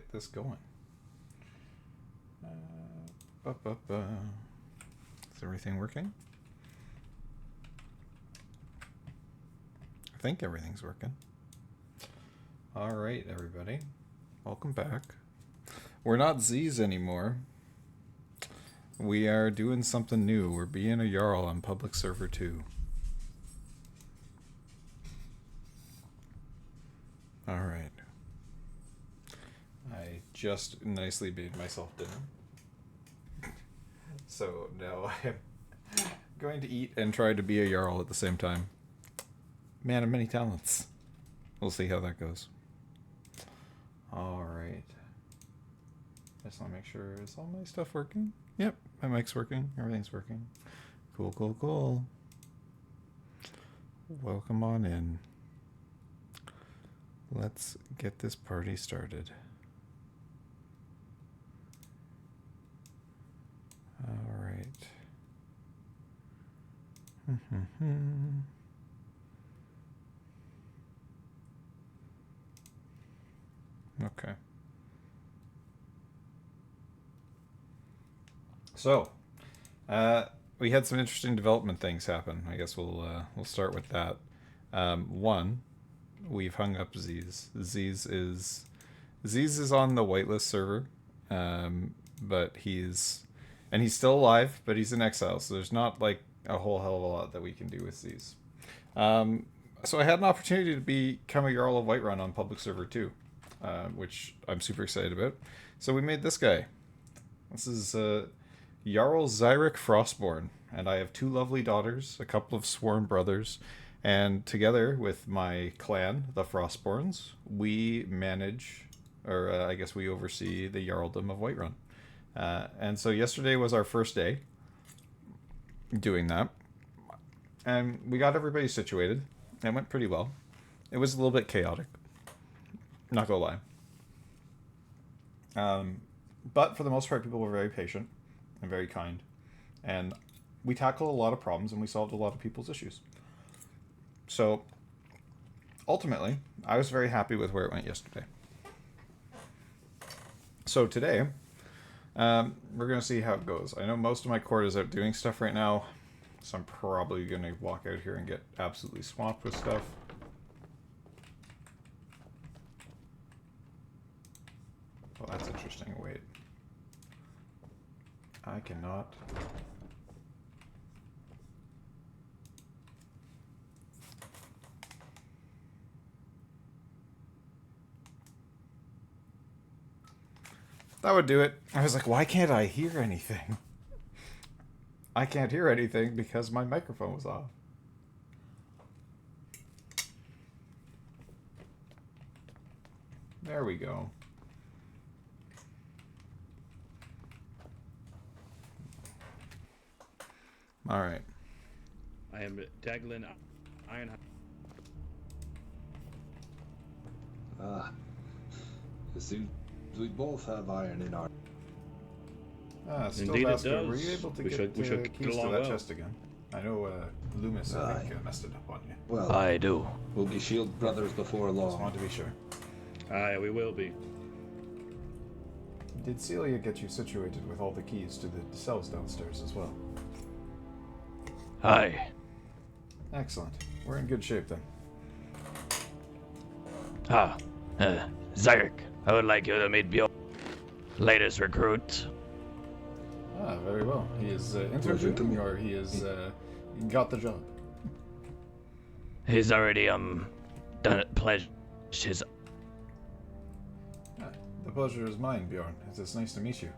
get this going. Is everything working? I think everything's working. All right, everybody. Welcome back. We're not Z's anymore. We are doing something new. We're being a Jarl on Public Server 2. All right. I just nicely made myself dinner. So now I am going to eat and try to be a Jarl at the same time. Man of many talents. We'll see how that goes. Alright. Just want to make sure, is all my stuff working? Yep, my mic's working. Everything's working. Cool, cool, cool. Welcome on in. Let's get this party started. Alright. Okay. So, we had some interesting development things happen. I guess we'll start with that. One, we've hung up Z's. Z's is on the whitelist server, but he's still alive, but he's in exile. So there's not like a whole hell of a lot that we can do with Z's. So I had an opportunity to become a Jarl of Whiterun on Public Server 2. Which I'm super excited about. So we made this guy. This is Jarl Zyrik Frostborn, and I have 2 lovely daughters, a couple of sworn brothers, and together with my clan, the Frostborns, we manage, or I guess we oversee the Jarldom of Whiterun. And so yesterday was our first day doing that, and we got everybody situated. It went pretty well. It was a little bit chaotic. Not gonna lie. But for the most part, people were very patient and very kind. And we tackled a lot of problems and we solved a lot of people's issues. So, ultimately, I was very happy with where it went yesterday. So today, we're going to see how it goes. I know most of my court is out doing stuff right now. So I'm probably going to walk out here and get absolutely swamped with stuff. Well, that's interesting. Wait. I cannot. That would do it. I was like, why can't I hear anything? I can't hear anything because my microphone was off. There we go. All right. I am Daglin Iron. It seems we both have iron in our... Still Indeed Vasco, it does. were you able to We get should keys to that well. chest again? I know Loomis, I think, messed it up on you. Well, I do. we'll be shield brothers before Just long. want to be sure. Aye, we will be. Did Celia get you situated with all the keys to the cells downstairs as well? Aye. Excellent. We're in good shape then. Zyrik, I would like you to meet your latest recruit. Very well. He is Pleasure to interviewing, meet- or he is got the job. He's already done it. Pledged his. The pleasure is mine, Bjorn. It's nice to meet you.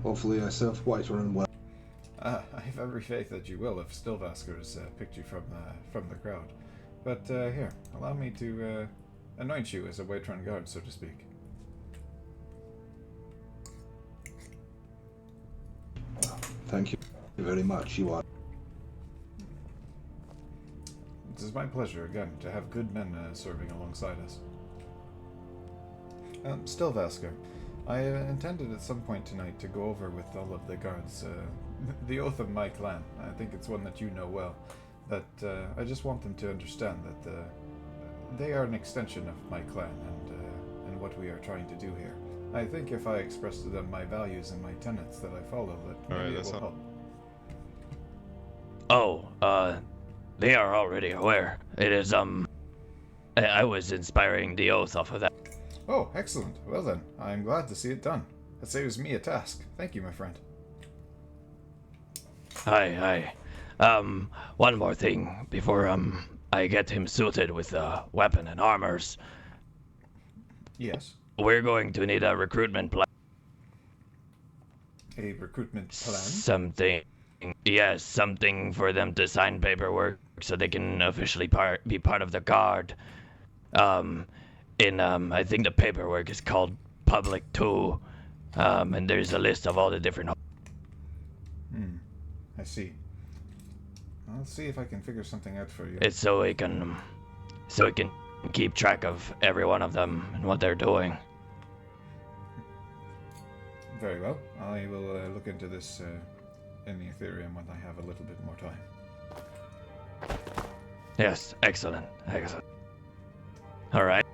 Hopefully I serve Whiterun well. I have every faith that you will if Stilvaskers picked you from the crowd. But here, allow me to anoint you as a Whiterun guard, so to speak. Thank you very much. You are... It is my pleasure, again, to have good men serving alongside us. Stilvasker, I intended at some point tonight to go over with all of the guards the oath of my clan. I think it's one that you know well. But I just want them to understand that they are an extension of my clan and what we are trying to do here. I think if I express to them my values and my tenets that I follow, that maybe it will help. Oh, they are already aware. It is, I was inspiring the oath off of that. Oh, excellent. Well then, I'm glad to see it done. That saves me a task. Thank you, my friend. Aye. One more thing before, I get him suited with, weapon and armors. Yes. We're going to need a recruitment plan. A recruitment plan? Something. Yes, something for them to sign paperwork so they can officially be part of the guard. I think the paperwork is called Public 2. And there's a list of all the different... I see. I'll see if I can figure something out for you. It's so we can keep track of every one of them and what they're doing. Very well. I will look into this in the Ethereum when I have a little bit more time. Yes, excellent. All right.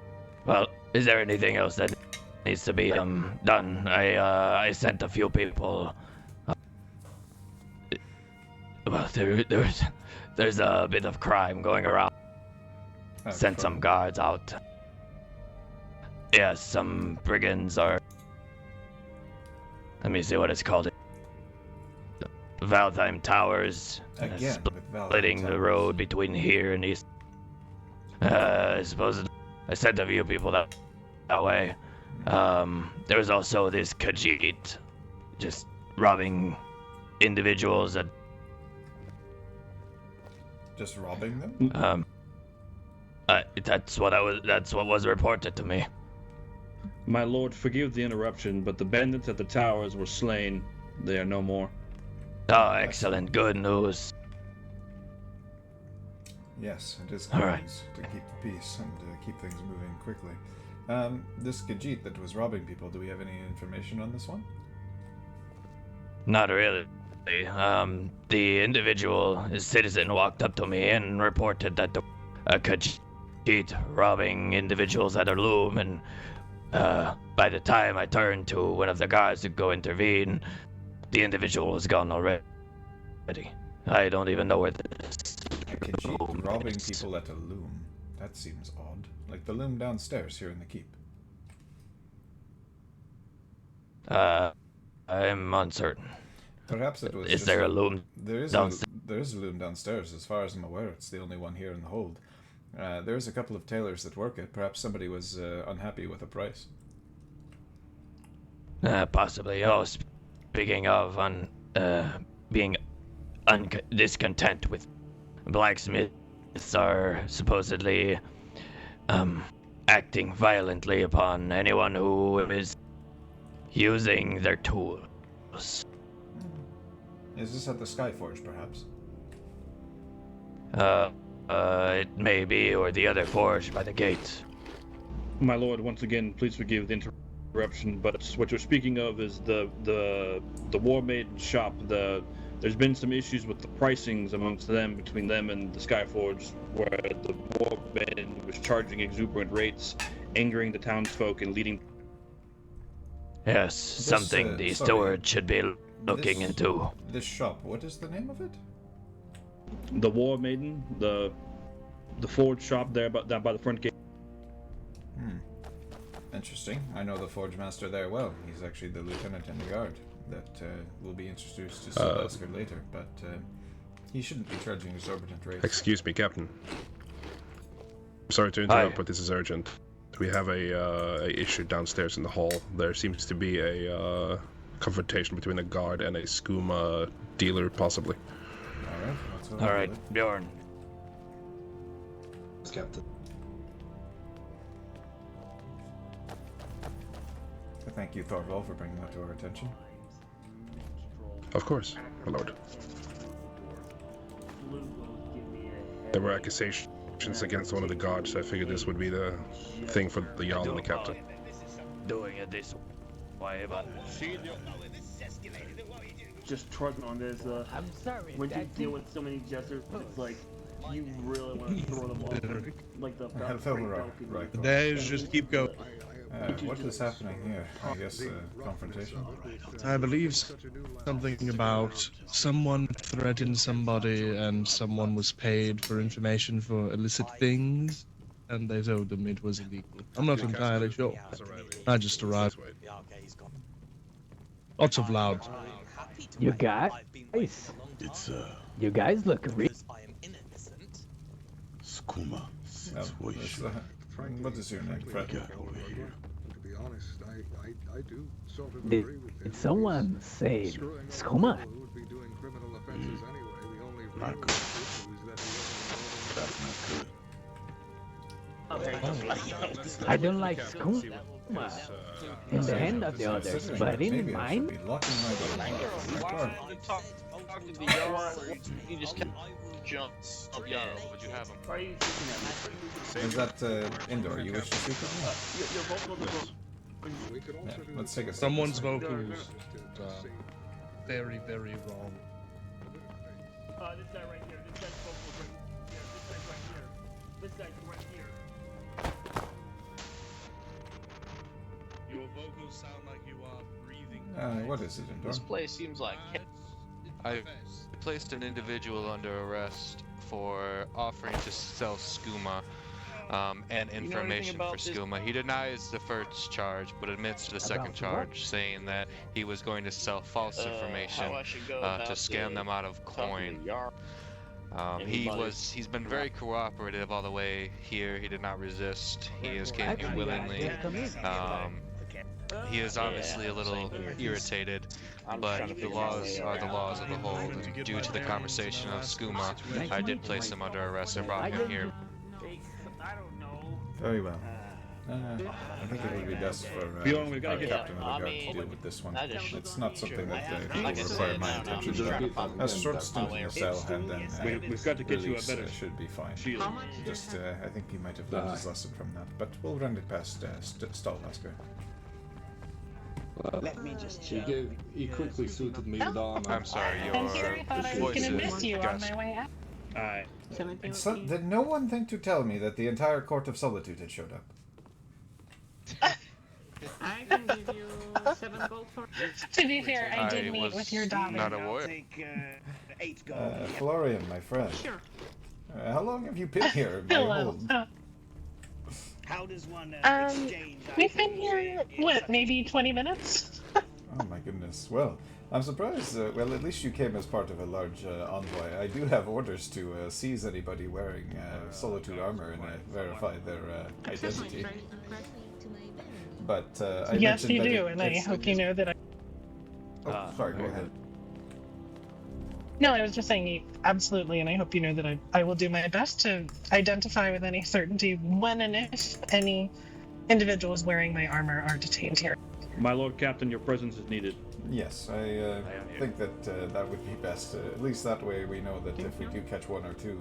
Well, is there anything else that needs to be done? I sent a few people. Well, there's a bit of crime going around. Sent some guards out. Yes, some brigands are. Let me see what it's called. Valheim Towers. Again, splitting the road between here and east. I suppose I sent a few people that way. There was also this Khajiit, just robbing individuals that. Just robbing them? That's what was reported to me. My lord, forgive the interruption, but the bandits at the towers were slain. They are no more. Oh, excellent. Good news. Yes, it is good news to keep the peace and keep things moving quickly. This Khajiit that was robbing people, do we have any information on this one? Not really. The individual, his citizen, walked up to me and reported that a Khajiit robbing individuals at a loom, and by the time I turned to one of the guards to go intervene, the individual was gone already. I don't even know where this Khajiit robbing people at a loom. That seems odd. Like the loom downstairs here in the keep. I'm uncertain. Perhaps it was. Is there a loom? There is a loom downstairs. As far as I'm aware, it's the only one here in the hold. There's a couple of tailors that work it. Perhaps somebody was unhappy with the price. Possibly. Oh, speaking of being discontent with blacksmiths are supposedly acting violently upon anyone who is using their tools. Is this at the Skyforge, perhaps? It may be, or the other forge by the gate. My lord, once again, please forgive the interruption, but what you're speaking of is the War Maiden shop. There's been some issues with the pricings amongst them, between them and the Skyforge, where the War Maiden was charging exuberant rates, angering the townsfolk and leading. Yes, something the steward should be looking into. This shop, what is the name of it? The War Maiden, the forge shop there, down by the front gate. Interesting. I know the forge master there well. He's actually the lieutenant in the guard that will be introduced to Sylvester later, but he shouldn't be charging exorbitant rates. Excuse me, Captain. Sorry to interrupt, but this is urgent. We have a issue downstairs in the hall. There seems to be a confrontation between a guard and a skooma dealer, possibly. All right, Bjorn. Yes, Captain. Thank you, Thorvald, for bringing that to our attention. Of course, my lord. There were accusations against one of the guards, so I figured this would be the thing for the Jarl and the captain. Doing it this way, but just trudging on this. I'm sorry. When you deal with so many jesters, it's like You really want to throw them off, like the Hello, right. The days just keep going. What is happening here? I guess confrontation. I believe something about someone threatened somebody and someone was paid for information for illicit things, and they told them it was illegal. I'm not entirely sure. I just arrived. Lots of loud. You guys, you guys look real. Skooma situation. What is your name, Fred? To be honest, I do sort of agree with Did someone say Skoma? who would be doing criminal offenses anyway. The only Not real good. issue is that That's not good. I don't like Skoma in the hand of the others, but in Maybe I should mine, be locking my door. Talking to Jarl, you just can't jump. Oh, Jarl, would you have him? Why are you shooting at me? Is that indoor? You wish to speak with me? Your vocals we could also Yeah, do let's take a Someone's second. vocals very, very wrong. this guy right here. This guy's vocals right here. This guy's right here. This guy's right here. Your vocals sound like you are breathing. What is it, indoor? This place seems like. I placed an individual under arrest for offering to sell skooma and information for skooma. He denies the first charge, but admits to the second charge, saying that he was going to sell false information to scam them out of coin. He's been very cooperative all the way here. He did not resist. He has came here willingly. He is obviously a little irritated, but the laws are the laws of the hold, and due to the conversation of skooma, I did place him under arrest and brought him here. I don't know. Very well. I think it would be best for Bjorn, we've our gotta get captain of the guard to deal with this one. It's not something that will require my attention. A short stint in the cell, and then We've got to get you a release, better should be fine. shield. Just, I think he might have learned his lesson from that, but we'll run it past Stallmaster. Let me just check. He quickly suited me with armor. I'm sorry, I'm here. I thought I was gonna miss you on Gus. my way out. Alright. Did no one think to tell me that the entire Court of Solitude had showed up? I can give you 7 gold for it. To be fair, I did meet with your daughter. Not aware. Florian, my friend. Sure. How long have you been here? My Hello. old? How does one We've been here, what, maybe 20 minutes? Oh my goodness. Well, I'm surprised. Well, at least you came as part of a large envoy. I do have orders to seize anybody wearing Solitude armor and verify their identity. But I Yes, mentioned you that do, and I hope you know that I... Oh, sorry, go ahead. No, I was just saying, absolutely, and I hope you know that I will do my best to identify with any certainty when and if any individuals wearing my armor are detained here. My Lord Captain, your presence is needed. Yes, I think that that would be best. At least that way we know that if we do catch one or two,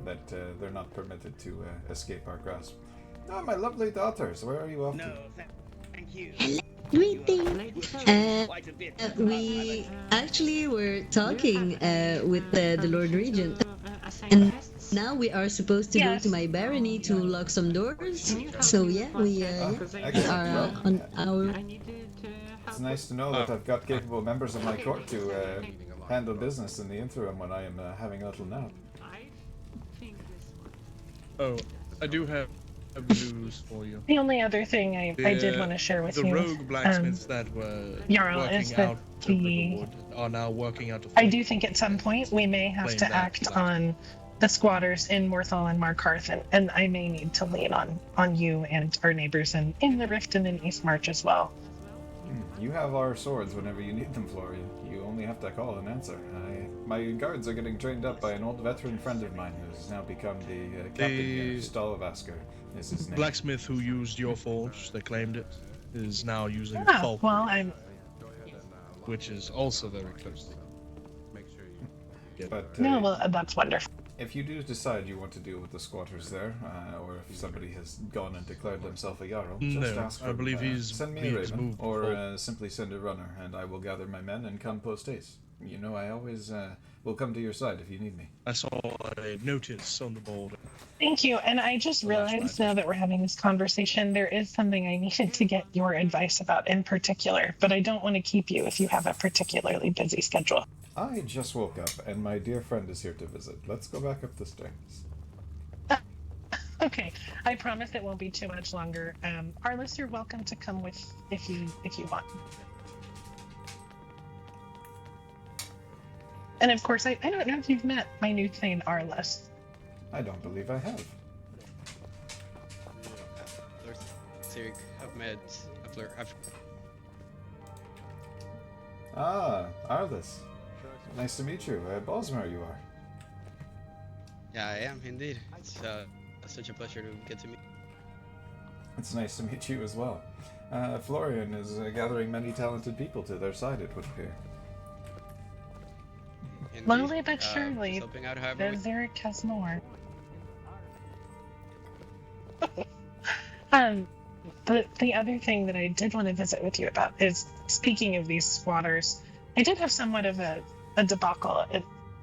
that they're not permitted to escape our grasp. Oh, my lovely daughters, where are you off to? Thank you. Greetings. We actually were talking with the Lord Regent, and now we are supposed to go to my barony to lock some doors. So yeah, we are on our. It's nice to know that I've got capable members of my court to handle business in the interim when I am having a little nap. Oh, I do have news for you. The only other thing I did want to share with the you, rogue blacksmiths that were Jarl, working is that out the Riverwood are now working out. I do think at some point we may have to Blame that act black. on the squatters in Morthal and Markarth, and I may need to lean on you and our neighbors in the Rift and in East March as well. You have our swords whenever you need them, Florian. You only have to call and answer. My guards are getting trained up by an old veteran friend of mine who has now become the captain here. Stalovasker is his name. Blacksmith who used your forge, they claimed it, is now using Ah, Falk, well, I'm... which is also very close. But, No, well, that's wonderful. If you do decide you want to deal with the squatters there, or if somebody has gone and declared themselves a Jarl, just No, ask I for believe he's send me a raven, moved or before. simply send a runner, and I will gather my men and come post haste. You know, I always will come to your side if you need me. I saw a notice on the board. Thank you. And I just realized now that we're having this conversation, there is something I needed to get your advice about in particular, but I don't want to keep you if you have a particularly busy schedule. I just woke up, and my dear friend is here to visit. Let's go back up the stairs. Okay, I promise it won't be too much longer. Arliss, you're welcome to come with if you want. And of course, I don't know if you've met my new thane, Arliss. I don't believe I have. Lord Zyrik, I've met Ah, Arliss. Nice to meet you. Bosmer, you are. Yeah, I am indeed. It's such a pleasure to get to meet. It's nice to meet you as well. Florian is gathering many talented people to their side, it would appear. Slowly but surely, helping out however the we... Zyrik has more. The other thing that I did want to visit with you about is, speaking of these squatters, I did have somewhat of a debacle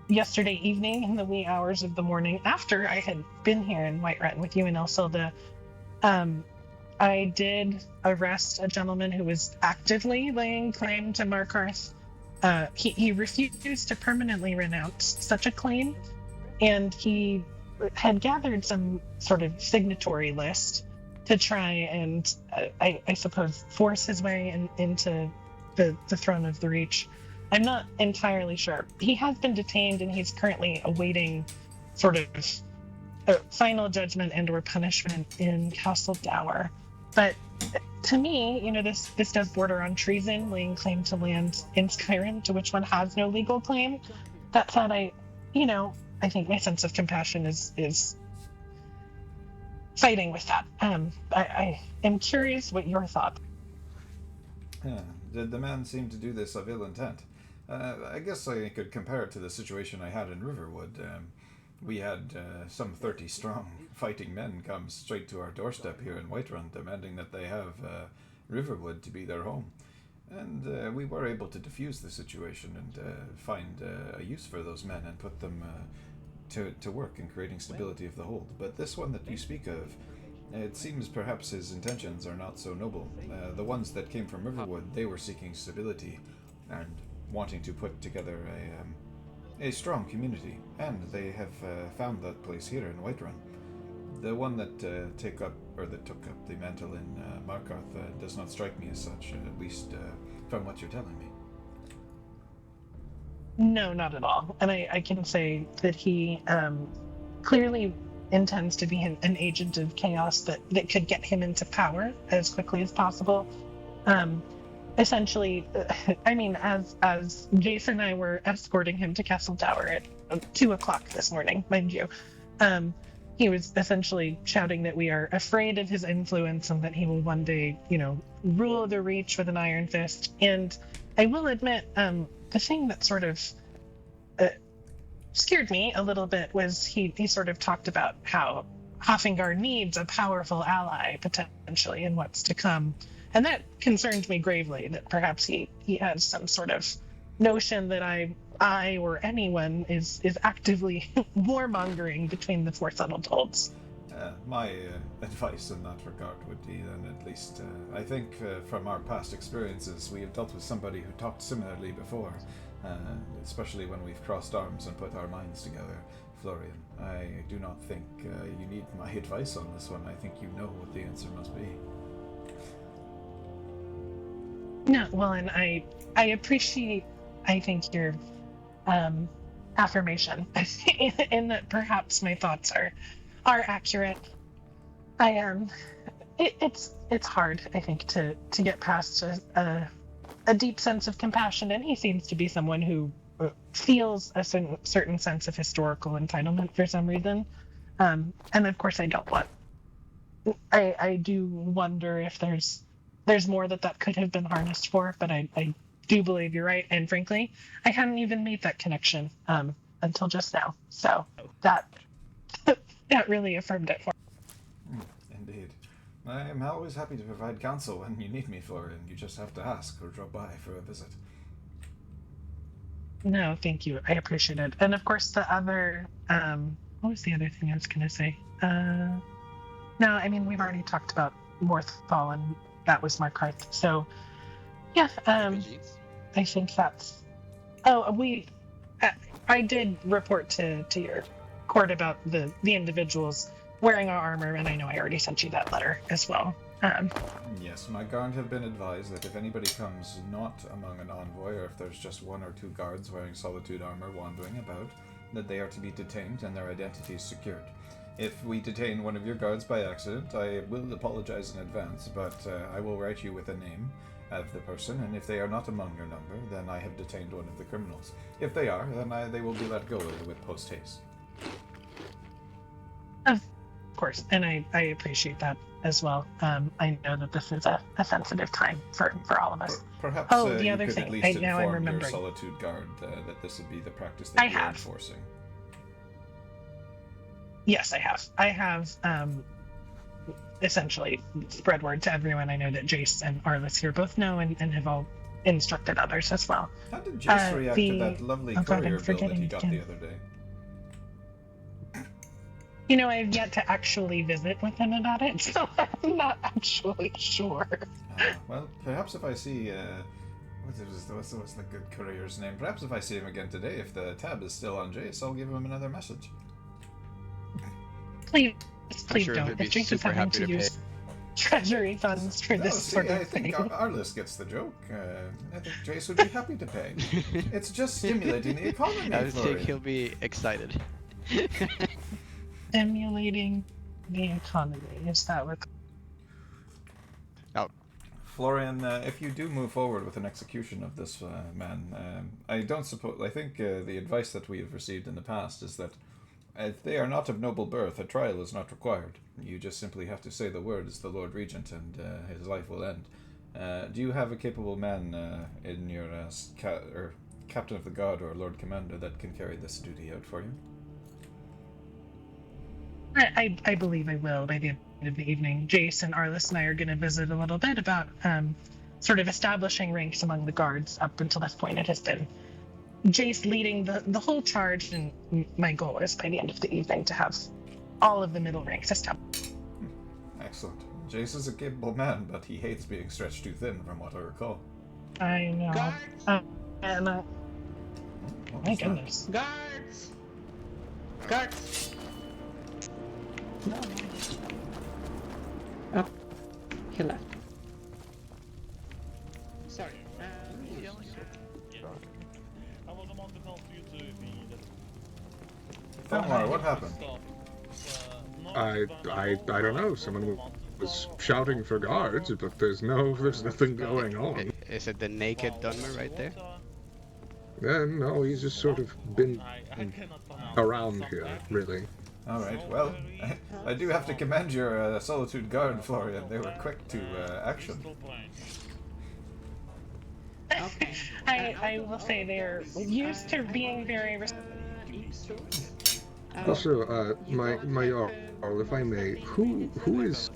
yesterday evening in the wee hours of the morning after I had been here in Whiterun with you and Elsilda. I did arrest a gentleman who was actively laying claim to Markarth. He refused to permanently renounce such a claim, and he had gathered some sort of signatory list to try and, I suppose, force his way into the throne of the Reach. I'm not entirely sure. He has been detained, and he's currently awaiting sort of a final judgment and or punishment in Castle Dower. But to me, you know, this does border on treason, laying claim to land in Skyrim to which one has no legal claim. That said, I think my sense of compassion is fighting with that. I am curious what your thought. Did the man seem to do this of ill intent? I guess I could compare it to the situation I had in Riverwood. We had some 30 strong fighting men come straight to our doorstep here in Whiterun, demanding that they have Riverwood to be their home. And we were able to defuse the situation and find a use for those men and put them to work in creating stability of the hold. But this one that you speak of, it seems perhaps his intentions are not so noble. The ones that came from Riverwood, they were seeking stability and wanting to put together a strong community, and they have found that place here in Whiterun. The one that took up the mantle in Markarth does not strike me as such, at least from what you're telling me. No, not at all. And I can say that he clearly intends to be an agent of chaos that could get him into power as quickly as possible. Essentially, I mean, as Jason and I were escorting him to Castle Dower at 2:00 this morning, mind you, he was essentially shouting that we are afraid of his influence and that he will one day, rule the Reach with an iron fist. And I will admit, the thing that sort of scared me a little bit was he sort of talked about how Hoffingar needs a powerful ally potentially in what's to come. And that concerned me gravely, that perhaps he has some sort of notion that I or anyone is actively warmongering between the four settled holds. My advice in that regard would be then, at least, I think from our past experiences, we have dealt with somebody who talked similarly before, especially when we've crossed arms and put our minds together. Florian, I do not think you need my advice on this one. I think you know what the answer must be. No, well, and I appreciate, I think, your affirmation in that perhaps my thoughts are accurate. I am. It's hard, I think, to get past a deep sense of compassion, and he seems to be someone who feels a certain sense of historical entitlement for some reason. And of course, I don't want. I do wonder if there's more that could have been harnessed for, but I do believe you're right. And frankly, I hadn't even made that connection until just now. So that really affirmed it for me. Indeed. I am always happy to provide counsel when you need me, Florian. You just have to ask or drop by for a visit. No, thank you. I appreciate it. And of course, the other, what was the other thing I was going to say? No, I mean, we've already talked about Morthal, and that was Markarth. So, yeah, I think that's. Oh, I did report to your court about the individuals wearing our armor, and I know I already sent you that letter as well. Yes, my guard have been advised that if anybody comes not among an envoy, or if there's just 1 or 2 guards wearing Solitude armor wandering about, that they are to be detained and their identities secured. If we detain one of your guards by accident, I will apologize in advance, but I will write you with a name of the person, and if they are not among your number, then I have detained one of the criminals. If they are, then they will be let go with post-haste. Of course, and I appreciate that as well. I know that this is a sensitive time for all of us. Perhaps the other you could thing, at least now I'm inform your remembering. Solitude guard that this would be the practice that you're enforcing. Yes, I have. I have essentially spread word to everyone. I know that Jace and Arliss here both know and have all instructed others as well. How did Jace react to that lovely courier bill that he got the other day? You know, I've yet to actually visit with him about it, so I'm not actually sure. Well, perhaps if I see, what's the good courier's name? Perhaps if I see him again today, if the tab is still on Jace, I'll give him another message. Please sure don't. he'd be If Jace is super having happy to to use treasury funds for this sort of I think thing. Arliss gets the joke. I think Jace would be happy to pay. It's just stimulating the economy. I would think he'll be excited. Stimulating the economy. Is that what? Oh. Florian, if you do move forward with an execution of this man, I think the advice that we have received in the past is that if they are not of noble birth, a trial is not required. You just simply have to say the words, the Lord Regent, and his life will end. Do you have a capable man in your Captain of the Guard or Lord Commander that can carry this duty out for you? I believe I will by the end of the evening. Jace and Arliss and I are going to visit a little bit about sort of establishing ranks among the guards. Up until this point, it has been Jace leading the whole charge, and my goal is by the end of the evening to have all of the middle ranks established. Excellent. Jace is a capable man, but he hates being stretched too thin, from what I recall. I know. And my goodness. Guards! Guards! No. Oh, he left. Sorry. I was about to help you to be Felmar, what happened? I don't know. Someone was shouting for guards, but there's nothing going on. Is it the naked Dunmer right there? No, he's just sort of been around here, really. All right. Well, I do have to commend your Solitude Guard, Florian. They were quick to action. I will say they're used to being very. Also, my Jarl, if I may, who is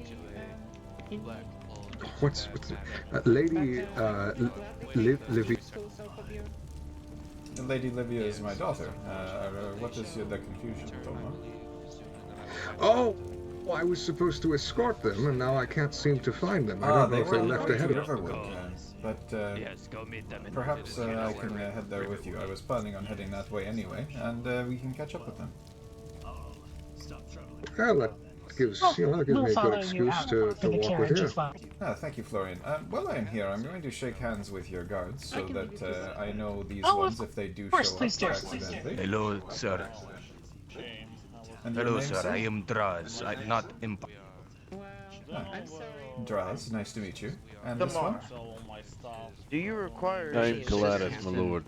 what's Lady Livy? Lady Livia is my daughter. What is the confusion, Thomas? Oh, I was supposed to escort them, and now I can't seem to find them. I don't know if they left ahead of me. But yes, go meet them. Perhaps I can head there with you. I was planning on heading that way anyway, and we can catch up with them. Well, that gives me a good excuse to walk with you. Thank you, Florian. While I am here, I'm going to shake hands with your guards so that I know these ones if they do show up accidentally. Hello, sir. And hello, name, sir. I am Draz. I'm not Imp. Draz, nice to meet you. And this one? Do you require... I'm Gladys, my lord.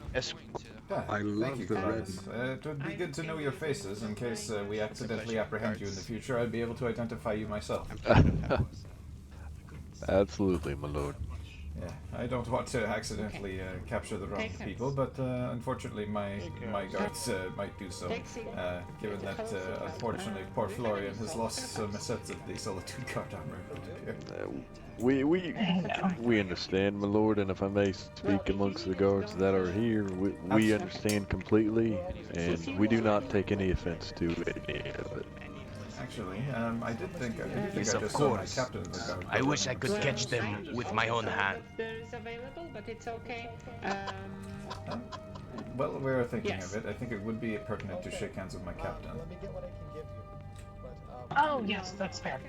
I love you, the red. It would be good to know your faces in case we accidentally apprehend you in the future. I'd be able to identify you myself. Absolutely, my lord. Yeah, I don't want to accidentally capture the wrong people, but unfortunately my guards might do so, given that unfortunately poor Florian has lost some sets of the Solitude guard armor. We understand, my lord, and if I may speak amongst the guards that are here, we understand completely, and we do not take any offense to any of it. Actually, I did think I Yes, of just saw my course. captain of the guard. I wish I could catch them with my own hand. There is available, but it's okay. Well, we're thinking Yes. of it. I think it would be pertinent to shake hands with my captain. Let me get what I can give you. But, Oh, yes, that's fair.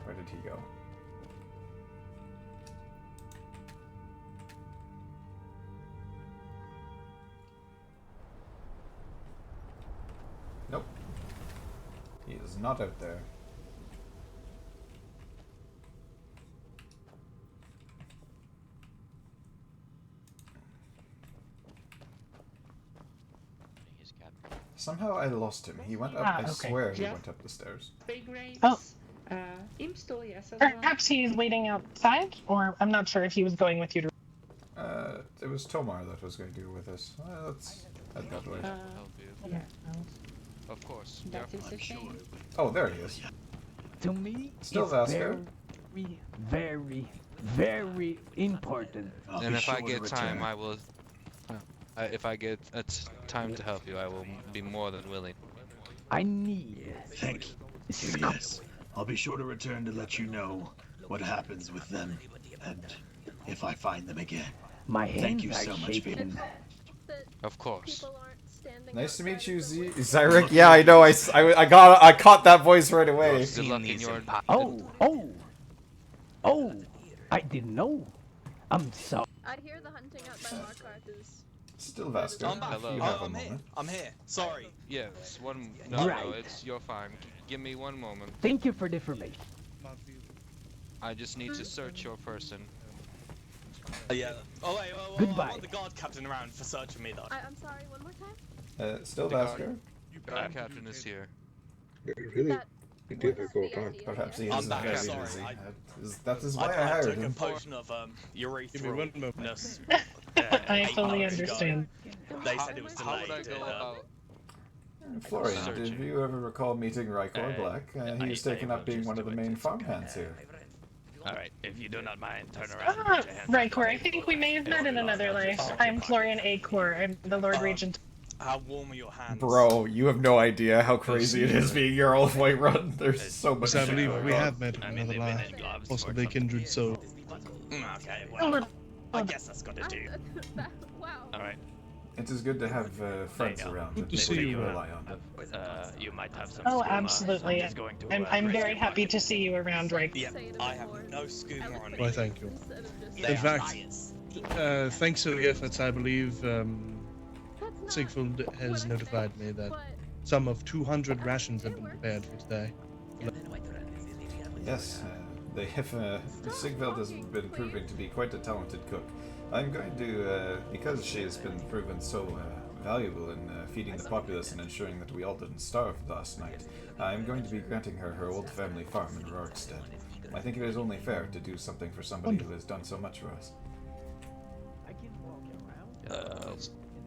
Where did he go? Nope. He is not out there. Somehow I lost him. He went up. I swear he went up the stairs. Oh. Imstol, yes, as well. Perhaps he's waiting outside, or I'm not sure if he was going with you to. It was Tomar that was going to go with us. Let's head that way. Yeah. Of course. That is a shame. Oh, there he is. To me, Still it's Vasco. very, very, very important. And if I get time, I will. If I get time to help you, I will be more than willing. I need. Thank you. Yes. I'll be sure to return to let you know what happens with them, and if I find them again. My Thank hands you so are much, shaking. Peter. Of course. Nice to meet you, Zyrik. Yeah, I know. I caught that voice right away. Good luck in your. Oh! I didn't know. I'm sorry. I hear the hunting out by Markarth is. Still Vasco. I'm back. You have a moment. I'm here. Sorry. Yes. No, Right. you're fine. Give me one moment. Thank you for the information. I just need to search your person. Yeah. Oh wait. Goodbye. I want the guard captain around for searching me though. I'm sorry. One more time. Still The Vasco. guard captain is here. Really difficult, aren't they? Perhaps he I'm is back. very Sorry. busy. That is why I I hired took a him. potion of urethral-ness. I fully understand. They said it was How would I delayed. go about? Florian, did Searching. you ever recall meeting Rykor Black? He was taken up being one of the main farmhands here. Alright, if you do not mind, turn around. Ah, Rykor, I think we may have met in another life. I'm Florian Acor. I'm the Lord Regent. How warm are your hands? Bro, you have no idea how crazy it is being Jarl of Whiterun. There's so much. Yes, I shit believe going we on. have met in another life, possibly kindred soul. Okay, well, I guess that's got to do. Wow. Alright. It is good to have friends around Good that to see you you. rely on. You might have some. Oh, skooma. absolutely. I'm just going to, I'm raise very you happy one. to see you around, Rykor. Yeah, I have no skooma on me. Why, thank you. They In are fact, liars. thanks to the efforts, I believe Sigfeld has notified me that some of 200 rations have been prepared for today. Yes, they have. Sigveld has been proving to be quite a talented cook. I'm going to, because she has been proven so valuable in feeding the populace and ensuring that we all didn't starve last night, I'm going to be granting her her old family farm in Rorikstead. I think it is only fair to do something for somebody who has done so much for us.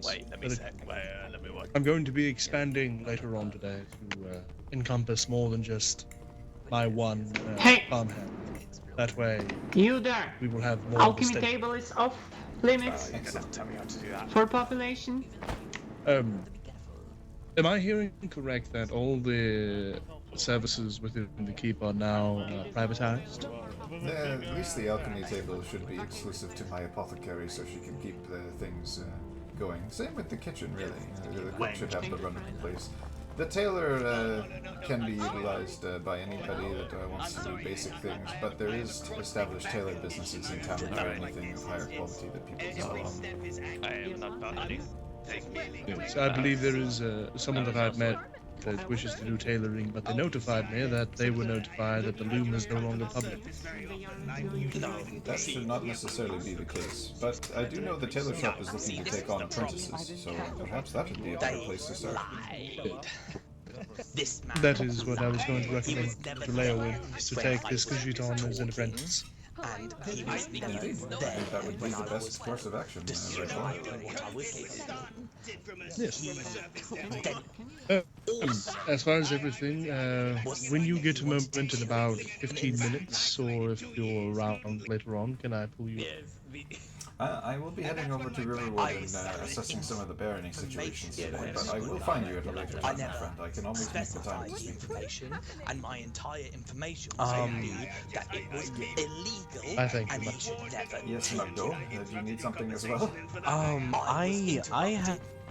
Wait, let me check. Let me work. I'm going to be expanding later on today to encompass more than just my one farmhand. That way, You there. we will have more. Alchemy of a table is off limits Tell me how to do that. for population. Am I hearing correct that all the services within the keep are now privatized? At least the alchemy table should be exclusive to my apothecary, so she can keep things going. Same with the kitchen, really. The cook should have the run of the place. The tailor can be utilized by anybody that wants to do basic things, but there is established tailor businesses in town or anything of higher quality that people sell on. I am not bothering. Yes, I believe there is someone that I've met that wishes to do tailoring, but they notified me that they were notified that the loom is no longer public. That should not necessarily be the case, but I do know the tailor shop is looking to take on apprentices, so perhaps that would be a better place to start. That is what I was going to recommend to Leo with, is to take this Khajiit on as an apprentice. And he was Indeed, I think that would be the best course of action right now. Yes. As far as everything, when you get a moment in about 15 minutes, or if you're around later on, can I pull you up? I will be heading over to Riverwood and assessing some of the barony situations today, but I will find you at a later time, my friend. I can always make the time to speak to you. And my entire information was going to be that it was illegal I think and he should never Yes, Magdo, do you need something as well? I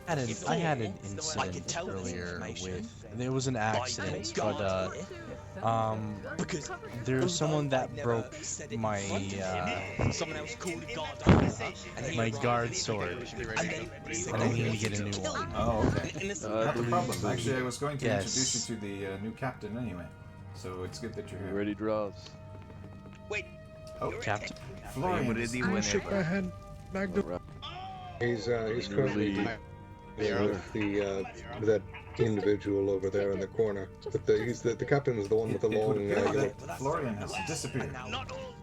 had an incident earlier with, there was an accident, but there was someone that broke my my guard sword, and I need to get a new one. Oh, okay. Not a problem. Actually, I was going to introduce you to the new captain anyway, so it's good that you're here. Ready, draws. Wait. Oh, Captain. Florian. Shook my head, Magdo. He's currently with that individual over there in the corner. But the captain is the one with the long. Florian has disappeared.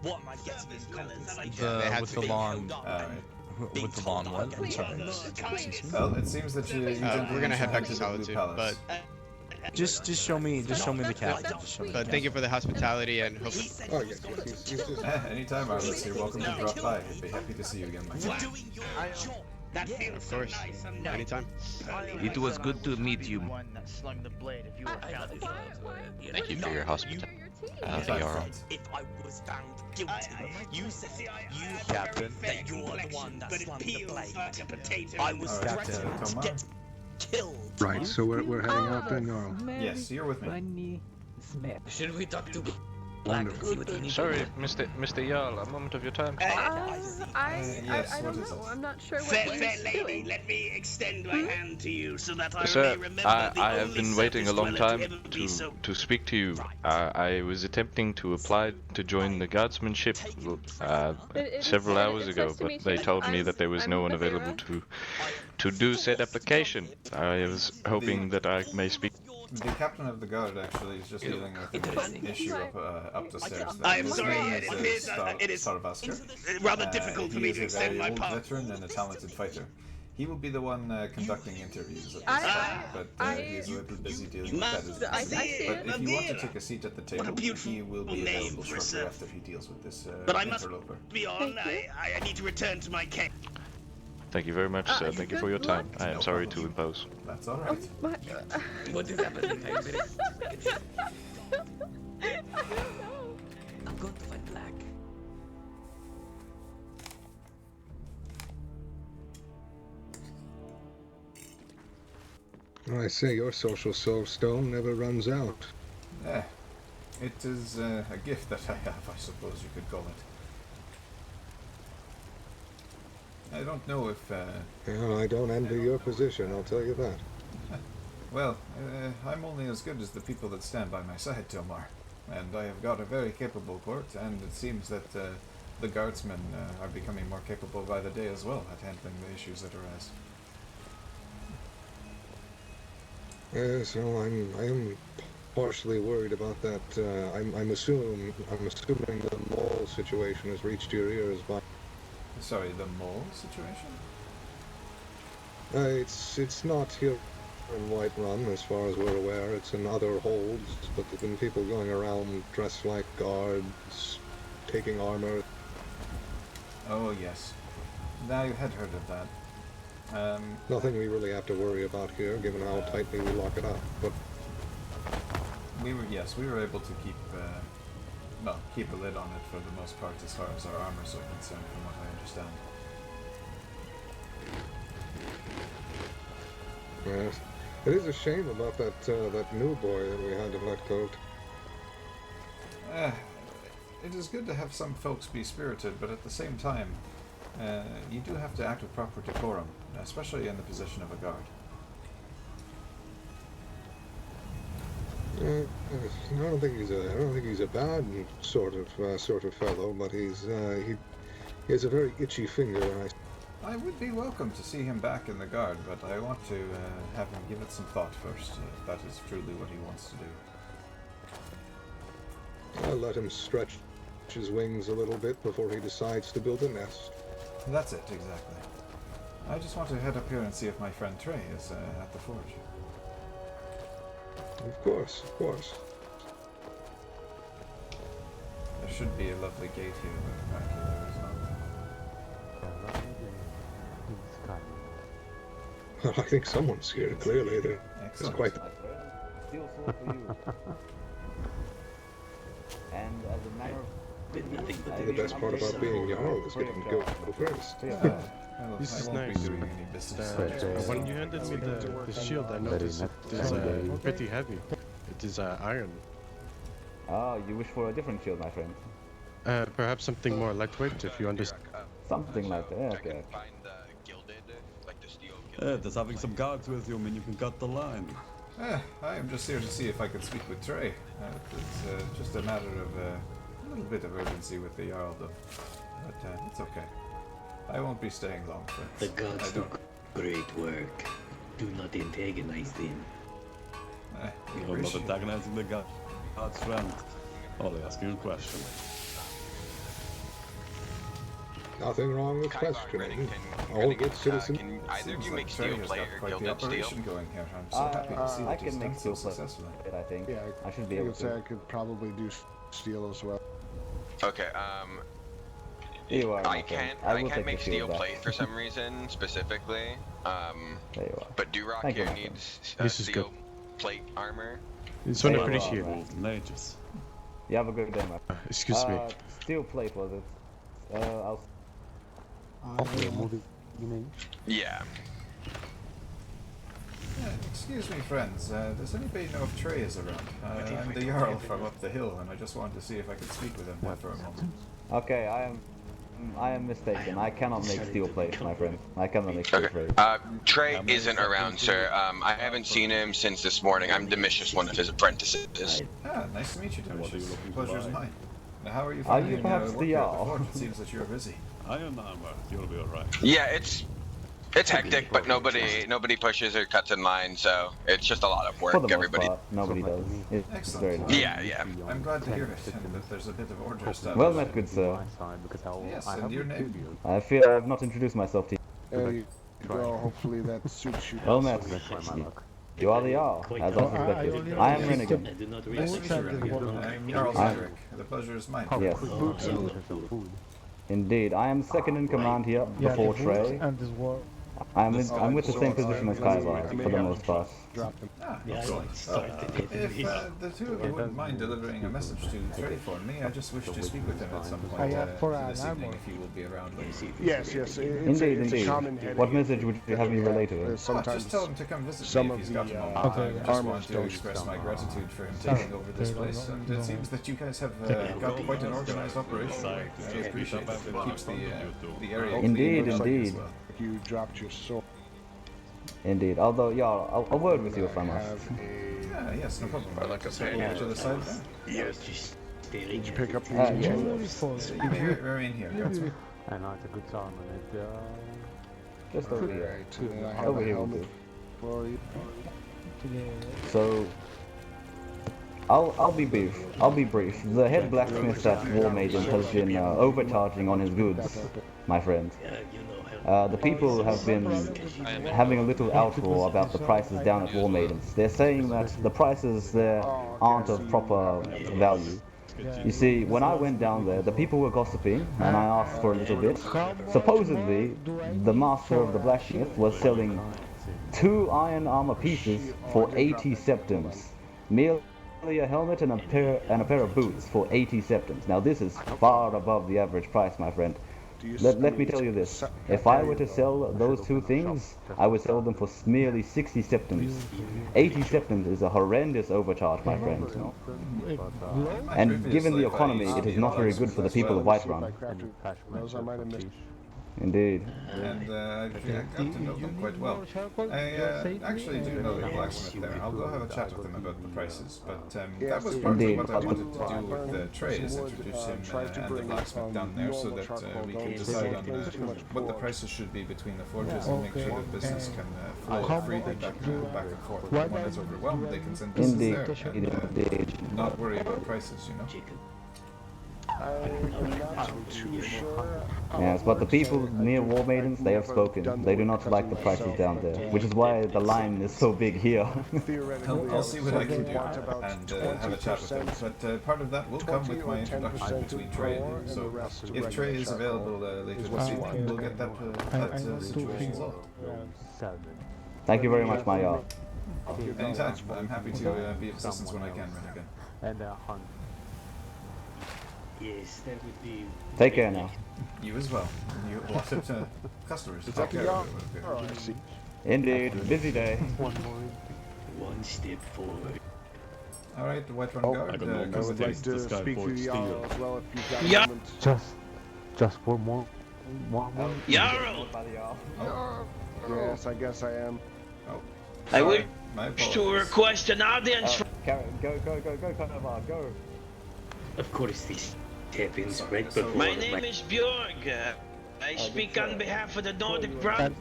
What am I getting in compensation? With the lawn what? I'm sorry. Well, it seems that you we're gonna head back to Solitude, but just show me the captain. Just show me. But thank you for the hospitality and hope. Oh yes, anytime, Arliss. You're welcome to drop by. I'd be happy to see you again, my friend. Of course, anytime. It was good to meet you. Thank you for your hospitality, Jarl. If I was found guilty, you said Captain, that you're the one that slung the blade. I was threatened to get killed. Right, so we're heading out then, Jarl. Yes, you're with me. Should we talk to Wonderful. Sorry, Mr. Jarl, a moment of your time. I don't know. I'm not sure what Fair lady, let me extend my hand to you so that I Sir, may remember I have been waiting a long time to speak to you. I was attempting to apply to join the guardsmanship several hours ago, but they told me that there was no one available to do said application. I was hoping that I may speak. The captain of the guard actually is just dealing with an issue up the stairs. I am sorry, it is rather difficult for me to extend my power. He's a very old veteran and a talented fighter. He will be the one conducting interviews at this time, but he's a little busy dealing with that as well. But if you want to take a seat at the table, he will be available shortly after he deals with this But I must interloper. be on. I need to return to my camp. Thank you very much, sir. Thank you for your time. I am sorry to impose. That's all right. What is happening? I don't know. I'm going to find Black. I say your social stone never runs out. It is a gift that I have, I suppose you could call it. I don't know if... Well, I don't envy your position, I'll tell you that. Well, I'm only as good as the people that stand by my side, Tomar. And I have got a very capable court, and it seems that the guardsmen are becoming more capable by the day as well at handling the issues that arise. So I am partially worried about that. I'm assuming the mall situation has reached your ears by... Sorry, the mole situation? It's not here in Whiterun, as far as we're aware. It's in other holds, but there's been people going around dressed like guards, taking armor. Oh, yes. I had heard of that. Nothing we really have to worry about here, given how tightly we lock it up. But we were able to keep a lid on it for the most part, as far as our armors are concerned, from what I understand. Yes, it is a shame about that new boy that we had to let go. It is good to have some folks be spirited, but at the same time, you do have to act with proper decorum, especially in the position of a guard. I don't think he's a bad sort of fellow, but he has a very itchy finger. I would be welcome to see him back in the guard, but I want to have him give it some thought first, if that is truly what he wants to do. I'll let him stretch his wings a little bit before he decides to build a nest. That's it, exactly. I just want to head up here and see if my friend Trey is at the forge. Of course, of course. There should be a lovely gate here, but apparently there is not. Well, I think someone's here, clearly. It's quite... Steel sword for you. And as a matter of... The best part about being Jarl is getting to go first. This is nice. When you handed me the shield, I noticed it is pretty heavy. It is iron. Ah, you wish for a different shield, my friend. Perhaps something more lightweight, if you understand. Something like that, okay. Does having some guards with you mean you can cut the line? I am just here to see if I could speak with Trey. It's just a matter of a little bit of urgency with the Jarl, though. But it's okay. I won't be staying long, friends. The gods do great work. Do not antagonize them. You're not antagonizing the gods, friend. Only asking a question. Nothing wrong with questioning. All good citizens. Can either of you make Trey steel has plate got or quite the gilded steel? operation going here. I'm so happy to see I that he's can make done so steel plate, successfully. I think. Yeah, I should be able say I to. could probably do steel as well. Okay, You are, I can't make steel back. plate for some reason, specifically. There you are. But Durock Thank here you. needs This is steel good. plate armor. It's one There you appreciate. are, Mages. You have a good day, man. Excuse me. Steel plate, was it? I'll... Yeah. Excuse me, friends. Does anybody know if Trey is around? I'm the Jarl from up the hill, and I just wanted to see if I could speak with him for a moment. Okay, I am mistaken. I cannot make steel plate, my friend. I cannot make steel plate. Trey isn't around, sir. I haven't seen him since this morning. I'm Domitius, one of his apprentices. Ah, nice to meet you, Domitius. Pleasure's mine. Now, how are you Are finding you perhaps work the here at Jarl? forge? It seems that you're busy. Iron armor. You'll be alright. Yeah, it's hectic, but nobody pushes or cuts in line, so it's just a lot of work. For the most Everybody. part, nobody does. It's very Excellent. nice. Yeah. I'm glad to hear it, and that there's a bit of order established. Well met, good sir. Yes, and your name? I fear I have not introduced myself to you. Well, hopefully that suits you. Well met. You are the Jarl, as I suspected. I am Renegade. Nice to meet you, Renegade. I'm Jarl Zyrik. The pleasure is mine. Yes. Indeed, I am second in command here before Trey. I'm with the same position as Keizaal for the most part. Ah, excellent. If the two of you wouldn't mind delivering a message to Trey for me, I just wish to speak with him at some point this evening if he will be around. Yes. Indeed. What message would you have me relay to him? Just tell him to come visit me if he's got a moment. I just want to express my gratitude for him taking over this place, and it seems that you guys have got quite an organized operation. I appreciate it. It keeps the area Indeed. You dropped your sword. Indeed. Although, Jarl, a word with you if I must. Yes, no problem. I'd like to step over to the side there. Yes. Did you pick up your yes. So you may remain here, Guardsman. I know it's a good song, and Just over here. I have a helmet for you. So, I'll be brief. The head blacksmith at War Maidens has been overcharging on his goods, my friend. The people have been having a little outroar about the prices down at War Maidens. They're saying that the prices there aren't of proper value. You see, when I went down there, the people were gossiping, and I asked for a little bit. Supposedly, the master of the blacksmith was selling 2 iron armor pieces for 80 septims. Merely a helmet and a pair of boots for 80 septims. Now this is far above the average price, my friend. Let me tell you this. If I were to sell those 2 things, I would sell them for merely 60 septims. 80 septims is a horrendous overcharge, my friend. And given the economy, it is not very good for the people of Whiterun. Indeed. And I've got to know them quite well. I actually do know the blacksmith there. I'll go have a chat with him about the prices. But that was part of what I wanted to do with Trey, is introduce him and the blacksmith down there so that we can decide on what the prices should be between the forges and make sure that business can flow freely back and forth. If one is overwhelmed, they can send business there and not worry about prices, you know? I'm not too sure. Yes, but the people near War Maidens, they have spoken. They do not like the prices down there, which is why the line is so big here. I'll see what I can do and have a chat with them. But part of that will come with my introduction between Trey and him. So if Trey is available later this evening, we'll get that situation solved. Thank you very much, my Jarl. Anytime. I'm happy to be of assistance when I can, Renegade. And hunt. Yes, that would be... Take care now. You as well. You lots of customers. Is that the Jarl? Oh, I see. Indeed. Busy day. One step forward. Alright, the White Run Guard. I would like to speak to the Jarl as well if you've got a Yeah. moment. Just for one. Jarl! Yes, I guess I am. Oh. I wish My to apologies. request an audience from... Go, Keizaal, go. Of course, these tap-ins right before... My name is Bjorg. I speak on behalf of the Nordic Brothers.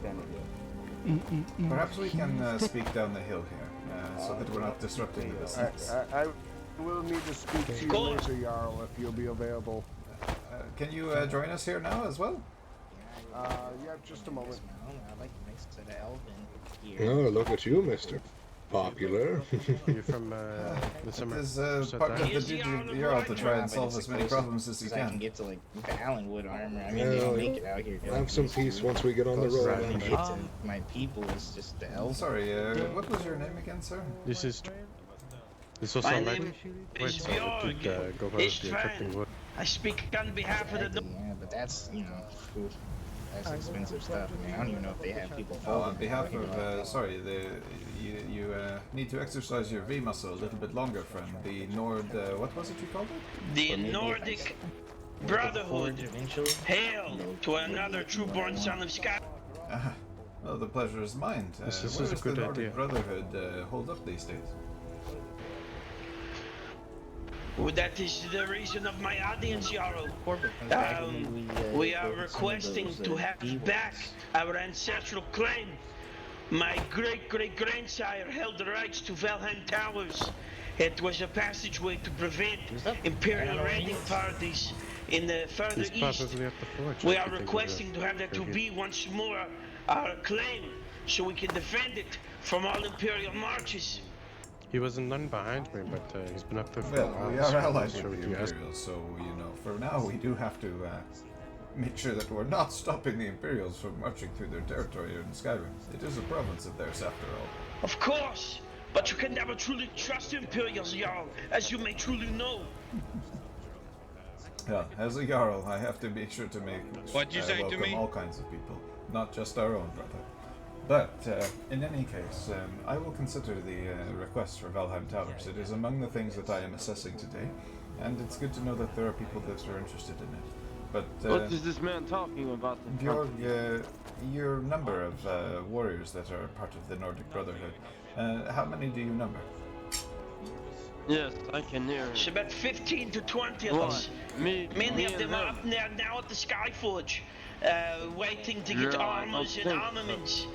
Perhaps we can speak down the hill here, so that we're not disrupting the business. I will need to speak to you later, Jarl, if you'll be available. Can you join us here now as well? Yeah, just a moment. Oh, look at you, Mr. Popular. You're from the summer. It is part of the duty of the Jarl to try and solve as many problems as he I can can. get to like Allenwood armor. I mean, they don't make it out here. Have some peace once we get on the road. Trying to get to my people is just the elf. Sorry, what was your name again, sir? This is also My like name is go Bjorg. go over It's the fine. chopping wood. I speak on behalf of the... Yeah, but that's, you know, that's expensive stuff. I mean, I don't even know if they have people Oh, on behalf of, sorry, you need to exercise your V muscle a little bit longer, friend. The what was it you called it? The Nordic Brotherhood. Hail to another true-born son of Scott. Well, the pleasure is mine. This is where a does good the Nordic idea. Brotherhood hold up these days? Well, that is the reason of my audience, Jarl. We are requesting to have back our ancestral claim. My great-great-grandsire held the rights to Valheim Towers. It was a passageway to prevent Imperial raiding parties in the further He's east. probably at the forge. We are requesting to have that to be once more our claim, so we can defend it from all Imperial marches. He wasn't none behind me, but he's been up there for Well, a while. we so are I'm not allies sure with what the you asked. Imperials, so, you know, for now we do have to make sure that we're not stopping the Imperials from marching through their territory in Skyrim. It is a province of theirs, after all. Of course, but you can never truly trust the Imperials, Jarl, as you may truly know. Yeah, as a Jarl, I have to make sure to make What'd you say to welcome me? all kinds of people, not just our own brother. But in any case, I will consider the request for Valheim Towers. It is among the things that I am assessing today, and it's good to know that there are people that are interested in it. But what is this man talking about? Bjorg, your number of warriors that are part of the Nordic Brotherhood, how many do you number? Yes, I can hear. It's about 15 to 20 of us. Many of them are up there now at the Skyforge, waiting to get armors and armaments.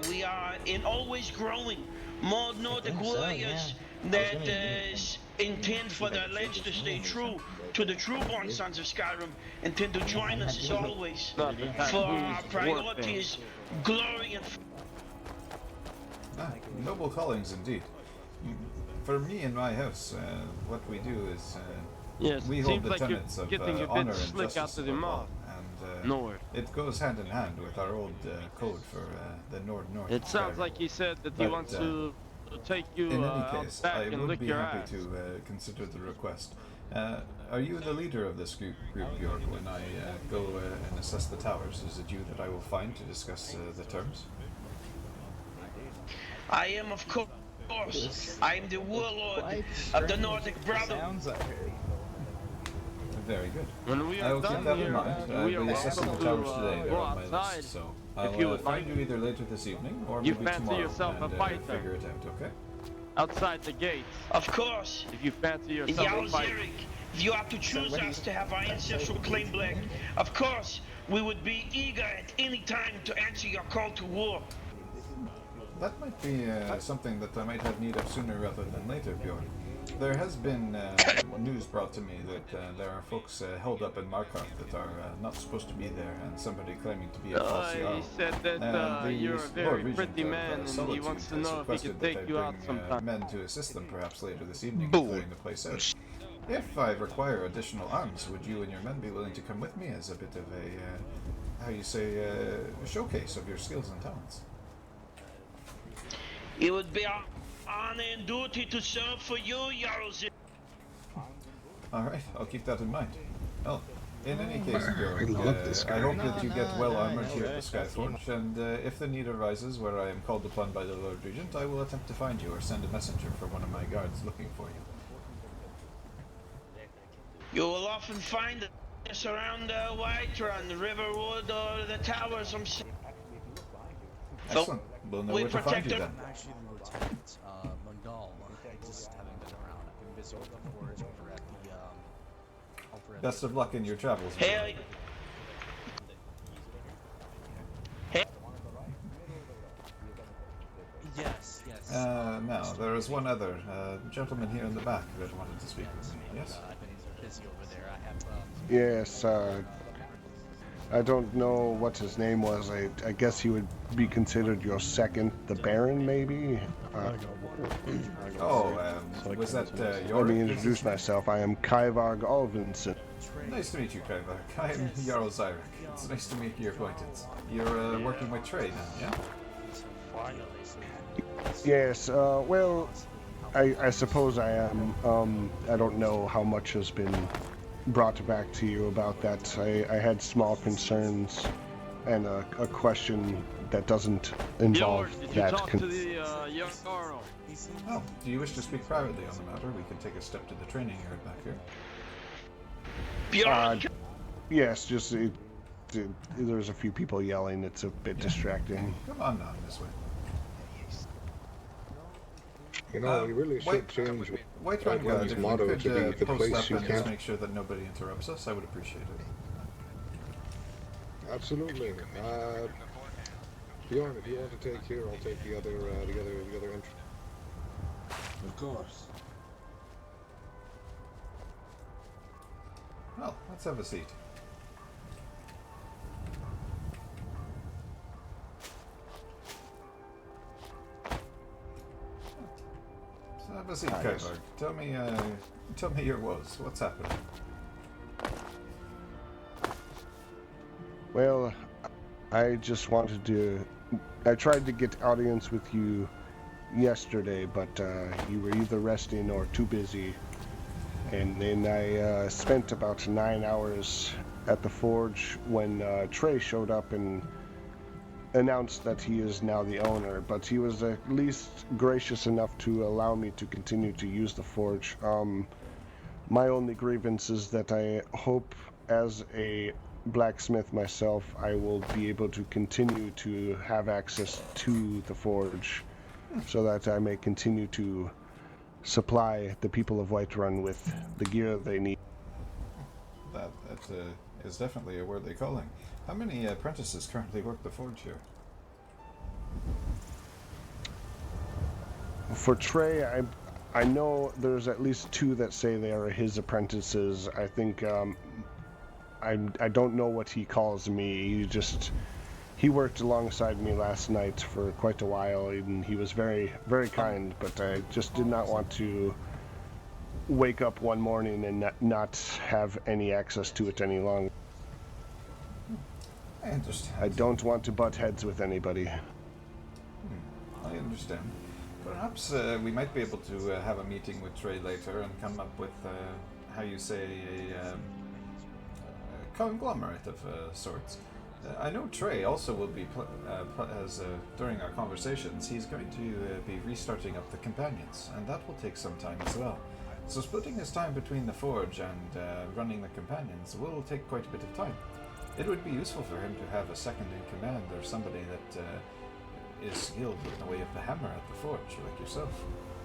We are always growing. More Nordic warriors that intend for their lives to stay true to the true-born sons of Skyrim, intend to join us as always. For our priority is glory and... Noble callings indeed. For me in my house, what we do is we hold the tenets of honor and justice above all, and it goes hand in hand with our old code for the North. It sounds like he said that he wants to take you in any case, back I and would lick be your happy ass. to consider the request. Are you the leader of this group, Bjorg, when I go and assess the towers? Is it you that I will find to discuss the terms? I am, of course. I am the warlord of the Nordic Brotherhood. Very good. When we I are will keep done that in here, mind. we I'll are be assessing the welcome towers to today. They're go on my outside list, so if you I'll would find like. you either later this evening or You maybe fancy tomorrow yourself a and fighter? figure it out, okay? Outside the gates. Of course. If you fancy yourself Jarl a fighter. Zyrik, if you are to choose us to have our ancestral claim black, of course, we would be eager at any time to answer your call to war. That might be something that I might have need of sooner rather than later, Bjorn. There has been news brought to me that there are folks held up in Markarth that are not supposed to be there, and somebody claiming to be a false Jarl. He said that you're a very pretty man, and he wants to know if he can take you out sometime. Men to assist them perhaps later this evening, clearing the place out. If I require additional arms, would you and your men be willing to come with me as a bit of a, how you say, showcase of your skills and talents? It would be our honor and duty to serve for you, Jarl Zyrik. Alright, I'll keep that in mind. Well, in any case, Bjorn, I I hope that you get well armored here at the Skyforge, and if the need arises where I am called upon by the Lord Regent, I will attempt to find you or send a messenger for one of my guards looking for you. You will often find us around Whiterun, the Riverwood, or the towers. Excellent. We'll know where to find you then. I'm actually the Lieutenant Mungal. I just haven't been around. I've been busy with the forge over at the Best of luck in your travels. Hey. Yes. Now, there is one other gentleman here in the back that wanted to speak with me. Yes? I've been busy over there. I have. Yes, I don't know what his name was. I guess he would be considered your second, the Baron, maybe? Was that your... Let me introduce myself. I am Keizaal Alvinson. Nice to meet you, Keizaal. I am Jarl Zyrik. It's nice to make your acquaintance. You're working with Trey now, yeah? Yes, well, I suppose I am. I don't know how much has been brought back to you about that. I had small concerns and a question that doesn't involve that. Jarl? Oh, do you wish to speak privately on the matter? We can take a step to the training yard back here. Yes, just there's a few people yelling. It's a bit distracting. Come on now, this way. You know, we really should change Whiterun's motto to be the place you and can't. just make sure that nobody interrupts us. I would appreciate it. Absolutely. Bjorn, if you want to take here, I'll take the other entrance. Of course. Well, let's have a seat. Have a seat, Keizaal. Tell me your woes. What's happening? Well, I just wanted to... I tried to get audience with you yesterday, but you were either resting or too busy. And then I spent about 9 hours at the forge when Trey showed up and announced that he is now the owner, but he was at least gracious enough to allow me to continue to use the forge. My only grievance is that I hope, as a blacksmith myself, I will be able to continue to have access to the forge so that I may continue to supply the people of Whiterun with the gear they need. That is definitely a worthy calling. How many apprentices currently work the forge here? For Trey, I know there's at least 2 that say they are his apprentices. I think I don't know what he calls me. He worked alongside me last night for quite a while, and he was very, very kind. But I just did not want to wake up one morning and not have any access to it any longer. I understand. I don't want to butt heads with anybody. I understand. Perhaps we might be able to have a meeting with Trey later and come up with, how you say, a conglomerate of sorts. I know Trey also will be, during our conversations, he's going to be restarting up the companions, and that will take some time as well. So splitting his time between the forge and running the companions will take quite a bit of time. It would be useful for him to have a second in command or somebody that is skilled in the way of the hammer at the forge, like yourself.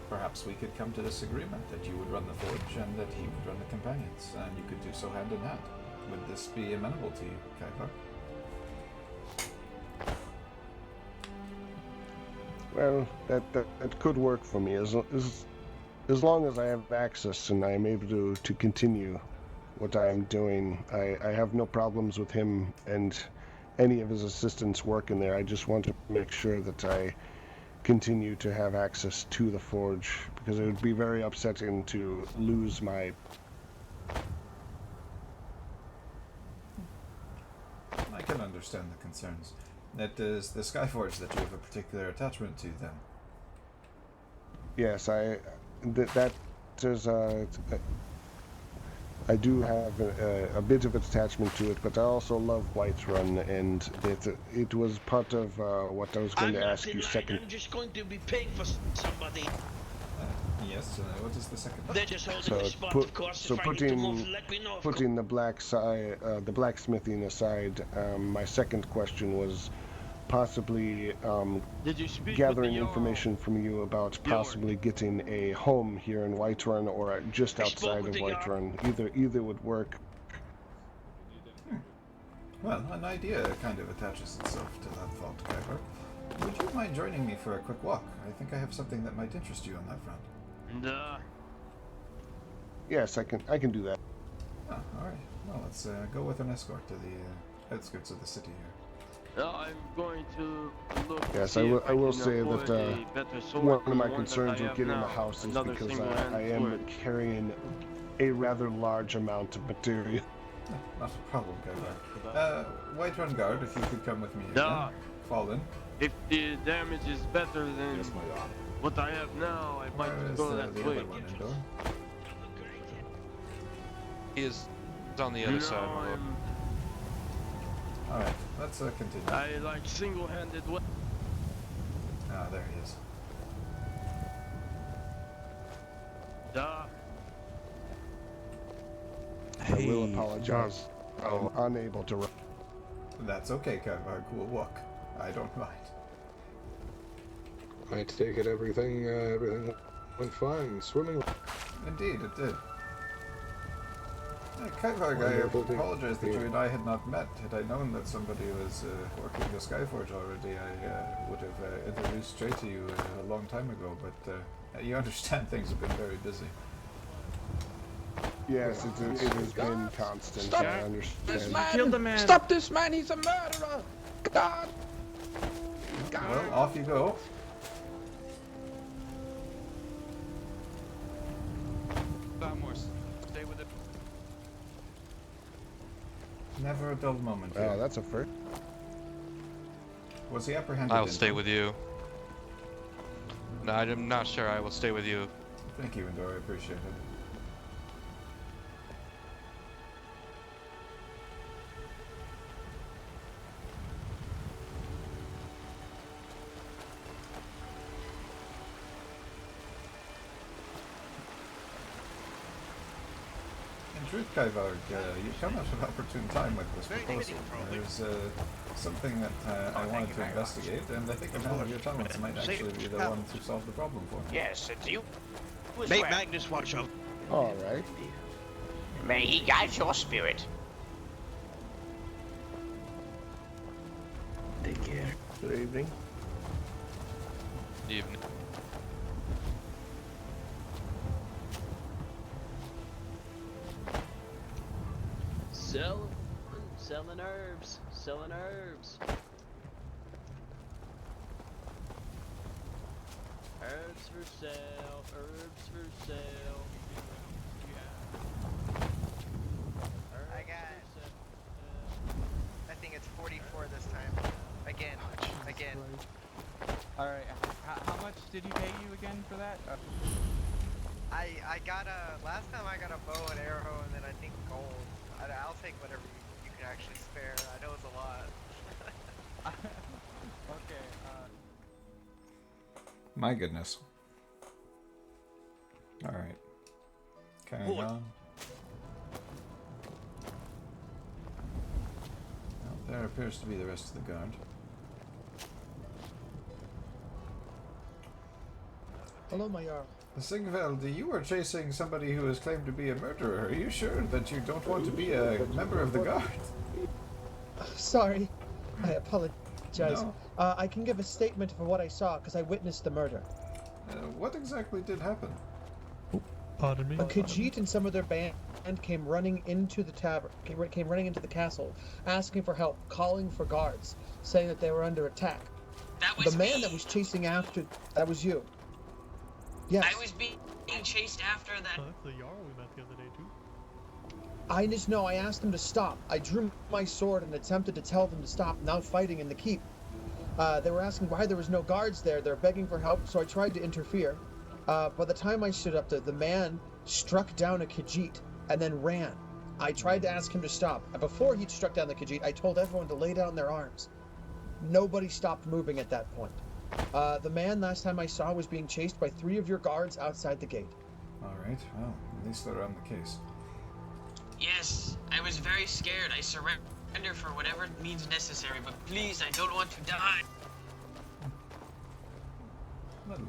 Perhaps we could come to this agreement that you would run the forge and that he would run the companions, and you could do so hand in hand. Would this be amenable to you, Keizaal? Well, that could work for me as long as I have access and I am able to continue what I am doing. I have no problems with him and any of his assistants working there. I just want to make sure that I continue to have access to the forge, because it would be very upsetting to lose my... I can understand the concerns. That is the Skyforge that you have a particular attachment to, then? Yes, that is I do have a bit of attachment to it, but I also love Whiterun, and it was part of what I was going to ask you second. I'm just going to be paying for somebody. Yes, what is the second? They're just holding the spot, of course. So if I need to move, let me know. putting the the blacksmithing aside, my second question was possibly gathering information from you about possibly getting a home here in Whiterun or just outside of Whiterun. Either would work. Well, an idea kind of attaches itself to that thought, Keizaal. Would you mind joining me for a quick walk? I think I have something that might interest you on that front. Yes, I can do that. Oh, alright. Well, let's go with an escort to the outskirts of the city here. I'm going to look. Yes, I will say that one of my concerns with getting a house is because I am carrying a rather large amount of material. Not a problem, Keizaal. Whiterun Guard, if you could come with me again. Fall in. If the damage is better than what I have now, I might go that way. He is on the other side. Alright, let's continue. I like single-handed weapons. Ah, there he is. I will apologize. I'm unable to... That's okay, Keizaal. We'll walk. I don't mind. I take it everything went fine, swimmingly. Indeed, it did. Keizaal, I apologize that you and I had not met. Had I known that somebody was working the Skyforge already, I would have introduced straight to you a long time ago, but you understand things have been very busy. Yes, it has been constant. Stop I understand. this man! Kill the man! Stop this man! He's a murderer! God! Well, off you go. Stay with it. Never a dull moment. Oh, that's a first. Was he apprehended? I'll stay with you. No, I'm not sure. I will stay with you. Thank you, Endor. I appreciate it. In truth, Keizaal, you come at an opportune time with this proposal. There's something that I wanted to investigate, and I think a man of your talents might actually be the one to solve the problem for me. Yes, it's you. Make Magnus watch out. All right. May he guide your spirit. Take care. Good evening. Evening. Selling herbs. Selling herbs. Herbs for sale. Herbs for sale. I think it's 44 this time. Again. Again. Alright, how much did he pay you again for that? I got last time I got a bow and arrow and then I think gold. I'll take whatever you can actually spare. I know it's a lot. Okay, My goodness. Alright. Carrying on. Well, there appears to be the rest of the guard. Hello, my Jarl. Sigvald, you are chasing somebody who is claimed to be a murderer. Are you sure that you don't want to be a member of the guard? Sorry. I apologize. No. I can give a statement for what I saw, because I witnessed the murder. What exactly did happen? Pardon me? A Khajiit and some of their band came running into the tavern, came running into the castle, asking for help, calling for guards, saying that they were under attack. That was the man that was chasing after, that was you. Yes. I was being chased after that. That's the Jarl we met the other day too. I just know I asked them to stop. I drew my sword and attempted to tell them to stop, now fighting in the keep. They were asking why there was no guards there. They're begging for help, so I tried to interfere. By the time I stood up there, the man struck down a Khajiit and then ran. I tried to ask him to stop. Before he struck down the Khajiit, I told everyone to lay down their arms. Nobody stopped moving at that point. The man last time I saw was being chased by 3 of your guards outside the gate. Alright, well, at least they're on the case. Yes, I was very scared. I surrender for whatever means necessary, but please, I don't want to die. Well,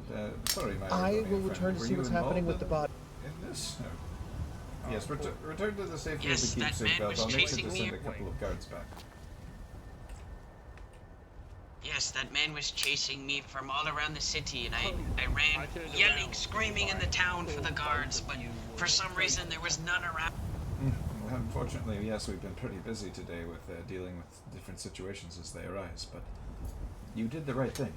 sorry, my I will friend. return to Were see you what's happening with the body. In this? No. Yes, return to the safety Yes, of the keep, that man Sigvald. was I'll make sure chasing to me send a away. couple of guards back. Yes, that man was chasing me from all around the city, and I ran yelling, screaming in the town for the guards, but for some reason there was none around. Well, unfortunately, yes, we've been pretty busy today with dealing with different situations as they arise, but you did the right thing.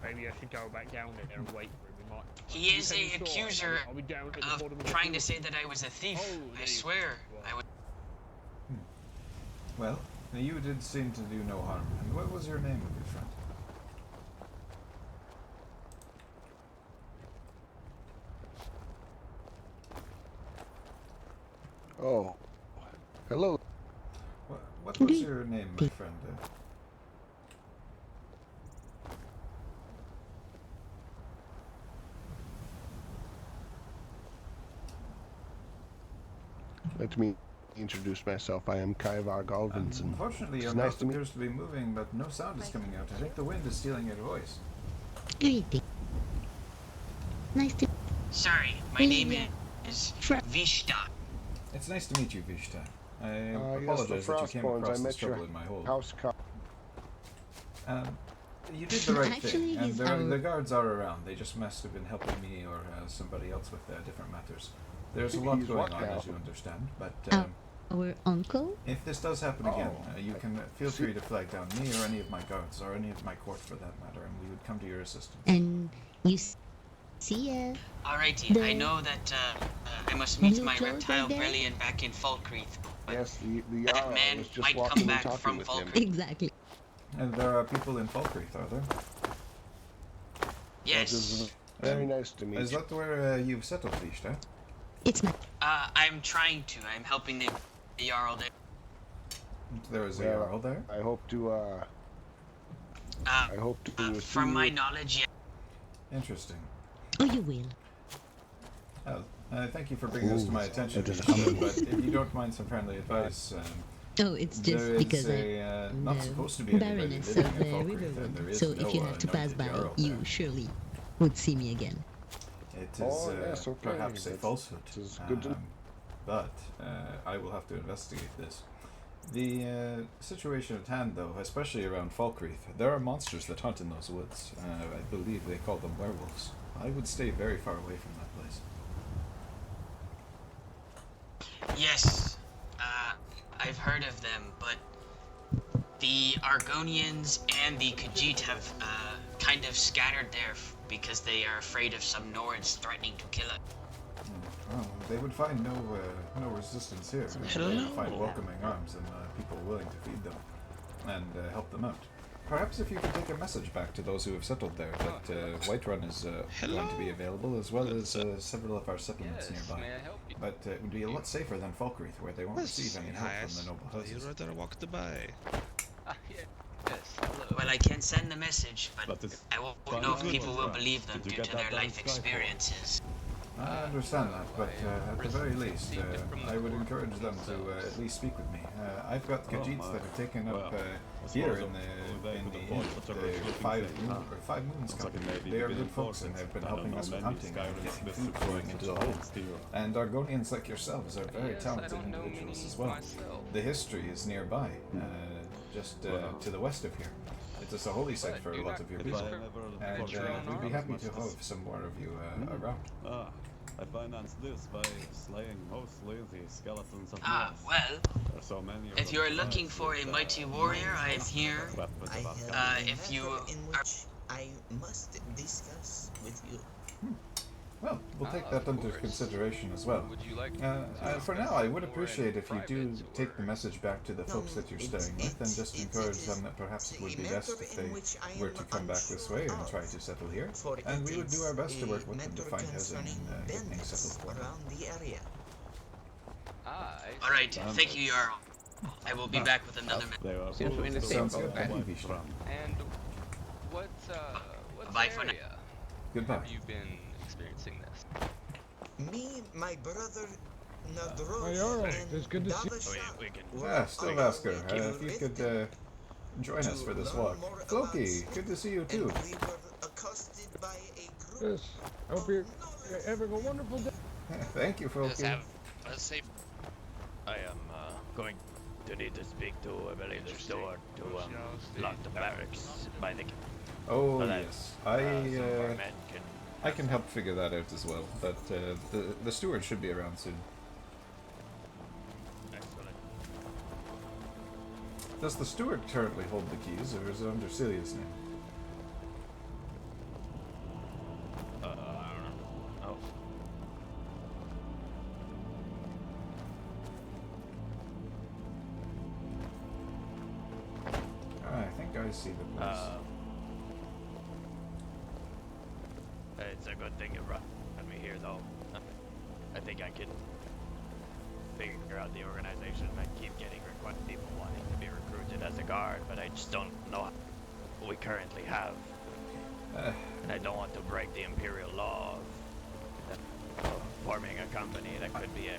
Maybe I should go back down there and wait for him. We might. He is an accuser of trying to say that I was a thief. I swear, I was. Well, you did seem to do no harm. And what was your name, good friend? Oh, hello. What was your name, my friend? Let me introduce myself. I am Keizaal Galvinson. Unfortunately, your It's nice mouth to meet. appears to be moving, but no sound is coming out. I think the wind is stealing your voice. Greeting. Nice to. Sorry, my name is Vishta. It's nice to meet you, Vishta. I Yes, the apologize that you came Frostborns. across I this met trouble your in my hold. house car. You did the right Actually, thing, and he's the guards are around. They just must have been helping me or somebody else with different matters. There's a lot He's going what on, now? as you understand, but Our uncle? if this does happen again, you can feel free to flag down me or any of my guards, or any of my court for that matter, and we would come to your assistance. And you see Alrighty, I know that I must meet blue my clothes reptile right there? brilliant back in Falkreath. Yes, the That Jarl man was just might walking come and back talking from with him. Falkreath. Exactly. And there are people in Falkreath, are there? Yes. Very nice to meet Is you. that where you've settled, Vishta? It's not. I'm trying to. I'm helping the Jarl there. There is a Well, Jarl there? I hope to. I hope to. From see my you. knowledge, yes. Interesting. Oh, you will. Well, thank you for bringing this to my attention, It is Vishta, but if you don't mind some friendly advice, Oh, it's just there is because not the supposed to be anybody Baroness living of in the Falkreath, and there Riverwood. is So no if you have to pass anointed by, Jarl you there. surely would see me again. It is Oh, yes, okay. perhaps a That's- falsehood, is good to- but I will have to investigate this. The situation at hand, though, especially around Falkreath, there are monsters that hunt in those woods. I believe they call them werewolves. I would stay very far away from that place. Yes, I've heard of them, but the Argonians and the Khajiit have kind of scattered there because they are afraid of some Nords threatening to kill us. Well, they would find no resistance here. They would find welcoming arms and people willing to feed them and help them out. Perhaps if you could take a message back to those who have settled there that Whiterun is going to be available, as well as several of our settlements nearby. May I help you? But it would be a lot safer than Falkreath, where they won't receive any help from the noble houses. You rather walk by. Well, I can send the message, but But it's I won't fine. know if Good people one, will right. believe them Did you due get to that their done life in Skyfall? experiences. I understand that, but at the very least, I would encourage them to at least speak with me. I've got Khajiits that have taken up here in the Five Moons Company. They are good folks and have been helping us with hunting and getting food flowing into the hold. And Argonians like yourselves are very talented individuals as well. The history is nearby, just to the west of here. It is a holy site for a lot of your people, and we'd be happy to have some more of you around. I financed this by slaying mostly the skeletons of well, there are so many if you're looking for a mighty warrior, I am here. If you are... I must discuss with you. Well, we'll take that under consideration as well. For now, I would appreciate if you do take the message back to the folks that you're staying with and just encourage them that perhaps it would be best if they were to come back this way and try to settle here. And we would do our best to work with them to find housing and get things settled for them. Alright, thank you, Jarl. I will be back with another message. Sounds good. And what's Bye for now. Goodbye. Have you been experiencing this? Me, my brother, Nadro, it's good to see you. Still Vasco, if you could join us for this walk. Floki, good to see you too. Yes, I hope you're having a wonderful day. Thank you, Floki. Have a safe... I am going to need to speak to, I believe, the steward to lock the barracks by the... Oh, yes. I can help figure that out as well, but the steward should be around soon. Excellent. Does the steward currently hold the keys, or is it under Celia's name? I don't know. I think I see the place. It's a good thing you brought me here, though. I think I can figure out the organization. I keep getting requests, people wanting to be recruited as a guard, but I just don't know what we currently have. And I don't want to break the imperial law of forming a company that could be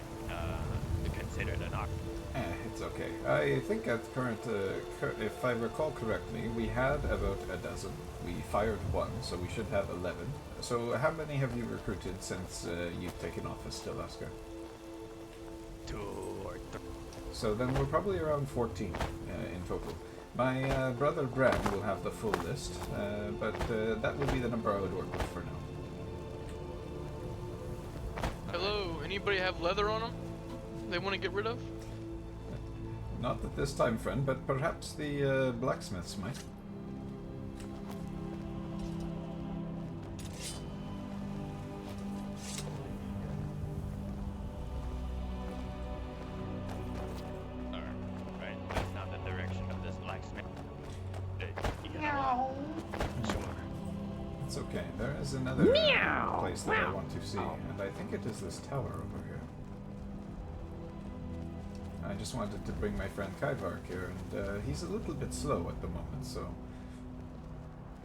considered an army. It's okay. I think at current, if I recall correctly, we had about a dozen. We fired one, so we should have 11. So how many have you recruited since you've taken office, Delaska? 2 or 3. So then we're probably around 14 in total. My brother Bran will have the full list, but that would be the number I would work with for now. Hello, anybody have leather on them they want to get rid of? Not at this time, friend, but perhaps the blacksmiths might. Alright, that's not the direction of this blacksmith. It's okay. There is another place that I want to see, and I think it is this tower over here. I just wanted to bring my friend Keizaal here, and he's a little bit slow at the moment, so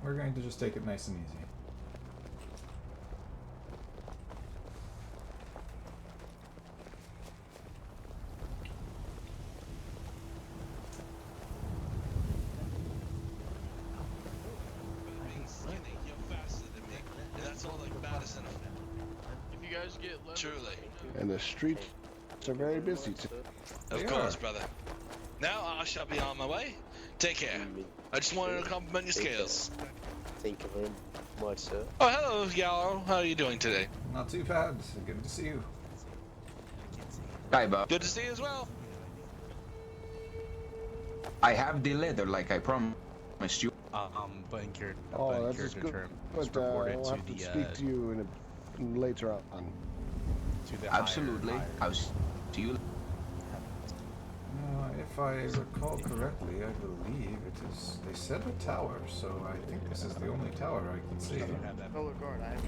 we're going to just take it nice and easy. If you guys get leather, Truly. And the streets are very busy too. Of course, brother. Now I shall be on my way. Take care. I just wanted to compliment your scales. Thank you very much, sir. Oh, hello, Jarl. How are you doing today? Not too bad. Good to see you. Hi, Bob. Good to see you as well. I have the leather like I promised you. But in character, Oh, that's good. But we'll have to speak to you later on. To the Absolutely. I'll see you. If I recall correctly, I believe it is. They said a tower, so I think this is the only tower I can see. Color guard, I have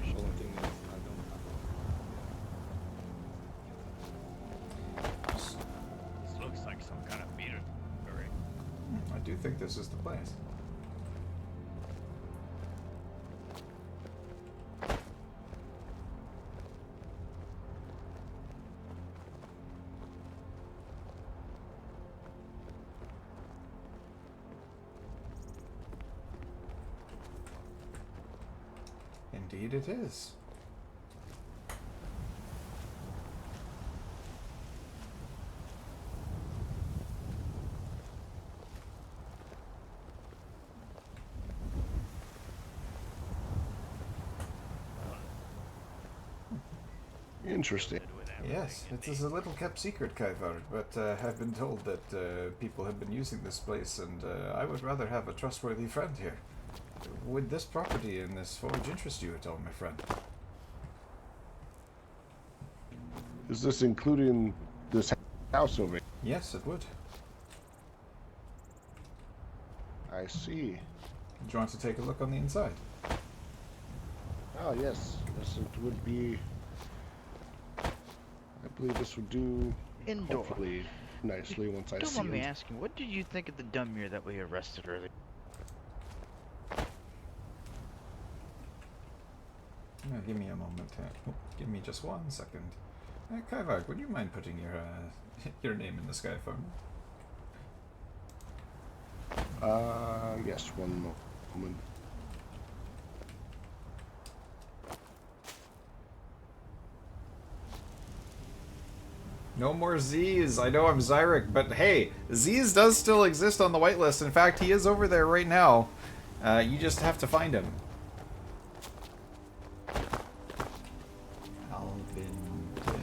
This looks like some kind of meter. I do think this is the place. Indeed it is. Interesting. Yes, it is a little kept secret, Keizaal, but I've been told that people have been using this place, and I would rather have a trustworthy friend here. Would this property and this forge interest you at all, my friend? Is this including this house over here? Yes, it would. I see. Do you want to take a look on the inside? Oh, yes. Yes, it would be... I believe this would do Indoor. hopefully nicely once I Don't see mind me it. asking, what did you think of the dumb that we arrested earlier? No, give me a moment. Give me just 1 second. Keizaal, would you mind putting your your name in the sky for me? Yes, one moment. No more Z's. I know I'm Zyrik, but hey, Z's does still exist on the whitelist. In fact, he is over there right now. You just have to find him.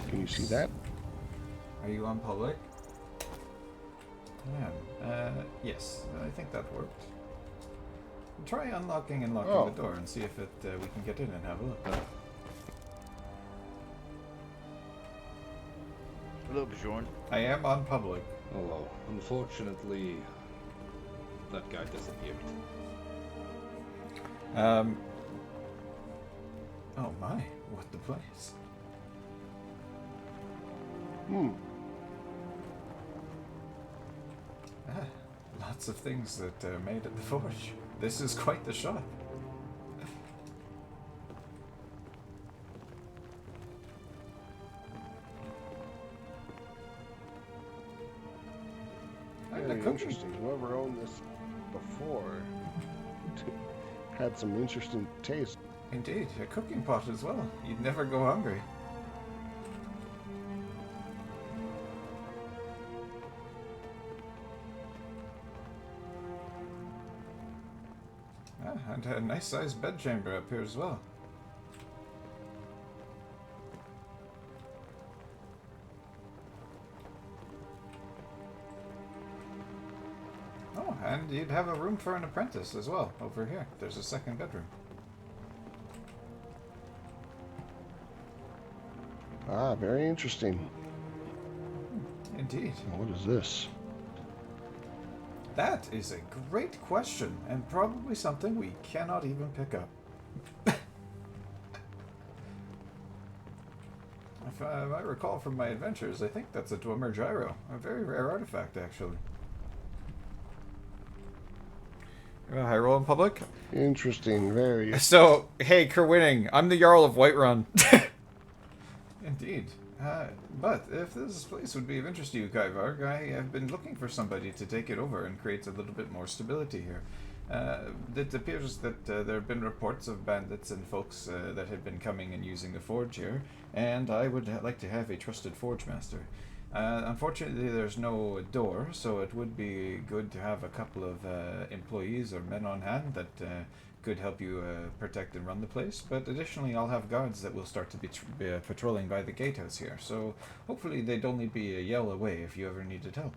Can you see that? Are you on public? I am. Yes, I think that worked. Try unlocking and locking the door and see if we can get in and have a look. Hello, Bjorn. I am on public. Hello. Unfortunately, that guy disappeared. Oh my, what the place? Lots of things that are made at the forge. This is quite the shop. Very interesting. Whoever owned this before had some interesting taste. Indeed, a cooking pot as well. You'd never go hungry. And a nice sized bedchamber up here as well. Oh, and you'd have a room for an apprentice as well over here. There's a second bedroom. Ah, very interesting. Indeed. What is this? That is a great question, and probably something we cannot even pick up. If I recall from my adventures, I think that's a Dwemer gyro. A very rare artifact, actually. High roll in public? Interesting, very. So, hey, Kerwinning, I'm the Jarl of Whiterun. Indeed. But if this place would be of interest to you, Keizaal, I have been looking for somebody to take it over and create a little bit more stability here. It appears that there have been reports of bandits and folks that have been coming and using the forge here, and I would like to have a trusted forge master. Unfortunately, there's no door, so it would be good to have a couple of employees or men on hand that could help you protect and run the place. But additionally, I'll have guards that will start to be patrolling by the gatehouse here, so hopefully they'd only be a yell away if you ever needed help.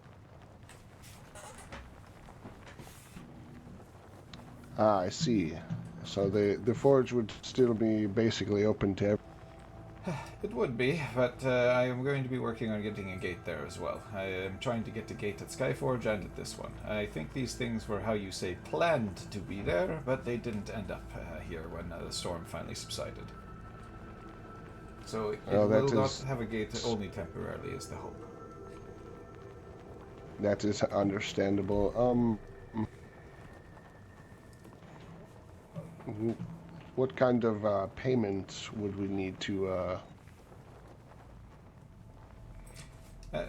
Ah, I see. So the forge would still be basically open to everyone. It would be, but I am going to be working on getting a gate there as well. I am trying to get a gate at Skyforge and at this one. I think these things were, how you say, planned to be there, but they didn't end up here when the storm finally subsided. So it will not have a gate only temporarily is the hope. That is understandable. What kind of payments would we need to...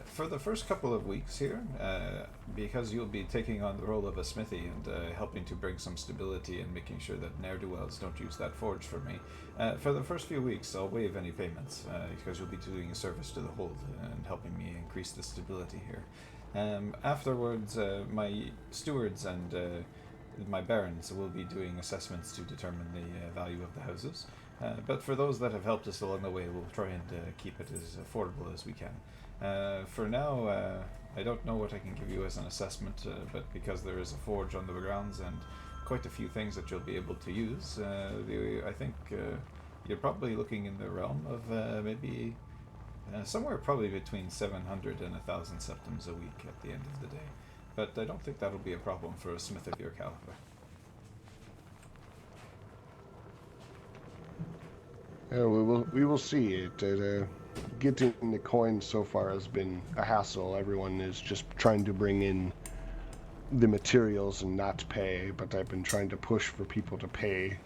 For the first couple of weeks here, because you'll be taking on the role of a smithy and helping to bring some stability and making sure that ne'er-do-wells don't use that forge for me, for the first few weeks I'll waive any payments, because you'll be doing a service to the hold and helping me increase the stability here. Afterwards, my stewards and my barons will be doing assessments to determine the value of the houses. But for those that have helped us along the way, we'll try and keep it as affordable as we can. For now, I don't know what I can give you as an assessment, but because there is a forge on the grounds and quite a few things that you'll be able to use, I think you're probably looking in the realm of maybe somewhere probably between 700 and 1,000 septims a week at the end of the day. But I don't think that'll be a problem for a smith of your caliber. Yeah, we will see it. Getting the coins so far has been a hassle. Everyone is just trying to bring in the materials and not pay, but I've been trying to push for people to pay.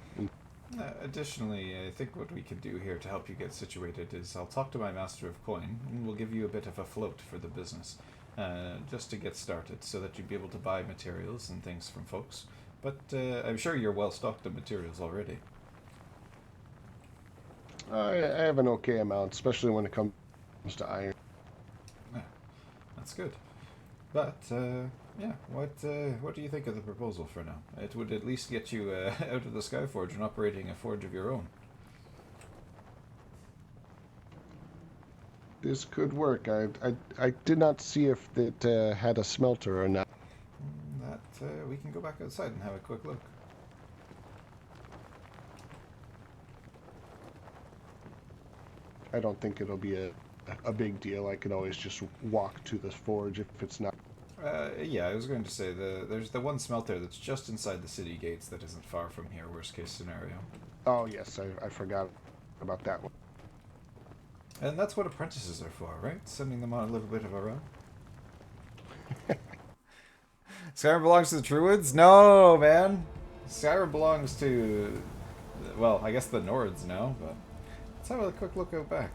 Additionally, I think what we can do here to help you get situated is I'll talk to my master of coin and we'll give you a bit of a float for the business, just to get started, so that you'd be able to buy materials and things from folks. But I'm sure you're well stocked of materials already. I have an okay amount, especially when it comes to iron. Yeah, that's good. But yeah, what do you think of the proposal for now? It would at least get you out of the Skyforge and operating a forge of your own. This could work. I did not see if it had a smelter or not. That we can go back outside and have a quick look. I don't think it'll be a big deal. I could always just walk to the forge if it's not. Yeah, I was going to say there's the one smelter that's just inside the city gates that isn't far from here. Worst case scenario. Oh yes, I forgot about that one. And that's what apprentices are for, right? Sending them on a little bit of a run. Skyrim belongs to the Druids? No, man. Skyrim belongs to, well, I guess the Nords now, but let's have a quick look out back.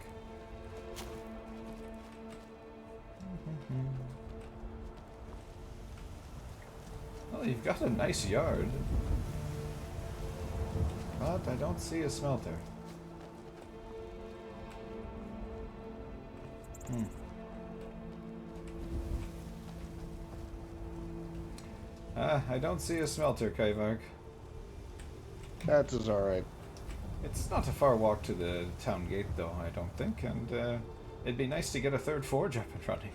Well, you've got a nice yard. But I don't see a smelter. I don't see a smelter, Keizaal. That is alright. It's not a far walk to the town gate, though, I don't think, and it'd be nice to get a third forge up and running.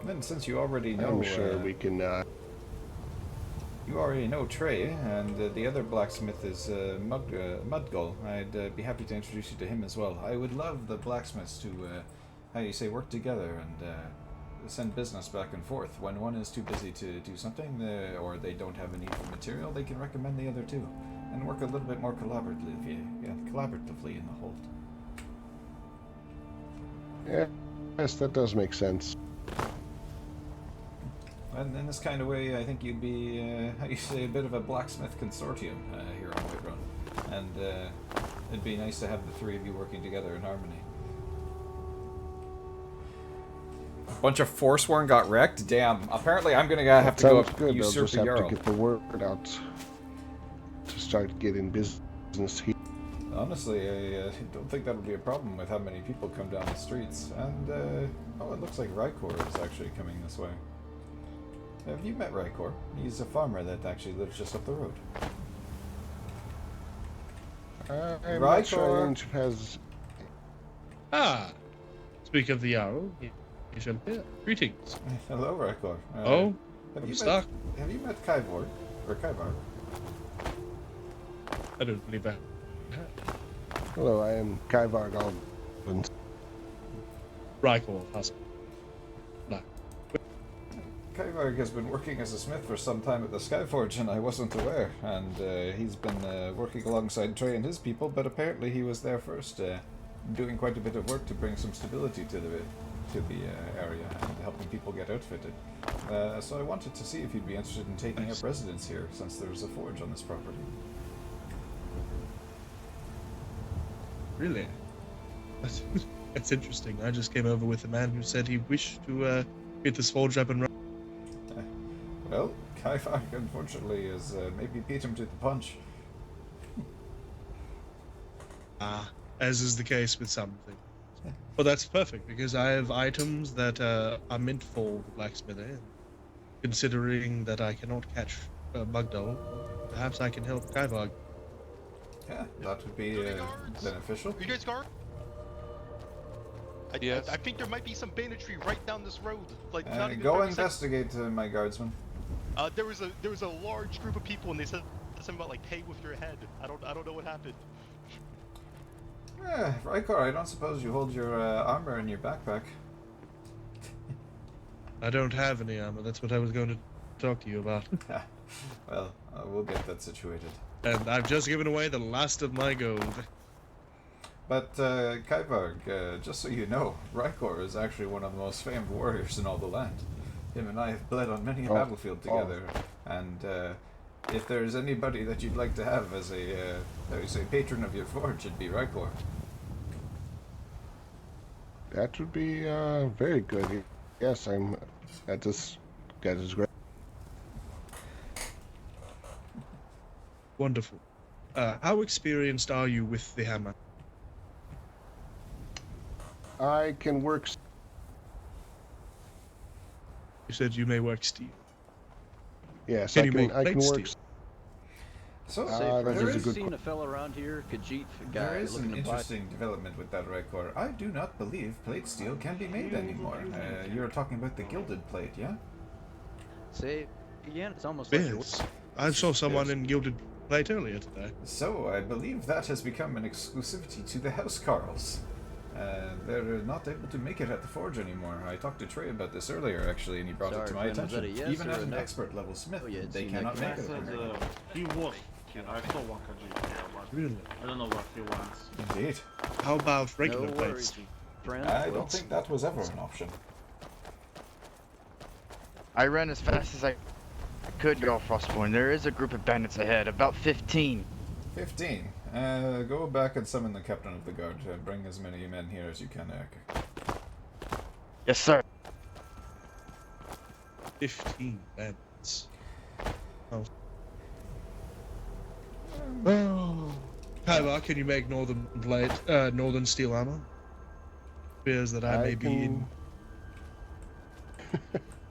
And then, since you already know... I'm sure we can... You already know Trey, and the other blacksmith is Mudgull. I'd be happy to introduce you to him as well. I would love the blacksmiths to, how do you say, work together and send business back and forth. When one is too busy to do something, or they don't have a need for material, they can recommend the other two, and work a little bit more collaboratively in the hold. Yeah, yes, that does make sense. And in this kind of way, I think you'd be, how you say, a bit of a blacksmith consortium here on Whiterun. And it'd be nice to have the three of you working together in harmony. A bunch of Forsworn got wrecked? Damn. Apparently I'm gonna have to go good. usurp They'll just have Jarl. to get the word out to start getting business here. Honestly, I don't think that'll be a problem with how many people come down the streets. And, oh, it looks like Rykor is actually coming this way. Have you met Rykor? He's a farmer that actually lives just up the road. I'm not sure Ange has... Ah! Speak of the Jarl, you shall hear. Greetings. Hello, Rykor. Oh, have I'm you stuck. Have you met Keivar? Or Keivar? I don't believe that. Hello, I am Keivar Galvin. Rykor has. Keivar has been working as a smith for some time at the Skyforge, and I wasn't aware. And he's been working alongside Trey and his people, but apparently he was there first, doing quite a bit of work to bring some stability to the area and helping people get outfitted. So I wanted to see if you'd be interested in taking up residence here, since there's a forge on this property. Really? That's interesting. I just came over with a man who said he wished to get this forge up and running. Well, Kaifak unfortunately is maybe beat him to the punch. As is the case with some things. Well, that's perfect, because I have items that are meant for the blacksmithing. Considering that I cannot catch Bugdol, perhaps I can help Kaivag. Yeah, that would be beneficial. Are you guys guard? I think there might be some banditry right down this road. Like, not even Go 30 investigate, my guardsman. There was a large group of people, and they said something about like pay with your head. I don't know what happened. Rykor, I don't suppose you hold your armor in your backpack. I don't have any armor. That's what I was going to talk to you about. Well, we'll get that situated. And I've just given away the last of my gold. But, Kaivarg, just so you know, Rykor is actually one of the most famed warriors in all the land. Him and I have bled on many a battlefield together, and if there's anybody that you'd like to have as a, patron of your forge, it'd be Rykor. That would be very good. Yes, that is great. Wonderful. How experienced are you with the hammer? I can work. You said you may work steel. Yes, can I you can. make I can plate work. steel? So, there is seen a fella around here, Khajiit guy. There is looking an to buy. interesting development with that Rykor. I do not believe plate steel can be made anymore. You're talking about the gilded plate, yeah? Say again, it's almost like Yes. I saw someone in gilded plate earlier today. So, I believe that has become an exclusivity to the House Carls. They're not able to make it at the forge anymore. I talked to Trey about this earlier, actually, and he brought it to my friend, was attention. that a yes Even or at a an no? expert level smith, Oh, yeah, it they seemed cannot like make it. it. He was kid. I saw one Khajiit here, but Really? I don't know what he wants. Indeed. How about regular No plate worries, steel? friend. I don't think that was ever an option. I ran as fast as I could go Frostborn. There is a group of bandits ahead, about 15. 15. Go back and summon the captain of the guard. Bring as many men here as you can, Eric. Yes, sir. 15 bandits. Kaiva, can you make northern steel armor? Fears that I may be in.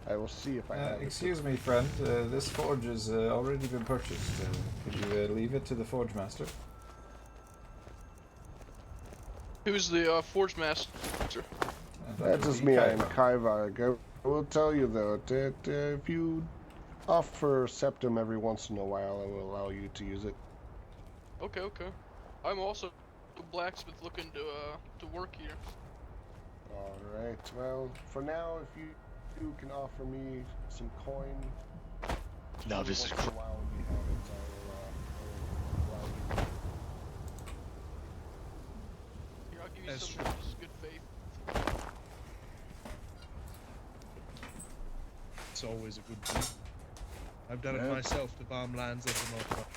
I will see if I have Excuse me, friend. This forge has already been purchased. Could you leave it to the forge master? Who's the forge master? That is me. I'm Kaivarg. I will tell you though that if you offer septum every once in a while, I will allow you to use it. Okay, okay. I'm also a blacksmith looking to work here. All right. Well, for now, if you can offer me some coin. No, this is. Once in a while when you have it, I'll allow you. Here, I'll give you That's some true. just good faith. It's always a good thing. I've done it myself to farm lands of the North.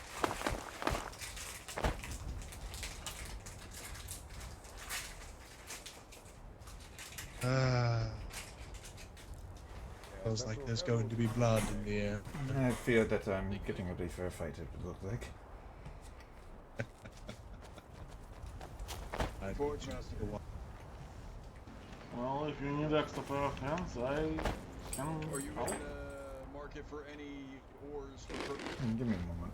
Feels like there's going to be blood in the air. I fear that I'm getting a fair fight, it would look like. Well, if you need extra pair of hands, I can. Are you help. in the market for any ores for purchase? Give me a moment.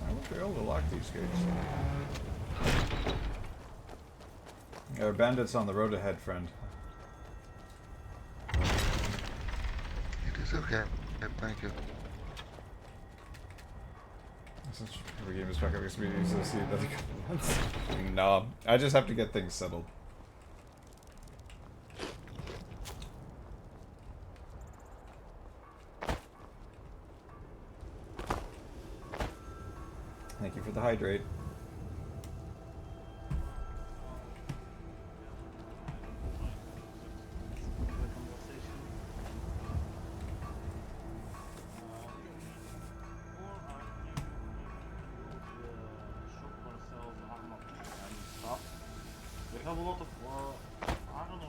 I won't be able to lock these gates. There are bandits on the road ahead, friend. It is okay. Thank you. Every game is back up speed, so see that once. No, I just have to get things settled. Thank you for the hydrate. We have a lot of, I don't know.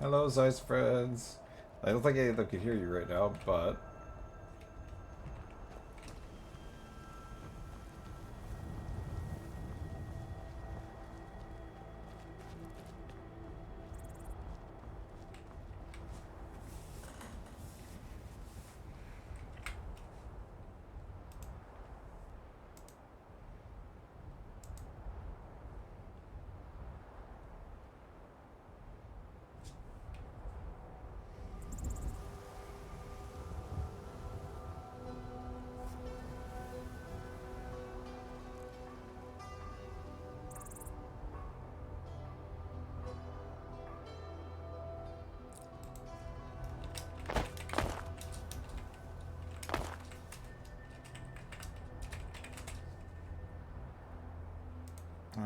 Hello, Zeiss friends. I don't think any of them can hear you right now, but...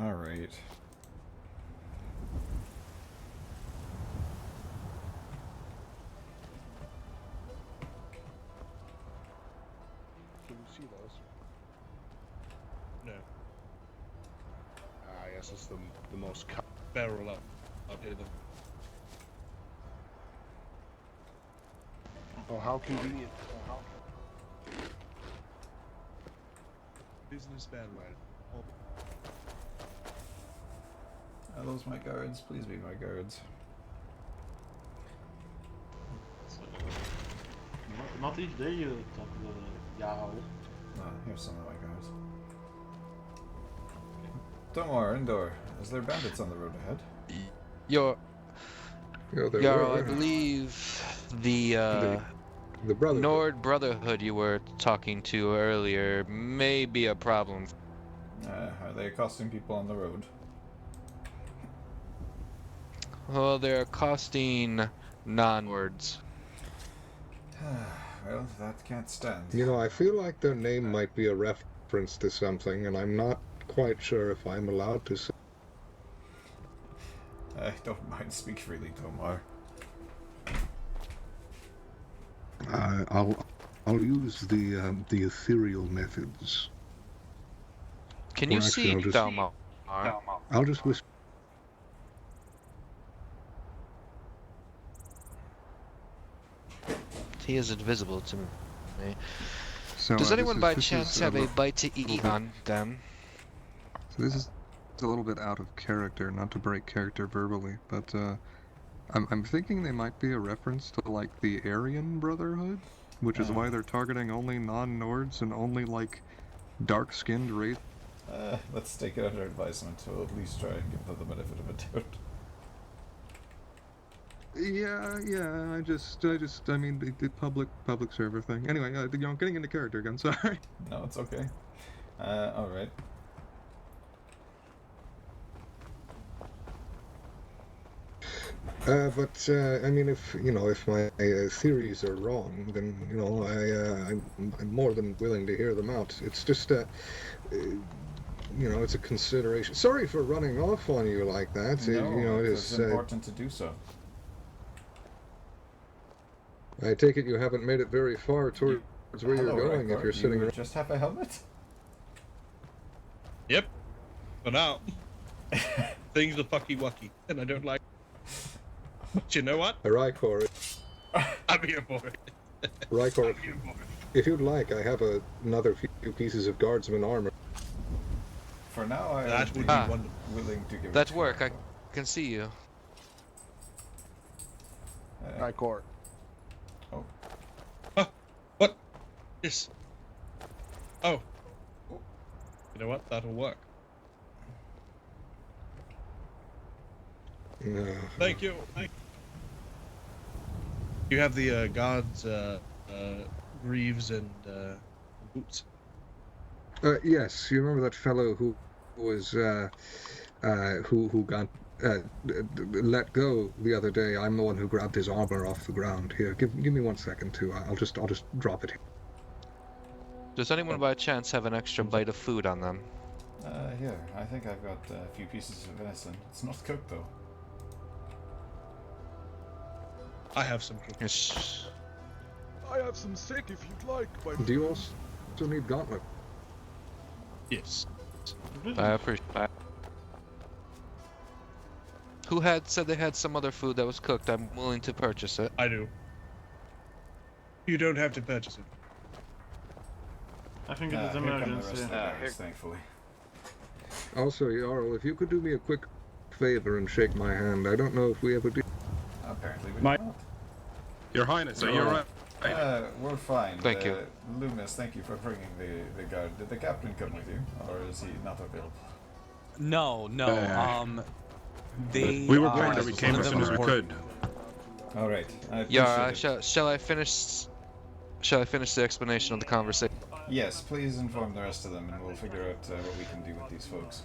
Alright. Can you see those? No. Ah, yes, it's the most barrel up here. Oh, how convenient. Business bandwagon. Are those my guards? Please be my guards. Not each day you talk to the Jarl. Ah, here's some of my guards. Domar, Indoor, is there bandits on the road ahead? Jarl, I believe the Brotherhood. Nord Brotherhood you were talking to earlier may be a problem. Are they accosting people on the road? Well, they're accosting non-words. Well, that can't stand. You know, I feel like their name might be a reference to something, and I'm not quite sure if I'm allowed to say. I don't mind. Speak freely, Tomar. I'll use the ethereal methods. Can you see Dalmar? I'll just whisper. He is invisible to me. So, Does anyone by this chance is have a bite to eat on them? So this is a little bit out of character, not to break character verbally, but I'm thinking they might be a reference to like the Aryan Brotherhood, which is why they're targeting only non-Nords and only like dark-skinned race. Let's take it under advisement. We'll at least try and give them the benefit of a doubt. Yeah. I mean, the public server thing. Anyway, you know, getting into character again. Sorry. No, it's okay. All right. But I mean, if my theories are wrong, then you know, I'm more than willing to hear them out. It's just you know, it's a consideration. Sorry for running off on you like that. No, you know, it's important to do so. I take it you haven't made it very far towards where you're going if you're sitting around. Just have a helmet? Yep. For now. Things are fucky wucky, and I don't like. But you know what? Rykor. I'm here for it. Rykor, if you'd like, I have another few pieces of guardsman armor. For now, I that would be wonderful. Willing to give That's it work. I can see you. Rykor. Oh. What? Yes. Oh. You know what? That'll work. Thank you. You have the guards, greaves, and boots. Yes, you remember that fellow who was who got let go the other day? I'm the one who grabbed his armor off the ground. Here, give me 1 second too. I'll just drop it. Does anyone by chance have an extra bite of food on them? Here, I think I've got a few pieces of venison. It's not cooked though. I have some. Yes. I have some steak if you'd like. Do you also need gauntlet? Yes. I appreciate that. Who had said they had some other food that was cooked? I'm willing to purchase it. I do. You don't have to purchase it. I think it is emergency. Thankfully. Also, Jarl, if you could do me a quick favor and shake my hand. I don't know if we ever did. Apparently we My... did not. Your Highness, are you alright? We're fine. Thank you. Loomis, thank you for bringing the guard. Did the captain come with you, or is he not available? No. They. We were warned that we came as soon as we could. All right. Yeah. Shall I finish? Shall I finish the explanation of the conversation? Yes, please inform the rest of them, and we'll figure out what we can do with these folks.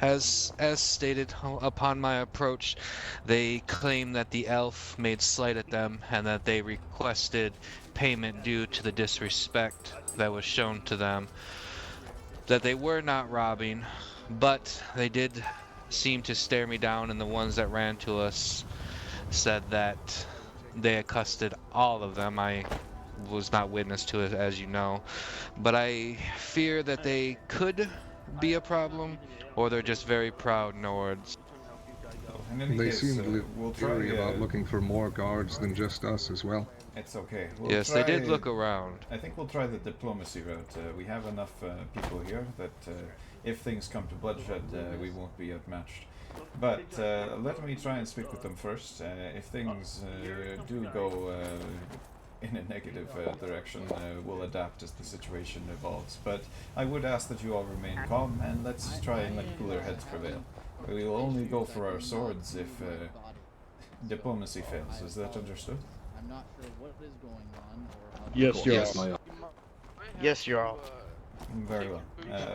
As stated upon my approach, they claim that the elf made slight at them and that they requested payment due to the disrespect that was shown to them. That they were not robbing, but they did seem to stare me down, and the ones that ran to us said that they accosted all of them. I was not witness to it, as you know, but I fear that they could be a problem, or they're just very proud Nords. They seemed leery about looking for more guards than just us as well. It's okay. Yes, they did look around. I think we'll try the diplomacy route. We have enough people here that if things come to bloodshed, we won't be outmatched. But let me try and speak with them first. If things do go in a negative direction, we'll adapt as the situation evolves. But I would ask that you all remain calm, and let's try and let cooler heads prevail. We will only go for our swords if diplomacy fails. Is that understood? I'm not sure what is going on or how. Yes, Jarl. Yes, Jarl. Very well.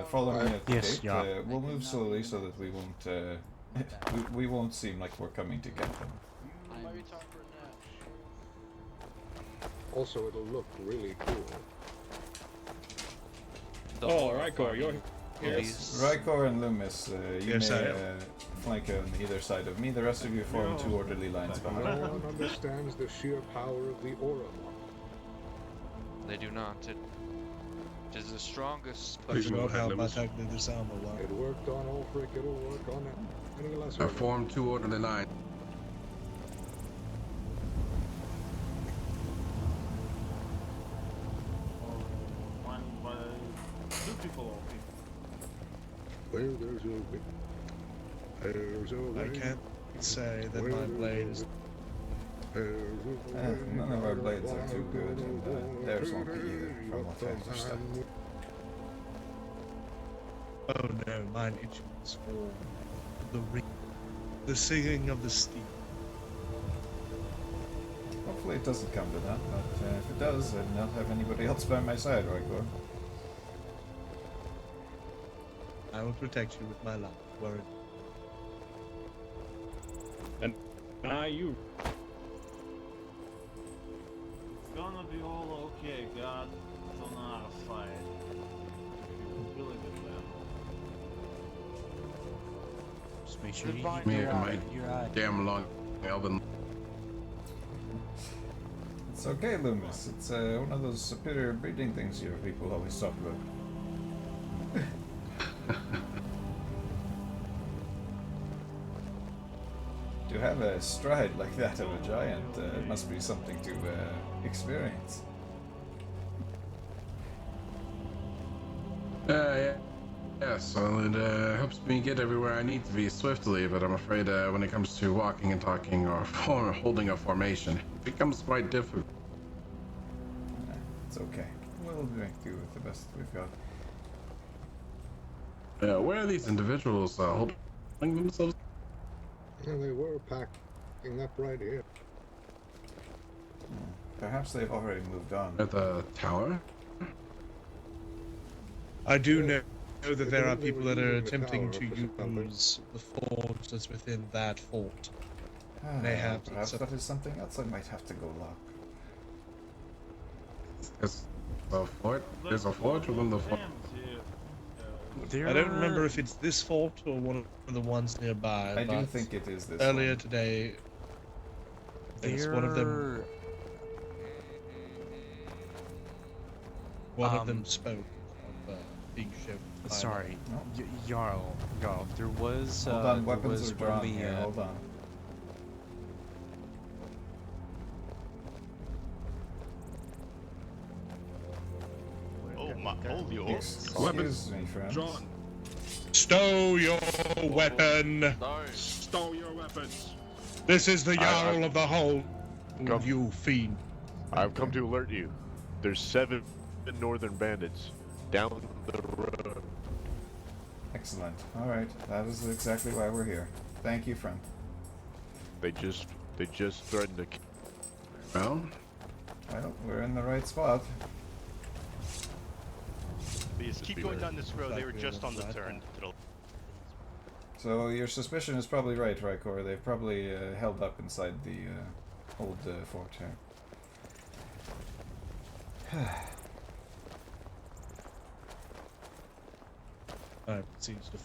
Follow me at the gate. We'll move slowly so that we won't we won't seem like we're coming to get them. Also, it'll look really cool. Oh, Rykor, you're here. Yes. Rykor and Loomis, you may flank on either side of me. The rest of you form two orderly lines behind. No one understands the sheer power of the aura. They do not. It is the strongest. Please not how much I did this armor work. It worked on Ulfric, it'll work on any lesser. I formed two orderly lines. Where there's no way. There's no way. I can't say that my blade is. None of our blades are too good, and theirs won't be either, from what I understand. Oh no, mine itches for the ring, the singing of the steed. Hopefully it doesn't come to that, but if it does, I'd not have anybody else by my side, Rykor. I will protect you with my life. Worry. And now you. It's gonna be all okay, God. It's on our side. Really good man. Just make sure Me and my damn long Elven. It's okay, Loomis. It's one of those superior breeding things your people always talk about. To have a stride like that of a giant must be something to experience. Yes, well, it helps me get everywhere I need to be swiftly, but I'm afraid when it comes to walking and talking or holding a formation, it becomes quite difficult. It's okay. We'll make do with the best we've got. Where are these individuals holding themselves? Yeah, they were packing up right here. Perhaps they've already moved on. At the tower? I do know that there are people that are attempting to use the fort that's within that fort. Mayhaps Perhaps that is something else I might have to go lock. There's a fort. There's a fort within the fort. I don't remember if it's this fort or one of the ones nearby. I do but think it is this earlier one. today, there's one of them. One of them spoke of being shown. Sorry, Jarl. There was. Hold on, there weapons was are drawn when we, here. Hold on. Oh my, holy orcs. Excuse me, friends. John. Stow your weapon! Stow your weapons! This is the Jarl of the Hole, you fiend. I've come to alert you. There's 7 northern bandits down the road. Excellent. Alright, that is exactly why we're here. Thank you, friend. They just threatened to. Well, we're in the right spot. Please keep going down this road. They were just on the turn. So your suspicion is probably right, Rykor. They've probably held up inside the old fort here. I seems to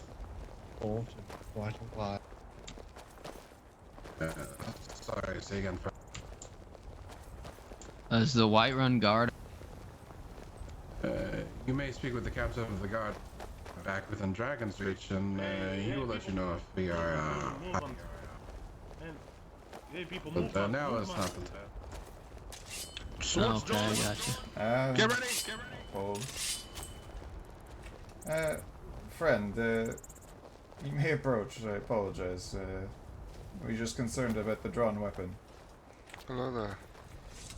fort in quite a while. sorry, say again. As the Whiterun Guard. You may speak with the captain of the guard back within Dragon's Reach, and he will let you know if we are. But now is not the time. Okay, I gotcha. Get ready! Get ready! Hold. Friend, you may approach. I apologize. We're just concerned about the drawn weapon. Hello there.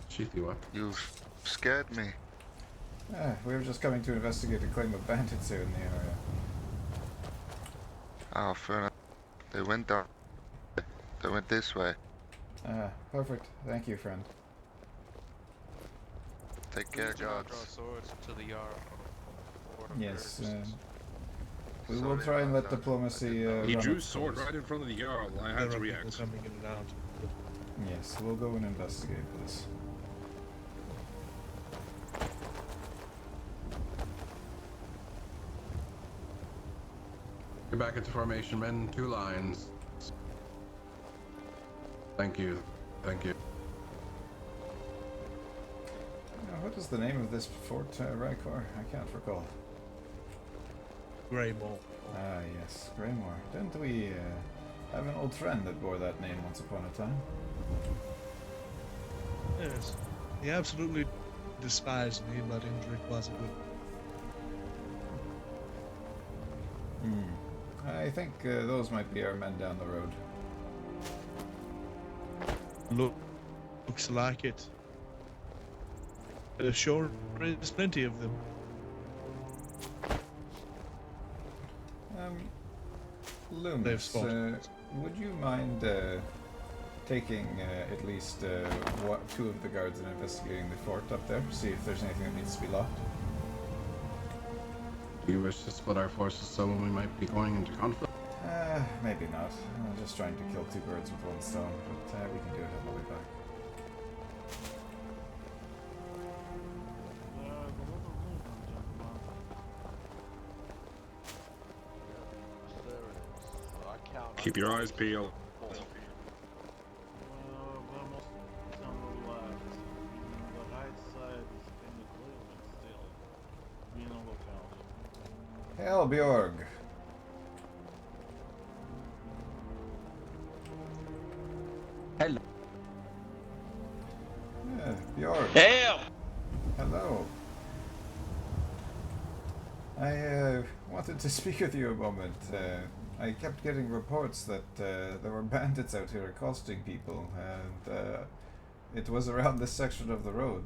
Sheathy what? You've scared me. We were just coming to investigate a claim of bandits here in the area. Oh, fair enough. They went down. They went this way. Perfect. Thank you, friend. Take care, guards. Draw swords to the Jarl. Yes. We will try and let diplomacy. He run drew its sword course. right in front of the Jarl. I had to react. Coming in and out. Yes, we'll go and investigate this. Get back into formation, men. 2 lines. Thank you. Thank you. What is the name of this fort, Rykor? I can't recall. Greymore. Ah, yes, Greymore. Didn't we have an old friend that bore that name once upon a time? Yes. He absolutely despised me, but Indrik was a good. I think those might be our men down the road. Looks like it. Sure is plenty of them. Loomis, would you mind taking at least 2 of the guards and investigating the fort up there, see if there's anything that needs to be locked? Do you wish to split our forces so when we might be going into conflict? Maybe not. I'm just trying to kill 2 birds with 1 stone, but we can do it on the way back. Keep your eyes peeled. Helbjorg. Hello. Bjorg. Hell. Hello. I wanted to speak with you a moment. I kept getting reports that there were bandits out here accosting people, and it was around this section of the road.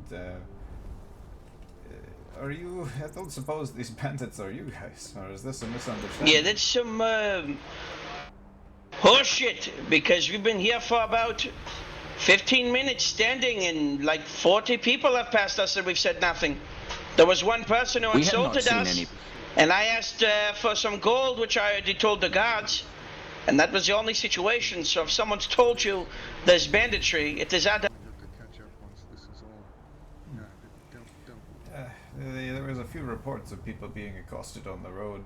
Are you? I don't suppose these bandits are you guys, or is this a misunderstanding? Yeah, that's some horseshit, because we've been here for about 15 minutes standing, and like 40 people have passed us and we've said nothing. There was one person who insulted us. And I asked for some gold, which I already told the guards. And that was the only situation. So if someone's told you there's banditry, it is at the... There was a few reports of people being accosted on the road.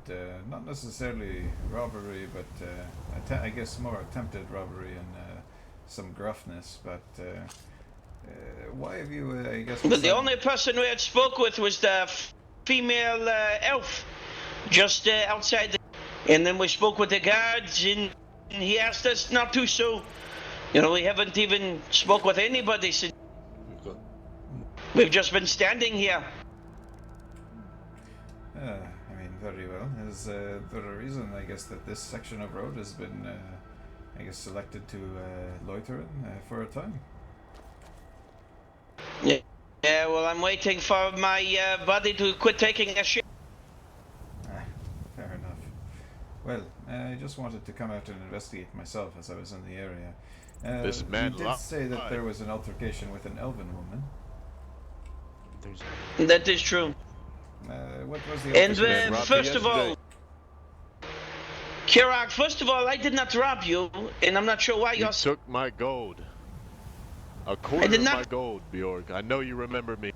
Not necessarily robbery, but I guess more attempted robbery and some gruffness. But why have you, I guess... But the only person we had spoke with was the female elf, just outside the... And then we spoke with the guards, and he asked us not to, so... You know, we haven't even spoke with anybody since... We've just been standing here. I mean, very well. Is there a reason, I guess, that this section of road has been, I guess, selected to loiter in for a time? Yeah, well, I'm waiting for my buddy to quit taking a shit. Fair enough. Well, I just wanted to come out and investigate myself as I was in the area. This man you did say that there was an altercation with an elven woman. That is true. What was the And first of all, Kirak, first of all, I did not rob you, and I'm not sure why you took my gold. A quarter of my gold, Bjork. I know you remember me.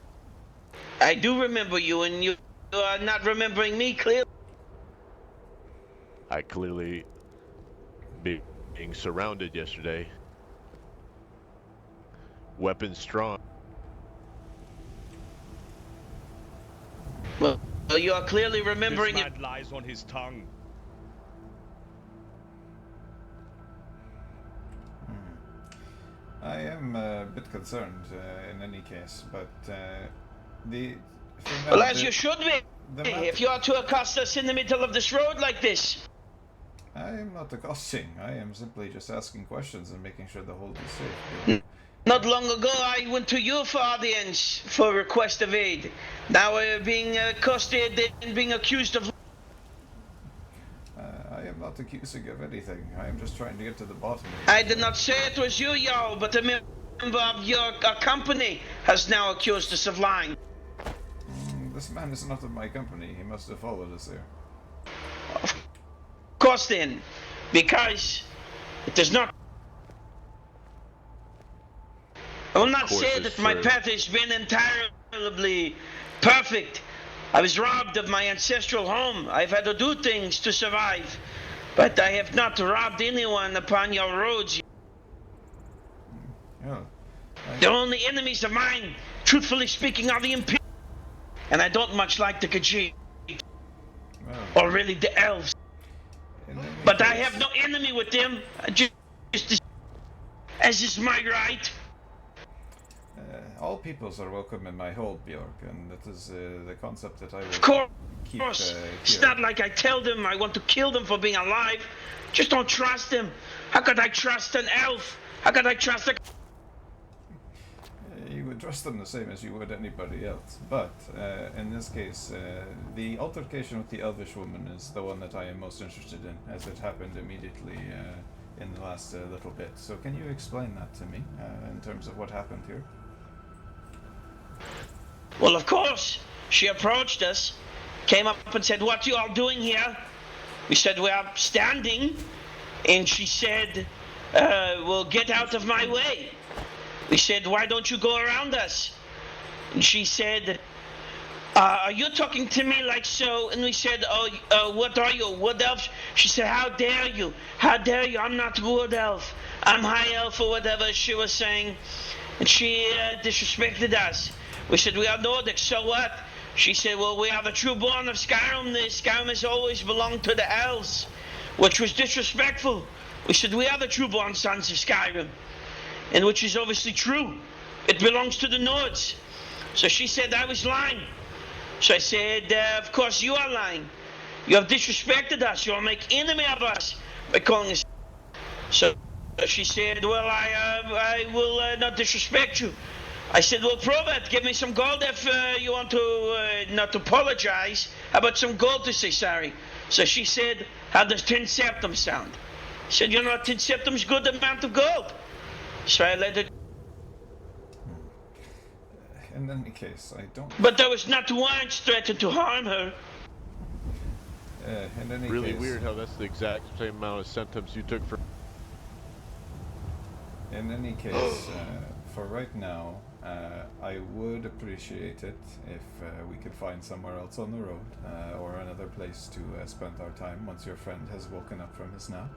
I do remember you, and you are not remembering me clearly. I clearly being surrounded yesterday. Weapons strong. Well, you are clearly remembering it. Lies on his tongue. I am a bit concerned in any case, but well, as you should be, if you are to accost us in the middle of this road like this. I am not accosting. I am simply just asking questions and making sure the hold is safe. Not long ago, I went to you for audience for request of aid. Now we're being accosted and being accused of... I am not accusing of anything. I am just trying to get to the bottom of it. I did not say it was you, Jarl, but a member of your company has now accused us of lying. This man is not of my company. He must have followed us there. Of course then, because it is not... I will not say that my path has been entirely perfect. I was robbed of my ancestral home. I've had to do things to survive. But I have not robbed anyone upon your roads. The only enemies of mine, truthfully speaking, are the Imperial. And I don't much like the Keizaal. Or really the elves. But I have no enemy with them. Just as is my right. All peoples are welcome in my hold, Bjork, and that is the concept that I will Of course. keep It's not like I tell them I want to kill them for being alive. Just don't trust them. How could I trust an elf? How could I trust a... You would trust them the same as you would anybody else, but in this case, the altercation with the elvish woman is the one that I am most interested in, as it happened immediately in the last little bit. So can you explain that to me, in terms of what happened here? Well, of course. She approached us, came up and said, "What you all doing here?" We said, "We are standing." And she said, "Well, get out of my way." We said, "Why don't you go around us?" And she said, "Are you talking to me like so?" And we said, "Oh, what are you, wood elf?" She said, "How dare you? How dare you? I'm not wood elf. I'm high elf," or whatever she was saying. And she disrespected us. We said, "We are Nordic, so what?" She said, "Well, we are the true born of Skyrim. The Skyrim has always belonged to the elves," which was disrespectful. We said, "We are the true born sons of Skyrim," and which is obviously true. It belongs to the Nords. So she said I was lying. So I said, "Of course you are lying. You have disrespected us. You'll make enemy of us by calling us." So she said, "Well, I will not disrespect you." I said, "Well, prove it. Give me some gold if you want to not apologize. How about some gold to say sorry?" So she said, "How does 10 septums sound?" I said, "You know, 10 septums good amount of gold." So I let it. In any case, I don't... But there was not once threatened to harm her. In any Really case, weird how that's the exact same amount of sentence you took for. In any case, for right now, I would appreciate it if we could find somewhere else on the road or another place to spend our time once your friend has woken up from his nap.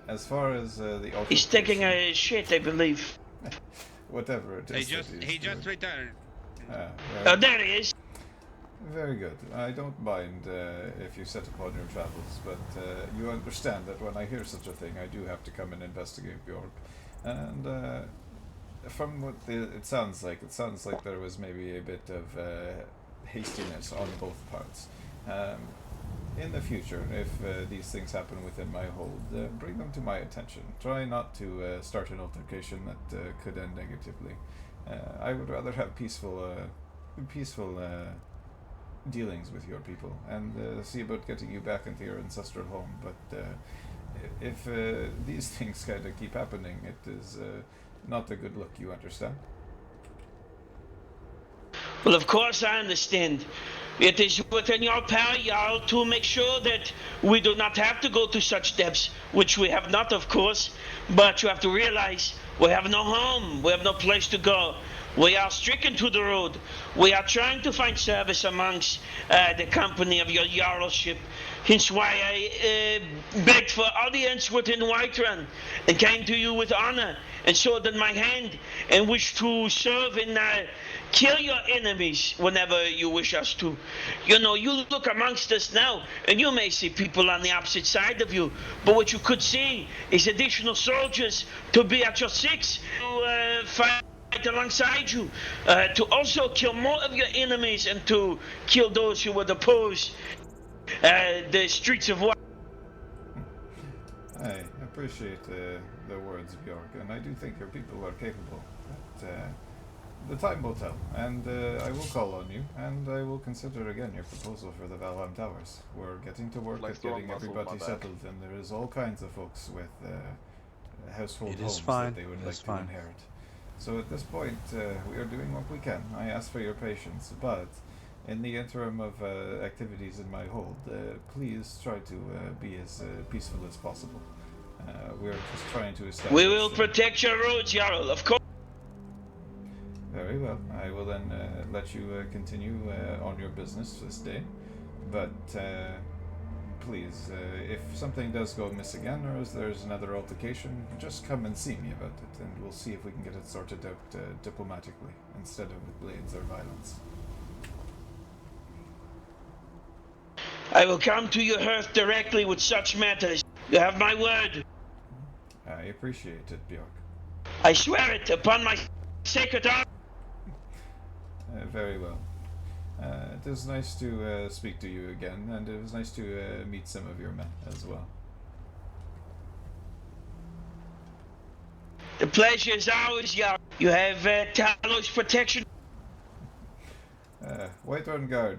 As far as the He's taking a shit, I believe. whatever it is. He just returned. Oh, there he is. Very good. I don't mind if you set upon your travels, but you understand that when I hear such a thing, I do have to come and investigate Bjork. And from what it sounds like there was maybe a bit of hastiness on both parts. In the future, if these things happen within my hold, bring them to my attention. Try not to start an altercation that could end negatively. I would rather have peaceful dealings with your people and see about getting you back into your ancestral home. But if these things kind of keep happening, it is not a good look, you understand? Well, of course I understand. It is within your power, Jarl, to make sure that we do not have to go to such depths, which we have not, of course. But you have to realize we have no home, we have no place to go. We are stricken to the road. We are trying to find service amongst the company of your Jarlship. Hence why I begged for audience within Whiterun and came to you with honor and sword in my hand and wish to serve and kill your enemies whenever you wish us to. You know, you look amongst us now and you may see people on the opposite side of you, but what you could see is additional soldiers to be at your six to fight alongside you, to also kill more of your enemies and to kill those who would oppose the streets of war. I appreciate the words, Bjork, and I do think your people are capable. But the time will tell, and I will call on you, and I will consider again your proposal for the Valheim Towers. We're getting to work at getting everybody settled, and there is all kinds of folks with household homes that they would like to inherit. So at this point, we are doing what we can. I ask for your patience, but in the interim of activities in my hold, please try to be as peaceful as possible. We're just trying to establish... We will protect your roads, Jarl, of course. Very well. I will then let you continue on your business this day. But please, if something does go amiss again, or if there's another altercation, just come and see me about it, and we'll see if we can get it sorted out diplomatically, instead of with blades or violence. I will come to your hearth directly with such matters. You have my word. I appreciate it, Bjork. I swear it upon my sacred honor. Very well. It is nice to speak to you again, and it was nice to meet some of your men as well. The pleasure is ours, Jarl. You have Talos protection. Whiterun Guard,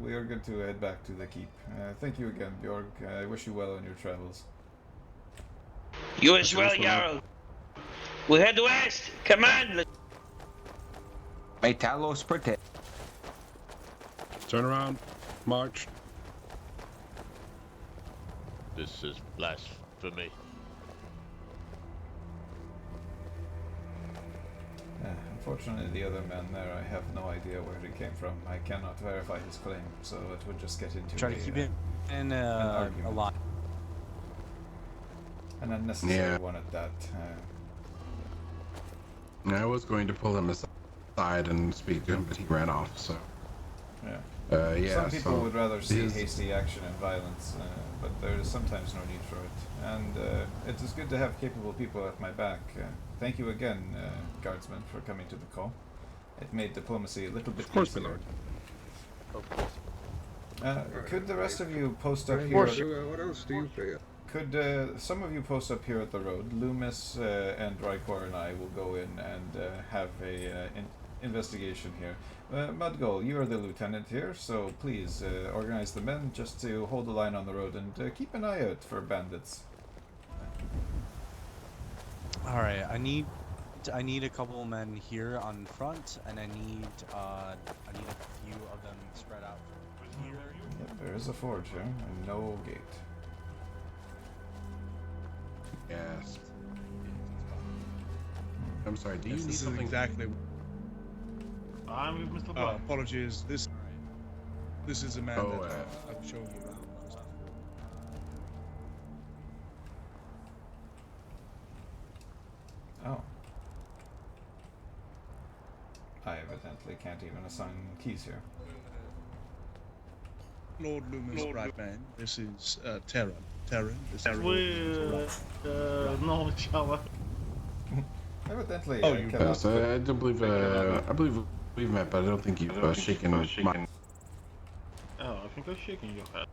we are going to head back to the keep. Thank you again, Bjork. I wish you well on your travels. You as well, Jarl. We head west. Come on. May Talos protect. Turn around. March. This is blasphemy. Unfortunately, the other man there, I have no idea where he came from. I cannot verify his claim, so it would just get into Try to keep it in a lot. An unnecessary one at that. I was going to pull him aside and speak to him, but he ran off, so... Yeah. Some people would rather see hasty action and violence, but there is sometimes no need for it. And it is good to have capable people at my back. Thank you again, guardsmen, for coming to the call. It made diplomacy a little bit easier. Could the rest of you post up here? What else do you pay? Could some of you post up here at the road? Loomis and Rykor and I will go in and have a investigation here. Mudgull, you are the lieutenant here, so please organize the men just to hold the line on the road and keep an eye out for bandits. All right, I need a couple men here on front, and I need a few of them spread out. Yep, there is a forge here, and no gate. Yes. I'm sorry, do you Yes, need this is something? exactly. I'm with Mr. Oh, Black. apologies. This is a man Oh, that I've shown you around. Oh. I evidently can't even assign keys here. Lord Lumen's right man. This is Terran. Terran. This is We know each other. Evidently, Oh, I you cannot. Yes, I don't believe. I believe we've met, but I don't think you've shaken my. Oh, I think I'm shaking your head.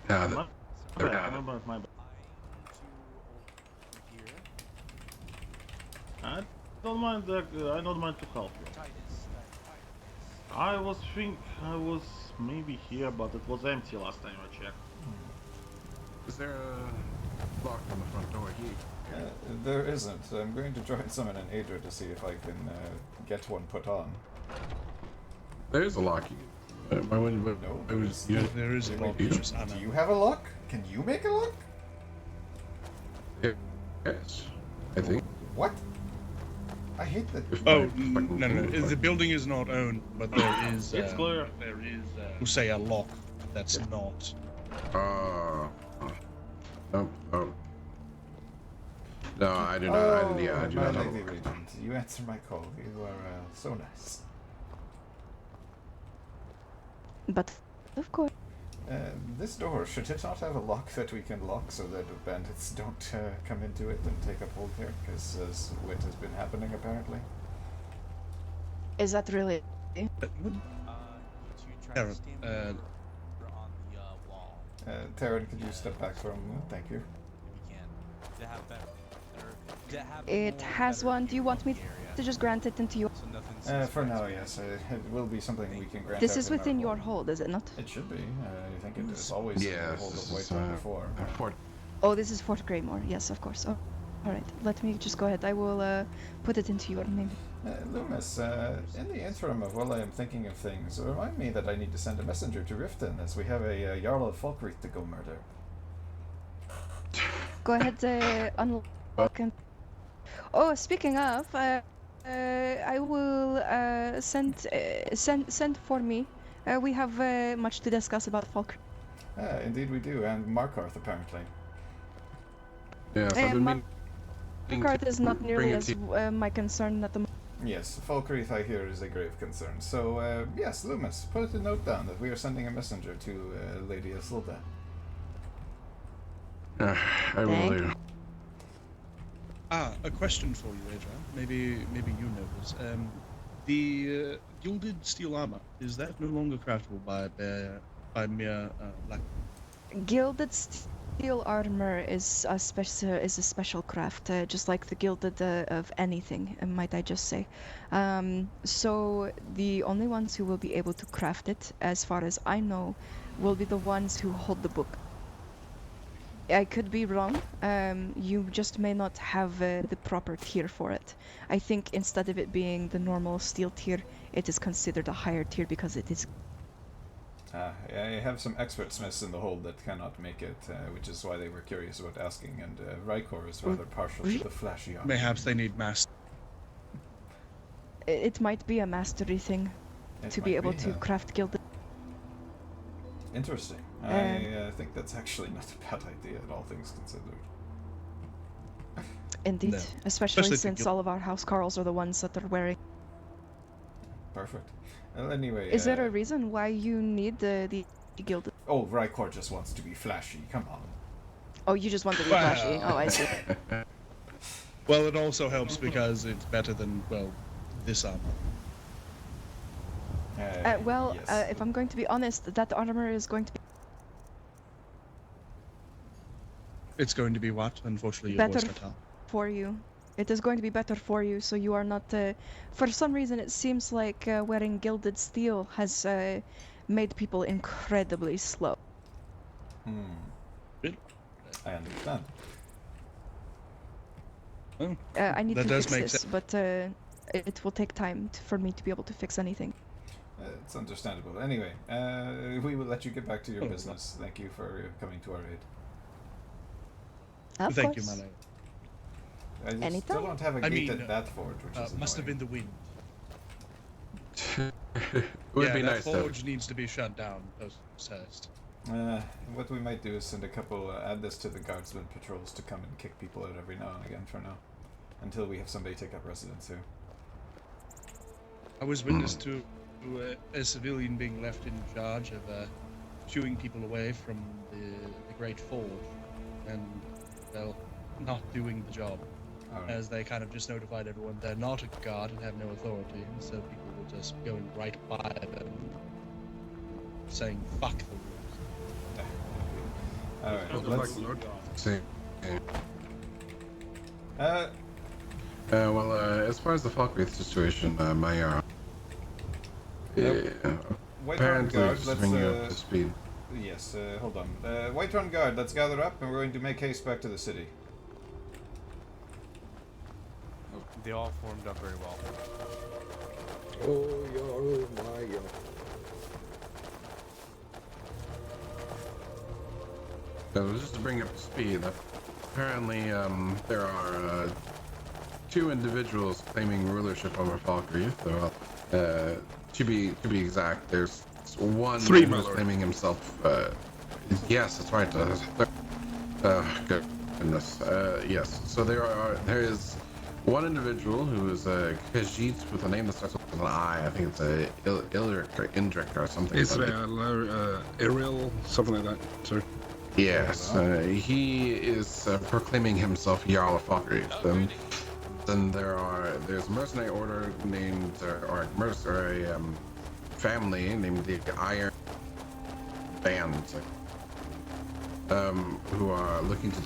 Yeah, My bad, my bad. I don't mind that. I don't mind to help you. I was maybe here, but it was empty last time I checked. Is there a lock on the front door here? There isn't. I'm going to try and summon an Aedra to see if I can get one put on. There is a lock. Why wouldn't you? No, there is a lock. Do you have a lock? Can you make a lock? Yes, I think. What? I hate that. Oh no! The building is not owned, but there is. It's clear. There is. We'll say a lock. That's not. Oh. No, I do not. I do my not. lady regent, you answer my call. You are so nice. But, of course. This door, should it not have a lock that we can lock so that bandits don't come into it and take up hold here? Because what has been happening apparently. Is that really? Terran. Taryn, could you step back for a moment? Thank you. It has one. Do you want me to just grant it into your? For now, yes. It will be something we can grant. This out is in our within your hold. hold, is it not? It should be. I think it is always in the hold of Whitehall before. Oh, this is Fort Greymore. Yes, of course. Oh, all right. Let me just go ahead. I will put it into your name. Loomis, in the interim of while I am thinking of things, remind me that I need to send a messenger to Riften as we have a Jarl of Falkreath to go murder. Go ahead, unlock and. Oh, speaking of, I will send for me. We have much to discuss about Falkreath. Indeed we do, and Markarth apparently. Yes, I've been meaning Markarth is not nearly as my concern at the moment. Yes, Falkreath I hear is a grave concern. So, yes, Loomis, put a note down that we are sending a messenger to Lady Isilda. I will do. A question for you, Adrian. Maybe you know this. The gilded steel armor, is that no longer craftable by mere black? Gilded steel armor is a special craft, just like the gilded of anything, might I just say. So the only ones who will be able to craft it, as far as I know, will be the ones who hold the book. I could be wrong. You just may not have the proper tier for it. I think instead of it being the normal steel tier, it is considered a higher tier because it is. I have some expert smiths in the hold that cannot make it, which is why they were curious about asking, and Rykor is rather partial to the flashy armor. Perhaps they need master. It might be a mastery thing to be able to craft gilded. Interesting. I think that's actually not a bad idea, at all things considered. Indeed, No. especially since all of our housecarls are the ones that are wearing. Perfect. Well, anyway. Is there a reason why you need the gilded? Oh, Rykor just wants to be flashy. Come on. Oh, you just want to be flashy. Oh, I see. Well, it also helps because it's better than this armor. If I'm going to be honest, that armor is going to be It's going to be what? Unfortunately, your better voice cut out. for you. It is going to be better for you, so you are not. For some reason, it seems like wearing gilded steel has made people incredibly slow. I understand. I need that to does fix make this, sense. but it will take time for me to be able to fix anything. It's understandable. Anyway, we will let you get back to your business. Thank you for coming to our aid. Of Thank you, course. my lord. I just Anytime. still don't have a gate at that forge, which is must have been the wind. It would be that nice though. forge needs to be shut down. Post-test. What we might do is send a couple, add this to the guardsmen patrols to come and kick people out every now and again for now. Until we have somebody take up residence here. I was witness to a civilian being left in charge of shooing people away from the Great Forge, and, well, not doing the job. Right. As they kind of just notified everyone they're not a guard and have no authority, so people were just going right by them, saying fuck the rules. Alright, let's... See. Well, as far as the Falkreath situation, my Whiterun Guard, just let's, bring you up to speed. Yes, hold on. Whiterun Guard, let's gather up and we're going to make haste back to the city. They all formed up very well. Oh, my God. Just to bring you up to speed, apparently there are 2 individuals claiming rulership over Falkreath. To be exact, there's one 3, my who's lord. claiming himself. Yes, that's right. Goodness. Yes. So there is one individual who is a Khajiit with a name that starts with an I. I think it's a Ildrik or Indrik or something. Israel, Ariel, something like that, sir. Yes, he is proclaiming himself Jarl of Falkreath. Then there's a mercenary order named, or a family named the Iron Band, who are looking to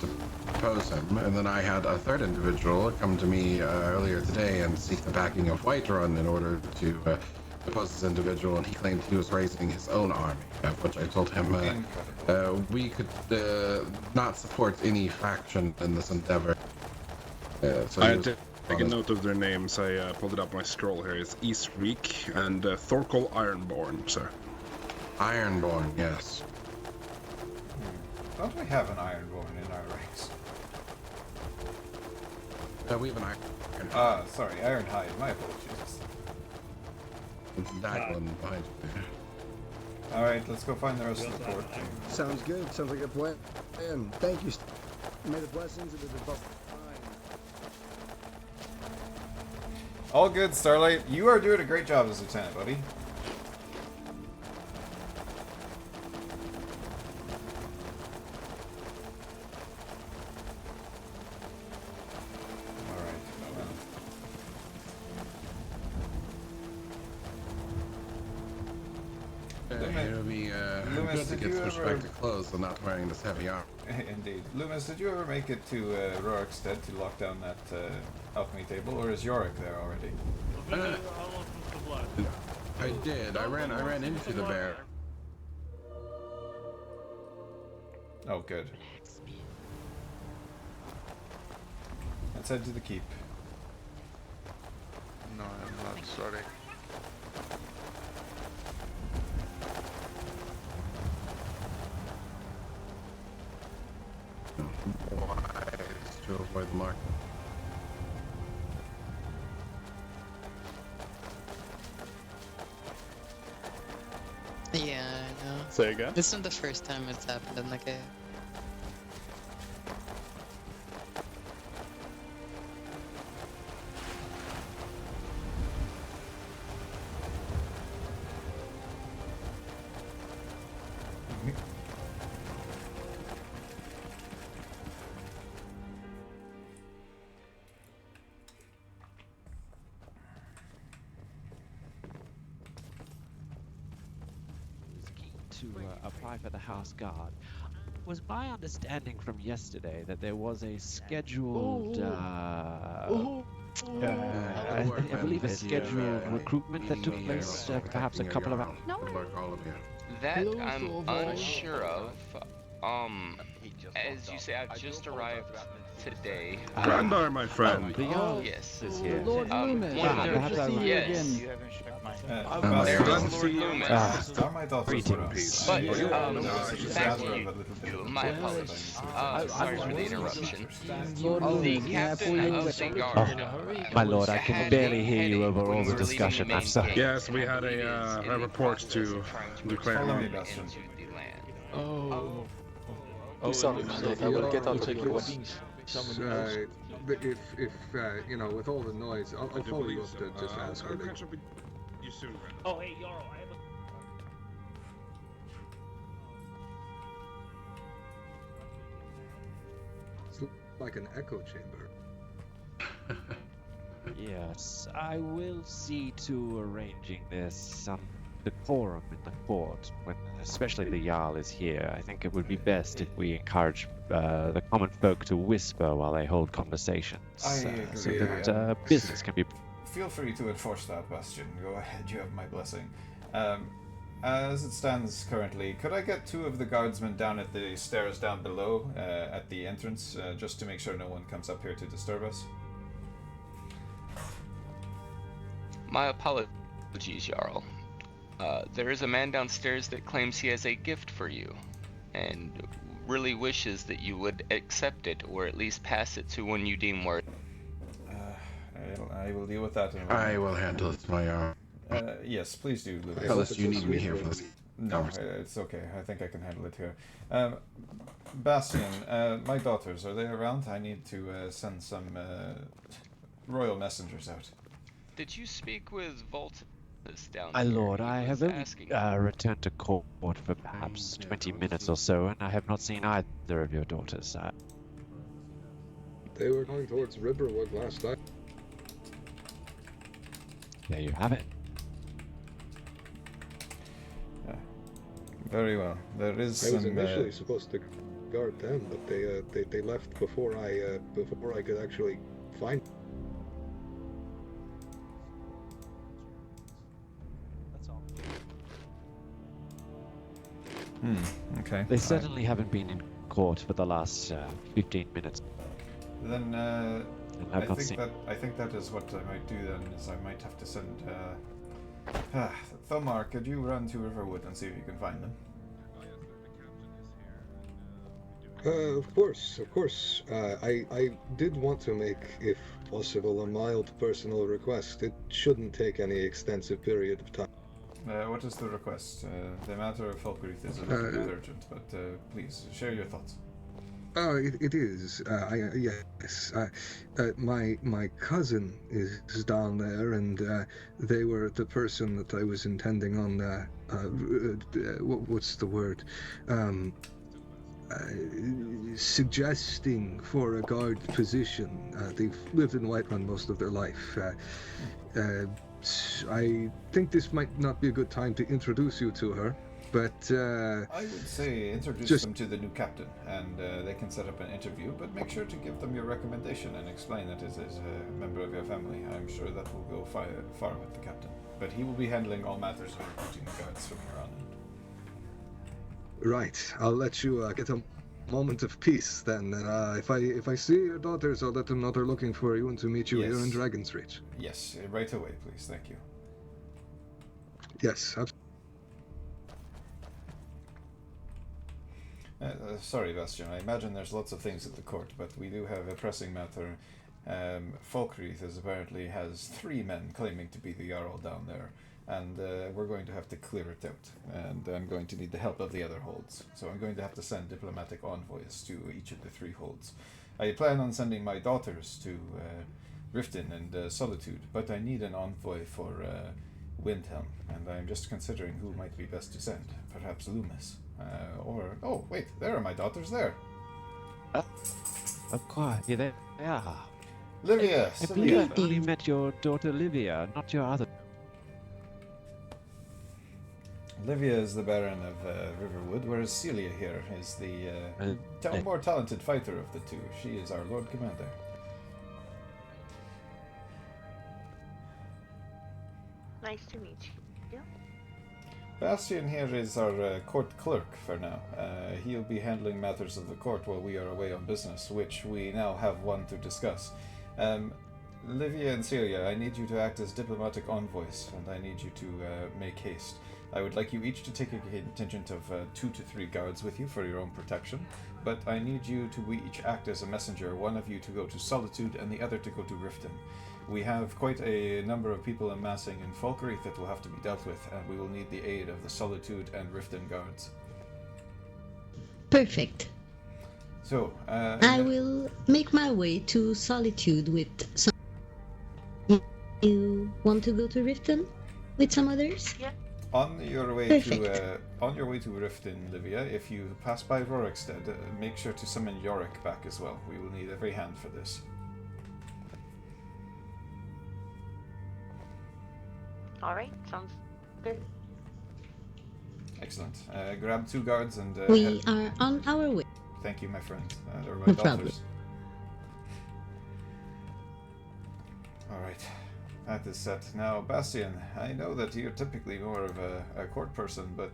depose him. And then I had a third individual come to me earlier today and seek the backing of Whiterun in order to depose this individual, and he claimed he was raising his own army, which I told him we could not support any faction in this endeavor. So I had to take a note of their names. I pulled it up on my scroll here. It's Zyrik and Thorkel Ironborn, sir. Ironborn, yes. Don't we have an Ironborn in our ranks? We have an Iron. Sorry, Ironhide. My apologies. That one behind you. Alright, let's go find the rest of the fort. Sounds good. Sounds like a plan. And thank you. May the blessings of the divine. All good, Starlight. You are doing a great job as lieutenant, buddy. It would be good to get switched back to clothes and not wearing this heavy armor. Indeed. Loomis, did you ever make it to Rorikstead to lock down that alchemy table, or is Yorick there already? I did. I ran into the bear. Oh, good. Let's head to the keep. No, I'm not sorry. Wise to avoid the mark. Yeah, I know. Say again? This isn't the first time it's happened in the game. To apply for the House Guard. Was my understanding from yesterday that there was a scheduled, I believe a scheduled recruitment that took place perhaps a couple of hours? That I'm unsure of. As you say, I've just arrived today. Grandar, my friend. The Jarl Yes. is here. Lord Loomis, perhaps I good to see you yes. again. You haven't shook my hand. There is Fancy Lord you. Loomis. Are my daughters around? Greetings. But, I, back rather to have a little bit of a my purpose, apologies. but Sorry for the interruption. Lord The Loomis, may I captain pull you of the away? guard. My lord, I can had barely a hear you headache over when all we the were leaving discussion. the I'm main sorry. gate, Yes, and we I had believe is a in the report process to of trying to declare. Follow me, return Bastion. into the land. Oh, sorry, I will get out of your way. If you know, with all the noise, I'll follow you up to just ask her. I'll catch up with you soon, Grandar. Oh, hey, Jarl, I have a... It's like an echo chamber. Yes, I will see to arranging this some decorum in the court, when especially the Jarl is here. I think it would be best if we encourage the common folk to whisper while they hold conversations, I so agree. that business can be. Feel free to enforce that, Bastion. Go ahead, you have my blessing. As it stands currently, could I get 2 of the guardsmen down at the stairs down below, at the entrance, just to make sure no one comes up here to disturb us? My apologies, Jarl. There is a man downstairs that claims he has a gift for you, and really wishes that you would accept it, or at least pass it to one you deem worthy. I will deal with that in a moment. I will handle it, my Jarl. Yes, please do, Lucas. Tell us, do you need me here for this? No, it's okay. I think I can handle it here. Bastion, my daughters, are they around? I need to send some royal messengers out. Did you speak with Voltus down My here? lord, He I was have only asking. returned to court for perhaps 20 minutes or so, and I have not seen either of your daughters. They were going towards Riverwood last night. There you have it. Very well. There is I was some. initially supposed to guard them, but they left before I could actually find. Okay. They certainly haven't been in court for the last 15 minutes. Then I've I not think seen. I think that is what I might do then. Is I might have to send. Thomar, could you run to Riverwood and see if you can find them? Of course. I did want to make, if possible, a mild personal request. It shouldn't take any extensive period of time. What is the request? The matter of Falkreath is a little bit urgent, but please share your thoughts. It is. Yes. My cousin is down there, and they were the person that I was intending on. What's the word? Suggesting for a guard position. They've lived in Whiterun most of their life. I think this might not be a good time to introduce you to her, but I would say introduce them to the new captain, and they can set up an interview, but make sure to give them your recommendation and explain that it is a member of your family. I'm sure that will go far with the captain, but he will be handling all matters of recruiting the guards from here on in. Right, I'll let you get a moment of peace then. If I see your daughters, I'll let them know they're looking for you and to meet you here in Dragon's Reach. Yes, right away, please. Thank you. Yes, sorry, Bastion. I imagine there's lots of things at the court, but we do have a pressing matter. Falkreath apparently has 3 men claiming to be the Jarl down there, and we're going to have to clear it out, and I'm going to need the help of the other holds. So I'm going to have to send diplomatic envoys to each of the 3 holds. I plan on sending my daughters to Riften and Solitude, but I need an envoy for Windhelm, and I'm just considering who might be best to send. Perhaps Loomis. Oh wait, there are my daughters there. Of course, yeah, they are. Livia, I believe I've only met your daughter Livia, not your other. Livia is the Baron of Riverwood, whereas Celia here is the more talented fighter of the 2. She is our Lord Commander. Nice to meet you. Bastian here is our court clerk for now. He'll be handling matters of the court while we are away on business, which we now have one to discuss. Livia and Celia, I need you to act as diplomatic envoys, and I need you to make haste. I would like you each to take a contingent of 2 to 3 guards with you for your own protection, but I need you to each act as a messenger, one of you to go to Solitude and the other to go to Riften. We have quite a number of people amassing in Falkreath that will have to be dealt with, and we will need the aid of the Solitude and Riften guards. Perfect. So, I will make my way to Solitude with some. You want to go to Riften with some others? Yeah. On your way to Riften, Livia, if you pass by Rorikstead, make sure to summon Yorick back as well. We will need every hand for this. Alright, sounds good. Excellent. Grab 2 guards and... we are on our way. Thank you, my friend. They're my No daughters. problem. Alright. That is set. Now, Bastian, I know that you're typically more of a court person, but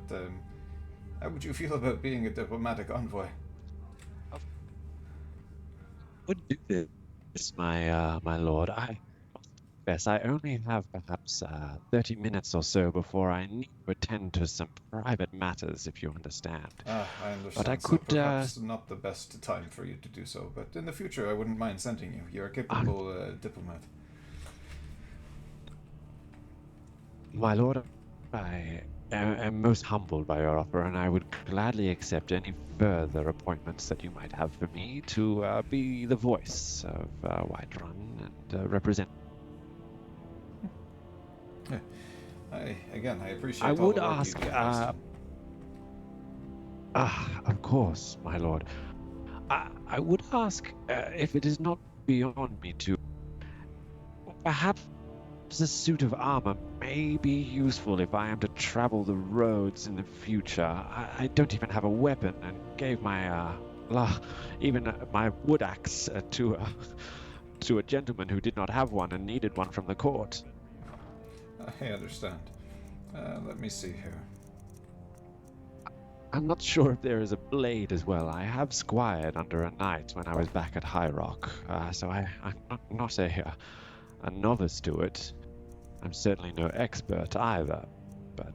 how would you feel about being a diplomatic envoy? Would do this, my lord. I confess I only have perhaps 30 minutes or so before I need to attend to some private matters, if you understand. I understand. But I So could perhaps not the best time for you to do so, but in the future I wouldn't mind sending you. You're a capable diplomat. My lord, I am most humbled by your offer, and I would gladly accept any further appointments that you might have for me to be the voice of Whiterun and represent. Yeah. I appreciate. I all would the work ask. you do, Bastian. Of course, my lord. I would ask if it is not beyond me to. Perhaps a suit of armor may be useful if I am to travel the roads in the future. I don't even have a weapon, and gave my even my wood axe to a gentleman who did not have one and needed one from the court. I understand. Let me see here. I'm not sure if there is a blade as well. I have squired under a knight when I was back at High Rock, so I'm not a novice to it. I'm certainly no expert either, but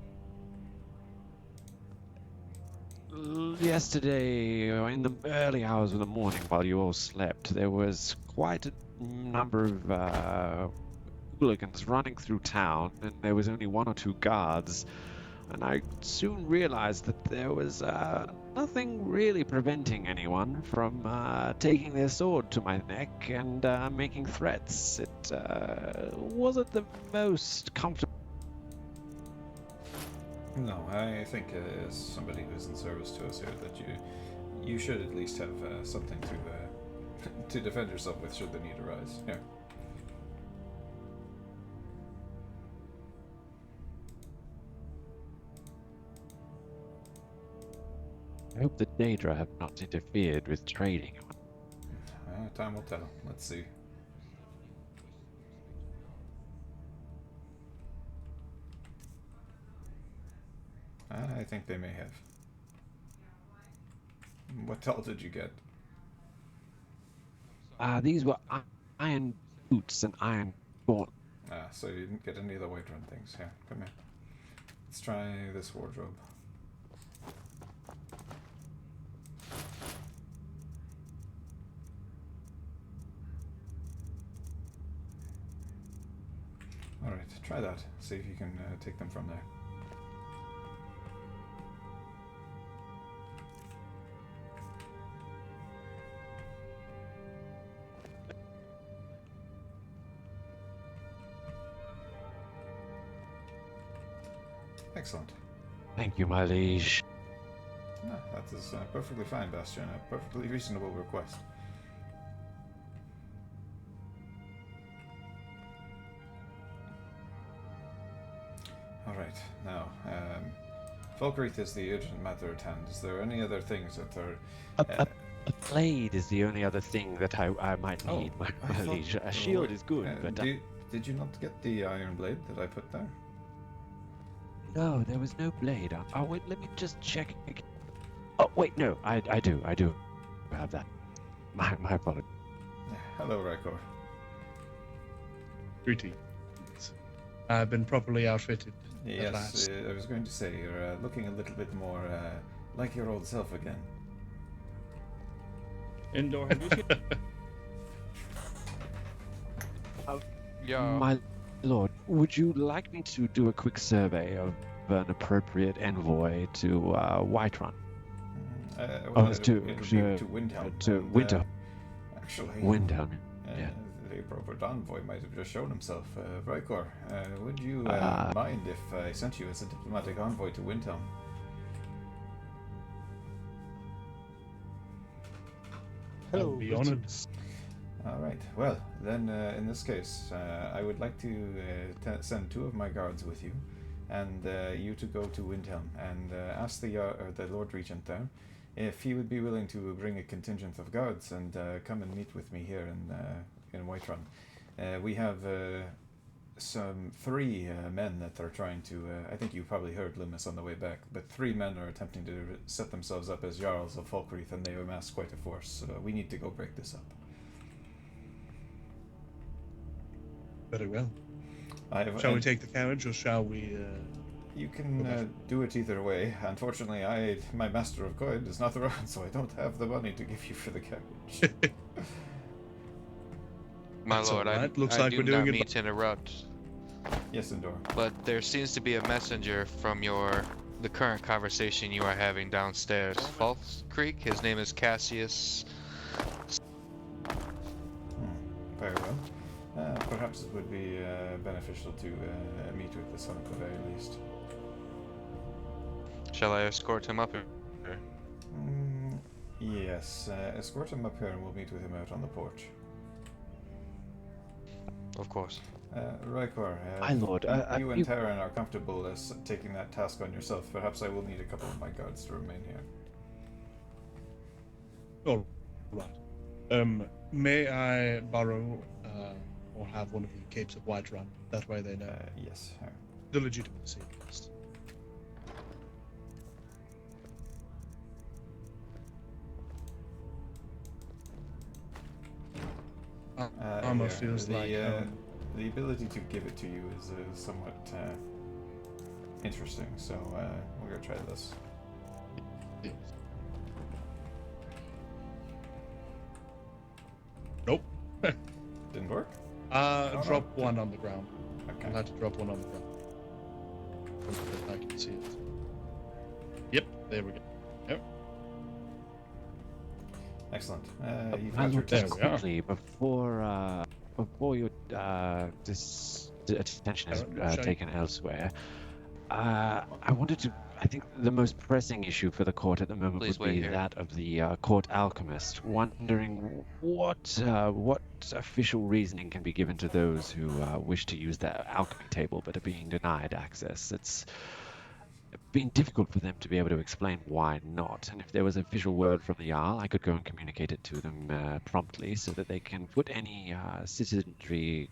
yesterday, in the early hours of the morning while you all slept, there was quite a number of hooligans running through town, and there was only 1 or 2 guards, and I soon realized that there was nothing really preventing anyone from taking their sword to my neck and making threats. It wasn't the most comfortable. No, I think as somebody who's in service to us here, that you should at least have something to defend yourself with should the need arise. Yeah. I hope the Daedra have not interfered with trading. Time will tell. Let's see. I think they may have. What tell did you get? These were iron boots and iron gauntlets. So you didn't get any of the Whiterun things. Yeah, come here. Let's try this wardrobe. Alright, try that. See if you can take them from there. Excellent. Thank you, my liege. That is perfectly fine, Bastian. A perfectly reasonable request. Alright, now, Falkreath is the urgent matter at hand. Is there any other things that are... A blade is the only other thing that I might need, my liege. A shield is good, but... Did you not get the iron blade that I put there? No, there was no blade. Oh, wait, let me just check. Oh, wait, no, I do have that. My apologies. Hello, Raikor. Greetings. I've been properly outfitted at Yes, last. I was going to say, you're looking a little bit more like your old self again. Indoor, have you seen? My lord, would you like me to do a quick survey of an appropriate envoy to Whiterun? Well, it'll be to Windhelm. To and, Winter. Actually, Windhelm, yeah. The appropriate envoy might have just shown himself. Raikor, would you mind if I sent you as a diplomatic envoy to Windhelm? Hello, be honored. All right. Well, then, in this case, I would like to send 2 of my guards with you, and you to go to Windhelm and ask the Lord Regent there if he would be willing to bring a contingent of guards and come and meet with me here in Whiterun. We have some 3 men that are trying to. I think you probably heard Loomis on the way back, but 3 men are attempting to set themselves up as Jarls of Falkreath, and they amass quite a force. So we need to go break this up. Very well. Shall we take the carriage, or shall we? You can do it either way. Unfortunately, my master of coin is not around, so I don't have the money to give you for the carriage. My That's lord, all right. Looks I like do we're doing not it mean to interrupt. Yes, Endor. But there seems to be a messenger from the current conversation you are having downstairs. False Creek. His name is Cassius. Very well. Perhaps it would be beneficial to meet with the son at the very least. Shall I escort him up here? Yes, escort him up here and we'll meet with him out on the porch. Of course. Raikor, My lord, you and Terran are comfortable as taking that task on yourself. Perhaps I will need a couple of my guards to remain here. All right. May I borrow or have one of the capes of Whiterun? That way they know. Yes. The legitimacy first. Armor feels like the ability to give it to you is somewhat interesting. So we're gonna try this. Nope. Didn't work? Drop one on the ground. Okay. I'll have to drop one on the ground. I can see it. Yep, there we go. Yep. Excellent. You've got your quickly before your attention is taken elsewhere. I wanted to. I think the most pressing issue for the court at the moment would be that of the court alchemist. Wondering what official reasoning can be given to those who wish to use their alchemy table but are being denied access. It's been difficult for them to be able to explain why not. And if there was an official word from the Jarl, I could go and communicate it to them promptly so that they can put any citizenry.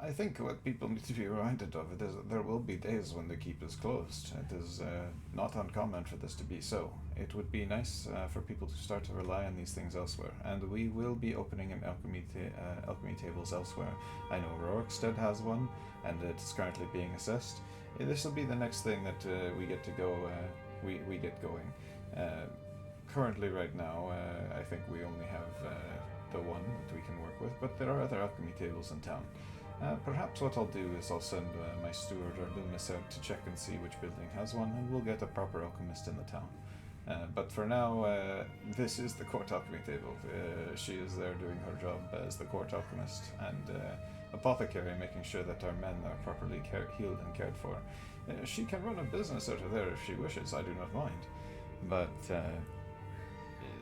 I think what people need to be reminded of is that there will be days when the keep is closed. It is not uncommon for this to be so. It would be nice for people to start to rely on these things elsewhere, and we will be opening an alchemy tables elsewhere. I know Rorikstead has one, and it's currently being assessed. This will be the next thing that we get to go. We get going. Currently, right now, I think we only have the one that we can work with, but there are other alchemy tables in town. Perhaps what I'll do is I'll send my steward or Loomis out to check and see which building has one, and we'll get a proper alchemist in the town. But for now, this is the court alchemy table. She is there doing her job as the court alchemist, and apothecary, making sure that our men are properly healed and cared for. She can run a business out of there if she wishes, I do not mind. But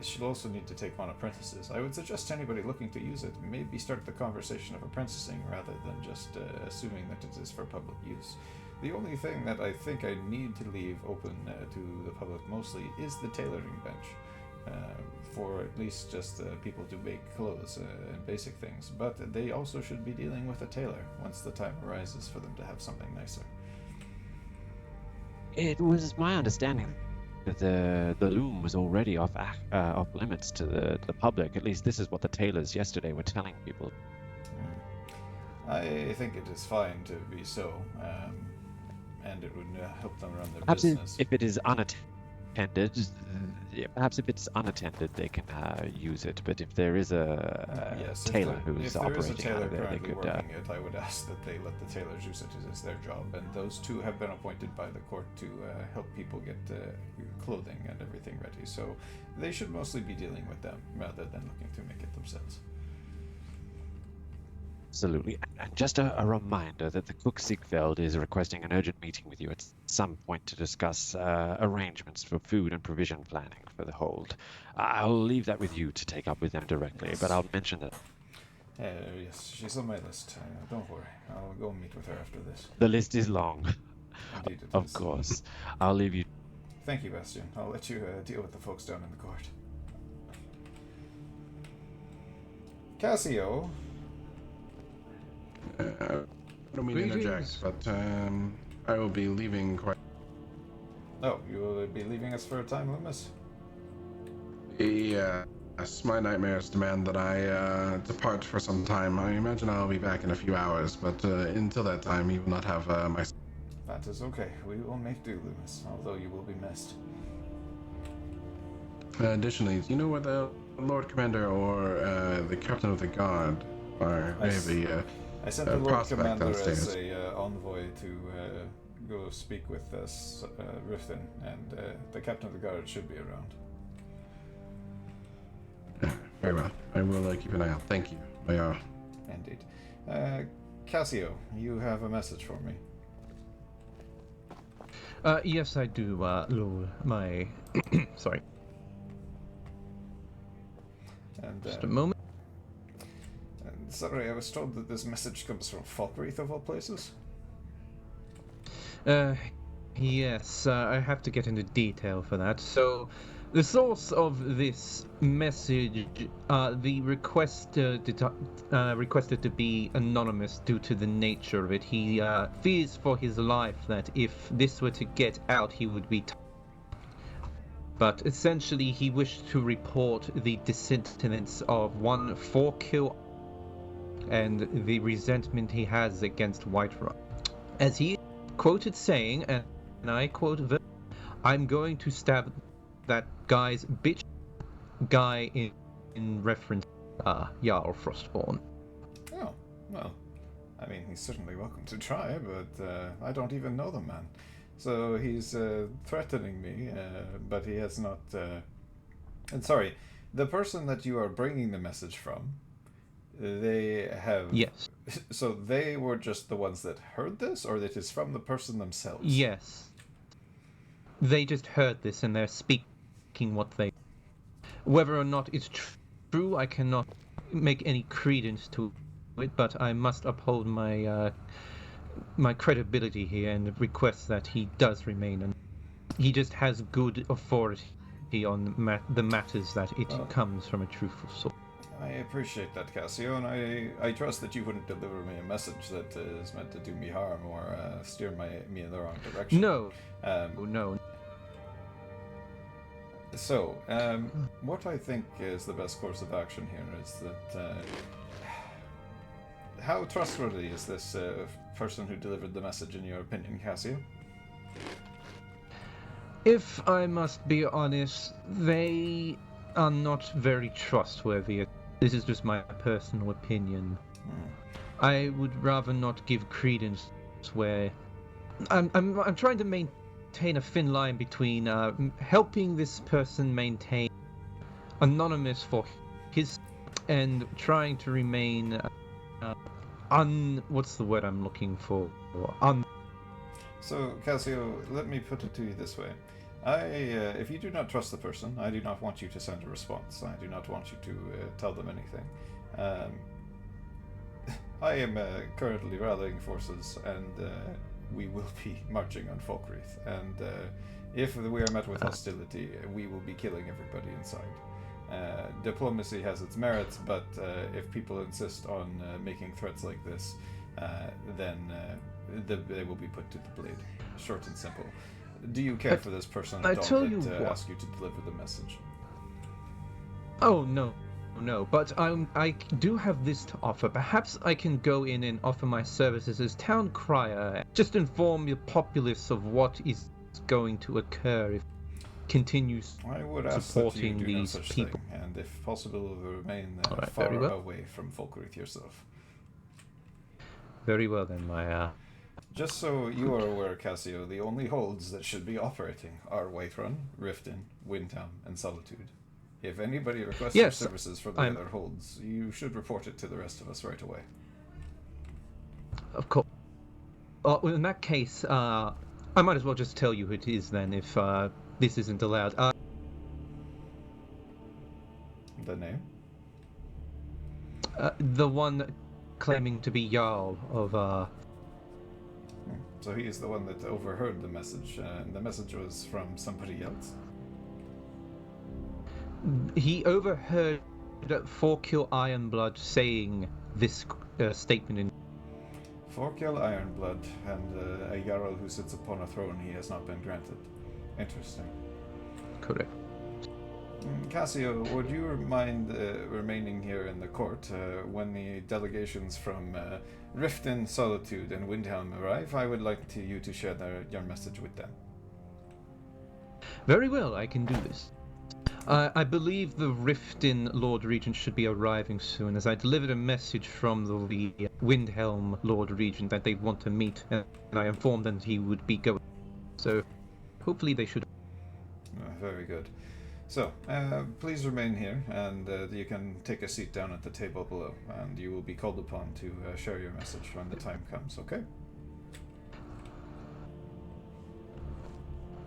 she'll also need to take on apprentices. I would suggest to anybody looking to use it, maybe start the conversation of apprenticing rather than just assuming that it is for public use. The only thing that I think I need to leave open to the public mostly is the tailoring bench. For at least just people to make clothes and basic things. But they also should be dealing with a tailor once the time arises for them to have something nicer. It was my understanding that the loom was already off limits to the public. At least this is what the tailors yesterday were telling people. I think it is fine to be so, and it would help them run their Perhaps business. if it is unattended, perhaps if it's unattended, they can use it. But if there is a tailor who's operating out of there, they could. Working it, I would ask that they let the tailors use it. It is their job, and those two have been appointed by the court to help people get clothing and everything ready. So they should mostly be dealing with them rather than looking to make it themselves. Absolutely. And just a reminder that the cook Ziegfeld is requesting an urgent meeting with you at some point to discuss arrangements for food and provision planning for the hold. I'll leave that with you to take up with them directly, but I'll mention that. Yes, she's on my list. Don't worry. I'll go meet with her after this. The list is long. Indeed it of is. course. I'll leave you. Thank you, Bastian. I'll let you deal with the folks down in the court. Cassio. I don't mean to interject, but I will be leaving quite... Oh, you will be leaving us for a time, Loomis? Yes, my nightmares demand that I depart for some time. I imagine I'll be back in a few hours, but until that time, you will not have my... That is okay. We will make do, Loomis, although you will be missed. Additionally, do you know where the Lord Commander or the Captain of the Guard are? Maybe I sent the Lord Commander downstairs. as a envoy to go speak with us, Riften, and the Captain of the Guard should be around. Very well. I will keep an eye out. Thank you, Mayor. Indeed. Cassio, you have a message for me. Yes, I do, Lul. My... Sorry. And, Just a moment. Sorry, I was told that this message comes from Falkreath of all places. Yes, I have to get into detail for that. So, the source of this message, the requested to be anonymous due to the nature of it. He fears for his life that if this were to get out, he would be... But essentially, he wished to report the dissidents of one 4-kill and the resentment he has against Whiterun. As he quoted saying, and I quote, "I'm going to stab that guy's bitch guy," in reference to Jarl Frostborn. Oh, well, I mean, he's certainly welcome to try, but I don't even know the man. So he's threatening me, but he has not... And sorry, the person that you are bringing the message from, they have... Yes. So they were just the ones that heard this, or it is from the person themselves? Yes. They just heard this and they're speaking what they... Whether or not it's true, I cannot make any credence to it, but I must uphold my my credibility here and request that he does remain. And he just has good authority on the matters that it comes from a truthful source. I appreciate that, Cassio, and I trust that you wouldn't deliver me a message that is meant to do me harm or steer me in the wrong direction. No. No. So, what I think is the best course of action here is that... how trustworthy is this person who delivered the message, in your opinion, Cassio? If I must be honest, they are not very trustworthy. This is just my personal opinion. I would rather not give credence where... I'm trying to maintain a thin line between helping this person maintain anonymous for his and trying to remain what's the word I'm looking for? So, Cassio, let me put it to you this way. If you do not trust the person, I do not want you to send a response. I do not want you to tell them anything. I am currently rallying forces, and we will be marching on Falkreath. And if we are met with hostility, we will be killing everybody inside. Diplomacy has its merits, but if people insist on making threats like this, then they will be put to the blade. Short and simple. Do you care for this person I at all tell that you what. asked you to deliver the message? Oh no, no. But I do have this to offer. Perhaps I can go in and offer my services as town crier. Just inform the populace of what is going to occur if continues I would ask supporting that you do no these such people. thing, and if possible, remain Alright, far very well. away from Folkreath yourself. Very well then, my Just so you are aware, Cassio, the only holds that should be operating are Whiterun, Riften, Windhelm, and Solitude. If anybody requests your Yes, services from the other holds, you should report it to the rest of us right away. Of course. Well, in that case, I might as well just tell you who it is then, if this isn't allowed. The name? The one claiming to be Jarl of. So he is the one that overheard the message, and the message was from somebody else? He overheard Forkill Ironblood saying this statement in. Forkill Ironblood, and a Jarl who sits upon a throne he has not been granted. Interesting. Correct. Cassio, would you mind remaining here in the court when the delegations from Riften, Solitude, and Windhelm arrive? I would like you to share your message with them. Very well, I can do this. I believe the Riften Lord Regent should be arriving soon, as I delivered a message from the Windhelm Lord Regent that they want to meet, and I informed them he would be going. So, hopefully they should. Very good. So, please remain here, and you can take a seat down at the table below, and you will be called upon to share your message when the time comes, okay?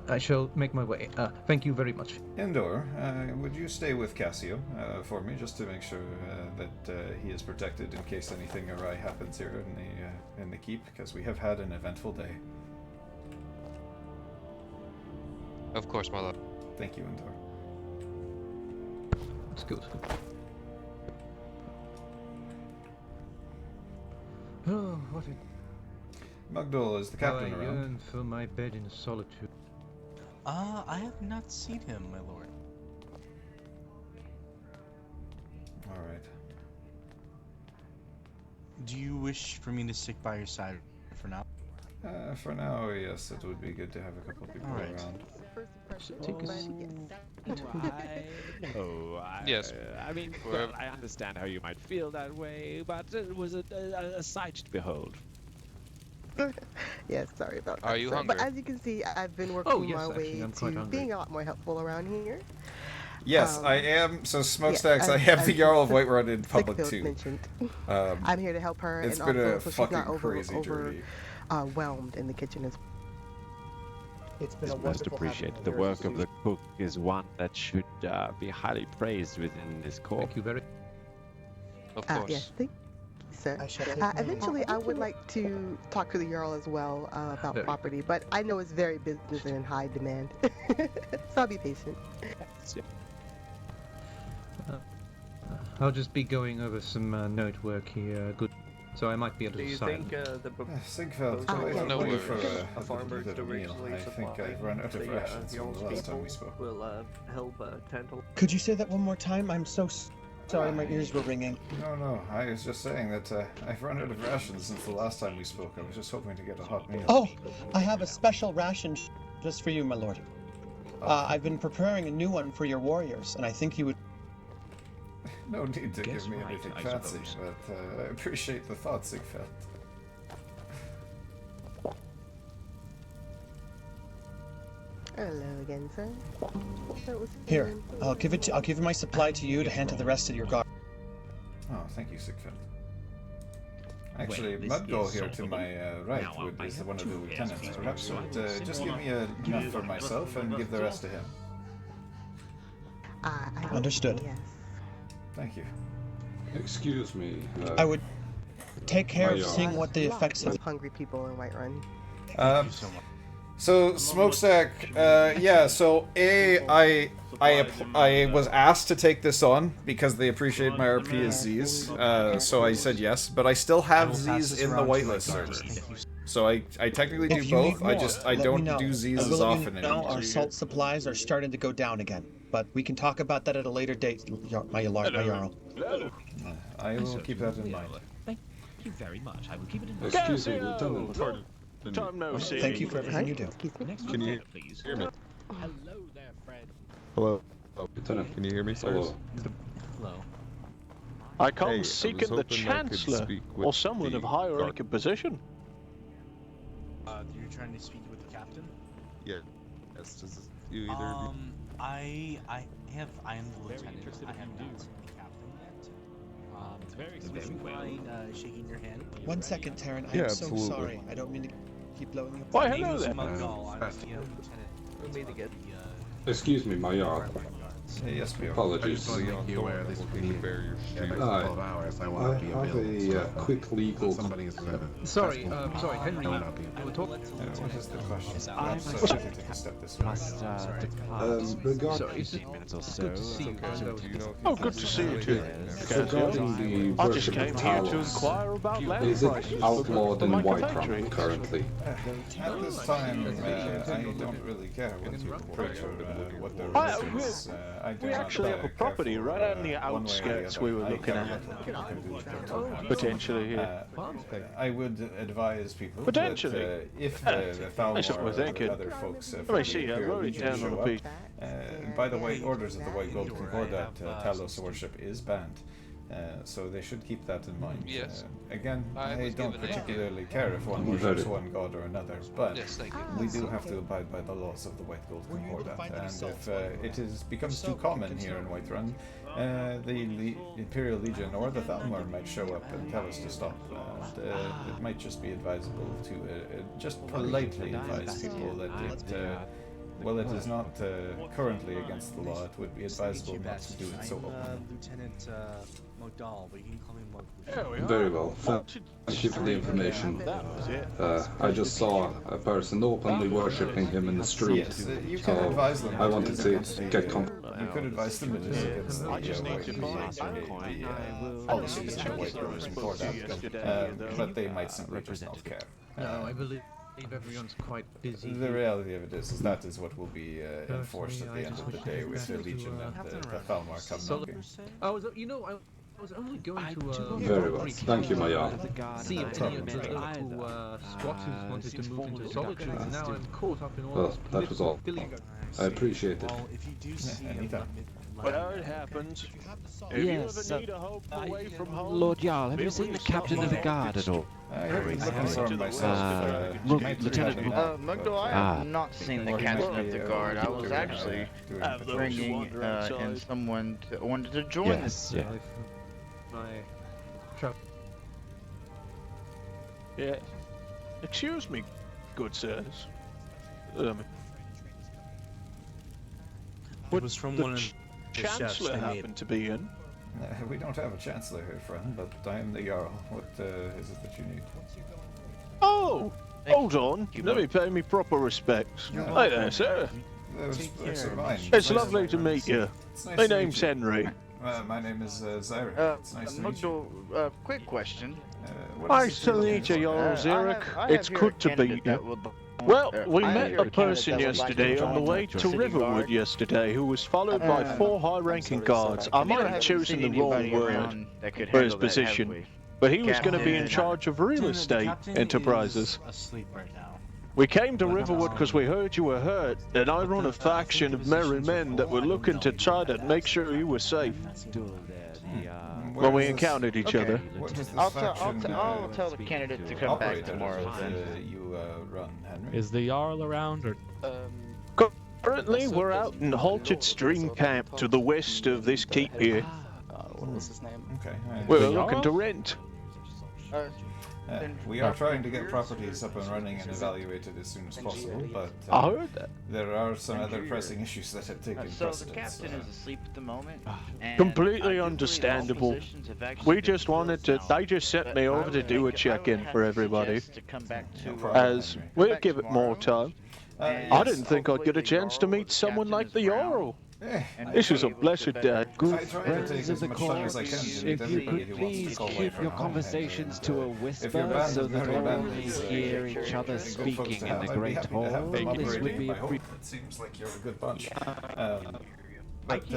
I shall make my way. Thank you very much. Endor, would you stay with Cassio for me, just to make sure that he is protected in case anything awry happens here in the keep, because we have had an eventful day. Of course, my lord. Thank you, Endor. It's good. Oh, what a... Mugdol, is the captain I around? yearn for my bed in solitude. I have not seen him, my lord. Alright. Do you wish for me to stick by your side for now? For now, yes, it would be good to have a couple people Alright. around. Take a seat. Yes. I mean, well, I understand how you might feel that way, but it was a sight to behold. Yes, sorry about that. Are you sir. hungry? But as you can see, I've been working yes, my actually, way I'm quite to hungry. being a lot more helpful around here. Yes, I am. So, Smokestacks, I as- have the as Jarl of Whiterun in public Sickfield too. mentioned. I'm here to help her, It's and been also a so she's fucking not crazy journey. overwhelmed in the kitchen as It's been It's a most wonderful appreciated. having The you work here. of the cook is one that should be highly praised within this corps. Thank you very. Of course. yes, thank you, sir. I shall take my Eventually, I would like to talk to the Jarl as well about Very. property, but I know it's very business and in high demand, so I'll be patient. I'll just be going over some note work here. Good. So I might be a Do little you silent. think the Sigfeld, Oh, wait yeah. No wait worries. for a a farmer's bit of a meal. originally I think supply I've run out of the rations from the Jarl's last time people we spoke. will help Tantal? Could you say that one more time? I'm so sorry, my ears were ringing. No, I was just saying that I've run out of rations since the last time we spoke. I was just hoping to get a hot meal. Oh, I have a special ration just for you, my lord. I've been preparing a new one for your warriors, and I think you would. No need to Guess give me right, anything I fancy, suppose. but I appreciate the thought, Sigfeld. Hello again, sir. So it was Here, fun. I'll give my supply to you to hand to the rest of your guard. Oh, thank you, Sigfeld. Actually, this Mudgall is here to solvable. my right Now, I is have one of the two lieutenants. pairs of Perhaps you hands, would so just I give me enough for myself and give the rest to him. I hope Understood. so, yes. Thank you. Excuse me. I would take care of my, seeing what the effects of. Hungry people in Whiterun. So Smokestack, yeah. So I was asked to take this on because they appreciate my RP as Z's. So I said yes, but I still have Z's in the whitelist server. So I technically do If you need both. more, I let me don't know. do Z's I as will let often you know anymore. our salt supplies are starting to go down again, but we can talk about that at a later date, my Jarl. I will keep that in mind. Thank you very much. I will keep it in mind. Excuse me, Lieutenant. Time no see. Thank you for everything you do. Next Can you please. hear me? Hello there, Fred. Hello. Lieutenant, can you hear me, sirs? Hello. I come Hey, I seeking was the hoping I could Chancellor speak with or someone of the higher guard. ranking position. You're trying to speak with the captain? Yeah. Yes, does you either of you? I am the lieutenant. interested I if have you not do. seen the captain yet. It's very Would you well. mind shaking your hand? 1 second, Taryn. I Yeah, am so absolutely. sorry. I don't mean to keep blowing you. Why, My name hello is there. Muggal. I'm the Fast. lieutenant. We meet again. Excuse me, my Jarl. Yes, we are. I Apologies. just want to make you aware at least Can you bear your in the shoes? next 12 hours I want to be I have available. a quick legal. Somebody's Sorry, sorry, Henry. I will not be You were talking. What is the question? I Perhaps I should take a step this way. must depart Regarding Sorry, it's 15 minutes or so. good to see you. Okay, so do you know if Oh, you good can to see you explain too. it? Regarding the I just worship came of here to towers, inquire about land is it prices outlawed for in my Whiterun compatriots. currently? At this time, I don't really care what people preach or what their I- religion is. I do we not actually have a care property for, right on the one way or outskirts other. we were I looking care at. what people can do with their time. Potentially here. I would advise people Potentially. that if the Thalmor That's what we're or thinking. other folks Let from me the see, I Imperial wrote it Legion down on show a up, page. by the way, orders of the White Gold Concordat, Talos worship is banned. So they should keep that in mind. Yes. Again, I I was don't given a- particularly care if one You've worships heard it. one god or another, but Yes, thank you. we do have to abide by the laws of the White Gold Were you able to Concordat. find any And salt if while you it is becomes So, too we can common here in Whiterun, the Imperial Legion or the Thalmor might show up and tell us to stop. And it might just be advisable to just politely advise people that while it is not currently against the law, it would be advisable not to do it so I'm openly. Lieutenant Modal, but you can call me Mug. There we are. Very well. Thank you for the information. That was it. I just saw a person openly worshipping him in the street. Yes, you can So advise them. I that it wanted is to against the, get You could advise them it is against the I just need White to find that coin. policies of the White Gold Concordat, but they might simply just not care. No, I believe everyone's quite busy. The reality of it is that is what will be enforced at the I end just of the wish day I with the could Legion to, and the Thalmor come So- knocking. I was, I was only going to. Very well. Thank you, my Jarl. See if any of the local squatters wanted to move into solitude. And now I'm caught up in all Well, this that was all. political I appreciate it. Well, if you do see anytime. Well, it happens. If Yes, you ever need a home away from home, Lord Jarl, have feel you seen free the to stop captain of the by. guard at all? I haven't looking for him myself. Lieutenant Mugdo, I have not seen the captain of the guard. I was actually bringing in someone that wanted to join Yes, us. yeah. Yeah. Excuse me, good sirs. It was from the one of the chefs Chancellor they made. happened to be in. We don't have a Chancellor here, friend, but I am the Jarl. What is it that you need? Oh, hold on. Let me pay me proper respects. Hey there, sir. Respects are mine. It's lovely to meet you. It's nice My to meet name's you. Henry. My name is Zyrik. It's nice to meet you. Mugdo, quick question. Nice to meet you, Jarl Zyrik. It's good to meet you. Well, we met a person yesterday on the way to Riverwood yesterday who was followed by 4 high-ranking guards. I might have chosen the wrong word for his position, but he was going to be in charge of real estate enterprises. Asleep right now. We came to Riverwood because we heard you were hurt, and I run a faction of merry men that were looking to try to make sure you were safe. Well, we encountered each other. I'll tell the candidate to come back tomorrow then. You run, Henry. Is the Jarl around or? Currently, we're out in Halted Stream Camp to the west of this keep here. What was his name? Okay. We're looking to rent. We are trying to get properties up and running and evaluated as soon as possible, but I heard that. there are some other pressing issues that have taken So the precedence. captain is asleep at the moment. and Completely I do believe all understandable. positions have actually We been just wanted to. filled now. They just sent But me I over to would do a think- I check-in would for have to everybody. suggest to come back to, As we'll back give it more tomorrow. time. I didn't think I'd get a hopefully the chance to Jarl or meet the someone captain like is the around. Jarl. This is a blessed day. Good friends of the court, if you could please keep your conversations to a whisper so that all may hear each other speaking in the great hall, this would be a It seems like you're a good bunch. But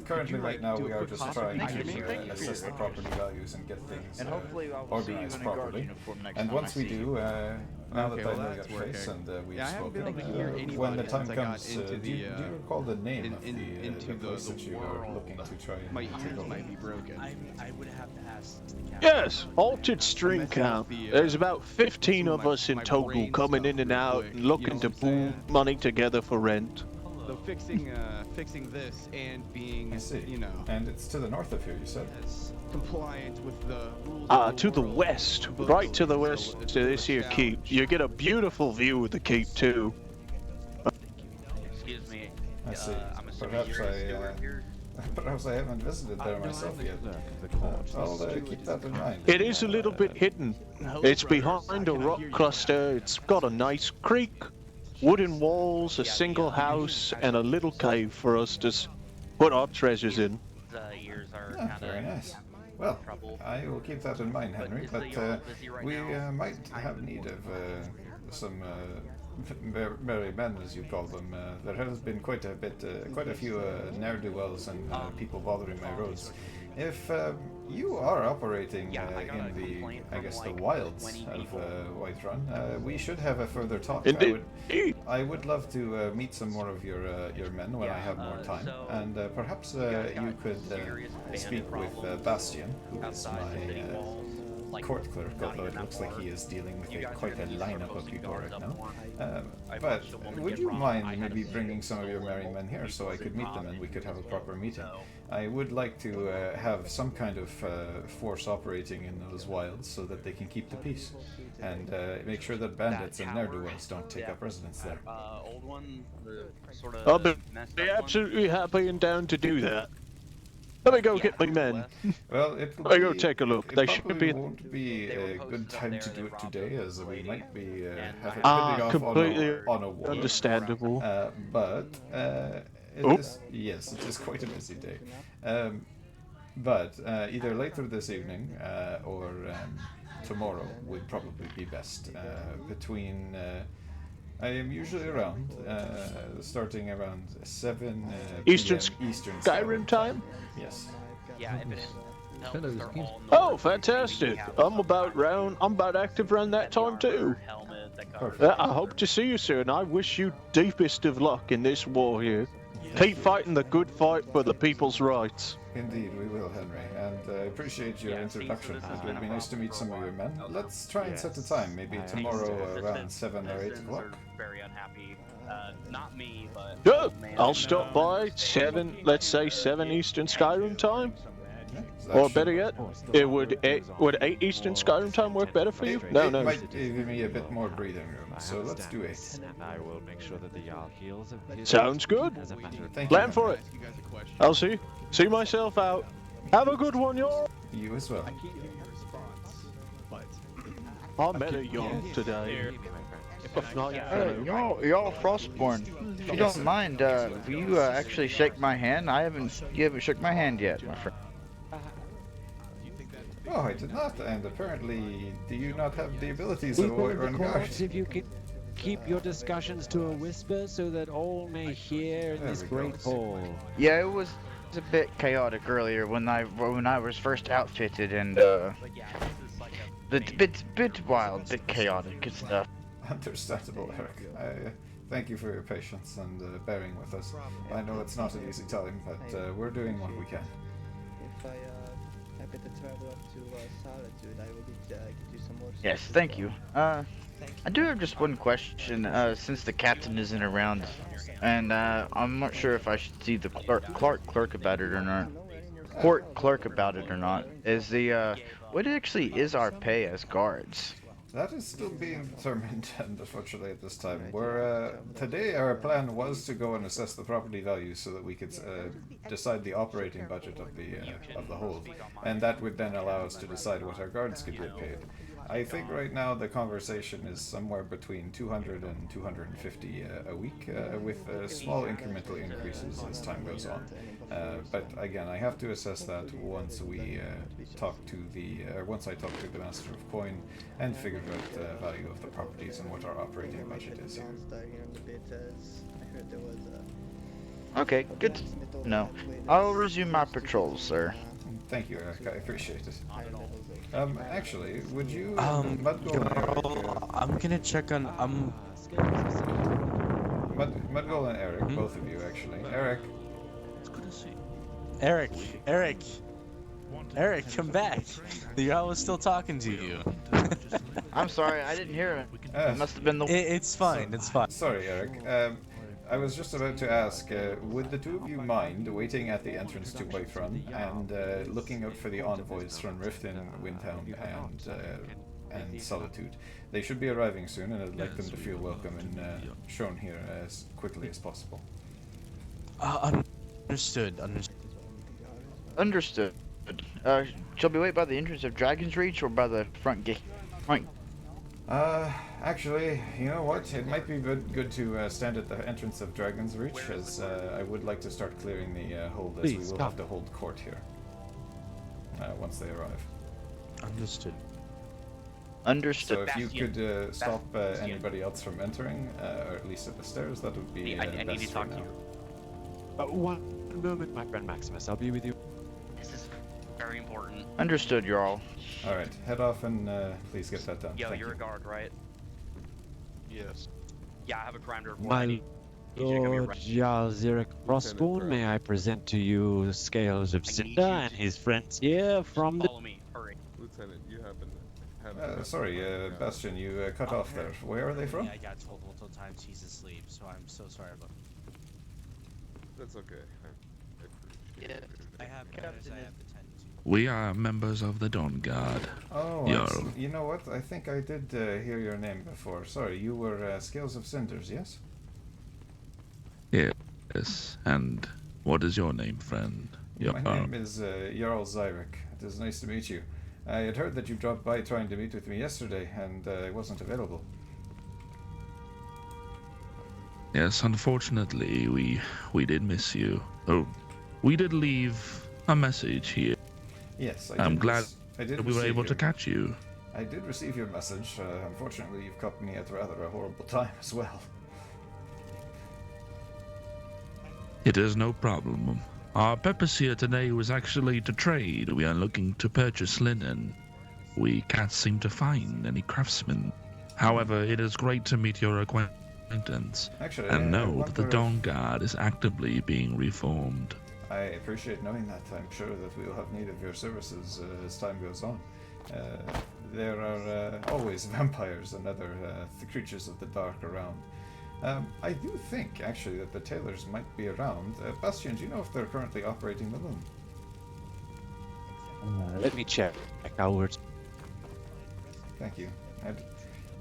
currently, right now, we are just trying to assess the property values and get things organized properly. And once we do, now that I know your face and we've spoken, when the time comes, do you recall the name of the place that you are looking to try and take over? Might be broken. I would have to ask. Yes, altered string count. There's about 15 of us in total coming in and out and looking to pool money together for rent. So fixing this and being, you know, and it's to the north of here, you said. Compliant with the rules. To the west, right to the west of this here keep. You get a beautiful view of the keep too. Excuse me. I see. I'm assuming Perhaps I haven't visited there myself yet. I'll keep that in mind. It is a little bit hidden. It's behind a rock cluster. It's got a nice creek, wooden walls, a single house, and a little cave for us to put our treasures in. Very nice. Well, I will keep that in mind, Henry, but we might have need of some merry men, as you call them. There has been quite a few ne'er-do-wells and people bothering my roads. If you are operating in the, I guess, the wilds of Whiterun, we should have a further talk. I would love to meet some more of your men when I have more time, and perhaps you could speak with Bastian, who is my court clerk, although it looks like he is dealing with quite a lineup of people right now. But would you mind maybe bringing some of your merry men here so I could meet them and we could have a proper meeting? I would like to have some kind of force operating in those wilds so that they can keep the peace and make sure that bandits and ne'er-do-wells don't take up residence there. Old one, the sort of I'll be absolutely happy and down to do that. Let me go get my men. Well, Let me go take a look. They should be. It won't be a good time to do it today, as we might be heading off completely on a war. Understandable. But yes, it is quite a busy day. But either later this evening or tomorrow would probably be best. Between I am usually around, starting around 7 Eastern Eastern Skyrim time? Yes. Yeah, if it's Oh, fantastic! I'm about active around that time too. I hope to see you soon. I wish you deepest of luck in this war here. Keep fighting the good fight for the people's rights. Indeed, we will, Henry, and I appreciate your introduction. It would be nice to meet some of your men. Let's try and set a time, maybe tomorrow around 7 or 8 o'clock. Very unhappy. Not me, but... Good! I'll stop by 7, let's say 7 Eastern Skyrim time. Or better yet, would 8 Eastern Skyrim time work better for you? No. It might give me a bit more breathing room, so let's do 8. I will make sure that the Jarl heals. Sounds good. Thank Plan you. for it. I'll see myself out. Have a good one, y'all. You as well. I met a Jarl today. Y'all Frostborn. If you don't mind, will you actually shake my hand? You haven't shook my hand yet, my friend. Oh, I did not, and apparently, do you not have the abilities of a Whiterun guard? If you can keep your discussions to a whisper so that all may hear in this great hall. Yeah, it was a bit chaotic earlier when I was first outfitted, and bit wild, bit chaotic and stuff. Understandable, Eric. I thank you for your patience and bearing with us. I know it's not an easy time, but we're doing what we can. If I happen to travel up to Solitude, I will get you some more. Yes, thank you. I do have just one question. Since the captain isn't around, and I'm not sure if I should see the clerk about it or not. Court clerk about it or not. Is the what actually is our pay as guards? That is still being determined, and unfortunately at this time. Today our plan was to go and assess the property values so that we could decide the operating budget of the hold, and that would then allow us to decide what our guards could get paid. I think right now the conversation is somewhere between 200 and 250 a week, with small incremental increases as time goes on. But again, I have to assess that once we once I talk to the Master of Coin and figure out the value of the properties and what our operating budget is here. Okay, good to know. I'll resume my patrols, sir. Thank you, Eric. I appreciate it. Actually, would you, Mudgol and Eric, I'm gonna check on. Mudgol and Eric, both of you, actually. Eric. Eric, come back. The Jarl was still talking to you. I'm sorry, I didn't hear him. It must have been the. It's fine. It's fine. Sorry, Eric. I was just about to ask, would the two of you mind waiting at the entrance to Whiterun and looking out for the envoys from Riften, Windhound, and Solitude? They should be arriving soon, and I'd like them to feel welcome and shown here as quickly as possible. Understood. Understood. Shall we wait by the entrance of Dragon's Reach or by the front gate? Actually, you know what? It might be good to stand at the entrance of Dragon's Reach, as I would like to start clearing the hold, as we will have to hold court here once they arrive. Understood. Understood. So if you could stop anybody else from entering, or at least at the stairs, that would be I need to talk to you. One moment, my friend Maximus. I'll be with you. This is very important. Understood, Jarl. Alright, head off and please get that done. Yo, Thank you're you. a guard, right? Yes. Yeah, I have a crime to report. My Lord Jarl Zyrik Frostborn, may I present to you Scales of Cinder and his friends here from the... Follow me, hurry. Lieutenant, you happen to have... Sorry, Bastion, you cut off there. Where are they from? Yeah, I got told multiple times he's asleep, so I'm so sorry about that. That's okay. I have matters I have to tend to. We are members of the Dawn Guard. Oh, Jarl. you know what? I think I did hear your name before. Sorry, you were Scales of Cinders, yes? Yes, and what is your name, friend? My name is Jarl Zyrik. It is nice to meet you. I had heard that you dropped by trying to meet with me yesterday, and I wasn't available. Yes, unfortunately, we did miss you. Oh, we did leave a message here. Yes, I'm glad I did we were able to catch you. I did receive your message. Unfortunately, you've caught me at rather a horrible time as well. It is no problem. Our purpose here today was actually to trade. We are looking to purchase linen. We can't seem to find any craftsmen. However, it is great to meet your acquaintance Actually, and I know that the wonder if- Dawn Guard is actively being reformed. I appreciate knowing that. I'm sure that we will have need of your services as time goes on. There are always vampires and other creatures of the dark around. I do think, actually, that the tailors might be around. Bastion, do you know if they're currently operating the loom? Let me check. Outwards. Thank you.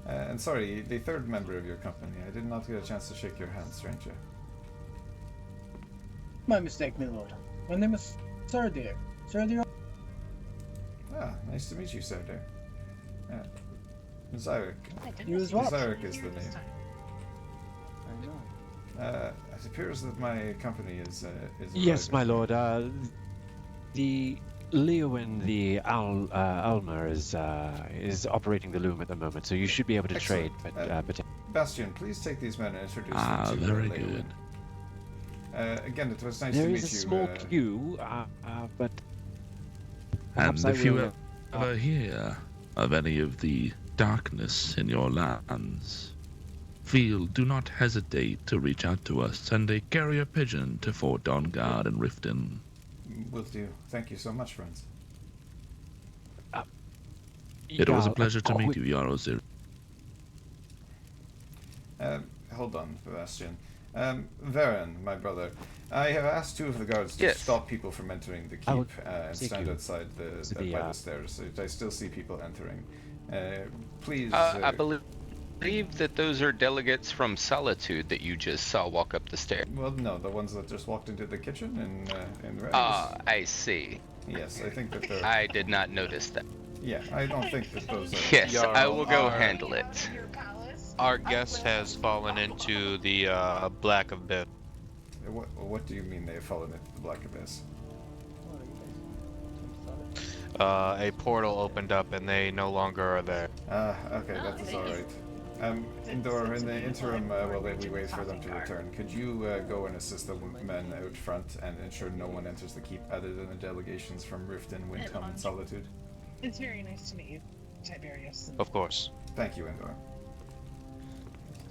And sorry, the third member of your company. I did not get a chance to shake your hand, stranger. My mistake, my lord. My name is Sardir. Sardir. Ah, nice to meet you, sir. Zyrik. You as well. Zyrik is the name. It appears that my company is Yes, arriving. my lord. The Leowin, the Almer is operating the loom at the moment, so you should be able to Excellent. trade. But Bastion, please take these men and introduce Ah, them to very Leowin. good. Again, it was nice there to meet is a you. small queue, but And perhaps I if you will, ever hear of any of the darkness in your lands, do not hesitate to reach out to us. Send a carrier pigeon to Fort Dawnguard in Riften. Will do. Thank you so much, friends. It was a pleasure to meet you, Jarl Zyrik. Hold on, Bastion. Varen, my brother, I have asked two of the guards to Yes. stop people from entering the I will keep and take stand you outside to by the, the stairs. I still see people entering. Please. I believe that those are delegates from Solitude that you just saw walk up the stairs. Well, no, the ones that just walked into the kitchen in rags. Ah, I see. Yes, I think that they're. I did not notice that. Yeah, I don't think that those are... Yes, Jarl, I will go our- handle it. Our guest has fallen into the Black Abyss. What do you mean they've fallen into the Black Abyss? A portal opened up and they no longer are there. Okay, that is alright. Indor, in the interim, while we wait for them to return, could you go and assist the men out front and ensure no one enters the keep other than the delegations from Riften, Windhelm, and Solitude? It's very nice to meet you, Tiberius. Of course. Thank you, Indor.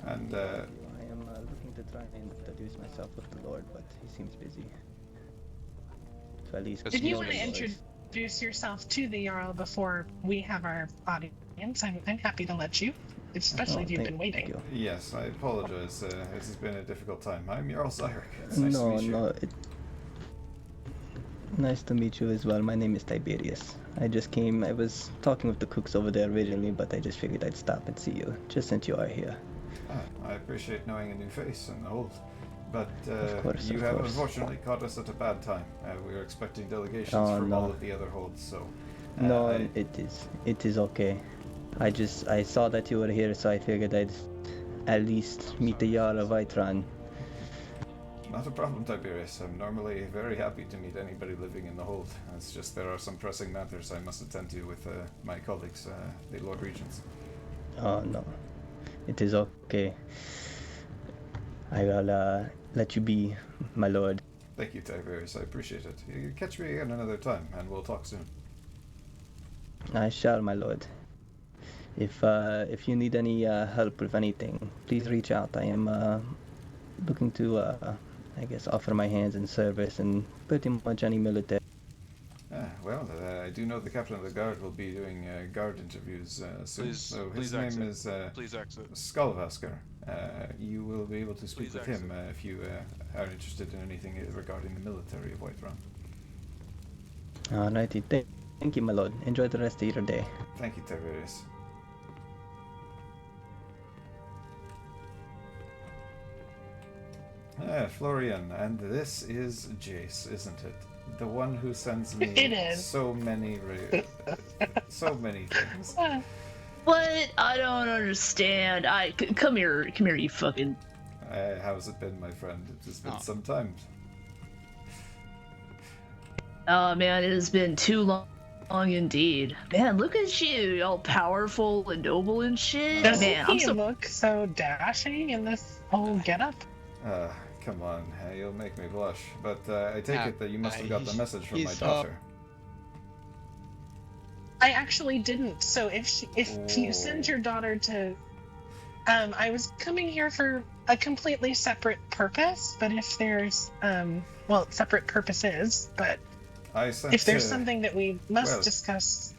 And, I am looking to try and introduce myself with the Lord, but he seems busy. So at least... If you want to introduce yourself to the Jarl before we have our audience, I'm happy to let you, especially if you've been waiting. yes, I apologize. This has been a difficult time. I'm Jarl Zyrik. It's nice to meet you. Nice to meet you as well. My name is Tiberius. I just came. I was talking with the cooks over there originally, but I just figured I'd stop and see you, just since you are here. I appreciate knowing a new face in the hold. But you have unfortunately caught us at a bad time. We were expecting delegations from all of the other holds, so... it is okay. I saw that you were here, so I figured I'd at least meet the Jarl of Vitran. Not a problem, Tiberius. I'm normally very happy to meet anybody living in the hold. It's just there are some pressing matters I must attend to with my colleagues, the Lord Regents. Oh no, it is okay. I will let you be, my lord. Thank you, Tiberius. I appreciate it. You catch me again another time, and we'll talk soon. I shall, my lord. If you need any help with anything, please reach out. I am looking to, I guess, offer my hands in service and pretty much any military. I do know the captain of the guard will be doing guard interviews soon. So his name is Skalvaskar. You will be able to speak with him if you are interested in anything regarding the military of Whiterun. Alrighty, thank you, my lord. Enjoy the rest of your day. Thank you, Tiberius. Florian, and this is Jace, isn't it? The one who sends me so many things. What? I don't understand. Come here, you fucking... How's it been, my friend? It has been some time. Oh man, it has been too long indeed. Man, look at you, all powerful and noble and shit. Doesn't he look so dashing in this old getup? Come on, you'll make me blush. But I take it that you must have got the message from my daughter. I actually didn't. So if you send your daughter to, I was coming here for a completely separate purpose. But if there's, separate purposes. But if there's something that we must discuss.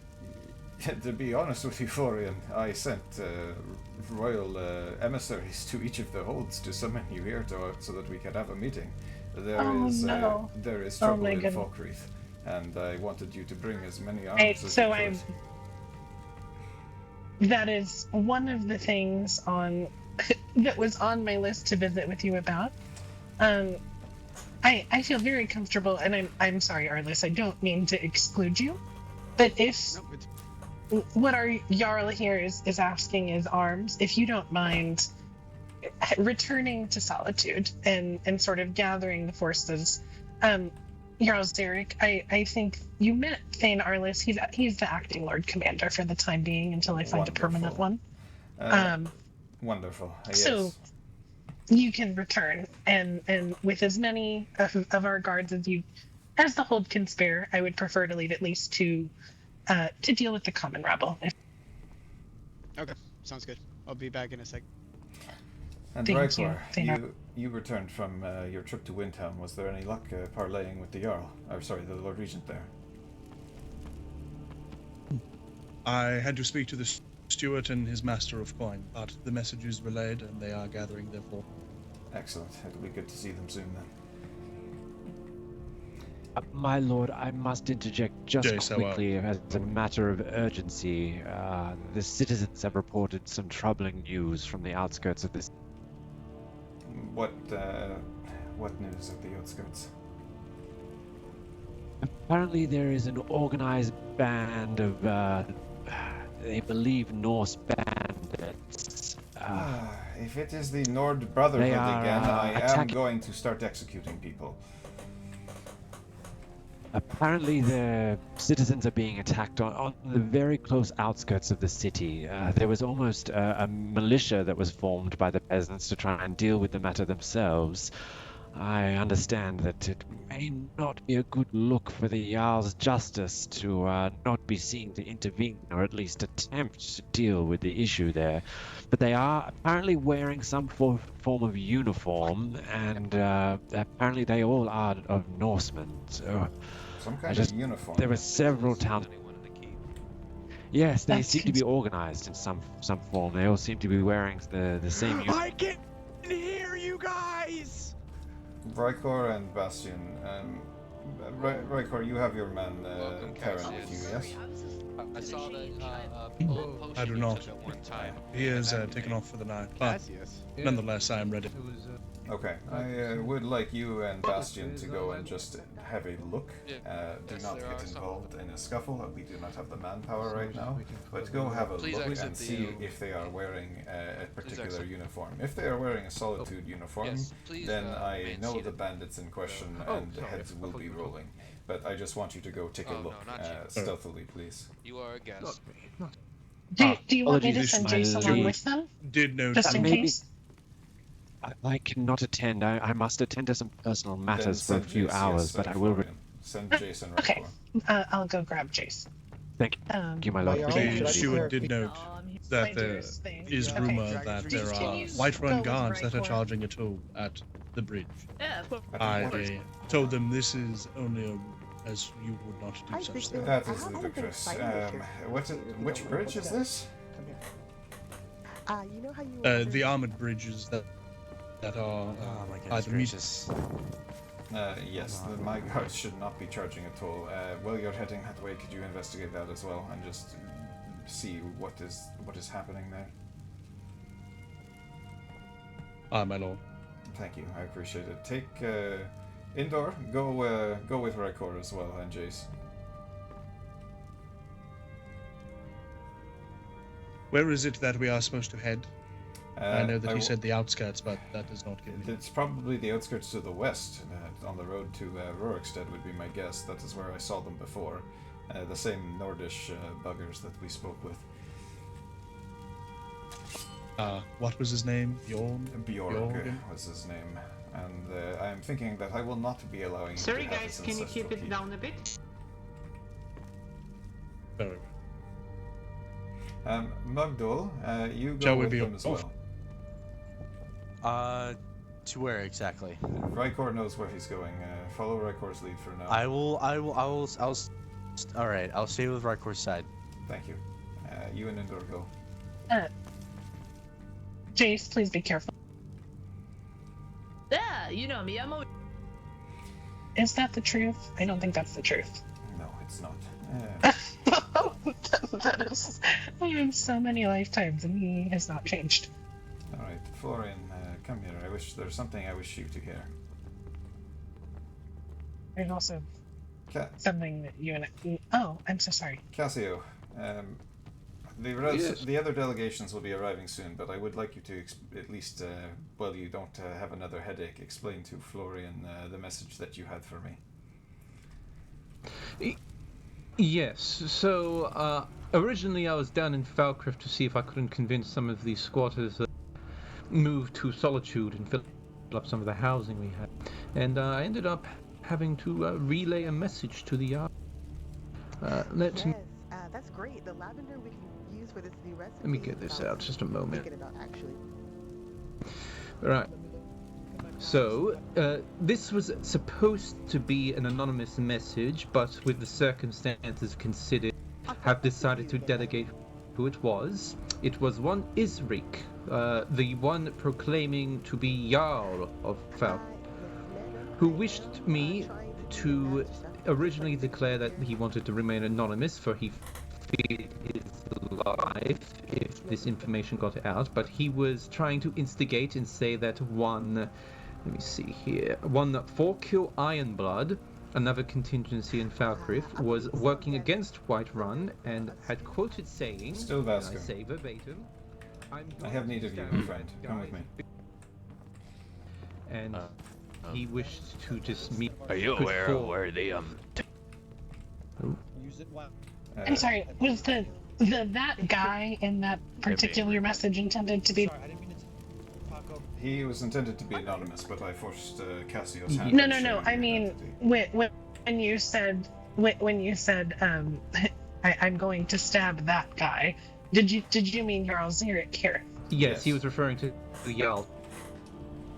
To be honest with you, Florian, I sent royal emissaries to each of the holds to summon you here so that we could have a meeting. There is trouble in Falkreath, and I wanted you to bring as many arms as you could. That is one of the things that was on my list to visit with you about. I feel very comfortable, and I'm sorry, Arliss, I don't mean to exclude you, but if what our Jarl here is asking is arms, if you don't mind returning to Solitude and sort of gathering the forces. Jarl Zyrik, I think you met Thane Arliss. He's the acting Lord Commander for the time being until I find a permanent one. Wonderful. Yes. So you can return and with as many of our guards as the hold can spare. I would prefer to leave at least two to deal with the common rabble. Okay, sounds good. I'll be back in a sec. And Rykor, you returned from your trip to Windhelm. Was there any luck parlaying with the Jarl? The Lord Regent there? I had to speak to the steward and his master of coin, but the message is relayed and they are gathering their force. Excellent. It'll be good to see them soon then. My lord, I must interject just quickly as a matter of urgency. The citizens have reported some troubling news from the outskirts of this. What news of the outskirts? Apparently there is an organized band of they believe Norse bandits. If it is the Nord Brotherhood They are, again, I am attacking- going to start executing people. Apparently, the citizens are being attacked on the very close outskirts of the city. There was almost a militia that was formed by the peasants to try and deal with the matter themselves. I understand that it may not be a good look for the Jarl's justice to not be seen to intervene, or at least attempt to deal with the issue there. But they are apparently wearing some form of uniform, and apparently they all are of Norsemen. So Some kind of uniform. there were several towns. Yes, they That seem to be organized in some form. They all seem to be wearing the same uniform. I can hear you guys! Rykor and Bastion. Rykor, you have your man Karen with you, yes? I saw that I do not. at one time. He is taken off for the night, but nonetheless, I am ready. Okay, I would like you and Bastion to go and just have a look. Do not get involved in a scuffle. We do not have the manpower right now, but go have a Please look exit and the, see if they are wearing a particular exit. uniform. If they are wearing a Solitude uniform, Yes, please, then I remain know seated. the bandits in question and heads will be rolling. But I just want you to go take a Oh, no, look not you. stealthily, please. You are a guest. Do you want me to apologies, send my Jace along lord. with them? Did know Just in maybe- case? I cannot attend. I must attend to some personal matters for a send few Jace, hours, yes, but I will. Florian. Send Jason Rykor. Okay, I'll go grab Jace. Thank you, my lord. The steward did note that there Dangerous thing. is Okay. rumor that there Can are you Whiterun go with guards that are Rykor? charging a toll at the bridge. Yeah, of course. I told them this is only as you would not do such things. That is ludicrous. Which bridge is this? You know how you The armored bridges that are either gracious. Yes, my guards should not be charging a toll. While you're heading that way, could you investigate that as well and just see what is happening there? My lord. Thank you, I appreciate it. Take Indoor. Go with Rykor as well and Jace. Where is it that we are supposed to head? I know that he will- said the outskirts, but that does not give me. It's probably the outskirts to the west, on the road to Rorikstead would be my guess. That is where I saw them before. The same Nordish buggers that we spoke with. What was his name? Bjorn? Bjorg was his name. And I am thinking that I will not be allowing him Sorry to have guys, his can you keep ancestral it key. down a bit? Very well. Mugdol, you go Shall we with be them as off? To where exactly? Rykor knows where he's going. Follow Rykor's lead for now. All right, I'll stay with Rykor's side. Thank you. You and Indor go. Jace, please be careful. Yeah, you know me. I'm always. Is that the truth? I don't think that's the truth. No, it's not. That is. I have so many lifetimes and he has not changed. Alright, Florian, come here. There's something I wish you to hear. There's also something that you and I. Oh, I'm so sorry. Cassio, the other delegations will be arriving soon, but I would like you to at least, while you don't have another headache, explain to Florian the message that you had for me. Yes, so originally I was down in Falkrift to see if I couldn't convince some of these squatters to move to Solitude and fill up some of the housing we had. And I ended up having to relay a message to the Jarl. Yes, that's great. The lavender we can use for this new recipe. Let me get this out, just a moment. Thinking about actually. Right. So, this was supposed to be an anonymous message, but with the circumstances considered, have decided to delegate who it was. It was one Zyrik, the one proclaiming to be Jarl of Falk, who wished me to originally declare that he wanted to remain anonymous, for he feared his life if this information got out, but he was trying to instigate and say that one, let me see here, one 4-kill Ironblood another contingency in Falkreath, was working against Whiterun and had quoted saying, Still and I Vasco. say verbatim, I have need of you, my friend. Come with me. And he wished to just meet. Are you put aware forward- where the I'm sorry. Was the that guy in that particular message intended to be? He was intended to be anonymous, but I forced Cassio's hand. No, in no, no. sharing I mean, when you said I'm going to stab that guy. Did you mean Jarl Zyrik here? Yes, he was referring to the Jarl.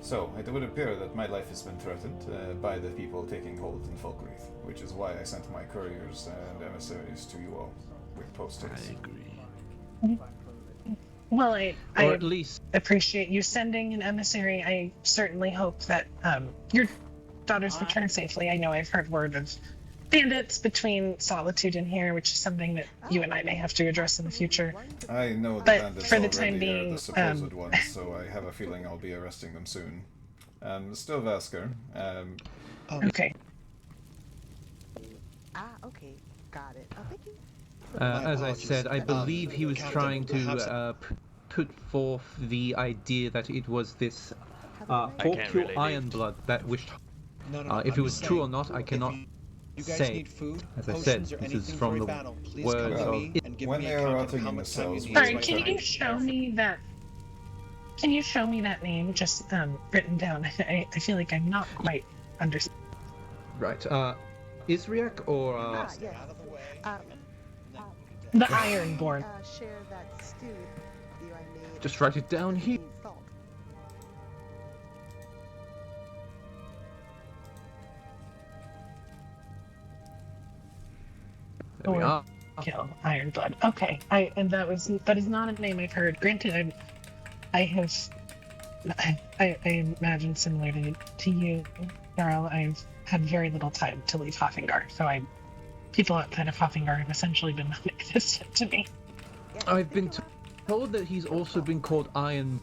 So, it would appear that my life has been threatened by the people taking hold in Falkreath, which is why I sent my couriers and emissaries to you all with post haste. I agree. Well, I at least appreciate you sending an emissary. I certainly hope that your daughters return safely. I know I've heard word of bandits between Solitude and here, which is something that you and I may have to address in the future. I know the But bandits for the already time are being, the supposed ones, so I have a feeling I'll be arresting them soon. Still Vasker. Okay. Okay. Got it. Oh, thank you. As I said, I believe he was trying to put forth the idea that it was this Torquil Ironblood that wished. If it was true or not, I cannot say. As I said, this is from the words of. When they are outing themselves, Sorry, can you show me that? Can you show me that name just written down? I feel like I'm not quite understanding. Right. Isriak or Yes. The Ironborn. Share that stew you I made. just write it down here. Salt. There we are. Kill Ironblood. Okay, and that is not a name I've heard. Granted, I imagine similar to you, Jarl. I've had very little time to leave Hoffengar, so people outside of Hoffengar have essentially been non-existent to me. I've been told that he's also been called Iron,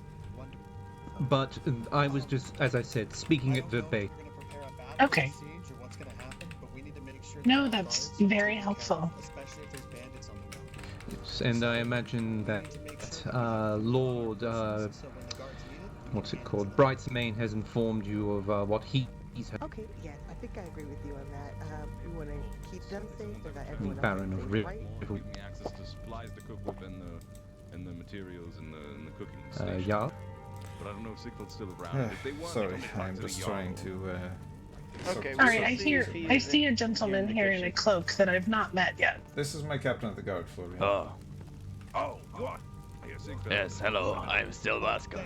but I was just, as I said, speaking at verbatim. Okay. No, that's very helpful. Yes, and I imagine that Lord, what's it called, Brightsmane has informed you of what he's. Okay, yes, I think I agree with you on that. We want to keep them safe so that everyone Baron else is of safe, Riv. right? Giving me access to supplies to cook with and the materials and the cooking station. Yeah. But I don't know if Sigvald's still around. If they want, Sorry, they come I'm back to just the trying Jarl. to. Okay, Sorry, I see a gentleman here in a cloak that I've not met yet. This is my captain of the guard, Florian. Oh, what? Yes, hello, I'm still Vasco.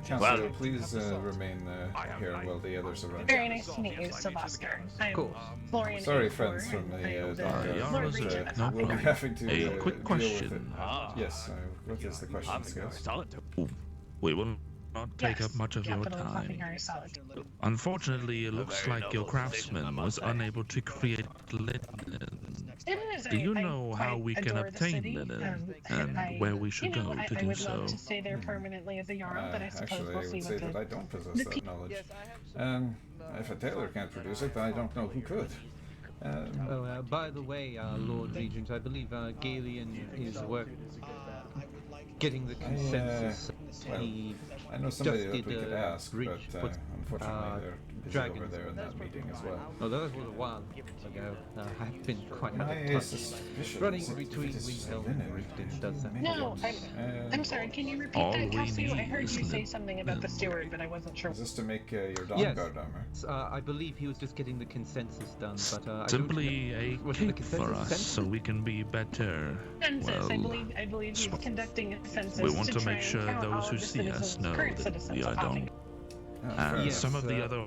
Counselor, please remain here while the others arrive. Very nice to meet you, Sylvaster. I'm Florian. Sorry, A4. friends from the Lord Regent of no we'll be problem. having to A quick deal question. with it. Yes, what is the question, Scales? We will not take up much of your Capital of time. Hoffengar is Solitude. Unfortunately, it looks very like your noble craftsman was unable to create linen. It is. Do you I know how quite we can adore the obtain city, linen and where we should go to I do would so? love to stay there permanently as a Jarl, but I suppose Actually, we'll I see would say what that I don't possess that knowledge. If a tailor can't produce it, then I don't know who could. By the way, Lord Regent, I believe Galen is getting the consensus. I know somebody just that we did could ask, bridge, but unfortunately they're busy over there in that meeting as well. Oh, that was a while ago. I've been quite out My of touch. suspicion Running is that between it is Windhelm linen. and Riften does that. No, I'm sorry, can you repeat All that, we Cassio? I need heard is you say linen. something about the steward, but I wasn't sure. Is this to make your Dawn Yes. Guard armor? I believe he was just getting the consensus done, but I Simply don't know. a Was it the cape for consensus us, census? so we can be better. Census, I Well, believe he's conducting a census we want to try make and sure count all those of who the see us citizens, know current that citizens we of are Hoffengar. done. And Yes, some of the other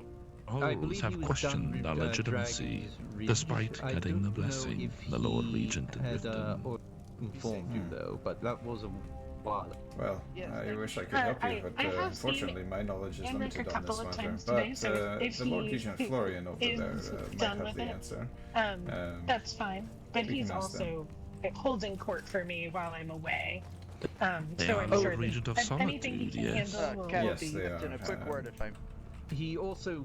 I holes believe have he was questioned done our with, legitimacy, Dragon's despite I getting the don't know blessing if the Lord he Regent did had, with them. or informed you though, but that was a while. Well, I wish I could help you, but I have unfortunately my knowledge is Henrik a limited on couple this of matter. times But today, so if the Lord he Regent Florian over is there might done have with the it, answer. that's fine. But we he's can ask also holding court for me while I'm away. They So are I'm Lord sure Regent that of anything he Solitude, can yes. handle will Yes, they are. a quick word if I. He also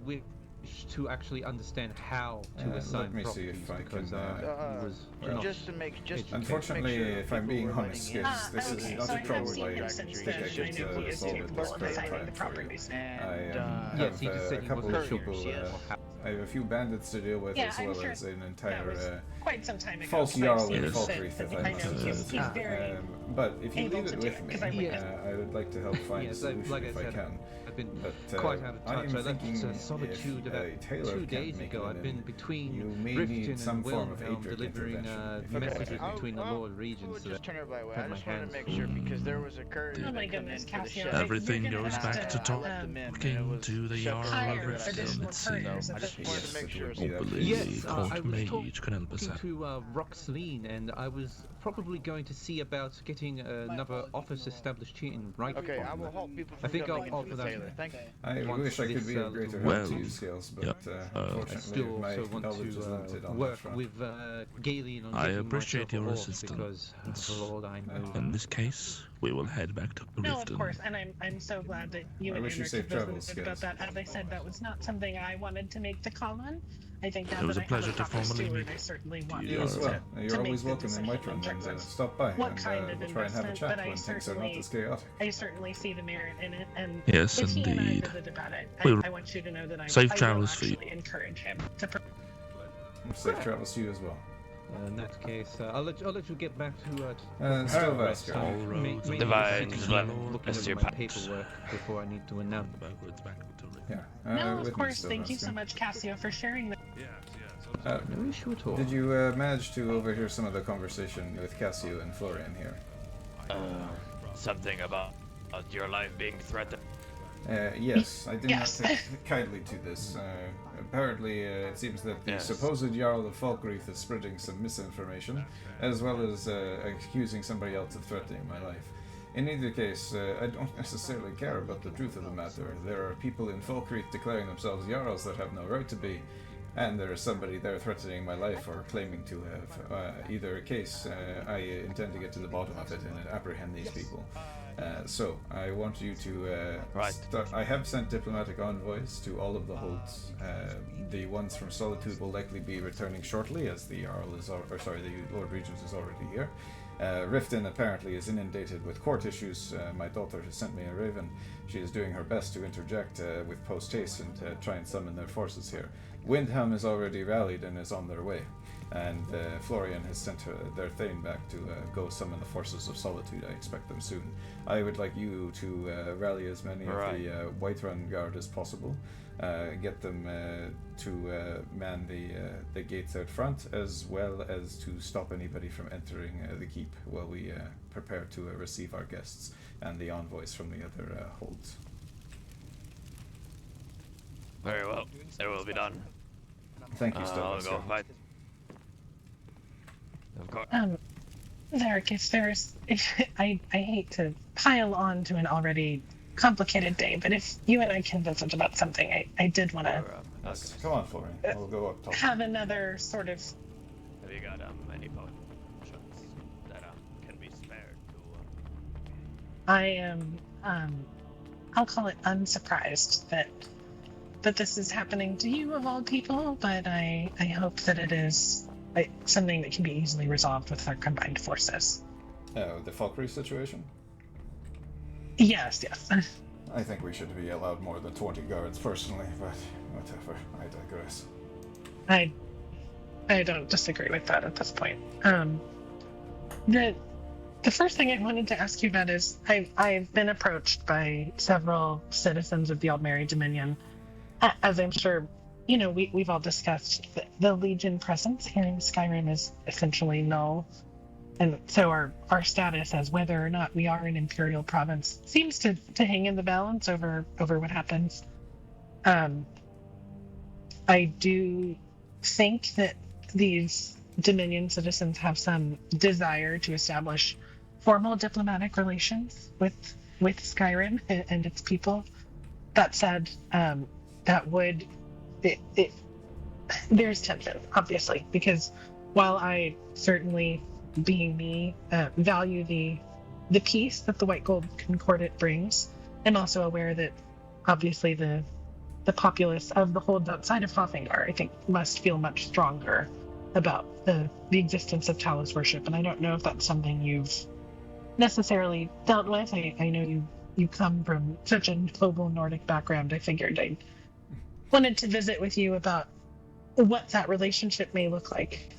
to actually understand how to assign let me see properties if I because can. he was not just to make Unfortunately, sure if I'm being honest, yes, this okay, is so I not a have problem seen I him think since I then. I could know he is solve at this capable of present assigning time the for you. properties. I Yes, he just have said a he couple wasn't of sure. people. I have a few bandits to deal with, Yeah, as I'm well sure as an that was entire quite some time ago. false so I've Jarl seen with that- Falkreath, if I I know must he's very But if you able leave to it do with it, me, 'cause I've witnessed I would like to help find a Yes, solution like I if I said, can. I've been But quite out of I touch. am I left thinking Solitude if about a tailor 2 can't days make ago. I've linen, been between you may Riften need some and form of Wilhelm Adric delivering intervention. messages between the Lord Regents. Just turn everybody away. had I my just wanted hands to make full. sure because there was a courier Oh my that come goodness, in for the Cassio. ship. Everything You're gonna goes have back to, to talking to the Jarl hire of additional Riften, it couriers seems. at I just wanted to make sure. Hopefully, Yes, the I court was mage can help us talking out. to Roxleen, and I was probably going to see about getting another office established here in Wrightborn. Okay, I will help people I from think I'll coming offer into the that. tailor. Thank you. I once wish I could this, be of greater little help to Well, you, Skills, but yep. I unfortunately still my also want knowledge is to limited on that work front. with Galen on I getting appreciate myself a your horse assistance. because of all I know. In this case, we will head back to No, of Riften. course, and I'm so glad that you I and wish you Andrew safe travels, visited about Skills. that. As I said, that was not something I wanted to make the call on. I think now It was that a I pleasure have to a proper formally steward, meet I certainly want you you as to, well. to You're make always the welcome in decision Whiterun, in terms and of stop by, what and kind of we'll try and have a investment, chat but I when things are not certainly, as chaotic. I certainly see the merit in it, and Yes, if he and I indeed. visit about it, We'll- I want you to know that I Safe will travels for you. actually encourage him to. Safe travels to you as well. In that case, I'll let you get back to still rest. Vasco. All roads Maybe divide just the looking Lord over your my paths. paperwork before I need to announce. Yeah. No, with of me course. still, Thank you Vasco. so much, Cassio, for sharing that. No issue at all. Did you manage to overhear some of the conversation with Cassio and Florian here? Something about your life being threatened. Yes, I did Yes. not take kindly to this. Apparently, it seems that the Yes. supposed Jarl of Falkreath is spreading some misinformation, as well as accusing somebody else of threatening my life. In either case, I don't necessarily care about the truth of the matter. There are people in Falkreath declaring themselves Jarls that have no right to be, and there is somebody there threatening my life or claiming to have. Either case, I intend to get to the bottom of it and apprehend these people. So, I want you to start. I have sent diplomatic envoys to all of the holds. The ones from Solitude will likely be returning shortly, as the Jarl is, the Lord Regent is already here. Riften apparently is inundated with court issues. My daughter has sent me a raven. She is doing her best to interject with post-haste and try and summon their forces here. Windhelm is already rallied and is on their way. And Florian has sent their Thane back to go summon the forces of Solitude. I expect them soon. I would like you to rally as many of the Whiterun Guard as possible. Get them to man the gates out front, as well as to stop anybody from entering the keep while we prepare to receive our guests and the envoys from the other holds. Very well. It will be done. Thank you, I'll Stavros. go fight. Of course. Zyrik, I hate to pile on to an already complicated day, but if you and I can visit about something, I did want to Come on, Florian. We'll go up top. have another sort of. Have you got any potions that can be spared to? I am, I'll call it unsurprised that this is happening to you of all people, but I hope that it is something that can be easily resolved with our combined forces. The Falkreath situation? Yes. I think we should be allowed more than 20 guards, personally, but whatever. I digress. I don't disagree with that at this point. The first thing I wanted to ask you about is I've been approached by several citizens of the Aldmeri Dominion, as I'm sure you know. We've all discussed the Legion presence here in Skyrim is essentially null, and so our status as whether or not we are an Imperial province seems to hang in the balance over what happens. I do think that these Dominion citizens have some desire to establish formal diplomatic relations with Skyrim and its people. That said, there's tension, obviously, because while I certainly, being me, value the peace that the White Gold Concordat brings, I'm also aware that obviously the the populace of the holds outside of Hoffingar, I think, must feel much stronger about the existence of Talos worship. And I don't know if that's something you've necessarily dealt with. I know you come from such a noble Nordic background. I figured I wanted to visit with you about what that relationship may look like.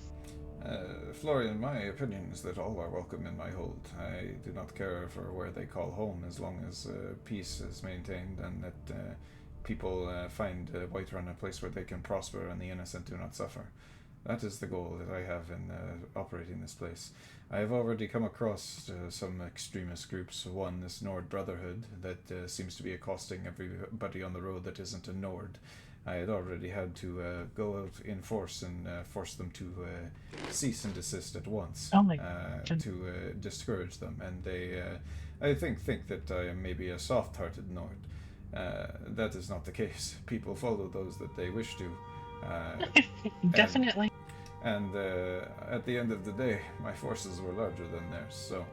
Florian, my opinion is that all are welcome in my hold. I do not care for where they call home as long as peace is maintained and that people find Whiterun a place where they can prosper and the innocent do not suffer. That is the goal that I have in operating this place. I have already come across some extremist groups. One, this Nord Brotherhood, that seems to be accosting everybody on the road that isn't a Nord. I had already had to go out in force and force them to cease and desist at once to discourage them. And they, I think that I am maybe a soft-hearted Nord. That is not the case. People follow those that they wish to. Definitely. And at the end of the day, my forces were larger than theirs, so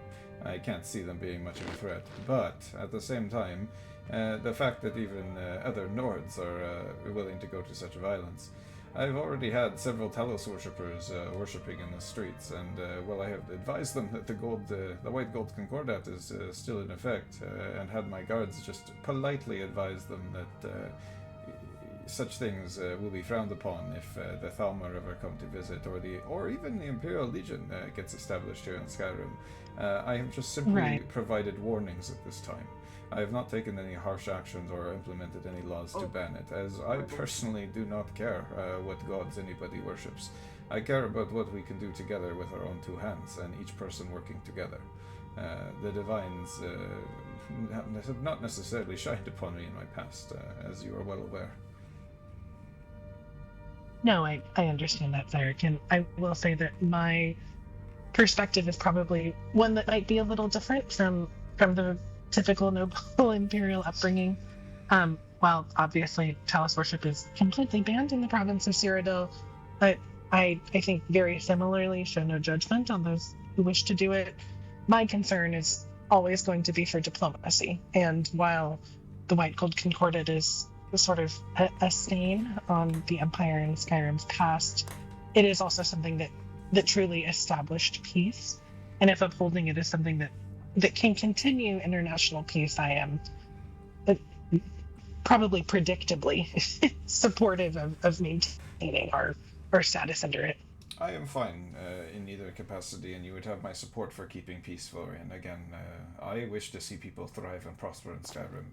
I can't see them being much of a threat. But at the same time, the fact that even other Nords are willing to go to such violence. I've already had several Talos worshippers worshipping in the streets, and I have advised them that the white gold concordat is still in effect, and had my guards just politely advise them that such things will be frowned upon if the Thalmor ever come to visit, or even the Imperial Legion gets established here in Skyrim. I have just simply provided warnings at this time. I have not taken any harsh actions or implemented any laws to ban it, as I personally do not care what gods anybody worships. I care about what we can do together with our own two hands, and each person working together. The Divines have not necessarily shined upon me in my past, as you are well aware. No, I understand that, Zyrik, and I will say that my perspective is probably one that might be a little different from the typical noble imperial upbringing. While obviously Talos worship is completely banned in the province of Cyrodiil, but I think very similarly show no judgment on those who wish to do it. My concern is always going to be for diplomacy, and while the White Gold Concordat is sort of a stain on the Empire and Skyrim's past, it is also something that truly established peace, and if upholding it is something that can continue international peace, I am probably predictably supportive of maintaining our status under it. I am fine in either capacity, and you would have my support for keeping peace, Florian. Again, I wish to see people thrive and prosper in Skyrim.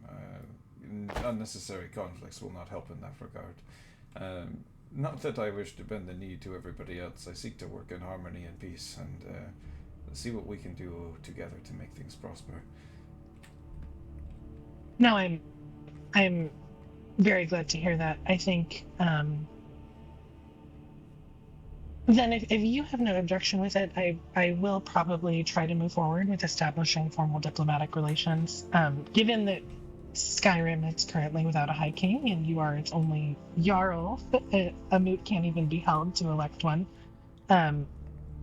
Unnecessary conflicts will not help in that regard. Not that I wish to bend the knee to everybody else. I seek to work in harmony and peace, and see what we can do together to make things prosper. No, I'm very glad to hear that. I think then if you have no objection with it, I will probably try to move forward with establishing formal diplomatic relations. Given that Skyrim is currently without a High King and you are its only Jarl, a moot can't even be held to elect one.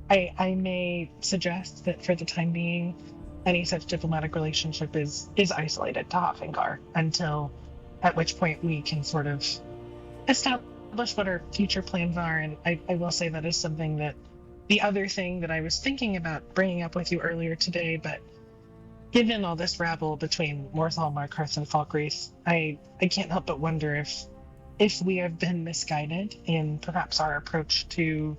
I may suggest that for the time being, any such diplomatic relationship is isolated to Hoffingar until at which point we can sort of establish what our future plans are. And I will say that is something that the other thing that I was thinking about bringing up with you earlier today, but given all this rabble between Morthal, Markarth, and Falkreath, I can't help but wonder if we have been misguided in perhaps our approach to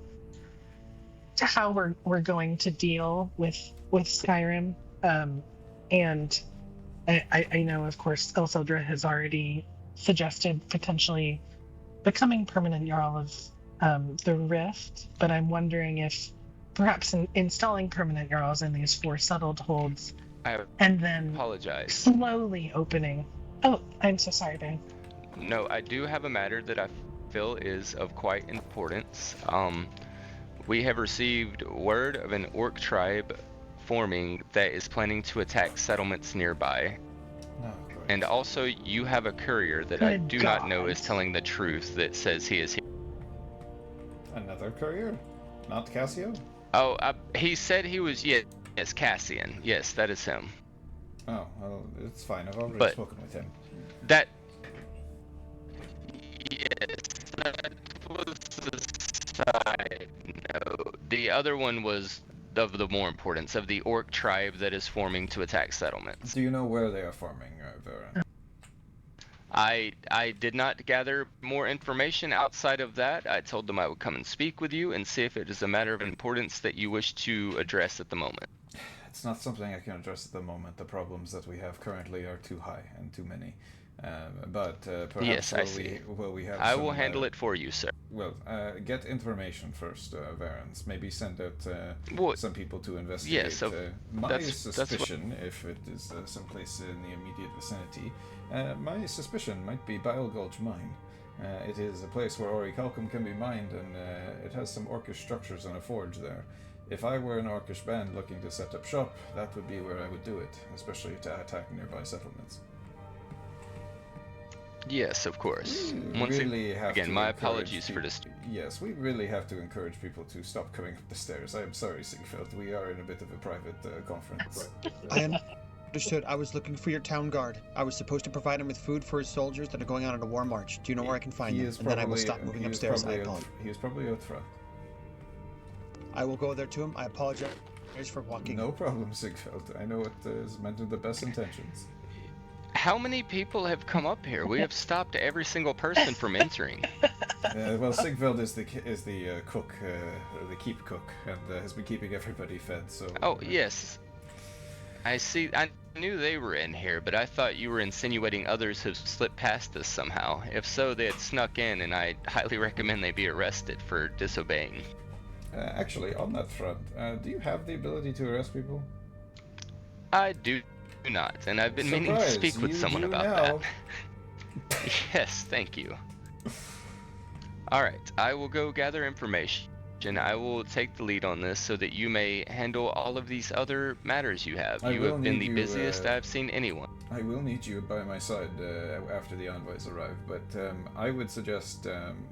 how we're going to deal with Skyrim. And I know, of course, Elsildra has already suggested potentially becoming permanent Jarl of the Rift, but I'm wondering if perhaps installing permanent Jarls in these 4 settled holds and then apologize. Slowly opening. Oh, I'm so sorry, Dan. No, I do have a matter that I feel is of quite importance. We have received word of an orc tribe forming that is planning to attack settlements nearby. And also, you have a courier that I do not know is telling the truth that says he is here. Another courier? Not Cassio? Oh, he said he was, yes, Cassian. Yes, that is him. Oh, well, it's fine. I've already spoken with him. that was a side note. The other one was of the more importance of the orc tribe that is forming to attack settlements. Do you know where they are forming, Varen? I did not gather more information outside of that. I told them I would come and speak with you and see if it is a matter of importance that you wish to address at the moment. It's not something I can address at the moment. The problems that we have currently are too high and too many. But perhaps yes, I see. We have I will handle it for you, sir. Well, get information first, Varens. Maybe send out some people to investigate. Yes, my suspicion, if it is someplace in the immediate vicinity, my suspicion might be Bile Gulch Mine. It is a place where orichalcum can be mined, and it has some orcish structures on a forge there. If I were an orcish band looking to set up shop, that would be where I would do it, especially to attack nearby settlements. Yes, of course. Again, my apologies for this. Yes, we really have to encourage people to stop coming up the stairs. I am sorry, Sigfeld. We are in a bit of a private conference. I understood. I was looking for your town guard. I was supposed to provide him with food for his soldiers that are going on a war march. Do you know where I can find him? And then I will stop moving upstairs. I apologize. He is probably out front. I will go there to him. I apologize for walking. No problem, Sigfeld. I know it is meant with the best intentions. How many people have come up here? We have stopped every single person from entering. Well, Sigveld is the cook, or the keep cook, and has been keeping everybody fed. So. Oh yes, I see. I knew they were in here, but I thought you were insinuating others have slipped past us somehow. If so, they had snuck in, and I highly recommend they be arrested for disobeying. Actually, on that front, do you have the ability to arrest people? I do not, and I've been meaning to speak with someone about that. Yes, thank you. Alright, I will go gather information. I will take the lead on this so that you may handle all of these other matters you have. You have been the busiest I've seen anyone. I will need you by my side after the envoys arrive, but I would suggest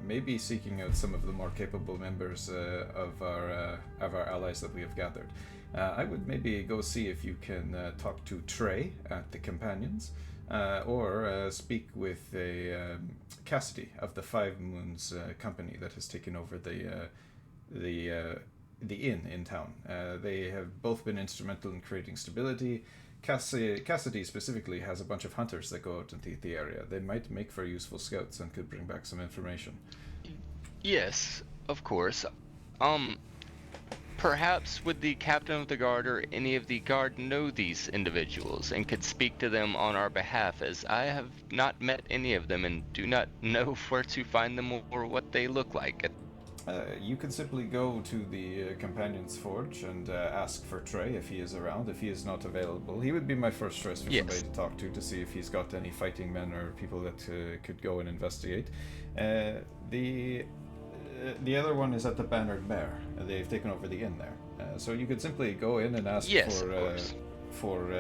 maybe seeking out some of the more capable members of our allies that we have gathered. I would maybe go see if you can talk to Trey at the Companions, or speak with Cassidy of the Five Moons company that has taken over the inn in town. They have both been instrumental in creating stability. Cassidy specifically has a bunch of hunters that go out into the area. They might make for useful scouts and could bring back some information. Yes, of course. Perhaps would the captain of the guard or any of the guard know these individuals and could speak to them on our behalf, as I have not met any of them and do not know where to find them or what they look like. You can simply go to the Companion's Forge and ask for Trey if he is around. If he is not available, he would be my first choice for somebody to talk to see if he's got any fighting men or people that could go and investigate. The other one is at the Bannered Mare. They've taken over the inn there. So you could simply go in and ask for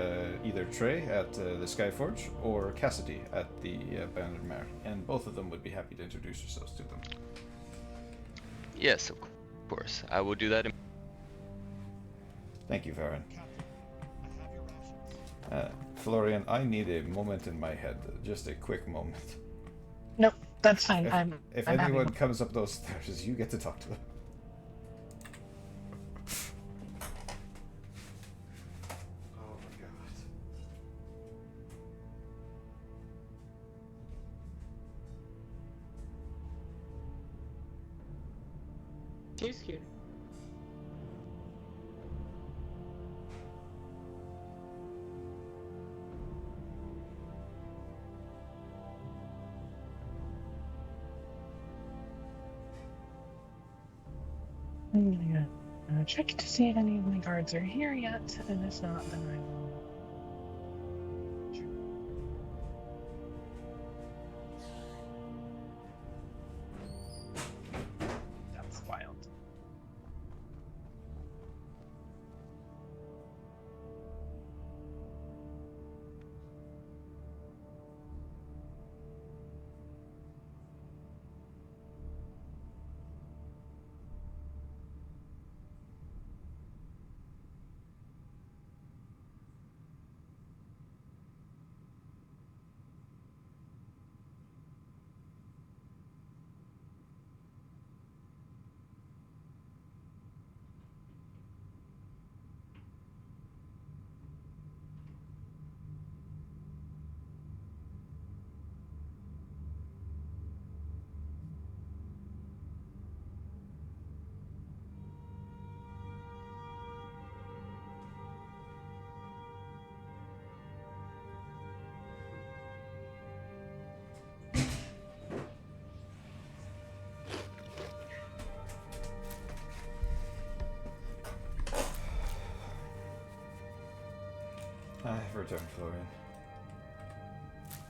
either Trey at the Skyforge or Cassidy at the Bannered Mare. And both of them would be happy to introduce yourselves to them. Yes, of course. I will do that. Thank you, Varen. Florian, I need a moment in my head. Just a quick moment. Nope, that's fine. If I'm anyone happy. comes up those stairs, you get to talk to them. Oh my god. She's here. I'm gonna check to see if any of my guards are here yet, and if not, then I will. That's wild. returned, Florian.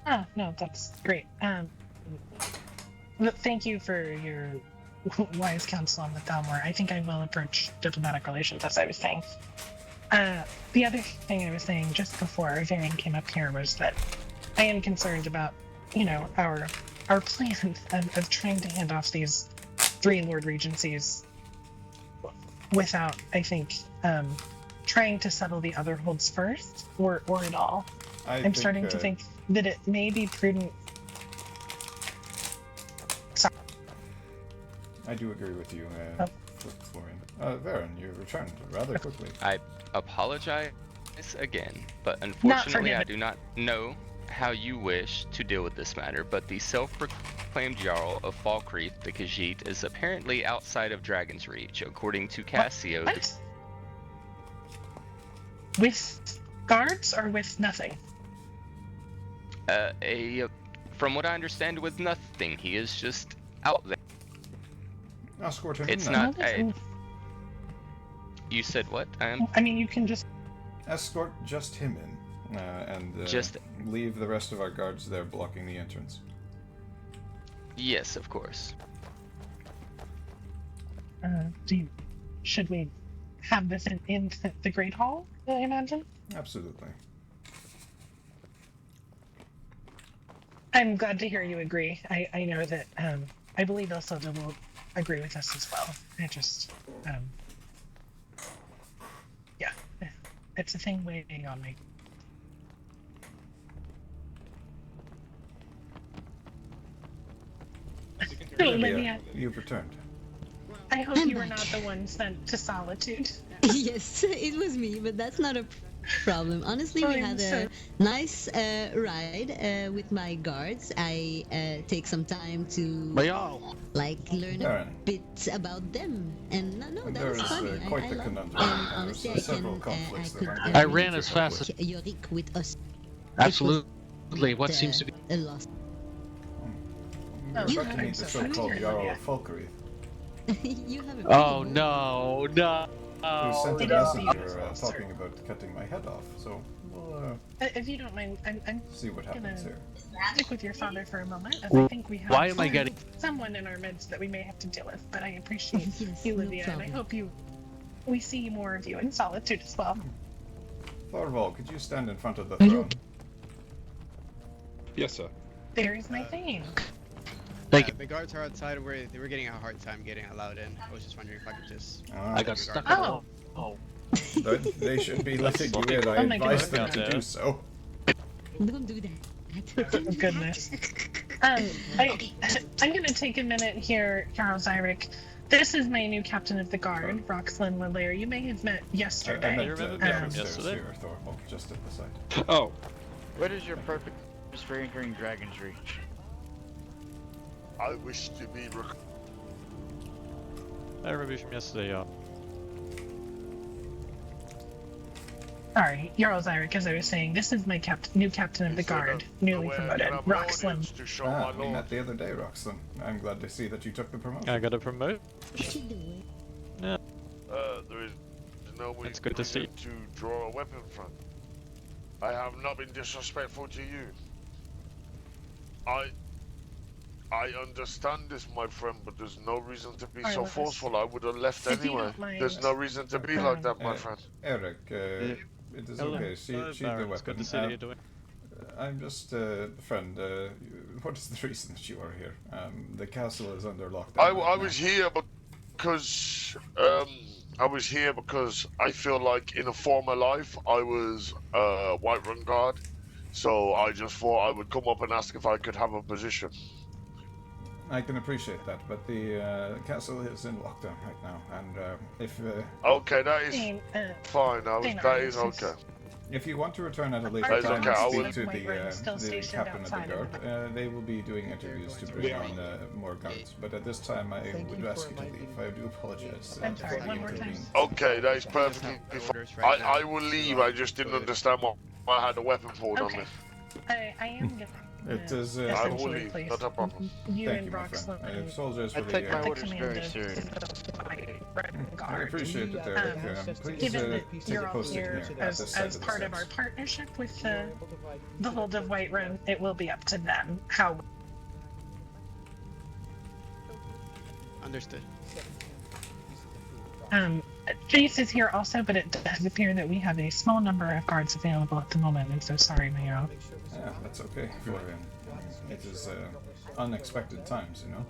Oh, no, that's great. Thank you for your wise counsel on the Thalmor. I think I will approach diplomatic relations, as I was saying. The other thing I was saying just before Varian came up here was that I am concerned about, you know, our plan of trying to hand off these 3 Lord Regencies without, I think, trying to settle the other holds first, or at all. I'm starting to think that it may be prudent. Sorry. I do agree with you, Florian. Varen, you returned rather quickly. I apologize again, but unfortunately I do not know how you wish to deal with this matter, but the self-proclaimed Jarl of Falkreath, the Khajiit, is apparently outside of Dragon's Reach, according to Cassio. What? With guards or with nothing? From what I understand, with nothing. He is just out there. Escort him It's in not. then. You said what? I mean, you can just escort just him in, and just leave the rest of our guards there blocking the entrance. Yes, of course. Should we have this in the Great Hall, I imagine? Absolutely. I'm glad to hear you agree. I know that, I believe Ilsilda will agree with us as well. I just, yeah, it's a thing waiting on me. Olivia, you've returned. I hope you were not the one sent to solitude. Yes, it was me, but that's not a problem. Honestly, we had a nice ride with my guards. I take some time to like learn a bit about them, and no, that was funny. Quite I the love conundrum. and honestly, I ran as fast as Zyrik with us. Absolutely. What seems to be a loss. You're about to meet the so-called Jarl of Falkreath. You haven't. Oh no, no. Who sent a messenger talking about cutting my head off, so we'll if you don't mind, I'm see what happens here. Stick with your father for a moment, as I think we have Why am I getting someone in our midst that we may have to deal with, but I appreciate you, Olivia, and I hope we see more of you in solitude as well. Thorvald, could you stand in front of the throne? Yes, sir. There's my thing. The guards are outside. They were getting a hard time getting allowed in. I was just wondering if I could just. I got stuck. Oh. They should be letting you in. I advise them to do so. Don't do that. Oh, goodness. I'm gonna take a minute here, Jarl Zyrik. This is my new captain of the guard, Roxlin Lalair. You may have met yesterday. I met downstairs here, Thorvald, just at the side. Oh. What is your purpose for entering Dragon's Reach? I wish to be I remember from yesterday, yeah. Sorry, Jarl Zyrik, as I was saying, this is my new captain of the guard, newly promoted, Roxlin. We met the other day, Roxlin. I'm glad to see that you took the promotion. I got a promotion. Yeah. There is no way it's good to see. to draw a weapon from. I have not been disrespectful to you. I understand this, my friend, but there's no reason to be so forceful. I would have left anyway. There's no reason to be like that, my friend. Eric, it is okay. Sheathe the weapon. Good to see you doing. I'm just, friend, what is the reason that you are here? The castle is under lockdown. I was here because I feel like in a former life I was a Whiterun guard, so I just thought I would come up and ask if I could have a position. I can appreciate that, but the castle is in lockdown right now, and if okay, that is fine. That is okay. If you want to return at a later time and speak to the captain of the guard, they will be doing interviews to bring on more guards. But at this time, I would ask you to leave. I do apologize. Okay, that is perfectly fine. I will leave. I just didn't understand why I had a weapon pulled on me. I am gonna It is. I will leave. Not a problem. You Thank and you, my friend. Roxlin. Soldiers I for take the. my orders very serious. I appreciate it, Derek. Please Given that take you're a all post-it here here at this side as of the part of our steps. partnership with the Hold of Whiterun, it will be up to them how. Understood. Jace is here also, but it does appear that we have a small number of guards available at the moment. I'm so sorry, Mayor. Yeah, that's okay. Florian. It is unexpected times, you know.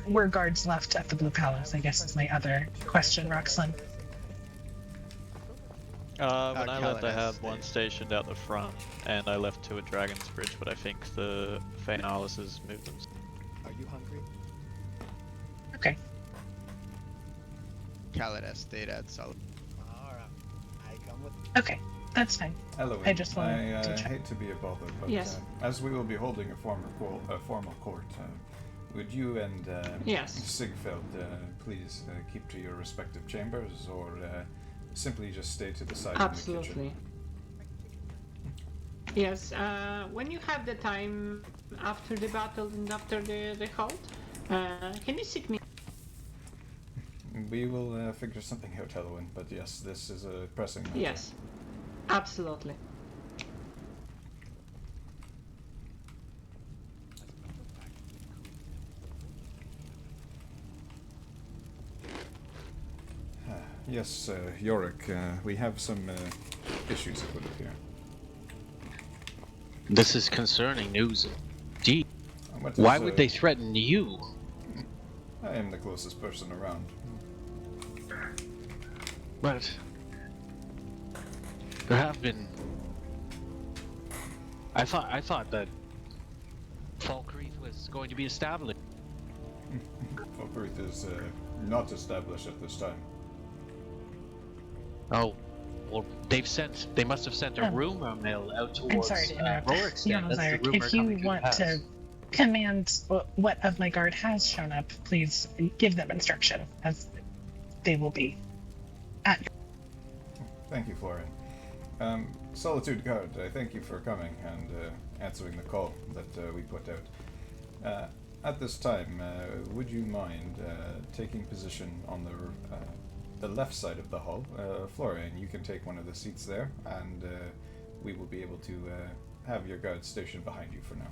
We're guards left at the Blue Palace, I guess is my other question, Roxlin. When I left, I had one stationed out the front, and I left two at Dragon's Bridge, but I think the Feinalis has moved them. Are you hungry? Okay. Khaled stayed at Solid. Alright. I come with. Okay, that's fine. Eloise, I just wanted to check. hate to be a bother, but Yes. As we will be holding a formal court, would you and Yes. Sigfeld please keep to your respective chambers, or simply just stay to the side in the kitchen? Absolutely. Yes, when you have the time after the battle and after the halt, can you seek me? We will figure something out, Eloise, but yes, this is a pressing matter. Yes, absolutely. Yes, Yorick, we have some issues, it would appear. This is concerning news. Gee, What why is, would they threaten you? I am the closest person around. But there have been. I thought that Falkreath was going to be established. Falkreath is not established at this time. Oh, well, they must have sent a rumor mill out towards I'm sorry to interrupt. Rorikstead. That's the Zyrik, rumor if you coming through want the to pass. command what of my guard has shown up, please give them instruction, as they will be at. Thank you, Florian. Solitude Guard, I thank you for coming and answering the call that we put out. At this time, would you mind taking position on the left side of the hall? Florian, you can take one of the seats there, and we will be able to have your guards stationed behind you for now.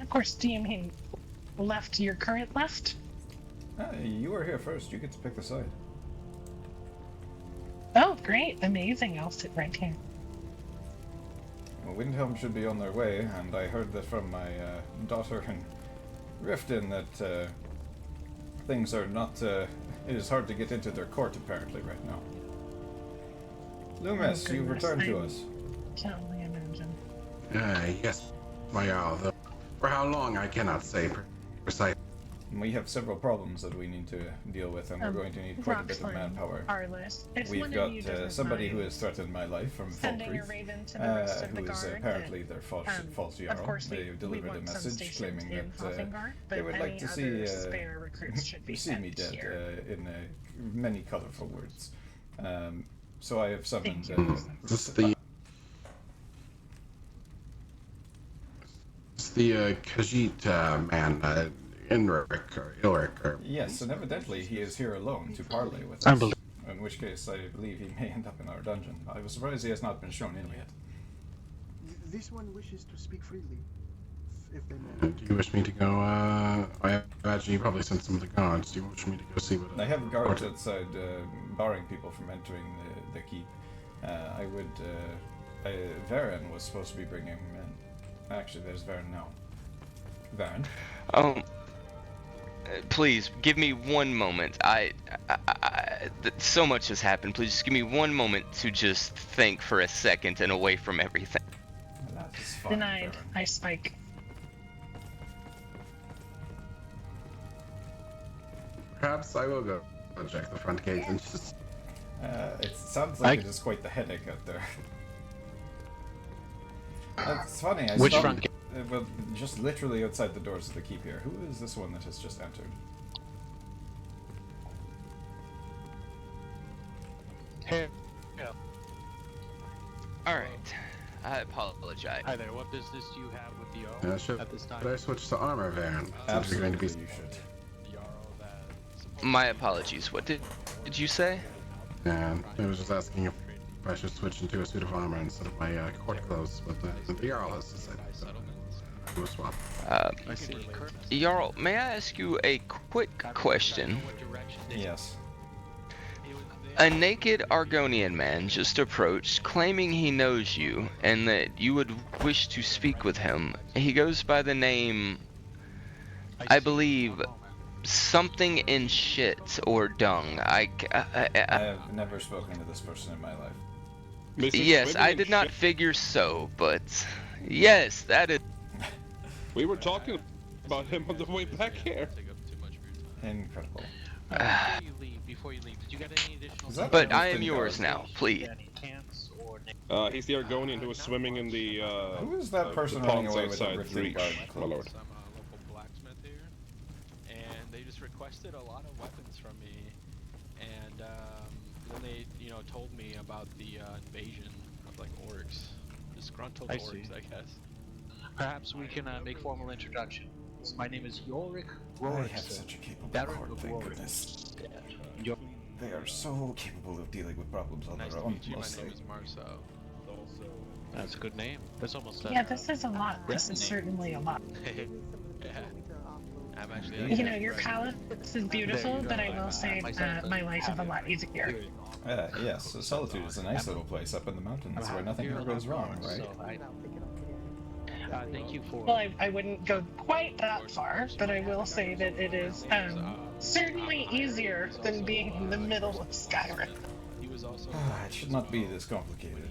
Of course, do you mean left, your current left? You were here first. You get to pick the side. Oh, great. Amazing. I'll sit right here. Well, Windhelm should be on their way, and I heard that from my daughter in Riften that things are not... it is hard to get into their court, apparently, right now. Loomis, Oh, you've goodness, returned to I us. Can't only imagine. Yes, my Jarl. For how long, I cannot say precisely. We have several problems that we need to deal with, and we're going to need quite a bit of manpower. Arliss, if We've one got of you doesn't somebody who mind has threatened my life from sending a Falkreath, raven to the rest of the who is guard, apparently then, their false of Jarl. course They've we delivered a want some message stationed claiming in that Hofengar, they but would like any to see other spare recruits should be see sent me dead here. in many colorful words. So I have summoned... the Khajiit man, Inrik or Ilrik or... Yes, and evidently he is here alone to parley with us. In which case, I believe he may end up in our dungeon. I was surprised he has not been shown in yet. This one wishes to speak freely, if they may. Do you wish me to go, I imagine you probably sent some of the guards. Do you wish me to go see what... I have guards outside, barring people from entering the keep. I would, Varen was supposed to be bringing him in. Actually, there's Varen now. Varen? Please, give me one moment. So much has happened. Please just give me one moment to just think for a second and away from everything. That is fine, Denied. Varen. I spike. Perhaps I will go check the front gates and just... It sounds like it is quite the headache out there. It's funny, I Which stopped, front gate? well, just literally outside the doors of the keep here. Who is this one that has just entered? Hey. Yeah. Alright. I apologize. Hi there. What business do you have with the Jarl Should at this time? I switch to armor, Varen? Absolutely, Going to be... you should. My apologies. What did you say? And I was just asking if I should switch into a suit of armor instead of my court clothes, but the Jarl has decided to do a swap. Jarl, may I ask you a quick question? Yes. A naked Argonian man just approached, claiming he knows you, and that you would wish to speak with him. He goes by the name, I believe, something in shit or dung. I have never spoken to this person in my life. Yes, I did not figure so, but yes, that is. We were talking about him on the way back here. Incredible. Before you leave, did you get any additional? But I am yours now, please. He's the Argonian who was swimming in the. Who is that person running away with a rippling guard? My lord. I'm a local blacksmith here, and they just requested a lot of weapons from me, and then they, told me about the invasion of like orcs, disgruntled orcs, I guess. Perhaps we can make formal introductions. My name is Zyrik. I have such a capable court, thank goodness. They are so capable of dealing with problems on their own. My name is Marcel. That's a good name. That's almost. Yeah, this is a lot. This is certainly a lot. Yeah. I'm actually. Your palace is beautiful, but I will say my life is a lot easier. Yes, so Solitude is a nice little place up in the mountains where nothing ever goes wrong, right? Thank you for. Well, I wouldn't go quite that far, but I will say that it is certainly easier than being in the middle of Skyrim. It should not be this complicated.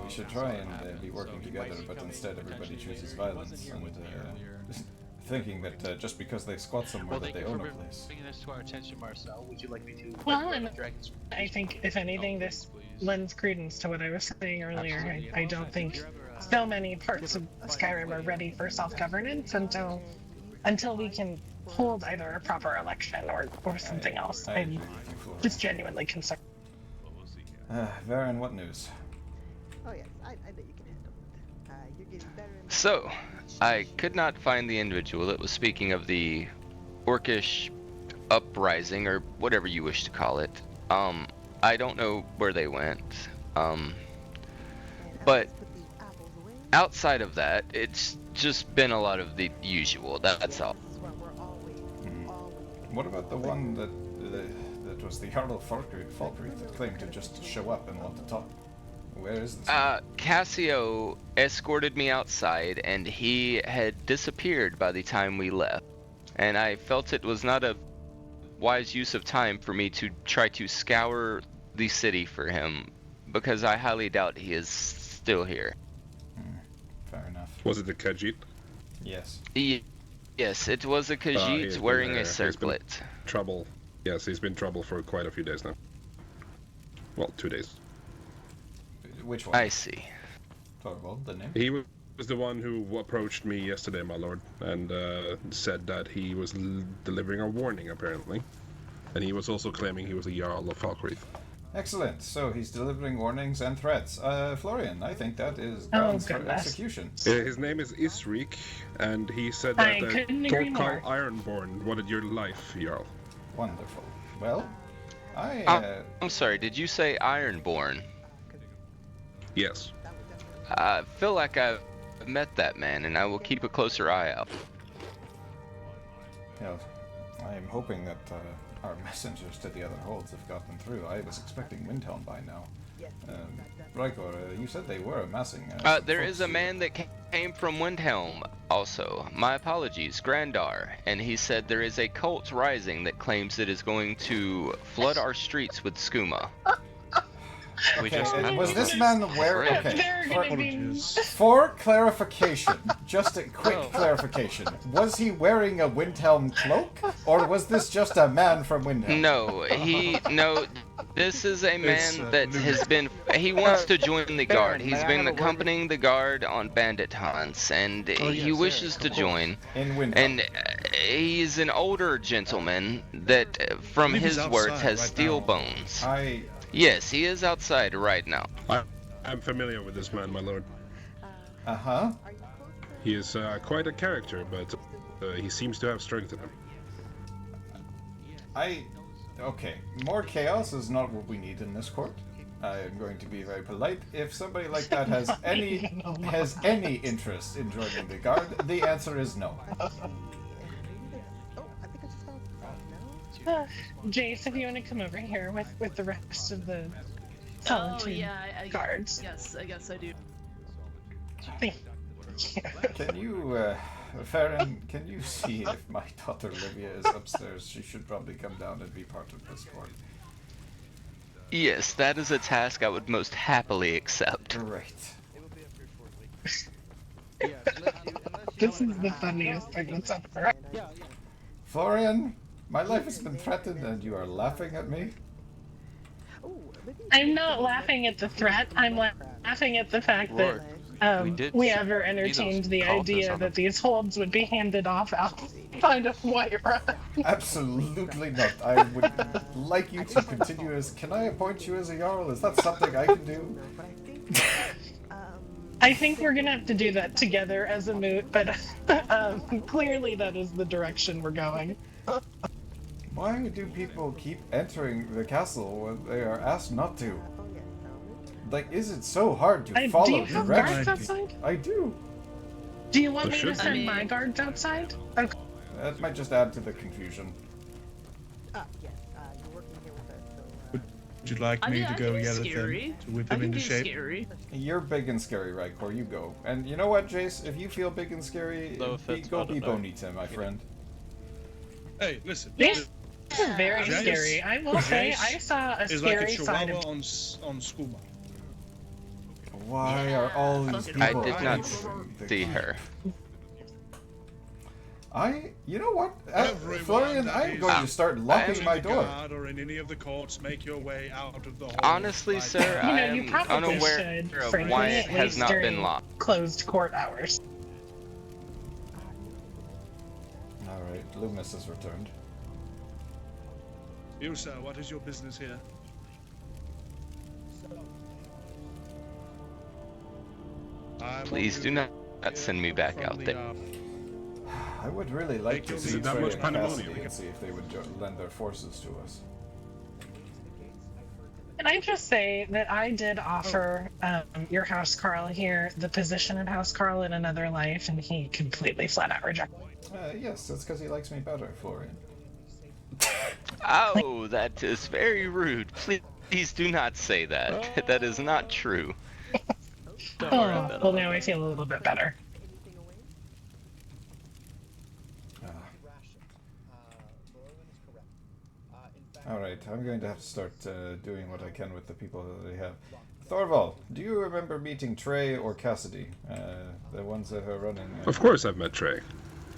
We should try and be working together, but instead everybody chooses violence and thinking that just because they squat somewhere that they own a place. Bringing this to our attention, Marcel. Would you like me to? Well, and I think if anything, this lends credence to what I was saying earlier. I don't think so many parts of Skyrim are ready for self-governance until we can hold either a proper election or something else. I'm just genuinely concerned. Varen, what news? Oh yes, I bet you can handle it. You're getting better and better. So, I could not find the individual that was speaking of the orcish uprising, or whatever you wish to call it. I don't know where they went. But outside of that, it's just been a lot of the usual. That's all. What about the one that was the Jarl Falkreath that claimed to just show up and want to talk? Where is this? Cassio escorted me outside, and he had disappeared by the time we left. And I felt it was not a wise use of time for me to try to scour the city for him, because I highly doubt he is still here. Fair enough. Was it the Khajiit? Yes. Yes, it was a Khajiit wearing a circlet. Trouble. Yes, he's been trouble for quite a few days now. Well, 2 days. Which one? I see. Torvald, the name? He was the one who approached me yesterday, my lord, and said that he was delivering a warning, apparently. And he was also claiming he was a Jarl of Falkreath. Excellent. So he's delivering warnings and threats. Florian, I think that is grounds for execution. His name is Zyrik, and he said that Torkal Ironborn wanted your life, Jarl. Wonderful. Well, I'm sorry, did you say Ironborn? Yes. I feel like I've met that man, and I will keep a closer eye out. Yeah, I am hoping that our messengers to the other holds have gotten through. I was expecting Windhelm by now. Rykor, you said they were amassing... there is a man that came from Windhelm, also. My apologies, Grandar. And he said there is a cult rising that claims it is going to flood our streets with skooma. Was this man wearing... Okay, for clarification, just a quick clarification. Was he wearing a Windhelm cloak? Or was this just a man from Windhelm? No, this is a man that has been... He wants to join the guard. He's been accompanying the guard on bandit hunts, and he wishes to join. And he's an older gentleman that, from his words, has steel bones. Yes, he is outside right now. I'm familiar with this man, my lord. Uh-huh. He is quite a character, but he seems to have strength in him. Okay, more chaos is not what we need in this court. I am going to be very polite. If somebody like that has any interest in joining the guard, the answer is no. Jace, if you want to come over here with the rest of the guards. Yes, I guess I do. Can you, Farron, can you see if my daughter Olivia is upstairs? She should probably come down and be part of this court. Yes, that is a task I would most happily accept. Right. This is the funniest thing that's ever. Florian, my life has been threatened and you are laughing at me? I'm not laughing at the threat. I'm laughing at the fact that we ever entertained the idea that these holds would be handed off outside of Whiterun. Absolutely not. I would like you to continue as... Can I appoint you as a Jarl? Is that something I can do? I think we're gonna have to do that together as a moot, but clearly that is the direction we're going. Why do people keep entering the castle when they are asked not to? Like, is it so hard to follow do you have guards outside? I do. Do you want me to send my guards outside? Okay. That might just add to the confusion. Yes, you're working here with us, so... Would you like me to go yell at them to whip them into shape? Scary. You're big and scary, Rykor. You go. And you know what, Jace? If you feel big and scary, go be Bonita, my friend. Hey, listen. This is very scary. I will say, I saw a scary side of... on Skooma. Why are all these people... I did not see her. You know what? Florian, I'm going to start locking my door. Or in any of the courts, make your way out of the hall. Honestly, sir, I am unaware of why it has not been locked. Closed court hours. Alright, Loomis has returned. You, sir, what is your business here? Please do not send me back out there. I would really like to see Trey and Cassidy and see if they would lend their forces to us. Can I just say that I did offer your House Carl here the position of House Carl in another life, and he completely flat out rejected it. Yes, that's because he likes me better, Florian. Oh, that is very rude. Please do not say that. That is not true. Oh, well, now I feel a little bit better. Alright, I'm going to have to start doing what I can with the people that I have. Thorval, do you remember meeting Trey or Cassidy? The ones that are running... Of course I've met Trey.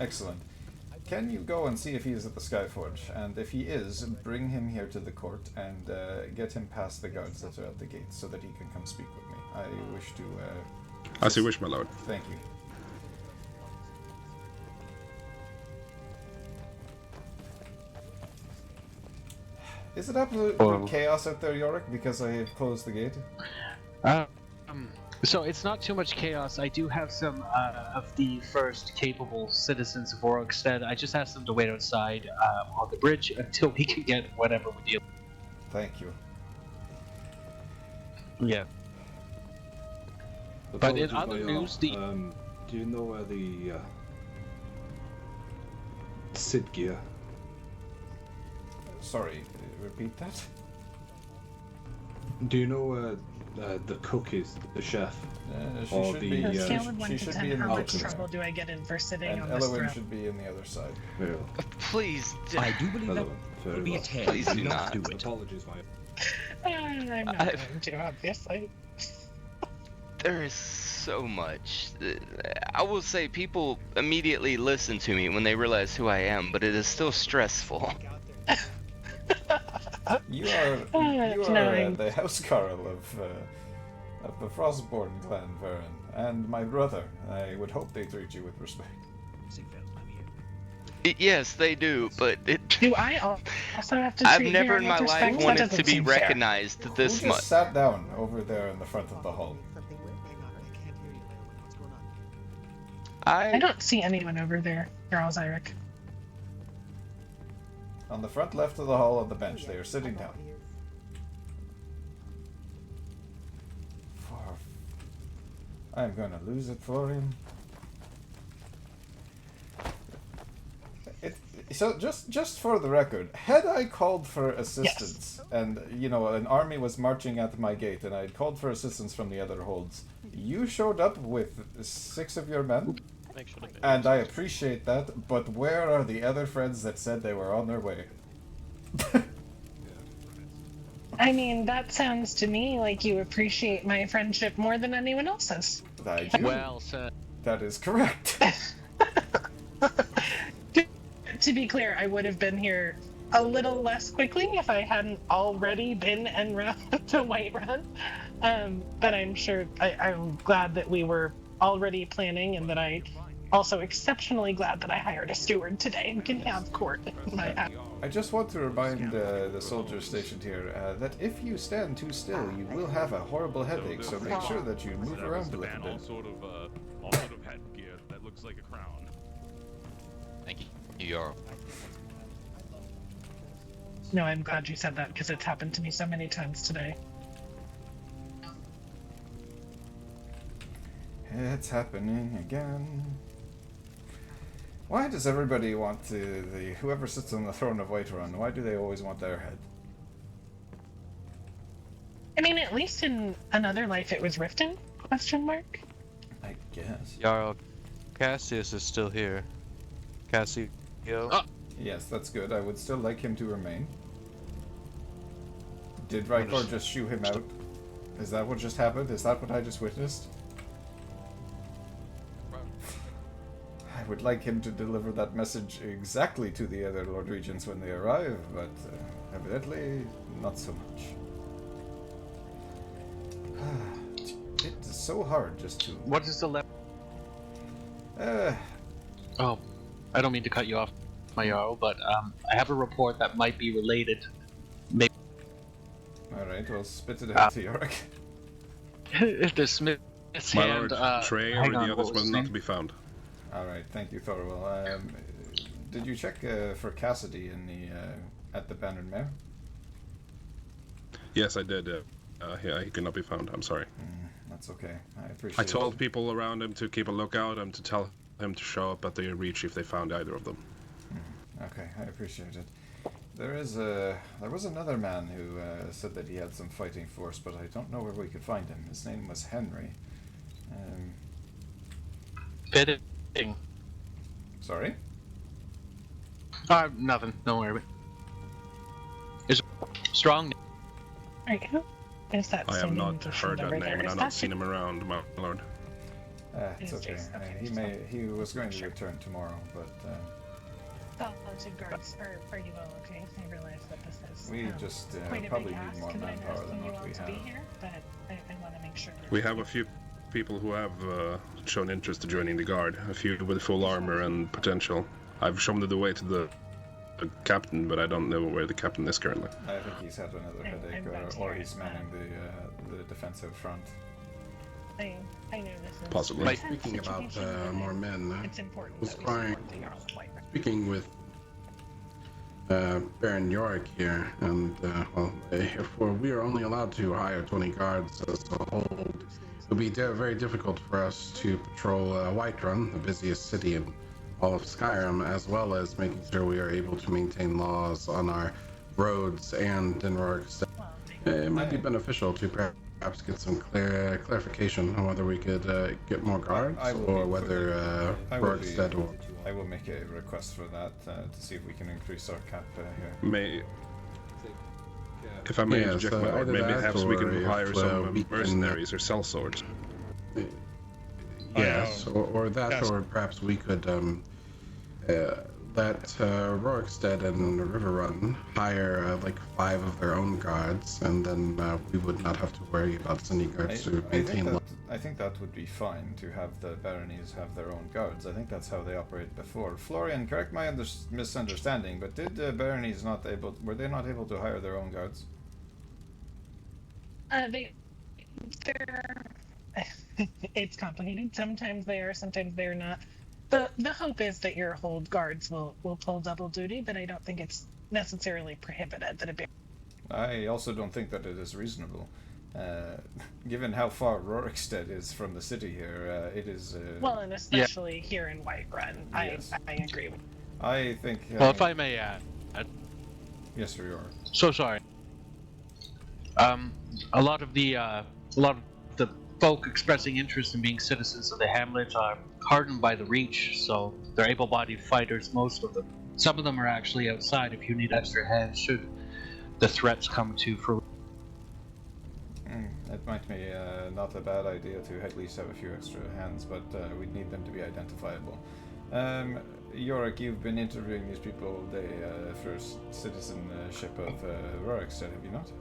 Excellent. Can you go and see if he is at the Skyforge? And if he is, bring him here to the court and get him past the guards that are at the gate so that he can come speak with me. I wish to... As you wish, my lord. Thank you. Is it absolute chaos out there, Yorick, because I have closed the gate? So it's not too much chaos. I do have some of the first capable citizens of Orogstead. I just asked them to wait outside on the bridge until we can get whatever we deal. Thank you. Yeah. But in other news, the... do you know where the Sid gear? Sorry, repeat that? Do you know where the cook is, the chef? She should be in how much trouble do I get in for sitting on this Elowin throne? should be in the other side. Yeah. Please, I do believe that would be a tale. Please do not do it. Apologies, my... I'm not going to, obviously. There is so much. I will say people immediately listen to me when they realize who I am, but it is still stressful. You are the house Carl of the Frostborn clan, Varen, and my brother. I would hope they treat you with respect. Yes, they do, but it Do I also have to I've treat never Baron in my with life respect? That wanted doesn't to be seem fair. recognized this Who much. just sat down over there in the front of the hall? I don't see anyone over there, Jarl Zyrik. On the front left of the hall on the bench, they are sitting down. I'm gonna lose it for him. So just for the record, had I called for assistance, and you know an army was marching at my gate, and I had called for assistance from the other holds, you showed up with 6 of your men, and I appreciate that. But where are the other friends that said they were on their way? I mean, that sounds to me like you appreciate my friendship more than anyone else's. I do. Well said. That is correct. To be clear, I would have been here a little less quickly if I hadn't already been en route to Whiterun. But I'm sure I'm glad that we were already planning, and that I also exceptionally glad that I hired a steward today and can have court. I just want to remind the soldiers stationed here that if you stand too still, you will have a horrible headache. So make sure that you move around a little bit. All sort of headgear that looks like a crown. Thank you, Jarl. No, I'm glad you said that because it's happened to me so many times today. It's happening again. Why does everybody want whoever sits on the throne of Whiterun, why do they always want their head? I mean, at least in another life it was Riften? Question mark? I guess. Jarl, Cassius is still here. Cassio. Yes, that's good. I would still like him to remain. Did Rykor just shoo him out? Is that what just happened? Is that what I just witnessed? I would like him to deliver that message exactly to the other Lord Regents when they arrive, but evidently not so much. It's so hard just to... What is the left? Oh, I don't mean to cut you off, my Jarl, but I have a report that might be related. Maybe. Alright, well, spit it out to Yorick. The Smith's My hand. lord, Trey or the others was not name? to be found. Alright, thank you, Thorwell. Did you check for Cassidy in the at the Bannered Mare? Yes, I did. Yeah, he could not be found. I'm sorry. That's okay. I appreciate I told people around him to keep a lookout and to tell him to show up at the reach if they found either of them. Okay, I appreciate it. There was another man who said that he had some fighting force, but I don't know where we could find him. His name was Henry. Fitting. Sorry? Nothing. Don't worry. Is strong. Right, who is that? I have not heard that name, and I've not seen him around, my lord. It's okay. He was going to return tomorrow, but... guards are you all okay? I realize that this is we just probably need more manpower than what we have. Here, but I want to make sure. We have a few people who have shown interest in joining the guard. A few with full armor and potential. I've shown them the way to the captain, but I don't know where the captain is currently. I think he's had another headache, or he's manning the defensive front. I know this is possibly. Speaking about more men, it's important. was speaking with Baron Yorick here, and well, if we are only allowed to hire 20 guards as a whole, it would be very difficult for us to patrol Whiterun, the busiest city in all of Skyrim, as well as making sure we are able to maintain laws on our roads and in Rorikstead. It might be beneficial to perhaps get some clarification on whether we could get more guards, or whether Rorikstead will... I will make a request for that to see if we can increase our cap here. If I may interject, my lord, maybe perhaps we can hire some mercenaries or sellswords. Yes, or that, or perhaps we could that Rorikstead and Riverrun hire like 5 of their own guards, and then we would not have to worry about sending guards to maintain. I think that would be fine to have the baronies have their own guards. I think that's how they operated before. Florian, correct my misunderstanding, but did the baronies were they not able to hire their own guards? It's complicated. Sometimes they are, sometimes they're not. The hope is that your hold guards will pull double duty, but I don't think it's necessarily prohibited that it. I also don't think that it is reasonable. Given how far Rorikstead is from the city here, it is... well, and especially here in Whiterun, yes. I agree with. I think... well, if I may add... yes, you are. So sorry. A lot of the folk expressing interest in being citizens of the hamlet are hardened by the Reach, so they're able-bodied fighters, most of them. Some of them are actually outside if you need extra hands should the threats come to fruition. It might be not a bad idea to at least have a few extra hands, but we'd need them to be identifiable. Yorick, you've been interviewing these people all day for citizenship of Rorikstead, have you not?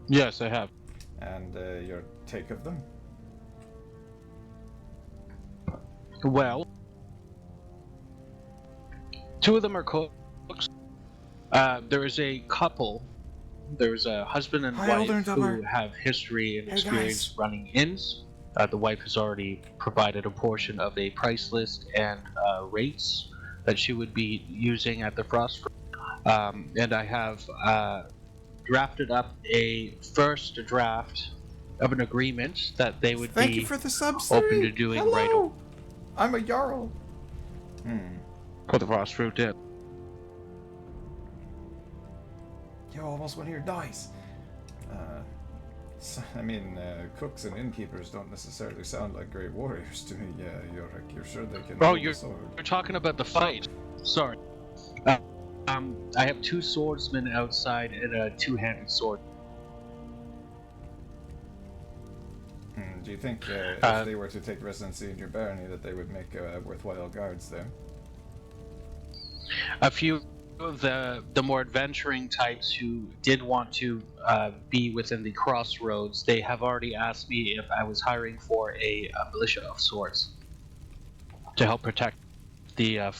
Yes, I have. And your take of them? Well, 2 of them are cooks. There is a couple. There's a husband and wife who have history and experience running inns. The wife has already provided a portion of a price list and rates that she would be using at the Frostborn. And I have drafted up a first draft of an agreement that they would Thank be you for the subs open to doing. Hello. Right away. I'm a Jarl. Put the Frostfruit in. Yo, almost one here dies. I mean, cooks and innkeepers don't necessarily sound like great warriors to me. Yeah, you're sure they can. Oh, you're talking about the fight. Sorry. I have 2 swordsmen outside and a 2-handed sword. Do you think if they were to take residency in your barony that they would make worthwhile guards there? A few of the more adventuring types who did want to be within the crossroads, they have already asked me if I was hiring for a militia of sorts to help protect the...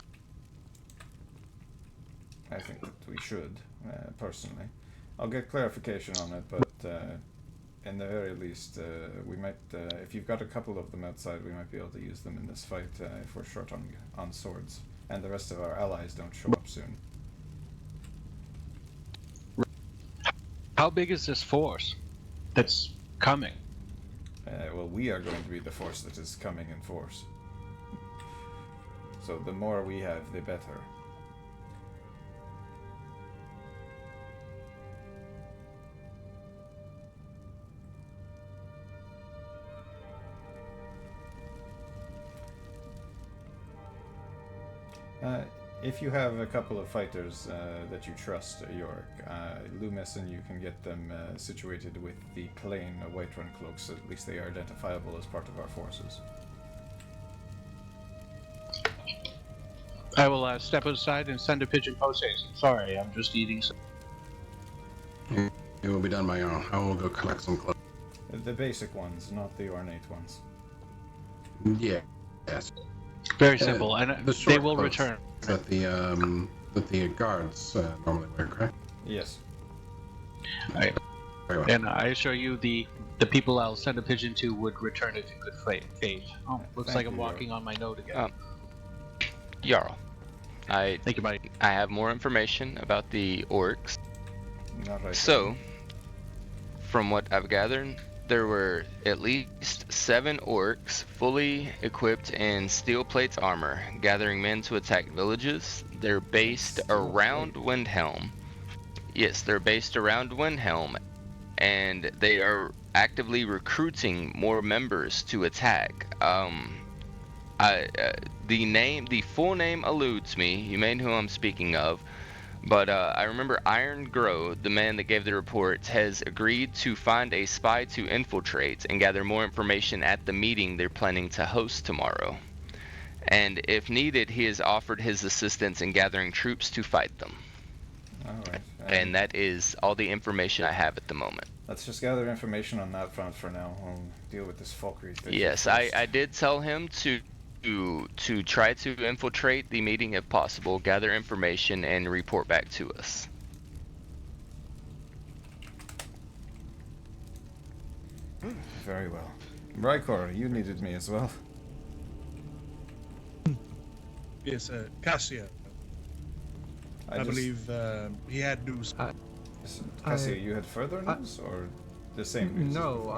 I think that we should, personally. I'll get clarification on it, but in the very least, we might, if you've got a couple of them outside, we might be able to use them in this fight if we're short on swords, and the rest of our allies don't show up soon. How big is this force that's coming? Well, we are going to be the force that is coming in force. So the more we have, the better. If you have a couple of fighters that you trust, Yorick, Loomis and you can get them situated with the plain Whiterun cloaks, so at least they are identifiable as part of our forces. I will step aside and send a pigeon post-haste. Sorry, I'm just eating some... It will be done by your own. I will go collect some clothes. The basic ones, not the ornate ones. Yeah. Yes. Very simple, and they will return. That the guards normally wear, correct? Yes. Right. Very well. And I assure you, the people I'll send a pigeon to would return it in good faith. Oh, looks like I'm walking on my note again. Jarl, thank you, buddy. I have more information about the orcs. Right so, from what I've gathered, there were at least 7 orcs fully equipped in steel plates armor, gathering men to attack villages. They're based around Windhelm. Yes, they're based around Windhelm, and they are actively recruiting more members to attack. The full name eludes me. You may know who I'm speaking of. But I remember Iron Grow, the man that gave the reports, has agreed to find a spy to infiltrate and gather more information at the meeting they're planning to host tomorrow. and if needed, he has offered his assistance in gathering troops to fight them. Alright. And that is all the information I have at the moment. Let's just gather information on that front for now. We'll deal with this Falkreath thing. Yes, I did tell him to try to infiltrate the meeting if possible, gather information, and report back to us. Very well. Rykor, you needed me as well. Yes, Cassia. I believe he had news. Cassia, you had further news, or the same news? No,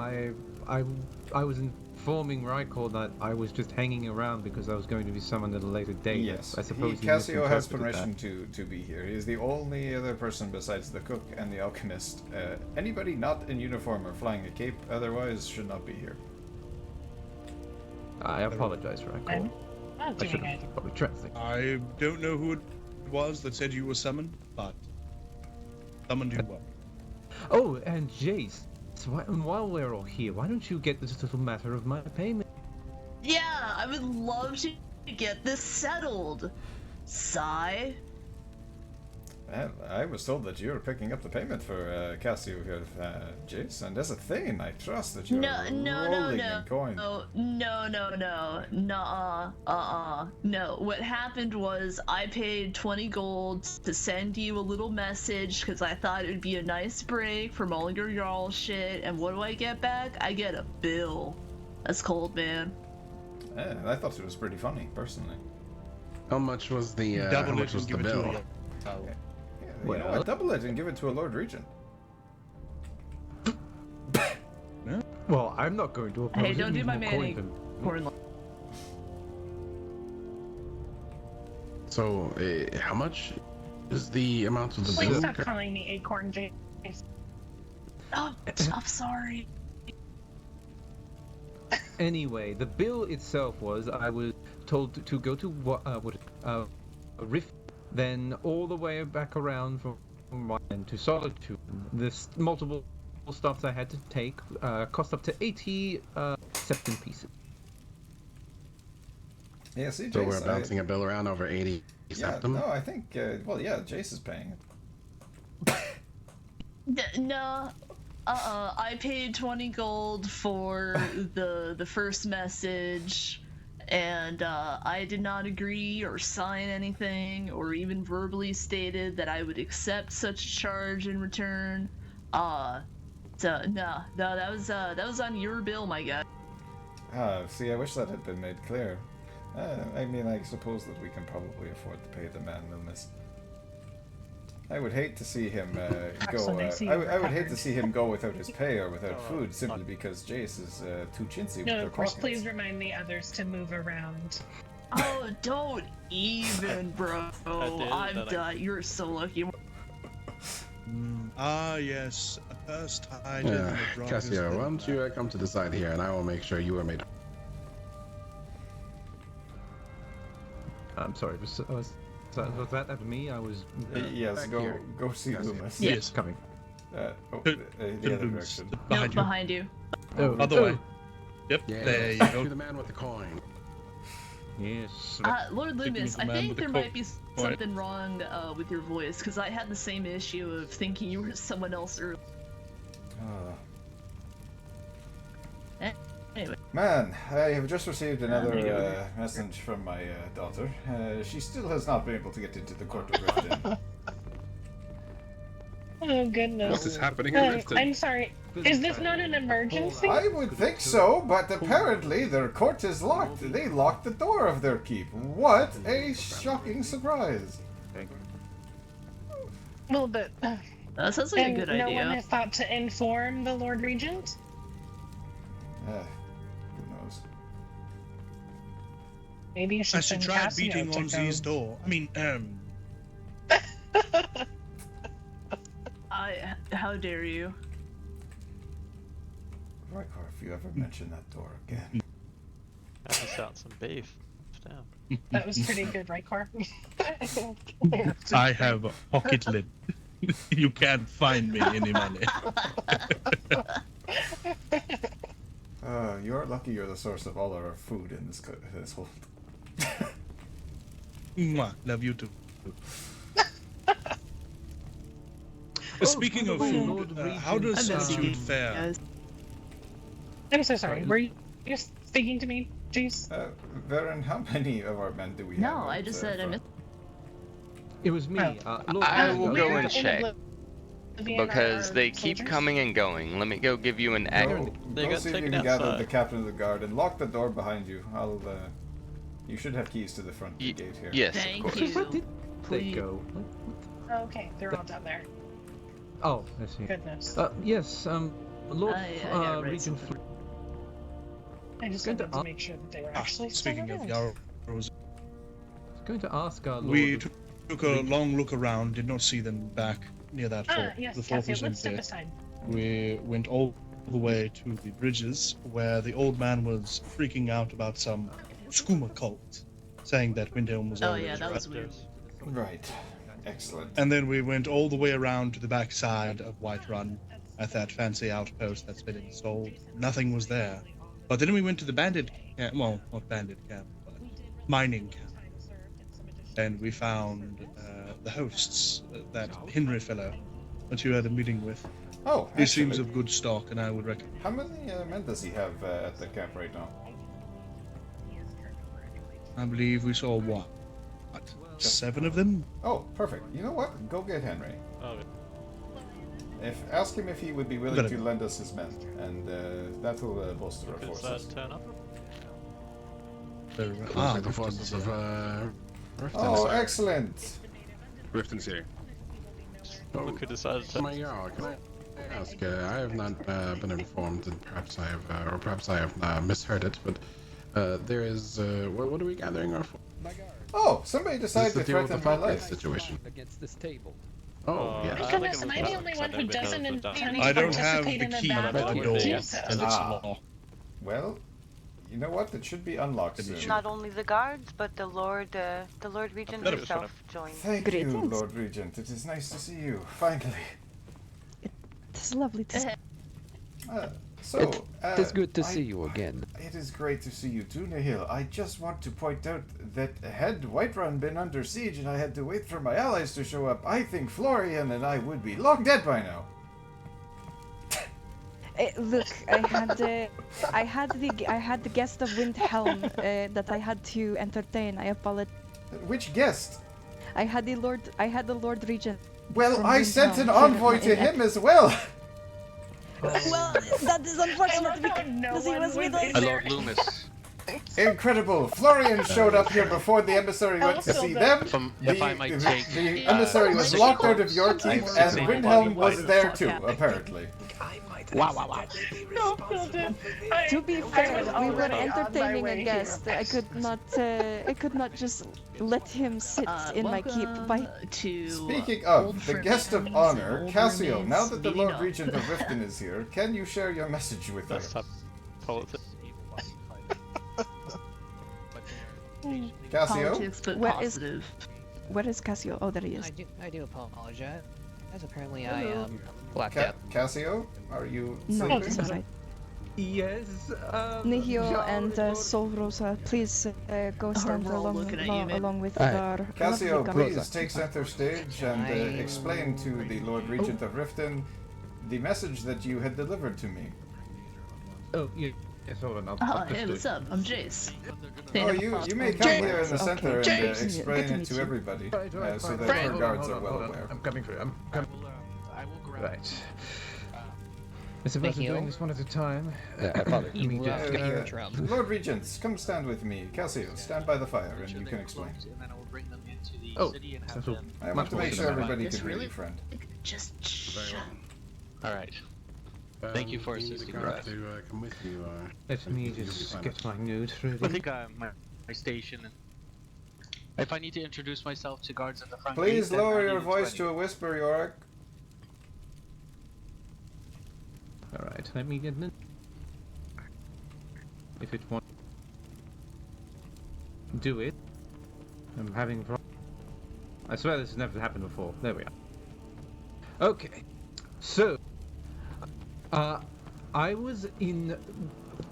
I was informing Rykor that I was just hanging around because I was going to be summoned at a later date. Yes, I suppose Cassio has permission to be here. He is the only other person besides the cook and the alchemist. Anybody not in uniform or flying a cape otherwise should not be here. I apologize, Rykor. I'm I should have probably translated. I don't know who it was that said you were summoned, but summoned you what? Oh, and Jace, while we're all here, why don't you get this little matter of my payment? Yeah, I would love to get this settled. Sigh. I was told that you were picking up the payment for Cassio here, Jace, and as a thing, I trust that you're rolling in coin. No. What happened was I paid 20 gold to send you a little message because I thought it would be a nice break from all your Jarl shit, and what do I get back? I get a bill. That's cold, man. I thought it was pretty funny, personally. How much was the bill? Well, you know what? Double it and give it to a Lord Regent. Well, I'm not going to oppose Hey, don't do my manning. So, how much is the amount of the Please bill? stop calling me Acorn Jace. Oh, I'm sorry. Anyway, the bill itself was I was told to go to Rift, then all the way back around from Ryan to Solitude. This multiple stops I had to take cost up to 80 septon pieces. Yeah, see, Jace, so we're bouncing a bill around over 80 septum? No, I think, well, yeah, Jace is paying it. No. I paid 20 gold for the first message, and I did not agree or sign anything or even verbally stated that I would accept such a charge in return. So no, that was on your bill, my guy. See, I wish that had been made clear. I mean, I suppose that we can probably afford to pay the man Loomis. I would hate to see him go. I would hate to see him go without his pay or without food simply because Jace is too chintzy with their No, of course. pockets. Please remind the others to move around. Oh, don't even, bro. I'm done. You're so lucky. Yes. First I did the drug. Cassia, why don't you come to the side here, and I will make sure you are made. I'm sorry, was that at me? I was. Yes, go see Loomis. Yes, coming. The other direction. Behind you. Oh, other way. Yep. Yeah, there you go. To the man with the coin. Yes. Lord Loomis, I think there might be something wrong with your voice, because I had the same issue of thinking you were someone else earlier. Anyway. Man, I have just received another message from my daughter. She still has not been able to get into the court of Riften. Oh goodness. What is happening in Riften? I'm sorry. Is this not an emergency? I would think so, but apparently their court is locked. They locked the door of their keep. What a shocking surprise. Well, but that sounds like a good idea. No one has thought to inform the Lord Regent? Who knows? Maybe you should I should try beating on Z's door. I mean, how dare you? Rykor, if you ever mention that door again. I missed out some beef. Damn. That was pretty good, Rykor. I have a pocket lid. You can't find me any money. You're lucky you're the source of all our food in this hold. Mwah, love you too. Speaking of food, how does Solitude fare? I'm so sorry. Were you speaking to me, Jeez? Varen, how many of our men do we have? No, I just said I missed. It was me. I will go and check. Because they keep coming and going. Let me go give you an Go see if you can gather the captain of the guard and lock the door behind you. You should have keys to the front gate here. Yes, of course. Where did they go? Okay, they're all down there. Oh, I see. Goodness. Yes, Lord Regent. I just wanted to make sure that they were actually Speaking of around. Yarrows, going to ask our Lord. we took a long look around, did not see them back near that fort. Yes, The fort Cassie, was let's step empty. aside. We went all the way to the bridges, where the old man was freaking out about some skooma cult, saying that Windhelm was Oh always yeah, that was corrupted. weird. Right. Excellent. And then we went all the way around to the back side of Whiterun at that fancy outpost that's been installed. Nothing was there. But then we went to the bandit camp, well, not bandit camp, but mining camp. And we found the hosts, that Henry fellow that you had a meeting with. Oh, He seems of good stock, and I would recommend. How many men does he have at the camp right now? I believe we saw what? 7 of them? Oh, perfect. You know what? Go get Henry. Oh. Ask him if he would be willing to lend us his men, and that will bolster our Does forces. that turn up? Looks like the forces of Oh, excellent! Riften's here. Look who decided to. My Jarl, can I ask? I have not been informed, and perhaps I have, or perhaps I have misheard it. But there is. What are we gathering our? Oh, somebody decided to deal with threaten the my fireplace life. situation. Against this table. Oh, yes. My goodness, am I the only one who doesn't intend to I don't have participate the in a key to battle? the door, Do and so. it's law. Well, you know what? It should be unlocked soon. Not only the guards, but the Lord Regent himself joined. Thank you, Lord Regent. It is nice to see you, finally. It's lovely to see. It is good to see you again. It is great to see you too, Nihil. I just want to point out that had Whiterun been under siege and I had to wait for my allies to show up, I think Florian and I would be long dead by now. Look, I had the guest of Windhelm that I had to entertain. I apologize. Which guest? I had the Lord Regent. Well, from I sent Windhelm an envoy to him as well. Well, that is unfortunate because he was with us. Lord Loomis. Incredible! Florian showed up here before the emissary went to see them. If I might take, the emissary was locked out of your keep, and Windhelm was there too, apparently. Wow. To be fair, we were entertaining a guest. I could not just let him sit in my keep by. Speaking of the guest of honor, Cassio, now that the Lord Regent of Riften is here, can you share your message with us? Cassio? Where is Cassio? Oh, there he is. I do apologize. As apparently I blacked out. Cassio, are you No, sleeping? it's alright. Yes. Nihio and Sol Rosa, please go stand along with our. Cassio, lovely please guest. take center stage and explain to the Lord Regent of Riften the message that you had delivered to me. Oh, yes, hold on. Hey, what's up? I'm Jace. Oh, you may come here in the center and explain it to everybody, so that our guards are well aware. I'm coming through. I'm coming. Right. It's a matter of doing this one at a time. Lord Regents, come stand with me. Cassio, stand by the fire and you can explain. Oh, I want to make sure everybody can hear you, friend. Just shut. All right. Thank you for assisting me. Come with you. Let me just get my notes ready. I think my station. If I need to introduce myself to guards at the front Please gate, then lower I your need it voice ready. to a whisper, Yorick. Alright, let me get in. If it won't do it, I'm having problems. I swear this has never happened before. There we are. Okay, so I was in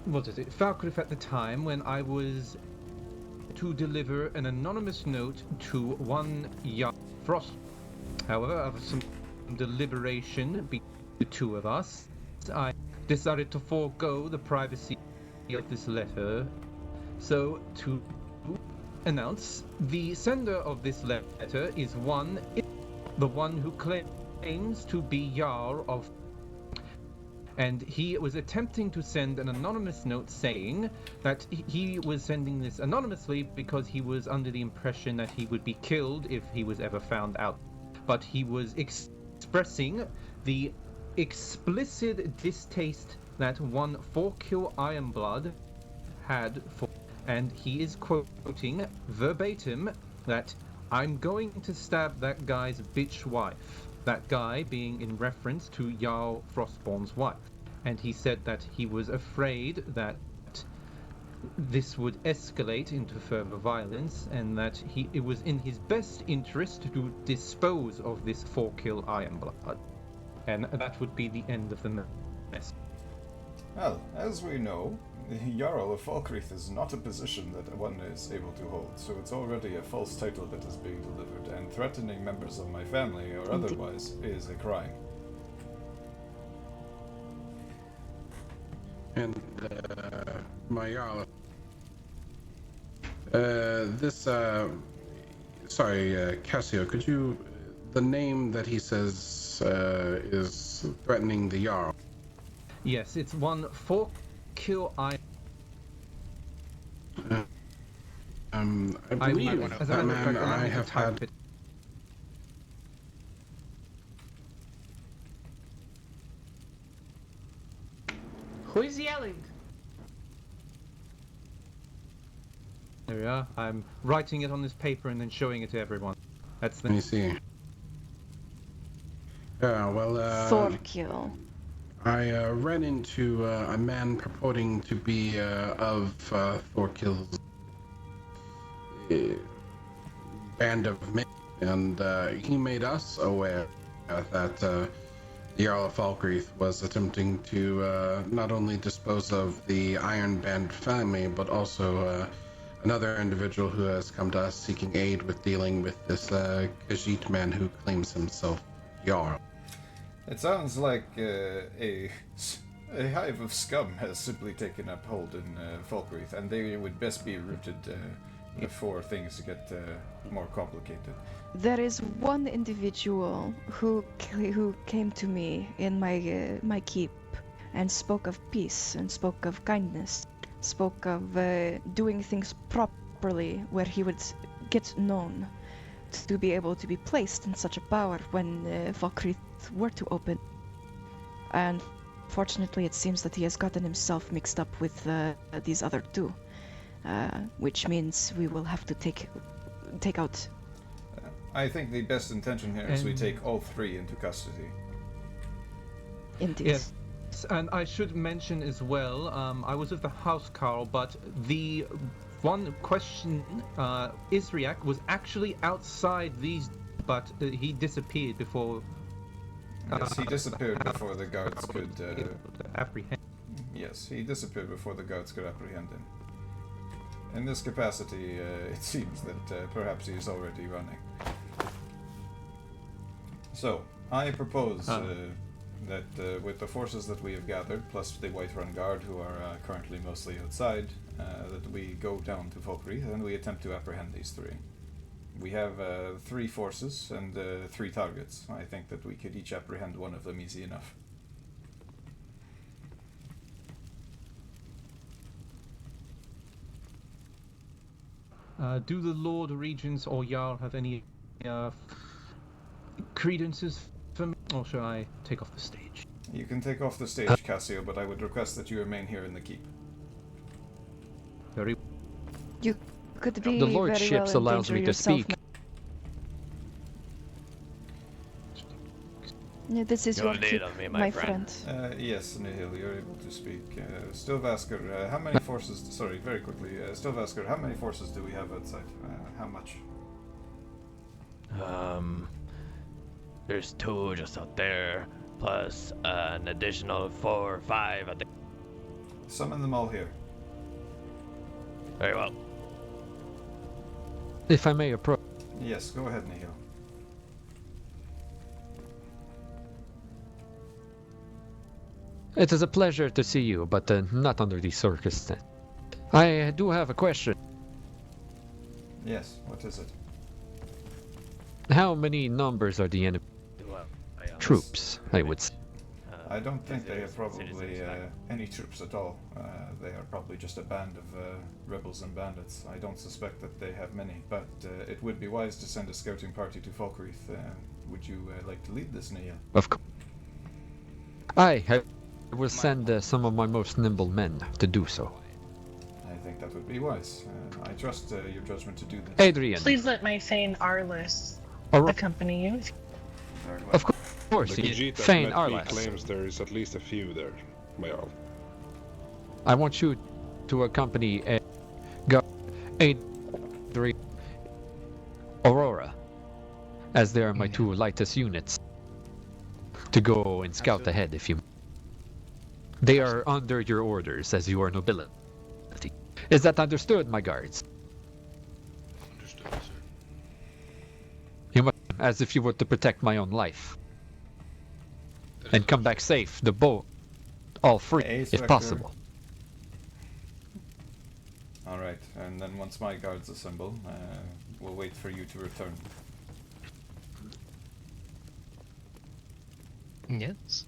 what is it, Falkreath at the time when I was to deliver an anonymous note to one Jarl Frost. However, after some deliberation between the two of us, I decided to forego the privacy of this letter. So, to announce, the sender of this letter is the one who claims to be Jarl of, and he was attempting to send an anonymous note saying that he was sending this anonymously because he was under the impression that he would be killed if he was ever found out. But he was expressing the explicit distaste that one 4-kill Ironblood had for, and he is quoting verbatim that I'm going to stab that guy's bitch wife. That guy being in reference to Jarl Frostborn's wife. And he said that he was afraid that this would escalate into further violence, and that it was in his best interest to dispose of this 4-kill Ironblood. And that would be the end of the mess. Well, as we know, the Jarl of Falkreath is not a position that one is able to hold, so it's already a false title that is being delivered, and threatening members of my family or otherwise is a crime. And, my Jarl... Cassio, could you... The name that he says is threatening the Jarl. Yes, it's one 4-kill Iron. I believe that man I have had... Who is yelling? There we are. I'm writing it on this paper and then showing it to everyone. That's the... Let me see. Yeah, well, Thorkill. I ran into a man purporting to be of Thorkill's band of men, and he made us aware that the Jarl of Falkreath was attempting to not only dispose of the Iron Band family, but also another individual who has come to us seeking aid with dealing with this Khajiit man who claims himself Jarl. It sounds like a hive of scum has simply taken up hold in Falkreath, and they would best be rooted before things get more complicated. There is one individual who came to me in my keep and spoke of peace and spoke of kindness, spoke of doing things properly, where he would get known to be able to be placed in such a power when Falkreath were to open. And fortunately, it seems that he has gotten himself mixed up with these other two, which means we will have to take out. I think the best intention here is we take all three into custody. Indeed. Yes, and I should mention as well, I was with the House Carl, but the one question, Zyrik was actually outside these, but he disappeared before... Yes, he disappeared before the guards could apprehend. Yes, he disappeared before the guards could apprehend him. In this capacity, it seems that perhaps he is already running. So, I propose that with the forces that we have gathered, plus the Whiterun Guard, who are currently mostly outside, that we go down to Falkreath and we attempt to apprehend these three. We have 3 forces and 3 targets. I think that we could each apprehend one of them easy enough. Do the Lord Regents or Jarl have any credences for me, or shall I take off the stage? You can take off the stage, Cassio, but I would request that you remain here in the keep. Very. You could be the Lordships well allows me to yourself. speak. Yeah, this is your keep, me, my friend. Yes, Nihil, you're able to speak. Stilvasker, how many forces... Sorry, very quickly. Stilvasker, how many forces do we have outside? How much? There's 2 just out there, plus an additional 4 or 5 at the... Summon them all here. Very well. If I may approach. Yes, go ahead, Nihil. It is a pleasure to see you, but not under these circumstances. I do have a question. Yes, what is it? How many numbers are the enemy troops, I would say? I don't think they have probably any troops at all. They are probably just a band of rebels and bandits. I don't suspect that they have many, but it would be wise to send a scouting party to Falkreath. Would you like to lead this, Nia? Of course. I will send some of my most nimble men to do so. I think that would be wise. I trust your judgment to do this. Adrian. Please let my Thane Arliss accompany you. Of course. The Khajiit Thane that met me Arliss. claims there is at least a few there, my Jarl. I want you to accompany Adrian Aurora, as they are my two lightest units, to go and scout ahead if you. They are under your orders as your nobility. Is that understood, my guards? Understood, sir. You must, as if you were to protect my own life. And come back safe, the boat, all free, if possible. Alright, and then once my guards assemble, we'll wait for you to return. Yes.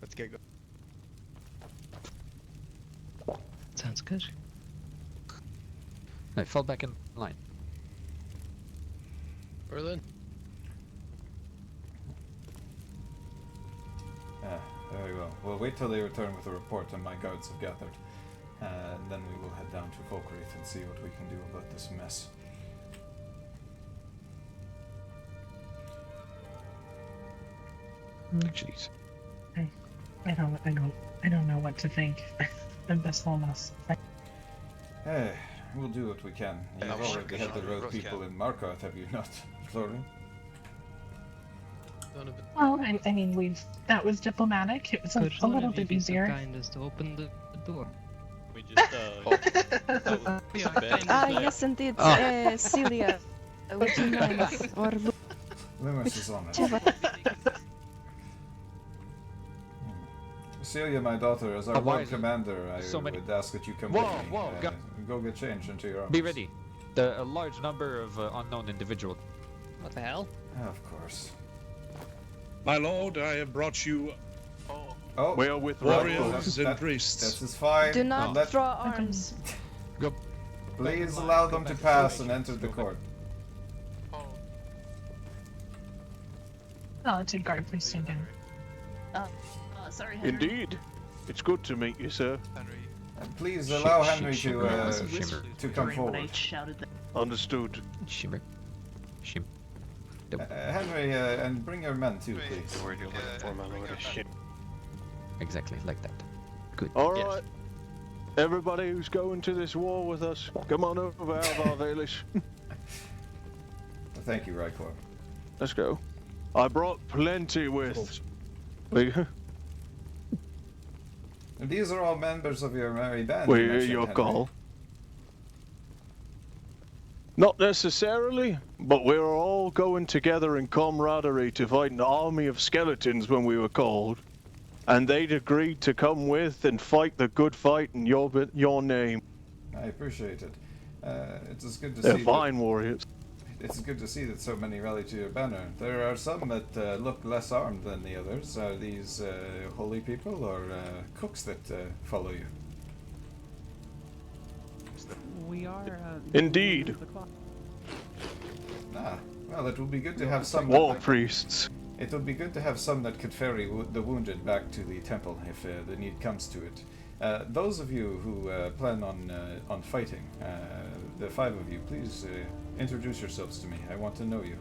Let's get going. Sounds good. I fall back in line. Berlin. Very well. We'll wait till they return with a report and my guards have gathered. And then we will head down to Falkreath and see what we can do about this mess. Jeez. I don't know what to think of this whole mess. We'll do what we can. You've already had the road people in Markarth, have you not, Florian? Well, I mean, that was diplomatic. It was a little bit easier. Kindness to open the door. We just Yes, indeed. Celia, would you mind? Or Loomis is on it. Celia, my daughter, as our lord commander, I would ask that you come with me. Go get changed into your arms. Be ready. A large number of unknown individuals. What the hell? Of course. My lord, I have brought you we are with warriors and priests. This is fine. do not draw arms. Go. Please allow them to pass and enter the court. Solitude guard, please stand down. Sorry, Henry. Indeed. It's good to meet you, sir. And please allow Henry to come forward. Understood. Shimmer. Shimmer. Henry, and bring your men too, please. The word you're looking for, my lord, is shit. Exactly, like that. Good. Alright. Everybody who's going to this war with us, come on over out of our village. Thank you, Rykor. Let's go. I brought plenty with. These are all members of your merry band. We hear your call. Not necessarily, but we were all going together in camaraderie to fight an army of skeletons when we were called. And they'd agreed to come with and fight the good fight in your name. I appreciate it. It's good to They're see. Fine warriors. It's good to see that so many rally to your banner. There are some that look less armed than the others. Are these holy people or cooks that follow you? We are. Indeed. Well, it would be good to have some. War priests. It would be good to have some that could ferry the wounded back to the temple if the need comes to it. Those of you who plan on fighting, the 5 of you, please introduce yourselves to me. I want to know you.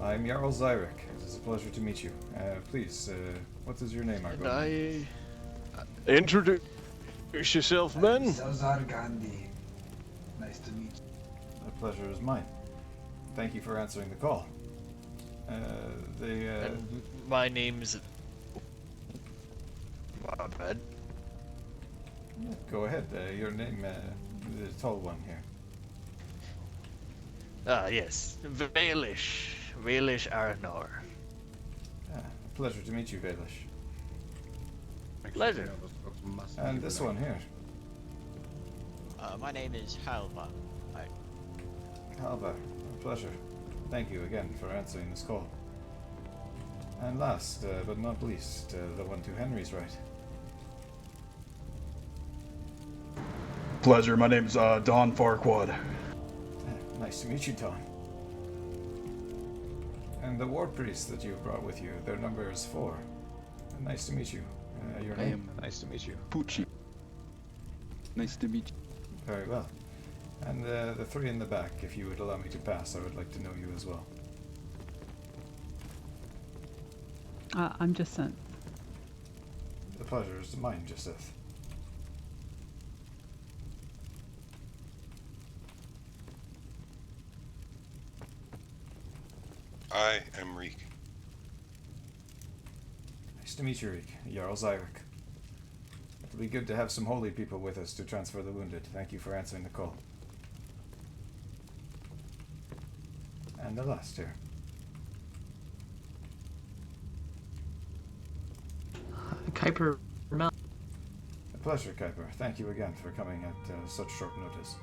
I'm Jarl Zyrik. It is a pleasure to meet you. Please, what is your name, Argo? Introduce yourself, men. Salzar Gandhi. Nice to meet you. The pleasure is mine. Thank you for answering the call. My name's Not bad. Go ahead. Your name, the tall one here. Yes. Valish. Valish Arnor. Pleasure to meet you, Valish. Pleasure. And this one here. My name is Halva. Halva, a pleasure. Thank you again for answering this call. And last, but not least, the one to Henry's right. Pleasure. My name's Don Farquaad. Nice to meet you, Don. And the ward priest that you brought with you, their number is 4. Nice to meet you. Your name? Nice to meet you. Pucci. Nice to meet you. Very well. And the 3 in the back, if you would allow me to pass, I would like to know you as well. I'm Jacinthe. The pleasure is mine, Jacinthe. I am Reek. Nice to meet you, Reek. Jarl Zyrik. It'll be good to have some holy people with us to transfer the wounded. Thank you for answering the call. And the last here. Kuiper Mel. A pleasure, Kuiper. Thank you again for coming at such short notice.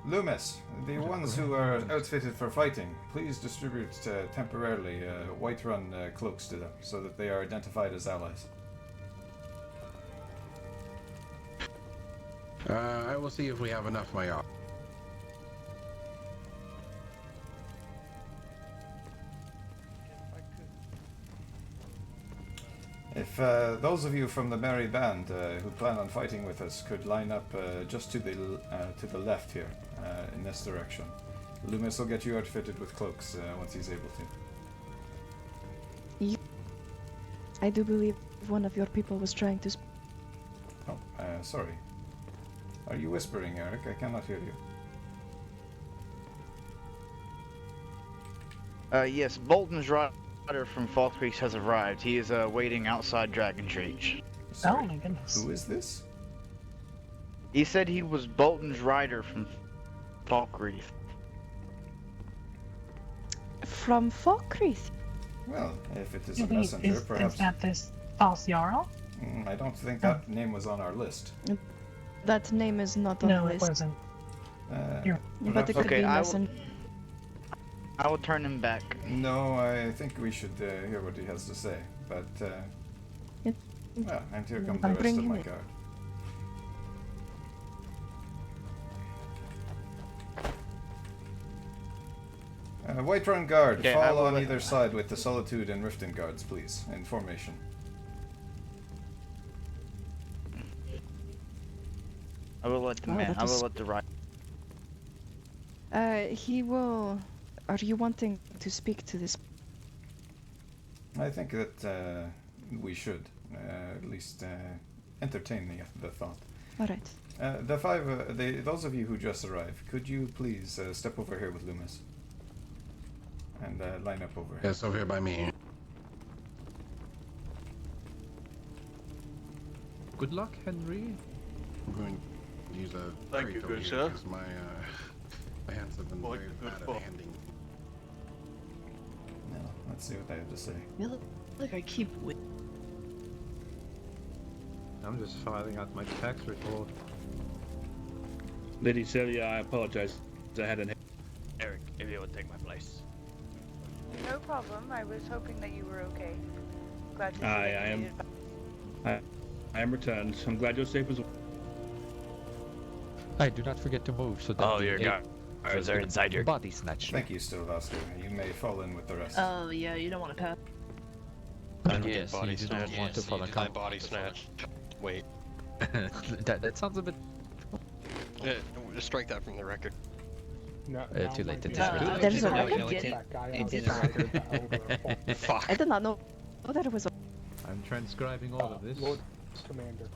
Loomis, the ones who are outfitted for fighting, please distribute temporarily Whiterun cloaks to them so that they are identified as allies. I will see if we have enough, my yacht. If those of you from the merry band who plan on fighting with us could line up just to the left here, in this direction. Loomis will get you outfitted with cloaks once he's able to. I do believe one of your people was trying to. Oh, sorry. Are you whispering, Eric? I cannot hear you. Yes, Bolton's rider from Falkreath has arrived. He is waiting outside Dragon's Reach. Oh my goodness. Who is this? He said he was Bolton's rider from Falkreath. From Falkreath? Well, if it is a messenger, perhaps. Is that this false Jarl? I don't think that name was on our list. That name is not on the list. No, it wasn't. But it could be messenger. I will turn him back. No, I think we should hear what he has to say. But, well, and here come the rest of my guard. Whiterun Guard, Okay, fall on either side with the Solitude and Riften Guards, please, in formation. I will let the man. I will let the rider. He will. Are you wanting to speak to this? I think that we should at least entertain the thought. All right. Those of you who just arrived, could you please step over here with Loomis and line up over here? Yes, over here by me. Good luck, Henry. I'm going to use a Thank crate you, over good here sir. because my hands have been very bad at handing. No, let's see what they have to say. You look like I keep with. I'm just filing out my tax report. Lady Celia, I apologize. I had an. Eric, if you would take my place. No problem. I was hoping that you were okay. Glad to see I that you am. made it I am returned. I'm glad you're safe as well. Hey, do not forget to move so that your guards are inside your body snatch. Thank you, Stilvaster. You may fall in with the rest. Oh yeah, you don't want to pass. Yes, body you do not snatch. want to fall in combat. Body snatch. Wait. that sounds a bit. Just strike that from the record. Too late to There's a record? Fuck. I did not know that it was. I'm transcribing all of this. Lord Commander.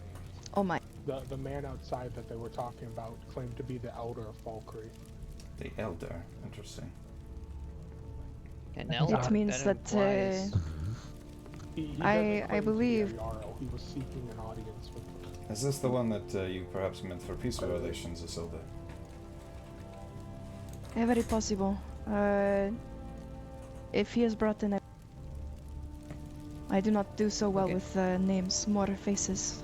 Oh my. The man outside that they were talking about claimed to be the elder of Falkreath. The Elder. Interesting. It means that I believe he was seeking an audience with them. Is this the one that you perhaps meant for peaceful relations, Isilda? Very possible. If he is brought in, I do not do so well with names, more faces.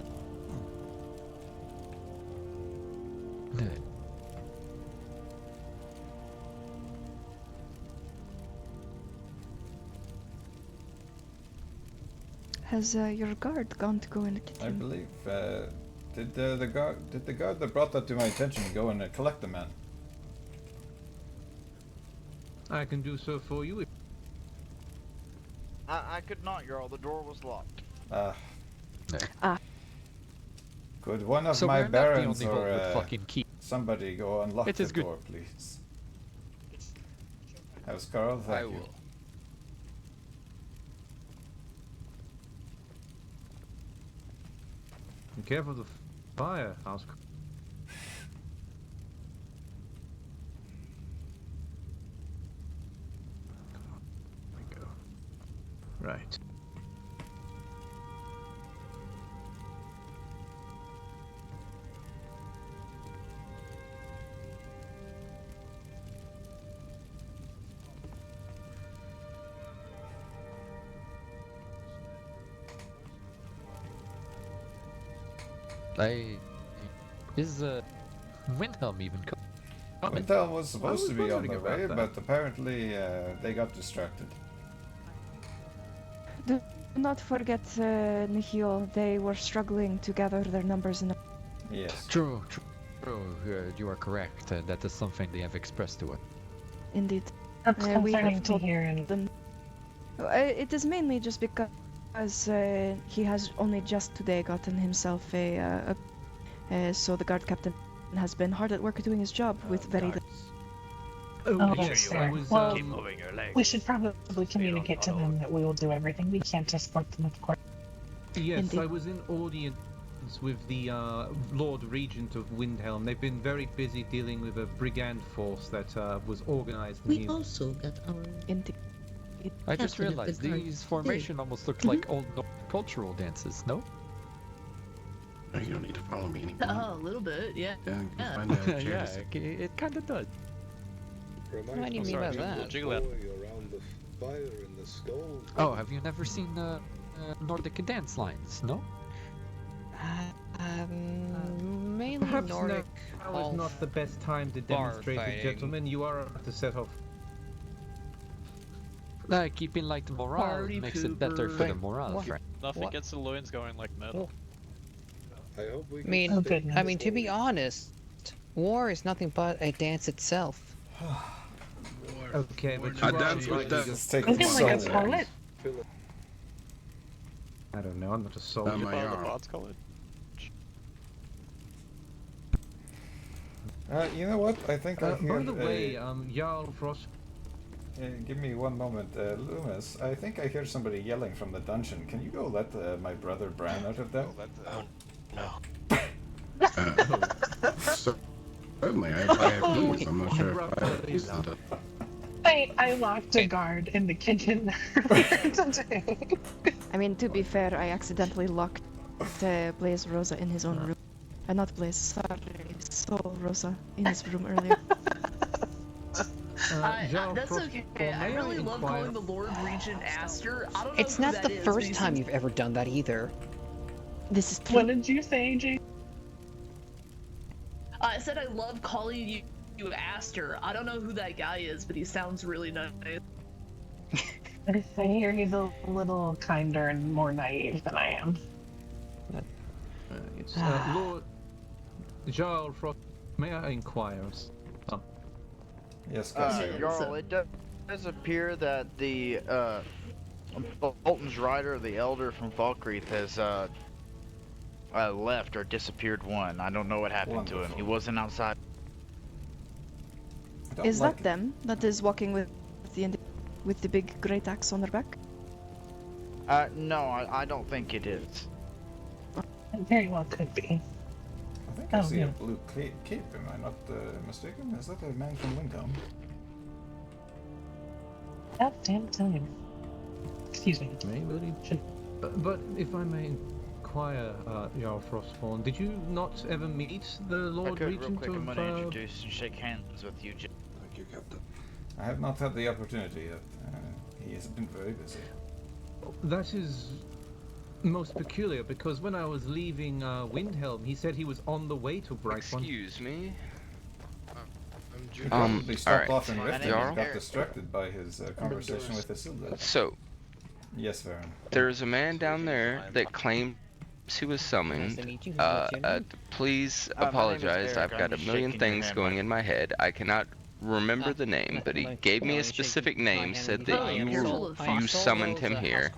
Has your guard gone to go and get him? I believe. Did the guard that brought that to my attention go and collect the man? I can do so for you. I could not, Jarl. The door was locked. Could one of So my we're not the barons only one with or fucking key. somebody go unlock It the is good. door, please? House Carl, thank you. will. Be careful of the fire, House. There we go. Right. Is Windhelm even coming? Windhelm was supposed to be on wondering the about way, that. but apparently they got distracted. Do not forget, Nihil, they were struggling to gather their numbers in. Yes. True. You are correct. That is something they have expressed to us. Indeed. That's we concerning have to told hear. And them. It is mainly just because he has only just today gotten himself so the guard captain has been hard at work doing his job with very little. Oh, Make yes, sure sir. you always Well, keep moving your legs. we should probably communicate to them that we will do everything we can to support them, of course. Yes, Indeed. I was in audience with the Lord Regent of Windhelm. They've been very busy dealing with a brigand force that was organized. in We his- also got our I just captain of the realized guard these formation almost look like old cultural dances, no? No, you don't need to follow me anymore. Oh, a little bit, yeah. Yeah, you Yeah. find a chair Yeah, to sit. it kind of does. What do you mean by that? Around the fire in the skull. Oh, have you never seen Nordic dance lines? No. Mainly Perhaps Nordic. now is not the best time to bar demonstrate it, fighting. gentlemen. You are about to set off. Keeping like the morale Party makes it better for the pooper. morale, What? friend. Nothing What? gets the loins going like metal. I hope we I can mean, Oh, stay goodness. I mean, to be honest, war is nothing but a dance itself. Okay, but I you are dance with right. that. Just take Isn't it like a so toilet? I don't know. I'm not a soldier. my Follow the arm. bots call it. You know what? I think I hear. By the way, Jarl Frost. Give me one moment, Loomis. I think I hear somebody yelling from the dungeon. Can you go let my brother Bran out of that? Certainly, I have keys. I'm not sure if I have keys to the... I locked a guard in the kitchen today. I mean, to be fair, I accidentally locked Blaze Rosa in his own room. Not Blaze, sorry, Soul Rosa in his room earlier. That's okay. I really love calling the Lord Regent Aster. I don't know It's who not that the is, first but time he's- you've ever done that either. This is What did you say, AJ? I said I love calling you Aster. I don't know who that guy is, but he sounds really nice. I hear he's a little kinder and more naive than I am. It's Lord Jarl Frost. May I inquire? Yes, Jarl, it does appear that the Bolton's rider, the Elder from Falkreath, has left or disappeared one. I don't know what happened to him. He wasn't outside. Is that them? That is walking with the big great axe on their back? No, I don't think it is. It very well could be. I think I see a blue cape. Am I not mistaken? Is that a man from Windhelm? That damn time. Excuse me. Maybe. But if I may inquire, Jarl Frostborn, did you not ever meet the Lord real Regent quick, I'm of... gonna introduce and shake hands with you, Jim. Thank you, Captain. I have not had the opportunity yet. He has been very busy. That is most peculiar, because when I was leaving Windhelm, he said he was on the way to Brightwan. Excuse me. He probably stopped off in alright. Riften Jarl? and got distracted by his conversation with Isildur. So, yes, Varen. there's a man down there that claims he was summoned. Please my name is apologize. Eric. I've I'm got a just million shaking your things hand, going Mike. in my head. I cannot remember the name, but he gave me a specific name, said that you summoned him here.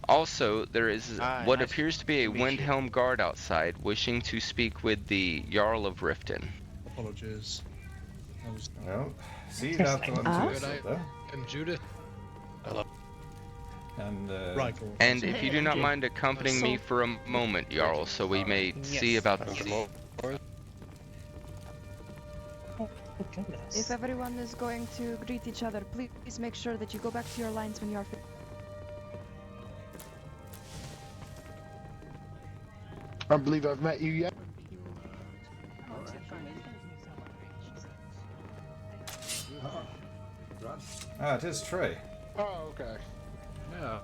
Also, there is what appears to be a Windhelm guard outside wishing to speak with the Jarl of Riften. Apologies. Well, see that one too, Isildur. And Judith. Hello. And, And if you do not mind accompanying me for a moment, Jarl, so we may see about the... If everyone is going to greet each other, please make sure that you go back to your lines when you are finished. I believe I've met you yet. it is Trey. Oh, okay. Yeah.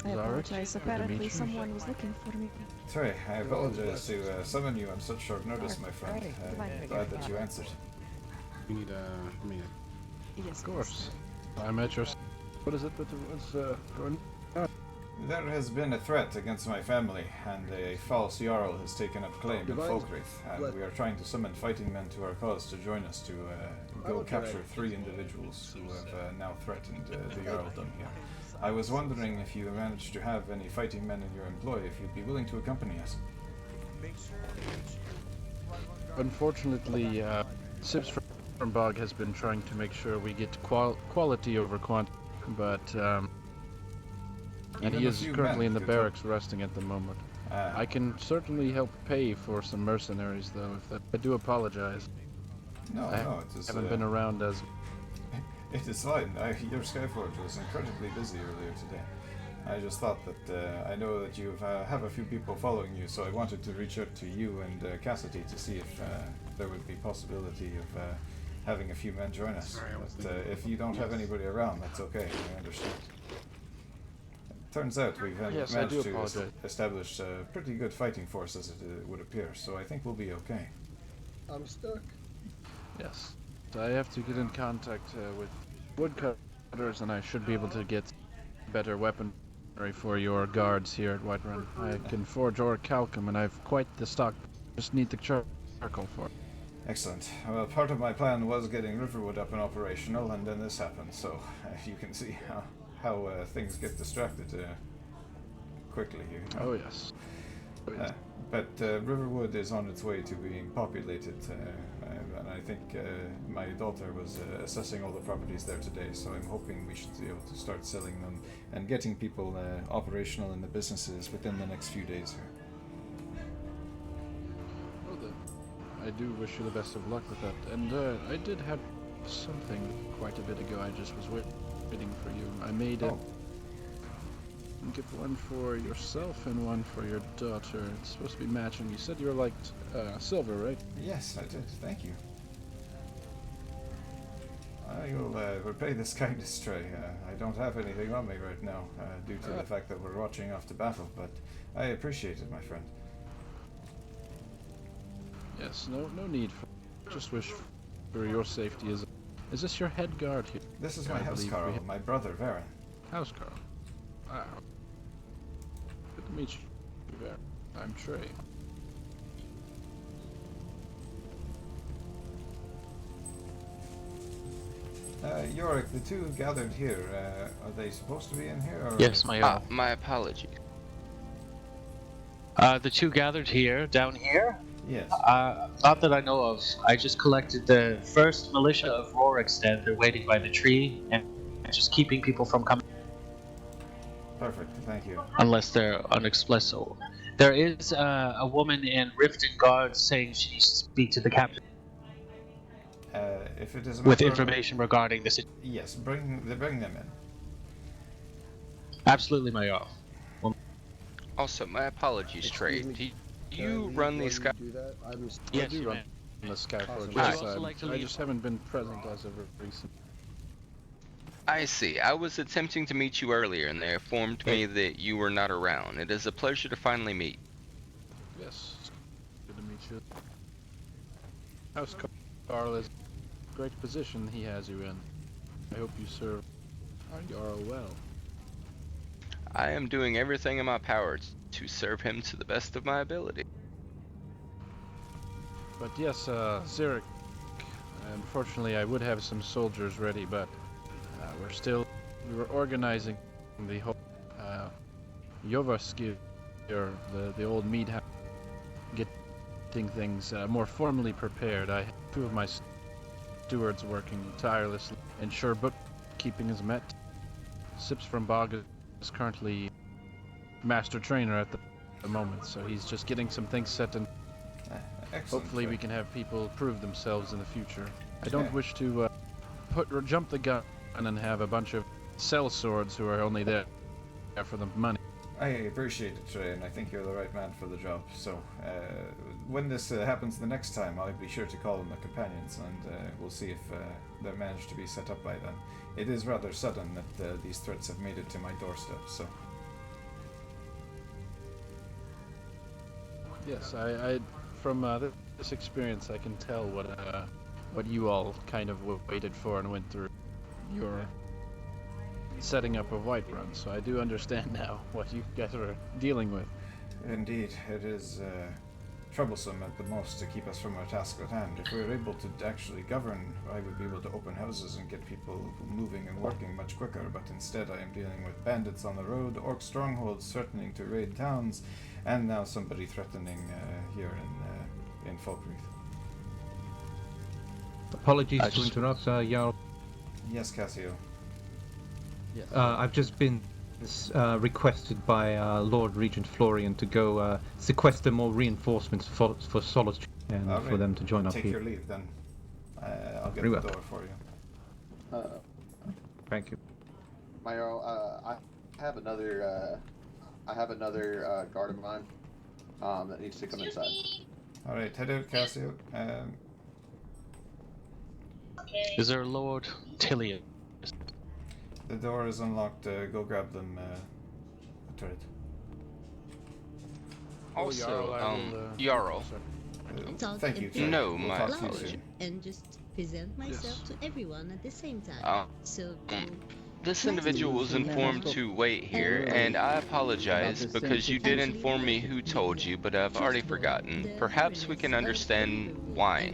I apologize, apparently someone was looking for me. Trey, I apologize to summon you on such short notice, my friend. I'm glad that you answered. We need Yes, of course. I'm at your... What is it that was going on? There has been a threat against my family, and a false Jarl has taken up claim in Folkreath, and we are trying to summon fighting men to our cause to join us to go capture 3 individuals who have now threatened the Jarldom here. I was wondering if you managed to have any fighting men in your employ, if you'd be willing to accompany us. Unfortunately, Sips from Bog has been trying to make sure we get quality over quantity, but and he is currently in the barracks resting at the moment. I can certainly help pay for some mercenaries, though. I do apologize. No, I it is, haven't been around as... It is fine. Your Skyforge was incredibly busy earlier today. I just thought that I know that you have a few people following you, so I wanted to reach out to you and Cassidy to see if there would be possibility of having a few men join us. But if you don't have anybody around, that's okay. I understand. Turns out we've managed to establish a pretty good fighting force, as it would appear, so I think we'll be okay. I'm stuck. Yes. I have to get in contact with woodcutters, and I should be able to get better weaponry for your guards here at Whiterun. I can forge orichalcum, and I've quite the stock. Just need the charcoal for it. Excellent. Well, part of my plan was getting Riverwood up and operational, and then this happened, so you can see how things get distracted quickly here. Oh, yes. But Riverwood is on its way to being populated, and I think my daughter was assessing all the properties there today, so I'm hoping we should be able to start selling them and getting people operational in the businesses within the next few days here. Well then, I do wish you the best of luck with that. And I did have something quite a bit ago. I just was waiting for you. I made a gift, one for yourself and one for your daughter. It's supposed to be matching. You said you were like silver, right? Yes, I did. Thank you. I will repay this kindness, Trey. I don't have anything on me right now due to the fact that we're watching off to battle, but I appreciate it, my friend. Yes, no need for... Just wish for your safety. Is this your head guard here? This is my housecarl, my brother, Varen. Housecarl? Wow. Good to meet you, Varen. I'm Trey. Yorick, the two gathered here, are they supposed to be in here? Or Yes, my apologies. The two gathered here, down here? Yes. Not that I know of. I just collected the first militia of Rorikstead. They're waiting by the tree and just keeping people from coming. Perfect, thank you. Unless they're unexplicit. There is a woman in Riften Guard saying she needs to speak to the captain. If it is with information regarding the situation. Yes, bring them in. Absolutely, my Jarl. Also, my apologies, Trey. Excuse me, Do you run these guys? Do that? I do run the Skyforge. Would you Yes, also like to I leave? just haven't been present as of recent. I see. I was attempting to meet you earlier, and they informed me that you were not around. It is a pleasure to finally meet. Yes, good to meet you. House Jarl is a great position he has you in. I hope you serve Jarl well. I am doing everything in my power to serve him to the best of my ability. But yes, Zyrik, unfortunately I would have some soldiers ready, but we were organizing the whole Yovaskir, the old mead house, getting things more formally prepared. I have 2 of my stewards working tirelessly, ensure bookkeeping is met. Sips from Bog is currently master trainer at the moment, so he's just getting some things set, and hopefully we can have people prove themselves in the future. I don't wish to jump the gun and have a bunch of sellswords who are only there for the money. I appreciate it, Trey, and I think you're the right man for the job. So, when this happens the next time, I'll be sure to call on the companions, and we'll see if they're managed to be set up by then. It is rather sudden that these threats have made it to my doorstep, so... Yes, I from this experience, I can tell what you all kind of waited for and went through. Your setting up a Whiterun, so I do understand now what you guys are dealing with. Indeed, it is troublesome at the most to keep us from our task at hand. If we were able to actually govern, I would be able to open houses and get people moving and working much quicker, but instead I am dealing with bandits on the road, orc strongholds threatening to raid towns, and now somebody threatening here in Falkreath. Apologies to interrupt, Jarl. Yes, Cassio. Yes. I've just been requested by Lord Regent Florian to go sequester more reinforcements for Solitude and for them to join up Take here. your leave then. I'll get Very the well. door for you. Thank you. Mayor, I have another guard of mine that needs to come inside. All right, head out, Cassio. Is there Lord Tillian? The door is unlocked. Go grab them. Turret. Also, Jarl. Thank you. Sorry. No, We'll my talk apologies. and just present myself to everyone at the same time. So This individual was informed to wait here, and I apologize because you did inform me who told you, but I've already forgotten. Perhaps we can understand why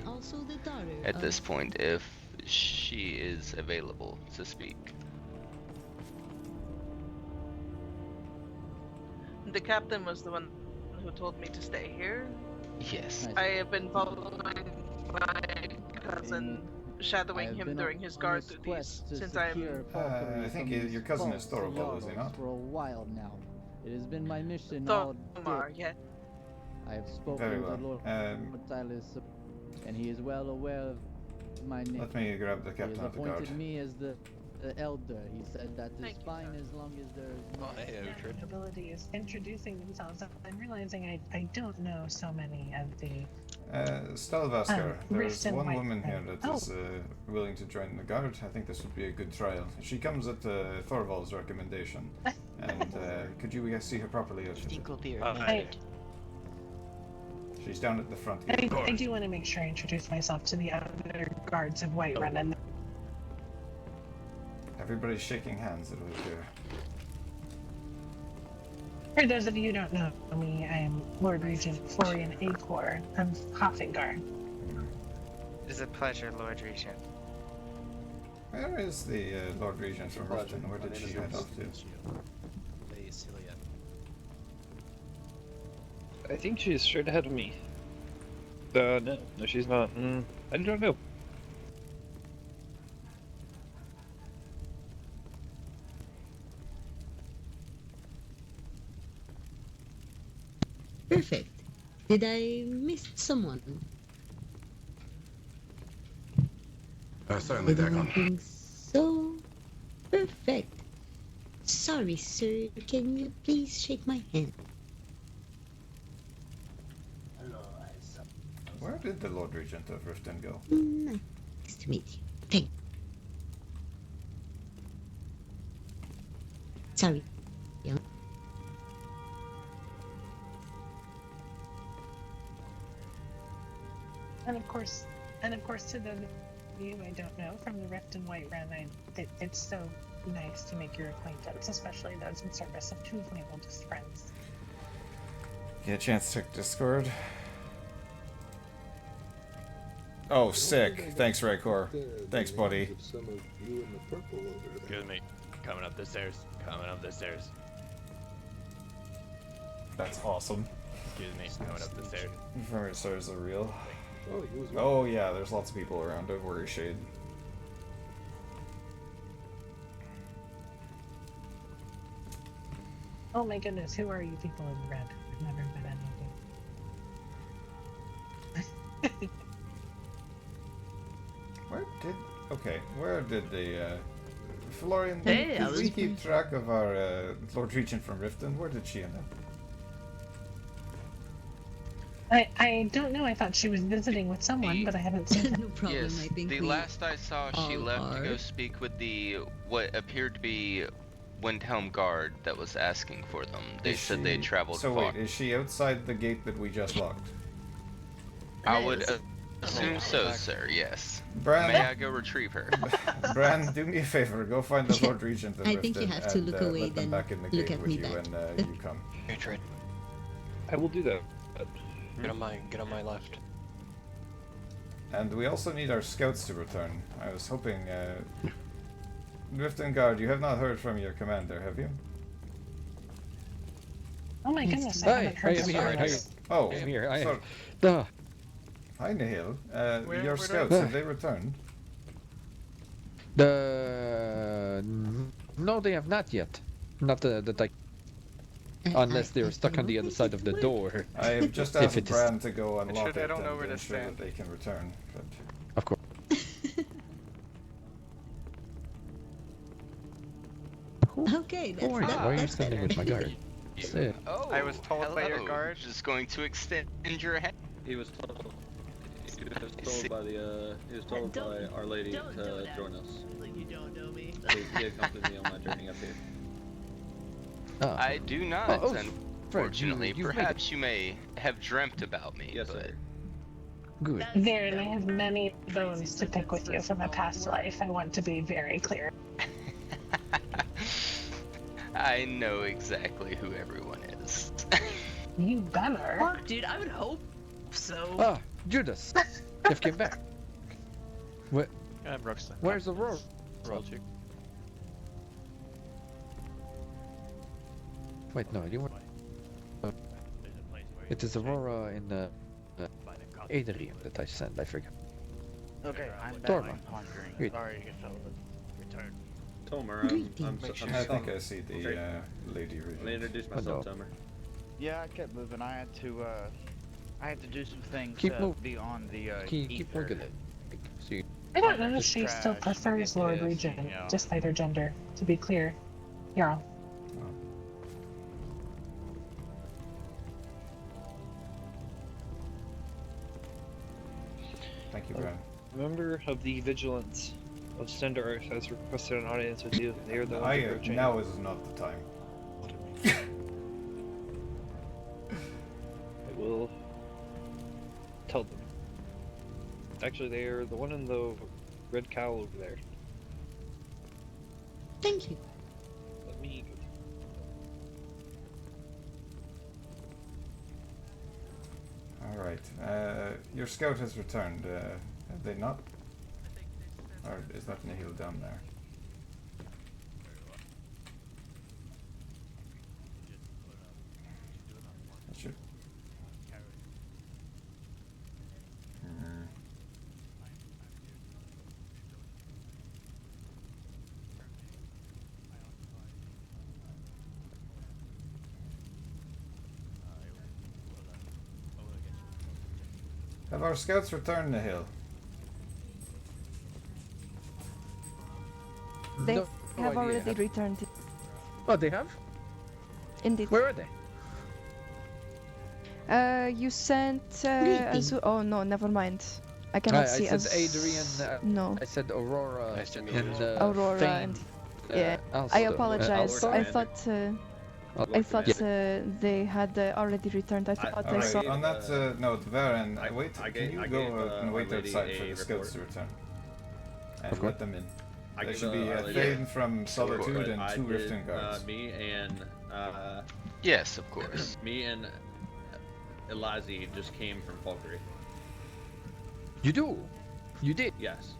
at this point if she is available to speak. The captain was the one who told me to stay here. Yes. I have been following my cousin, shadowing him during his guard duties since I'm. I think your cousin is Thorvald, is he not? For a while now. It has been my mission all Thormar, day. yeah. I have spoken Very well. to Lord Mortalis, and he is well aware of my name. Let me grab the captain of the He has guard. appointed me as the elder. He said that is fine as long as there is no ability is introducing themselves. I'm realizing I don't know so many of the. Stelvaskar, Rift there's and one White woman here Friend. that is willing to join the guard. I think this would be a good trial. She comes at Thorvald's recommendation. And could you guys see her properly? She's down at the front gate. I do want to make sure I introduce myself to the other guards of Whiterun. And Everybody's shaking hands, it would appear. for those of you who don't know me, I am Lord Regent Florian Acor of Hoffingar. It is a pleasure, Lord Regent. Where is the Lord Regent from Riften? Where did she head off to? I think she's straight ahead of me. No, she's not. I don't know. perfect. Did I miss someone? Certainly, I don't Declan. think so. Perfect. Sorry, sir. Can you please shake my hand? did the Lord Regent of Riften go? Nice to meet you. Thank. Sorry. Yeah. And of course, to those of you I don't know from the Rift and Whiterun, it's so nice to make your acquaintance, especially those in service of two of my oldest friends. Get a chance to check Discord. Oh, sick. Thanks, Raykor. Thanks, buddy. Some of you in the purple over there. Excuse me. Coming up the stairs. Coming up the stairs. That's awesome. Excuse me. Coming up the stairs. Very stars are real. Oh, you as well. Oh yeah, there's lots of people around. Don't worry, Shade. Oh my goodness, who are you people in red? I've never met any of you. Where did the Florian? Hey, did we keep track of our Lord Regent from Riften? Where did she end up? I don't know. I thought she was visiting with someone, but I haven't seen her. No problem. Yes, I think the we last I saw, she all left to go are. speak with the what appeared to be Windhelm guard that was asking for them. They said they traveled So far. wait, is she outside the gate that we just locked? I would assume so, sir. Yes. Bran, May I go retrieve her? Bran, do me a favor. Go find the Lord Regent of I think you Riften have to and, look away let them then back in the look gate at with me you back. when you come. Hatred. I will do that. Get on my left. And we also need our scouts to return. I was hoping, Riften Guard, you have not heard from your commander, have you? Oh my goodness, I haven't heard I'm from here. her. Oh, I'm here. sorry. Duh. Hi, Nihil. Where Your are scouts, they? have they returned? No, they have not yet. Not that I. Unless they're stuck on the other side of the door. I've just If asked it is- Bran to go unlock Richard, I it don't know and where to ensure that stand. they can return. But Of course. Okay, Who are you? that's Why are you that's standing better. with my guard? Sit. Oh, I was told by your hello. guard. Just going to extend your hand. He was told. He was told by the. He was told by Our Lady to join us. Like you don't know me. He accompanied me on my journey up here. Oh. I do not, Oh, unfortunately. you've made Perhaps you may have dreamt about me, Yes, but sir. Good. There, and I have many bones to pick with you from a past life. I want to be very clear. I know exactly who everyone is. You better. Fuck, dude, I would hope so. Ah, Judas. You've came back. Brookston. Where's Aurora? Wait, no, you were. It is Aurora in the Adrian that I sent. I forgot. Okay, I'm back. Torma. I'm pondering. Great. Sorry, fellas. Return. Tomer, I think I see the Lady Regent. Let me introduce myself, Tomer. Yeah, I kept moving. I had to do some things Keep moving. beyond the Keep ether. looking at. See. I don't know if she Trash, still prefers Lord yes, Regent, you know. despite her gender. To be clear, Jarl. Thank you, Bran. Member of the Vigilance of Cinder Earth has requested an audience with you. They are the ones approaching. Now is not the time. I will tell them. Actually, they are the one in the red cowl over there. Thank you. Let me go. All right. Your scout has returned. Have they not? Or is that Nihil down there? That should. Hmm. Have our scouts returned, Nihil? They No have idea. already returned. Oh, they have? Indeed. Where are they? You sent oh no, never mind. I cannot see I said Adrian. No. I said Aurora. Nice to meet and you. Aurora Thane, and yeah. I apologize. I thought they had already returned. I thought I saw. On that note, Varen, can you go and wait outside for the scouts to return? And let them in. There should be Thane from Solitude and 2 Riften guards. Me and yes, of course. Me and Elazi just came from Falkreath. You do? You did? Yes.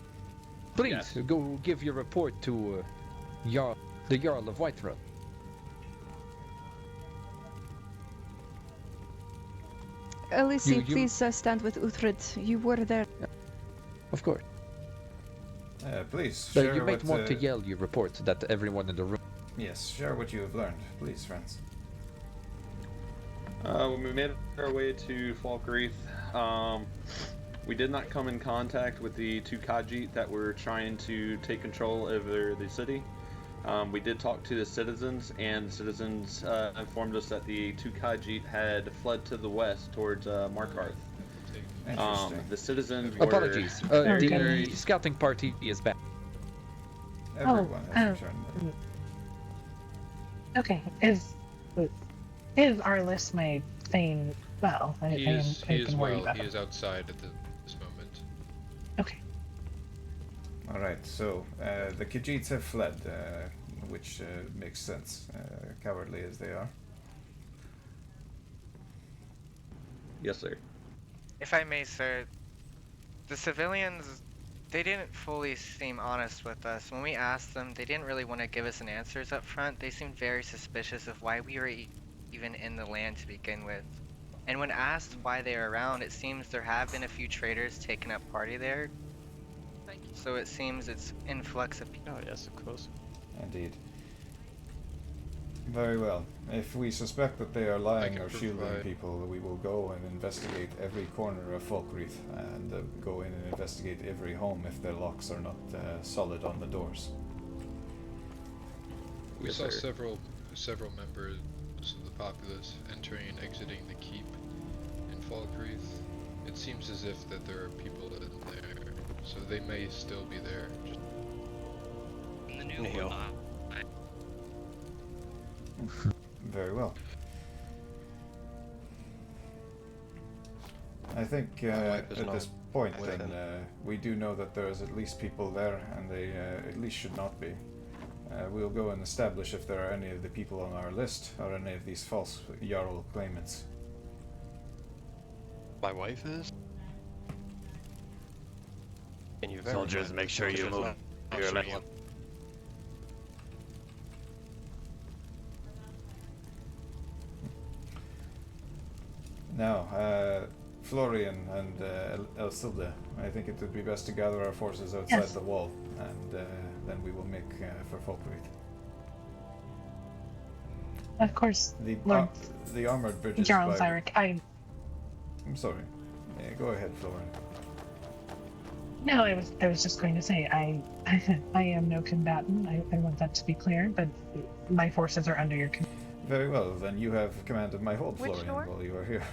Please go give your report to Jarl, the Jarl of Whiterun. Elise, please stand with Uthred. You were there. Of course. Please, But share you might what, want to yell your report so that everyone in the room. Yes, share what you have learned, please, friends. When we made our way to Falkreath, we did not come in contact with the 2 Khajiit that were trying to take control over the city. We did talk to the citizens, and the citizens informed us that the 2 Khajiit had fled to the west towards Markarth. The citizens were... Apologies. The scouting party is back. Everyone has returned. Okay, is Arliss my Thane well? He is well. About He him. is outside at this moment. Okay. Alright, so the Khajiits have fled, which makes sense, cowardly as they are. Yes, sir. If I may, sir, the civilians, they didn't fully seem honest with us. When we asked them, they didn't really want to give us an answers up front. They seemed very suspicious of why we were even in the land to begin with. And when asked why they were around, it seems there have been a few traders taking up party there. So it seems it's influx of people. Oh yes, of course. Indeed. Very well. If we suspect that they are lying or shielding people, we will go and investigate every corner of Falkreath and go in and investigate every home if their locks are not solid on the doors. We saw several members of the populace entering and exiting the keep in Falkreath. It seems as if that there are people in there, so they may still be there. Very well. I think at this point then we do know that there is at least people there, and they at least should not be. We'll go and establish if there are any of the people on our list or any of these false Jarl claimants. My wife is? Can you Soldiers, make sure you move your left. Now, Florian and Elsilda, I think it would be best to gather our forces outside the wall, and then we will make for Falkreath. Of course, the armored bridges. Jarl Zyrik, I'm sorry. Yeah, go ahead, Florian. No, I was just going to say I am no combatant. I want that to be clear, but my forces are under your command. Very well, then you have command of my hold, Florian, while you are here.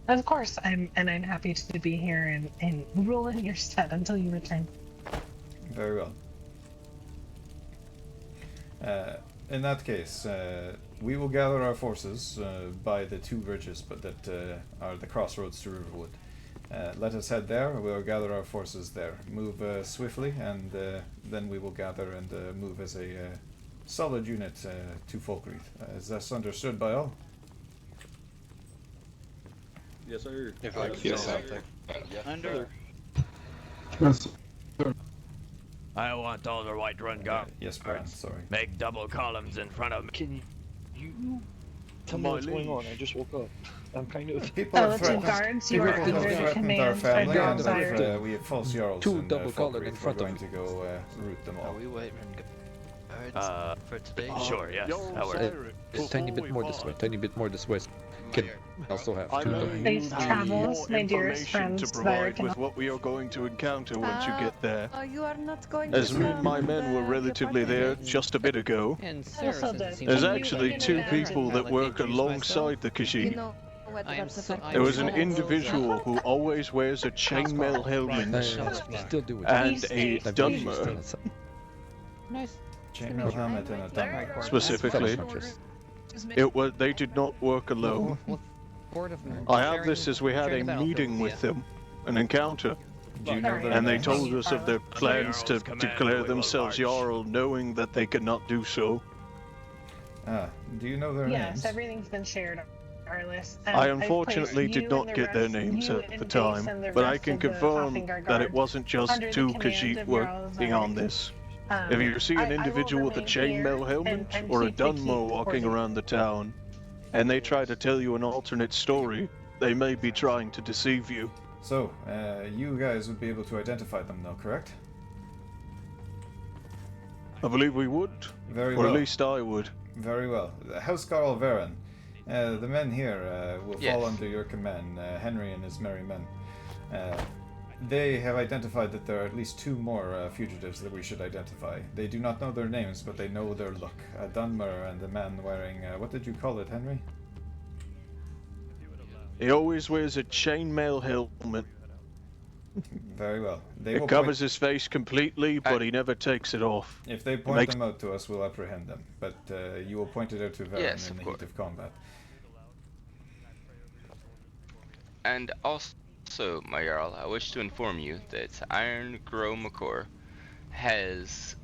Of course, I'm happy to be here and rule in your stead until you return. Very well. In that case, we will gather our forces by the 2 bridges, but that are the crossroads to Riverwood. Let us head there. We'll gather our forces there. Move swiftly, and then we will gather and move as a solid unit to Falkreath. Is that understood by all? Yes, sir. If I yes, something. Under. Yes. I want all the Whiterun guards. Yes, Brian, sorry. Make double columns in front of me. Can you tell me what's going on? I just woke up. I'm kind of... People have threatened, you are under the command our family, of and if we have false Jarls in double column in Falkreath, we're front of going to go root them all. Are we waiting for today? Sure, yes. A tiny bit more this way, tiny bit more this way. can also have I two may dogs. Safe have travels, more my dearest information to friends, provide with what we are going to encounter once you get there. You are not going As to me and my men were relatively there just a bit ago, Also, Doug, there's can actually you two imagine- people that work alongside the Khajiit. You know what what's a There was an individual who always wears a chainmail helmet and a Dunmer. Nice. Chainmail helmet and a Dunmer. Specifically, they did not work alone. I have this as we had a meeting with them, an encounter. Do you know their And they names? told us of their plans to declare themselves Jarl, knowing that they could not do so. Do you know their Yes, names? everything's been shared, Arliss. I unfortunately did not get their names at the time, but I can confirm that it wasn't just two Khajiit working on this. If you see an individual with a chainmail helmet or a Dunmer walking around the town, and they try to tell you an alternate story, they may be trying to deceive you. So, you guys would be able to identify them though, correct? I believe we would. Very or well. at least I would. Very well. House Jarl Varen. The men here will fall under your command, Henry and his merry men. They have identified that there are at least two more fugitives that we should identify. They do not know their names, but they know their look. A Dunmer and a man wearing, what did you call it, Henry? He always wears a chainmail helmet. Very well. It covers his face completely, but he never takes it off. If they point them out to us, we'll apprehend them. But you will point it out to Varen in the heat of combat. And also, my Jarl, I wish to inform you that Iron Grow McCor has...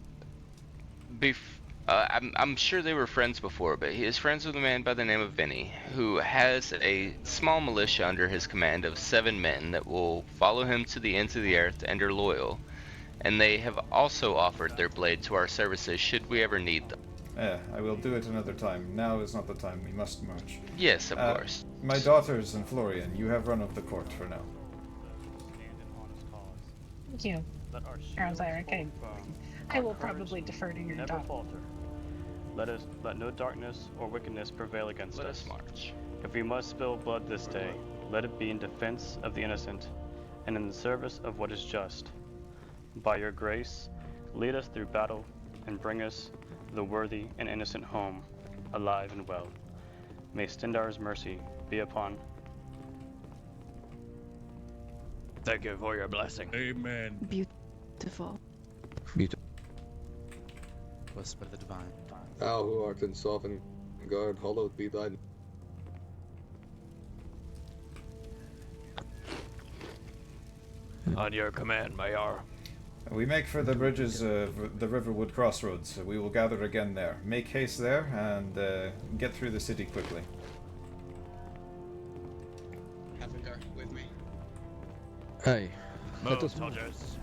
I'm sure they were friends before, but he is friends with a man by the name of Vinny, who has a small militia under his command of 7 men that will follow him to the ends of the earth and are loyal. And they have also offered their blade to our services should we ever need them. I will do it another time. Now is not the time. We must march. Yes, of course. My daughters and Florian, you have run of the court for now. Thank you, Jarl Zyrik. I will probably defer to your Never daughter. falter. Let no darkness or wickedness prevail against us. Let us march. If we must spill blood this day, let it be in defense of the innocent and in the service of what is just. By your grace, lead us through battle and bring us the worthy and innocent home, alive and well. May Stendar's mercy be upon. Thank you for your blessing. Amen. Beautiful. Beautiful. Whisper the divine. Thou who art in sovereign guard, hallowed be thy name. On your command, Mayor. We make for the bridges of the Riverwood Crossroads. We will gather again there. Make haste there and get through the city quickly. Havengar with me. Hey. Move, soldiers.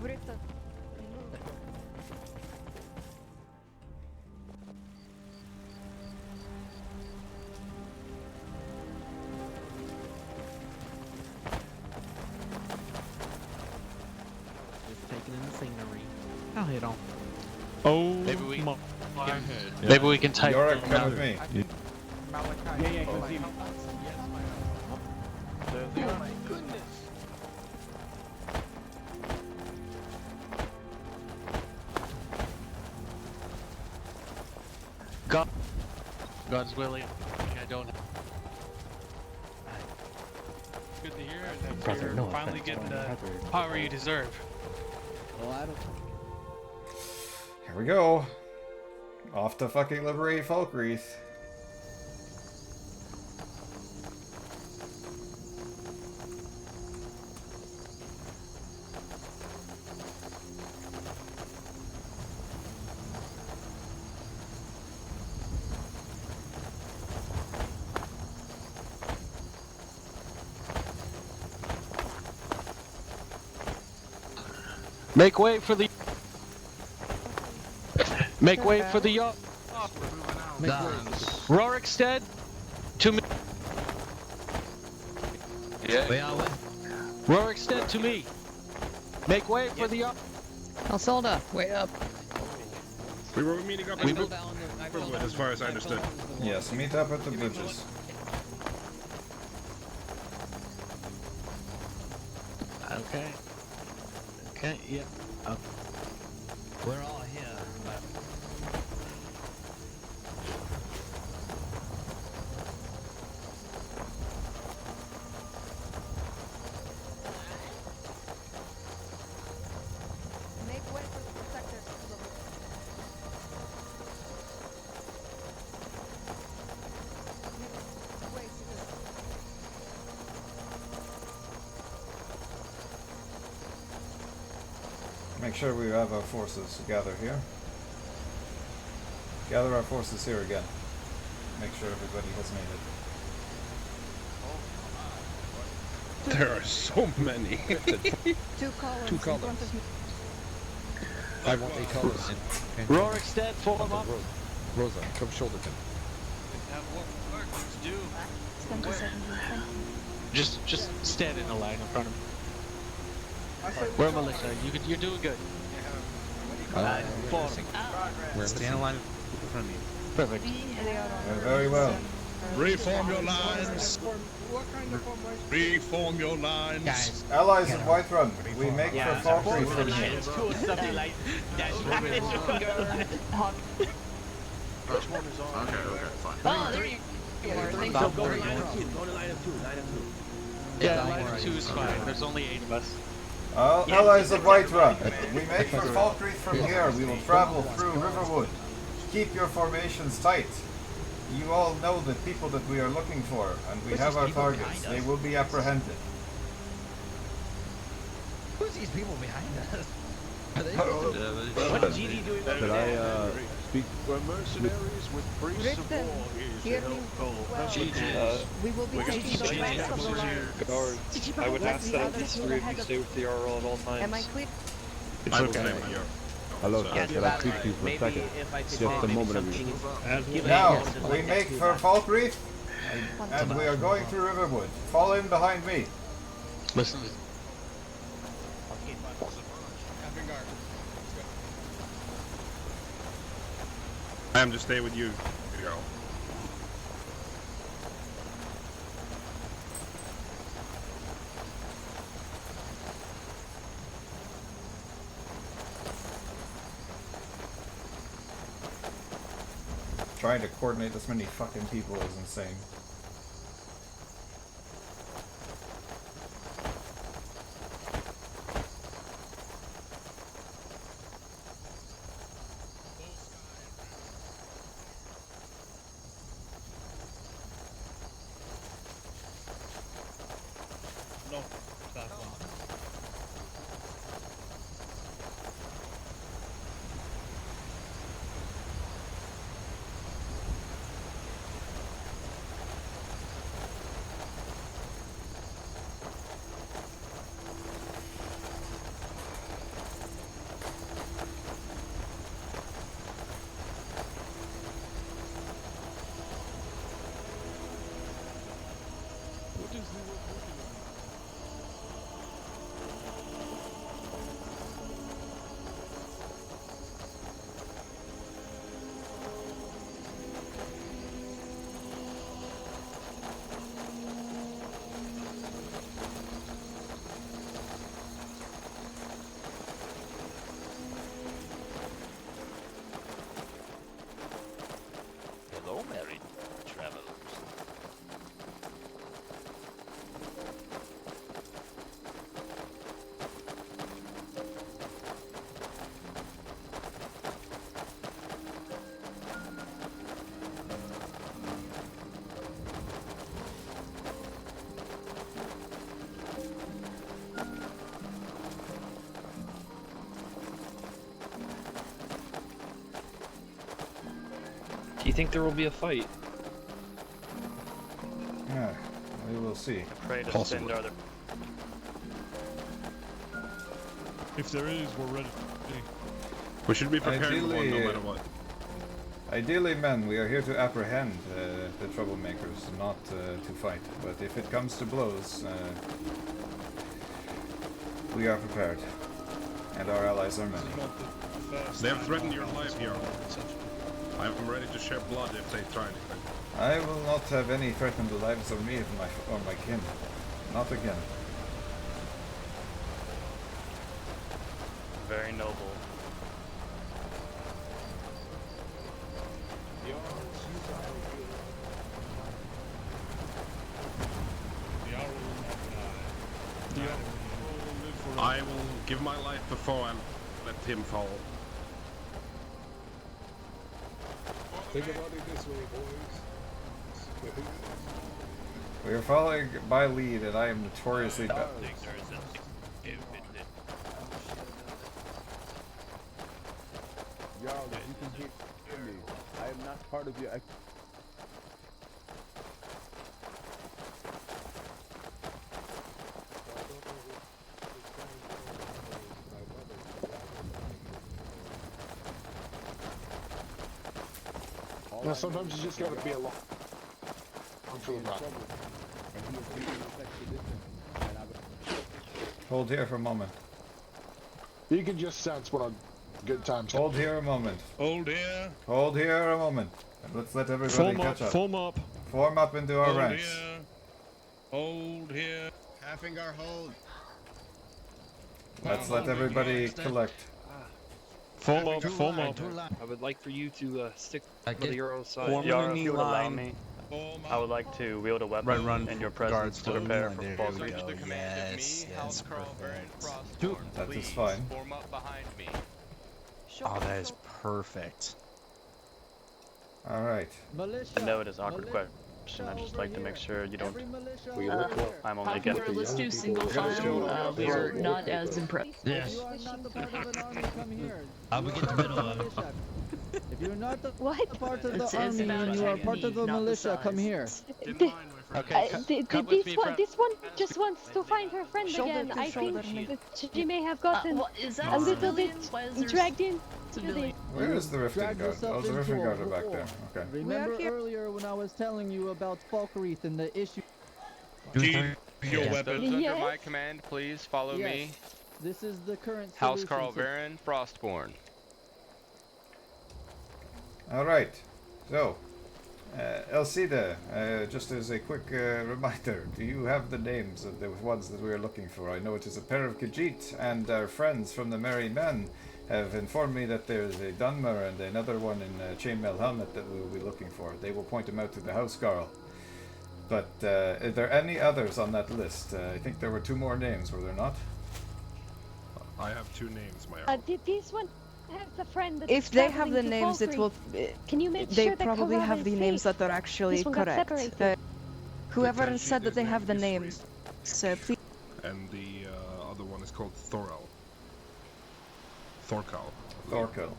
Taking in the scenery. I'll hit on. Oh, maybe we my can, head. maybe we can take. Yorick, come with me. Oh my goodness. God's willing. I don't. Good to hear that you're finally getting the power you deserve. Well, I don't. Here we go. Off to fucking liberate Falkreath. Make way for the. Make way for the. Rorikstead, to me. Yeah. Rorikstead to me. Make way for the. Alsolda, way up. We were meeting up in Riverwood, as far as I understood. Yes, meet up at the bridges. Okay. Okay, yeah. We're all here, but... Make way for the protectors. Make way, citizens. Make sure we have our forces gather here. Gather our forces here again. Make sure everybody has made it. There are so many. 2 columns. Two In columns. front of me. I want a column. Rorik's dead, form up. Rosa, come shoulder him. Have what workers do. Stand to 17. Thank you. Just stand in a line in front of him. We're militia. You're doing good. Form. Stand in line in front of me. Perfect. Very well. Reform your lines. Reform your lines. Guys, allies of Whiterun, we make for Falkreath from here. Something like that. Okay, fine. Oh, there you are. Thank you. Go to line of 2. Go to line of 2. Line of 2. Yeah, line of 2 is fine. There's only 8 of us. Allies of Whiterun, we make for Falkreath from here. We will travel through Riverwood. Keep your formations tight. You all know the people that we are looking for, and we have our targets. They will be apprehended. Who's these people behind us? Are they What is GD doing over Could there? I speak? We're mercenaries with priests of war here to help We will be taking the ranks of the line. Guard, I would ask that at least 3 of you stay with the Jarl at all times. Am I clear? It's okay. Hello, Yeah, can I speak to you for a second? Just a moment. Now, we make for Falkreath, and we are going through Riverwood. Fall in behind me. Listen. I am to stay with you, Jarl. Trying to coordinate this many fucking people is insane. No, stop one. What is the word working on? Hello, married travelers. Do you think there will be a fight? Yeah, we will see. Pray to Possibly. send other. If there is, we're ready. We should be prepared for one no matter what. Ideally, men, we are here to apprehend the troublemakers, not to fight. But if it comes to blows, we are prepared. And our allies are many. They have threatened your life, Jarl. I am ready to shed blood if they try anything. I will not have any threaten the lives of me or my kin. Not again. very noble. I will give my life before I let him fall. Think about it this way, boys. We are following my lead, and I am notoriously bad. Jarl, if you can hear me, I am not part of your. Now, sometimes you just gotta be alone for the ride. Hold here for a moment. You can just sense when a good time's Hold here a moment. Hold here. Hold here a moment. And let's let everybody catch up. Form up. Form up into our Hold ranks. here. Hold here. Halving our hold. Let's let everybody collect. Form up, form up. I would like for you to stick to your own side. Yara, if you would allow me, I would like to wield a weapon Run in your presence to prepare for fall creep. Yes, yes, perfect. That is fine. Form up behind me. Oh, that is perfect. Alright. I know it is an awkward question. I just like to make sure you don't. I'm only Popular, getting. let's do single file. We are not as impressed. Yes. You are not the part of an army, come here. I will get the middle of it. If you're not the part of the army and you are part of the militia, come here. This one just wants to find her friend again. I think she may have gotten a little bit dragged in. Where is the Riften Guard? Oh, the Riften Guard are back there. Okay. Remember earlier when I was telling you about Falkreath and the issue? Your weapons under my command, please follow me. This is the current House solution Carl to- Baron, Frostborn. Alright. So, Elcida, just as a quick reminder, do you have the names of the ones that we are looking for? I know it is a pair of Khajiit, and our friends from the Merry Men have informed me that there's a Dunmer and another one in chainmail helmet that we will be looking for. They will point him out to the house Jarl. But are there any others on that list? I think there were 2 more names, were there not? I have 2 names, my Did this one have the friend that If they have the names, it will. Can you make they sure that probably Karama have is the names safe? that are actually This one got correct. separated. Whoever said that they have the names, so please. And the other one is called Thorel. Thorkal. Thorkal.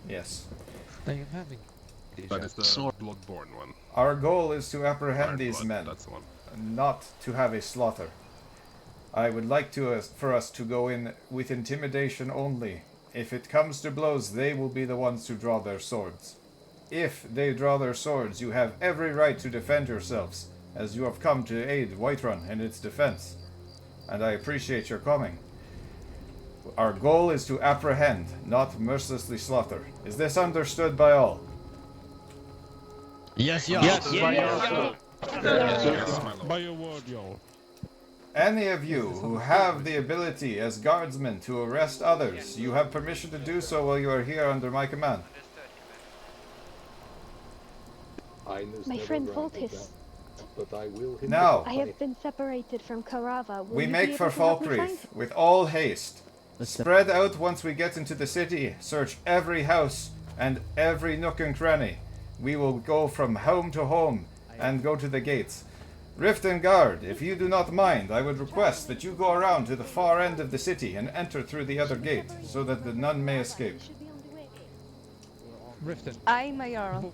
Yes. That is the Bloodborne one. Our goal is to apprehend these Blood, men, that's the one. not to have a slaughter. I would like for us to go in with intimidation only. If it comes to blows, they will be the ones to draw their swords. If they draw their swords, you have every right to defend yourselves, as you have come to aid Whiterun in its defense. And I appreciate your coming. Our goal is to apprehend, not mercilessly slaughter. Is this understood by all? Yes, Yes, By your word, y'all. Any of you who have the ability as guardsmen to arrest others, you have permission to do so while you are here under my command. My friend Voltis. But I will hit Now, I have been separated from Karava. Will we you make be for able to help me Falkreath find- with all haste. Spread out once we get into the city. Search every house and every nook and cranny. We will go from home to home and go to the gates. Riften Guard, if you do not mind, I would request that you go around to the far end of the city and enter through the other gate, so that none may escape. Riften. I'm a Jarl.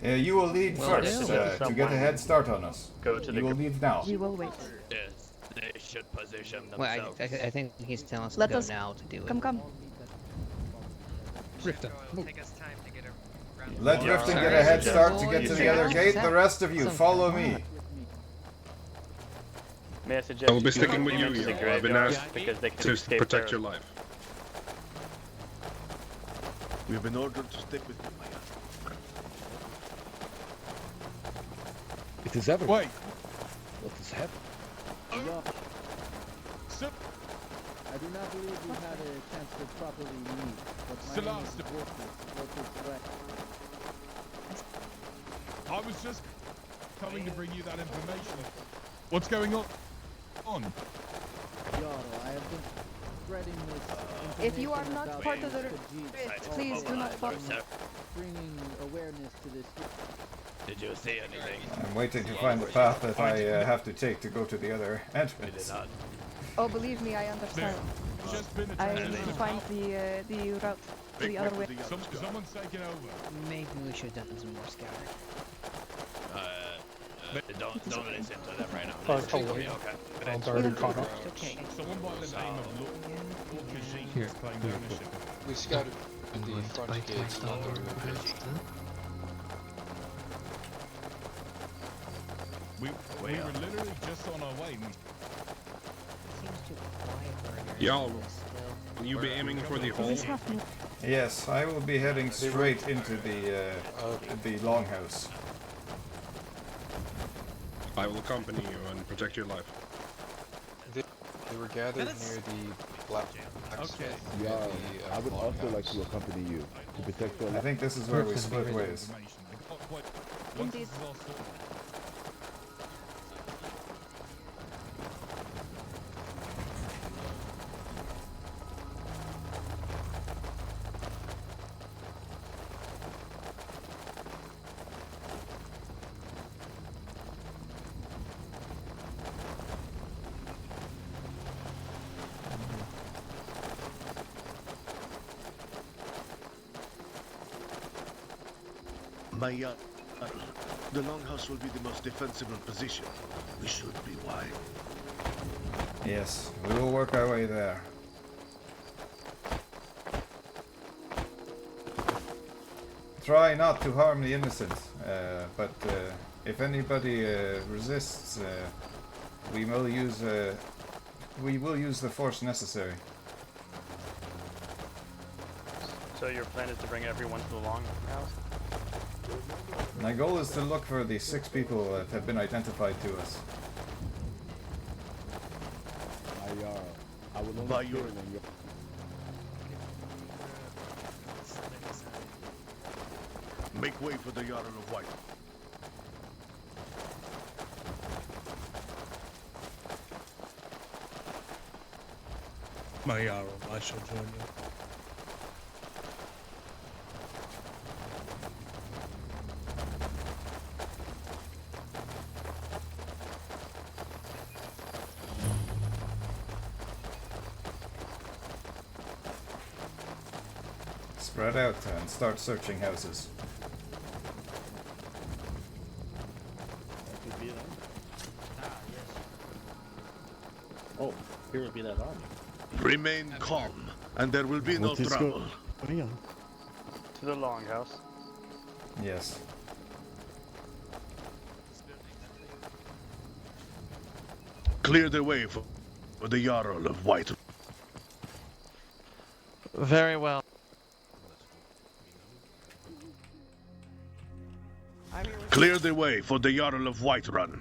You will lead first to get a head start on us. Go to the. You will lead now. You will wait. Yes, they should position Well, themselves. I think he's telling us to Let go us now to do it. come. Riften, move. Let Riften get a head start to get to the other gate. The rest of you, follow me. May I suggest I will be you sticking with you, into the Jarl. I've been graveyard asked because they can to escape protect there. your life. We have been ordered to stick with you, Maya. It is ever. Wait. What is happening? Sit. Have do not believe we had a chance to properly meet. But my name is Walter. I was just coming to bring you that information. What's going on? Jarl, I have been spreading this information. If you are not about part of the Khajiit rift, please do not follow. Bringing awareness to this. Did you see anything? I'm waiting to find the path that I have to take to go to the other entrance. Oh, believe me, I understand. I need to find the route to the other way. Someone's taking over. Maybe we should have done some more scouting. Don't listen to them right now. Oh, Listen to okay. me, okay? I'm already caught up. Okay. Someone by the name of Keizaal has claimed ownership. We scouted the front gates, not the rear gates. We were literally just on our way. Jarl, will you be aiming for the hole? Yes, I will be heading straight into the longhouse. I will accompany you and protect your life. They were gathered near the black. Okay. Yeah, I would also like to accompany you to protect your life. I think this is where we split ways. Indeed. My the longhouse will be the most defensible position. We should be wide. Yes, we will work our way there. Try not to harm the innocent, but if anybody resists, we will use the force necessary. So your plan is to bring everyone to the longhouse? My goal is to look for the 6 people that have been identified to us. I will only By kill your- when you're... Make way for the Jarl of White. My Jarl, I shall join you. Spread out and start searching houses. That could be them. Oh, here would be that army. Remain calm, and there will be no trouble. To the longhouse. Yes. Clear the way for the Jarl of White. Very well. Clear the way for the Jarl of Whiterun.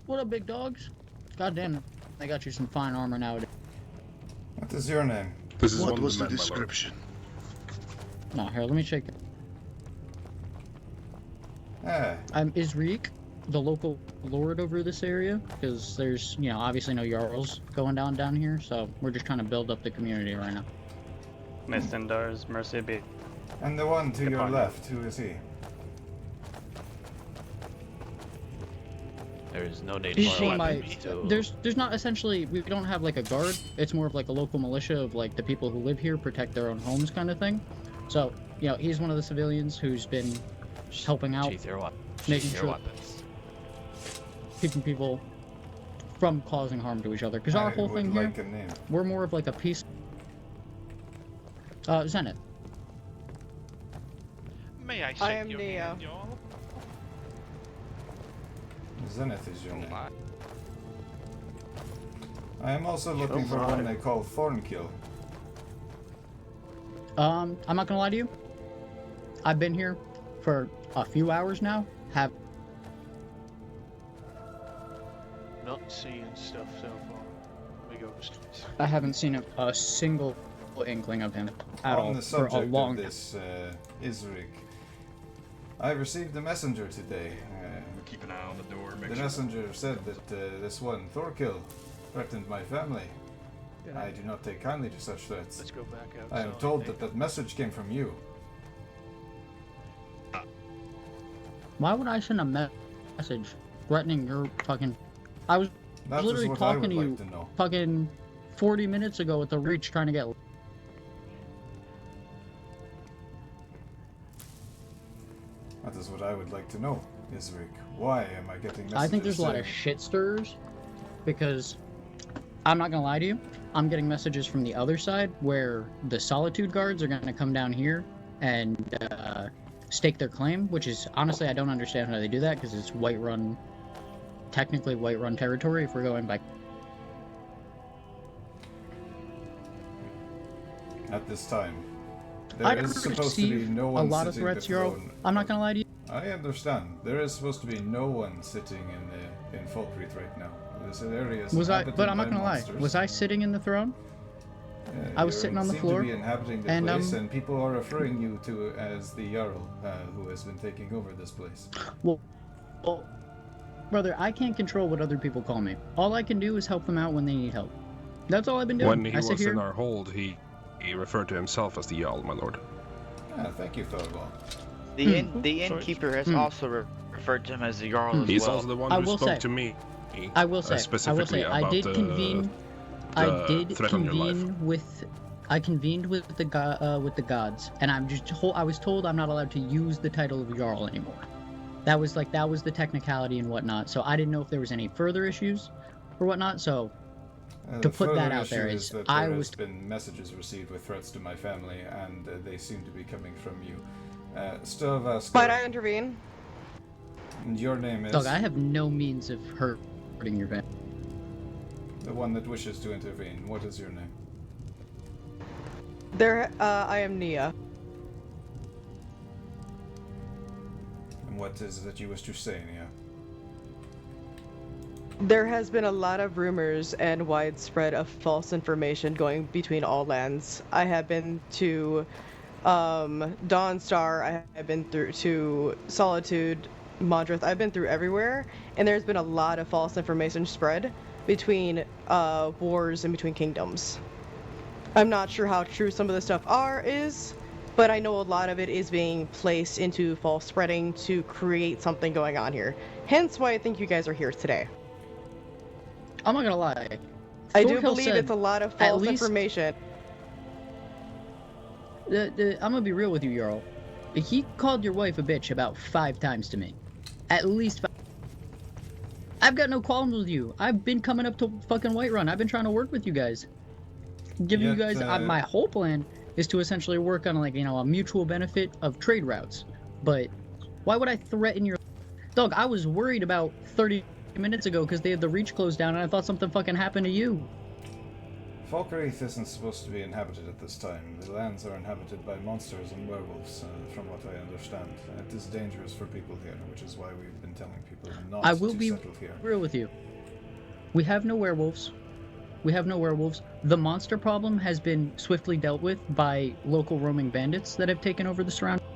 What up, big dogs? Goddamn, I got you some fine armor nowadays. What is your name? What was the description? No, here, let me check it. Ah, I'm Zyrik, the local lord over this area, because there's, you know, obviously no Jarls going down here, so we're just trying to build up the community right now. Miss Sindar's mercy be. and the one to your Upon you. left, who is he? There is no need He's for one of my, weapons to... there's not essentially, we don't have like a guard, it's more of like a local militia of like the people who live here protect their own homes kind of thing. So, you know, he's one of the civilians who's been helping out, Sheath your weapons. making Sheath sure your weapons. keeping people from causing harm to each other. Because our I whole would thing like here, a name. we're more of like a peace. Zenith. May I I shake am your Neo. hand, Jarl? Zenith is your name. my. I am also looking for one they call Thornkill. I'm not gonna lie to you. I've been here for a few hours now. Not seeing stuff so far. We go upstairs. I haven't seen a single inkling of him at all On the for a subject long of this, Zyrik, I received a messenger today. Keep an eye on the door. The messenger said that this one, Thorkill, threatened my family. I do not take kindly to such threats. Let's go back I am outside. told that that message came from you. Why would I send a message threatening your fucking... I was That is literally what I talking to would you like to know. fucking 40 minutes ago with the Reach trying to get... That is what I would like to know, Zyrik. Why am I getting messages I think there's a lot of saying- shit stirrers because I'm not gonna lie to you. I'm getting messages from the other side where the Solitude guards are gonna come down here and stake their claim, which is honestly I don't understand how they do that because it's Whiterun, technically Whiterun territory if we're going by. At this time, I there is supposed to be receive no a one lot of sitting threats, the Jarl. throne. I'm not gonna lie to you. I understand. There is supposed to be no one sitting in Falkreath right now. This area is inhabited But I'm not by gonna lie. monsters. Was I sitting in the throne? I was You sitting on the seem floor, to be inhabiting the and place, and people are referring you to as the Jarl, who has been taking over this place. Well, brother, I can't control what other people call me. All I can do is help them out when they need help. That's all I've been doing. When he I sit was here. in our hold, he referred to himself as the Jarl, my lord. Thank you, Thorvald. The innkeeper has also referred to him as the Jarl as He's well. also the one I who will spoke say- to me. I will say, specifically I about did the convene. I did threat on your life. convene with. I convened with the with the gods, and I'm just. I was told I'm not allowed to use the title of Jarl anymore. That was the technicality and whatnot. So I didn't know if there was any further issues or whatnot. So to put that out there is, that I there was. has been messages received with threats to my family, and they seem to be coming from you. Stelvaskar, Might I intervene? your name is Dog, I have no means of hurting your family. the one that wishes to intervene. What is your name? I am Nia. And what is it that you wish to say, Nia? There has been a lot of rumors and widespread of false information going between all lands. I have been to Dawnstar, I have been through to Solitude, Modrith, I've been through everywhere, and there's been a lot of false information spread between wars and between kingdoms. I'm not sure how true some of the stuff is, but I know a lot of it is being placed into false spreading to create something going on here. Hence why I think you guys are here today. I'm not gonna lie. I do Thorkill believe said it's a lot of at false least- information. I'm gonna be real with you, Jarl. He called your wife a bitch about 5 times to me. At least 5. I've got no qualms with you. I've been coming up to fucking Whiterun. I've been trying to work with you guys. Giving you guys my whole plan is to essentially work on a mutual benefit of trade routes. But why would I threaten your dog? I was worried about 30 minutes ago because they had the Reach closed down and I thought something fucking happened to you. Falkreath isn't supposed to be inhabited at this time. The lands are inhabited by monsters and werewolves, from what I understand. It is dangerous for people here, which is why we've been telling people not I will to be settle here. real with you. We have no werewolves. We have no werewolves. The monster problem has been swiftly dealt with by local roaming bandits that have taken over the surroundings.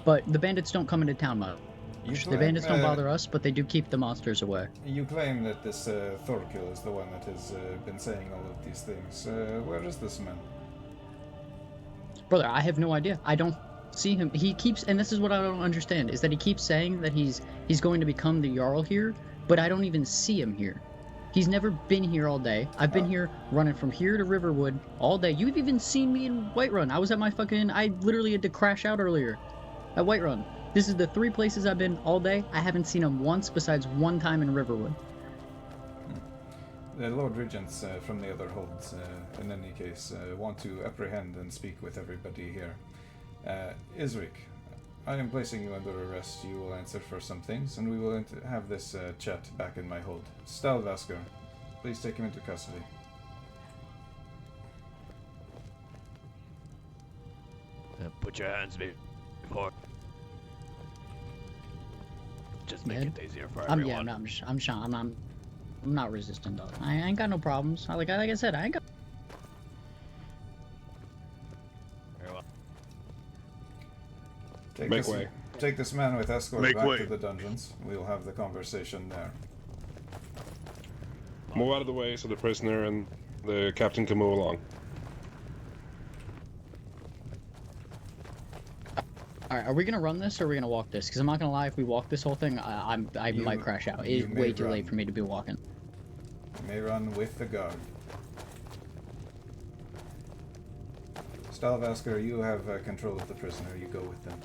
But the bandits don't come into town much. The bandits don't bother us, but they do keep the monsters away. You claim that this Thorkill is the one that has been saying all of these things. Where is this man? Brother, I have no idea. I don't see him. He keeps, and this is what I don't understand, is that he keeps saying that he's going to become the Jarl here, but I don't even see him here. He's never been here all day. I've been here running from here to Riverwood all day. You've even seen me in Whiterun. I was at I literally had to crash out earlier at Whiterun. This is the 3 places I've been all day. I haven't seen him once besides one time in Riverwood. The Lord Regents from the other holds, in any case, want to apprehend and speak with everybody here. Zyrik, I am placing you under arrest. You will answer for some things, and we will have this chat back in my hold. Stelvaskar, please take him into custody. Put your hands report. Just make Ned? it easier for I'm everyone. yeah, I'm Sean. I'm not resistant though. I ain't got no problems. Like I said, I ain't got. Very well. Take this man with escort Make back way. to the dungeons. We'll have the conversation there. Move out of the way so the prisoner and the captain can move along. Alright, are we gonna run this or are we gonna walk this? Because I'm not gonna lie, if we walk this whole thing, I might crash out. It is way too late for me to be walking. You may run with the guard. Stalvasker, you have control of the prisoner. You go with them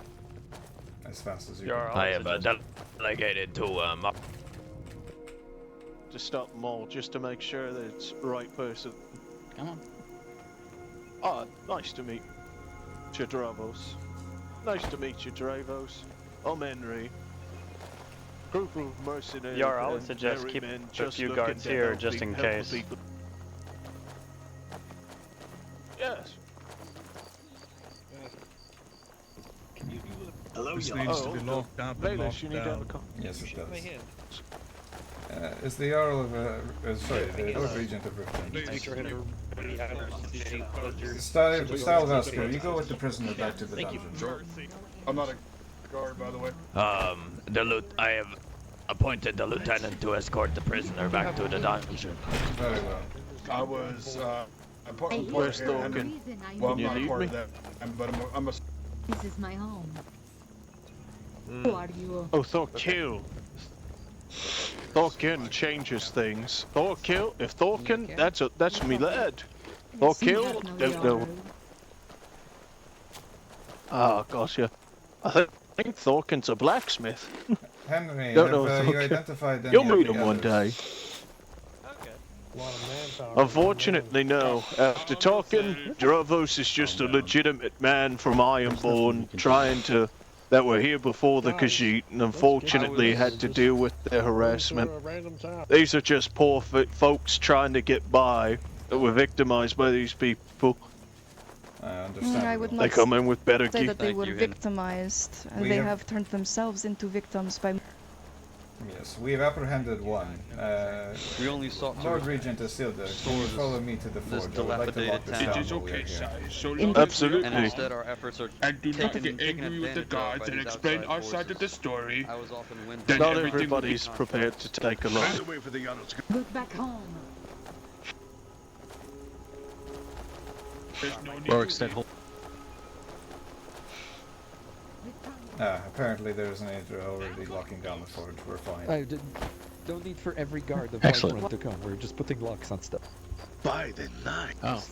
as fast as you can. I am delegated to To stop them all, just to make sure that it's the right person. Come on. Ah, nice to meet you, Dravos. Nice to meet you, Dravos. I'm Henry. Group of mercenaries. Yar, I would suggest keep a few guards here just in case. Yes. Hello, This y'all. needs to be locked up. Baelish, you need to have a Yes, it does. Is the Jarl of sorry, the Lord Regent of Riften. Stalvasker, you go with the prisoner back to the dungeon. I'm not a guard, by the way. I have appointed the lieutenant to escort the prisoner back to the dungeon. Very well. I was I'm part of Where's the Thorkin? Well, I'm You not need part me? of that, but I'm a This is my home. Who are you? Oh, Thorkill. Thorkin changes things. Thorkill, if Thorkin, that's me lad. Thorkill, don't know. Ah, gosh, yeah. I think Thorkin's a blacksmith. Henry, Don't have know if you Thorkin- identified any You'll of meet the him one day. others? Unfortunately, no. After talking, Dravos is just a legitimate man from Ironborn that were here before the Khajiit, and unfortunately had to deal with their harassment. These are just poor folks trying to get by that were victimized by these people. I would They not come in with better say gear. that they were victimized. They have turned themselves into victims by. Yes, we have apprehended one. We only sought to Lord Regent Isilda, can you follow me to the this forge? I would like to lock dilapidated this town. down It is while we are okay, here. so long as Absolutely. And instead our efforts are and do not get angry with the gods and explain our side of the story. I was often Then Not everything will be everybody's prepared to take a look. By the way, for the Jarl to go. Look back home. There's no need Or extend home. Apparently there's an Aedra already locking down the forge. We're fine. Don't need for every guard of Excellent. Whiterun to come. We're just putting locks on stuff. By the night. Oh.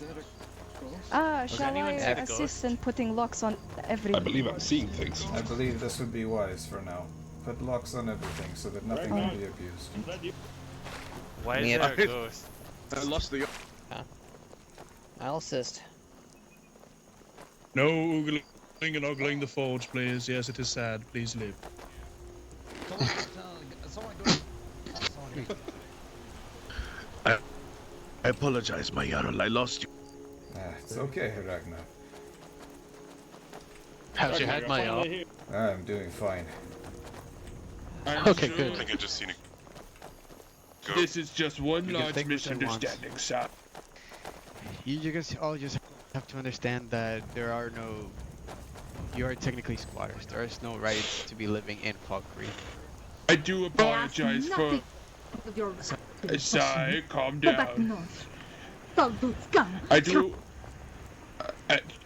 Shall I assist in putting locks on every? I believe I'm seeing things. I believe this would be wise for now. Put locks on everything so that nothing can be abused. Why is there a ghost? I lost the. I'll assist. No oogling and ogling the forge, please. Yes, it is sad. Please live. I apologize, my Jarl. I lost you. It's okay, Ragnar. How's your head, my Jarl? I'm doing fine. Okay, good. I think I just seen it. This is just one You can large think what you want. misunderstanding, sir. You guys all just have to understand that there are no. You are technically squatters. There is no right to be living in Falkreath. I do apologize for. Sigh, calm down. I do.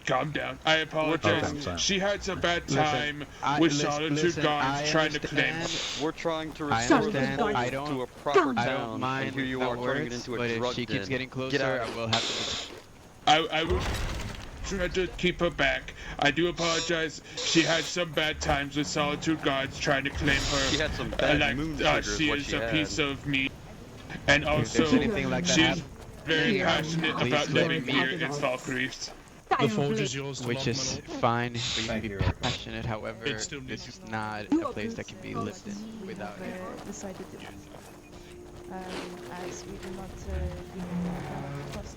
Calm down. I apologize. She had some bad time with Solitude Guards trying to claim. We're trying to I restore understand. the I forge don't. to a proper I town, don't mind and here you that are turning it works, into a but drug if she keeps den. getting Get closer, out. I will have to. I will try to keep her back. I do apologize. She had some bad times with Solitude Guards trying to claim her. She had some bad moon triggers, she what is she a had. piece of meat. And also, there's anything like that she's happen- very passionate Please about let living me- here in Falkreath. The forge is yours to Which lock, is my lord. fine for you Thank to be you. passionate. However, It still this needs is not a place that can be lived in without it. Decided to. As we do not trust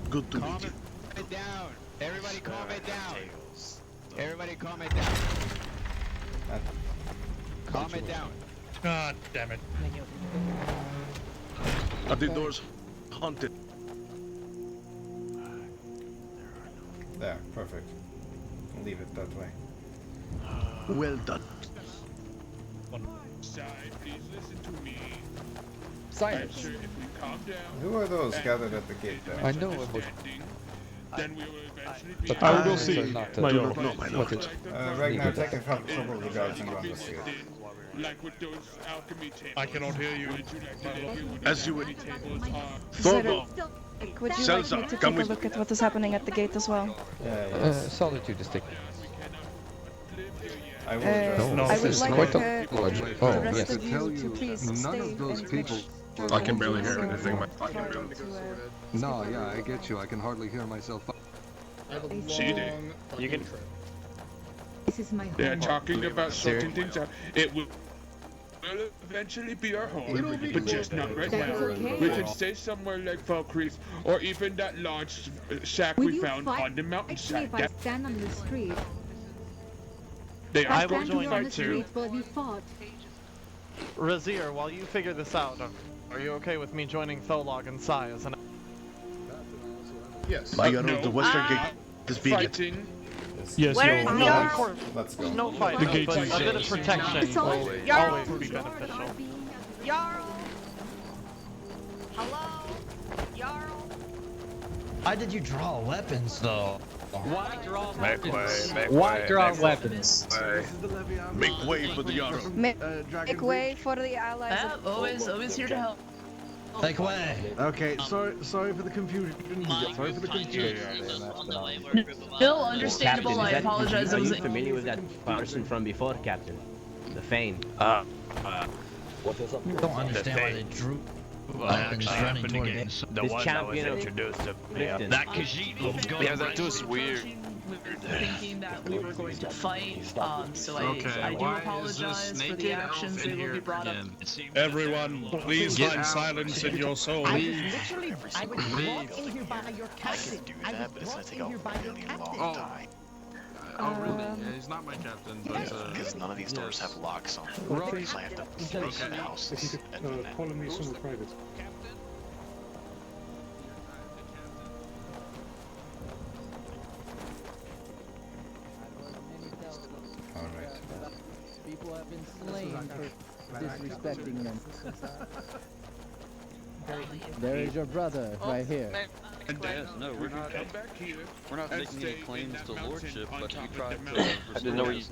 Good to meet you. Calm it down. Everybody calm it down. Everybody calm it down. Calm it down. God damn it. Are the doors haunted? There, perfect. Leave it that way. Well done. Side, please listen to me. Silence. I'm sure if we calm down. Who are those gathered at the gate there? I know it was. Then we will eventually be. I will see, my do lord. not know, my lord. Ragnar, take a couple of the guards and run this way. Like with those alchemy tables. I cannot hear you. Would you like to hear what As you alchemy tables are? Thorvald, Would you Celsa, like me to come take a with look at what is happening at the gate as well? Solitude is taken. I will address No, I this would is like quite a the Oh, rest yes. of you to please stay and make sure I can barely hear so anything. hard to, No, yeah, I get you. I can hardly hear myself. Cheating. You can. This is my home. They're talking about sorting things out. It will eventually be our home, but just not right That now. is okay. We can stay somewhere like Valkyries, or even that launch shack Will we you found fight on the me mountainside. if I stand on the street? They I are going stand to here on the fight too. street where we fought. Razir, while you figure this out, are you okay with me joining Tholog and Sai as an... Yes. my lord, the western gate is being Fighting. Yes, Where no. is No, Jarl? of course. Let's go. No fight, The but gates a is bit of yours. protection will Jarl. always be beneficial. Jarl. Hello. Jarl. Why did you draw weapons though? Why draw Make way, make Why way, draw make weapons? way. Make way for the Jarl. make way for the allies. Always here to help. Make way. Okay, sorry for the confusion. Sorry for the confusion. Still understandable. Captain, I apologize. Are you familiar with that person from before, Captain? The Fane. Don't understand why they drew weapons running toward it. The This one that was champion of introduced to Clifton. that Khajiit going Yeah, that was weird. We were thinking that we were going to fight. So Okay, I do why is apologize this for naked the actions elf that in will be here brought up. again? Everyone, please find silence in your soul. I was brought in here by your captain. I was brought in here by your captain. Oh, really? Yeah, he's not my captain, but because none of these doors have locks on them. Right. So I have to break the houses. Call me some private. Alright. People have been slain for disrespecting them. There is your brother, right here. Yes, no, we're not. We're not making any claims to lordship, but we tried to. I didn't know where you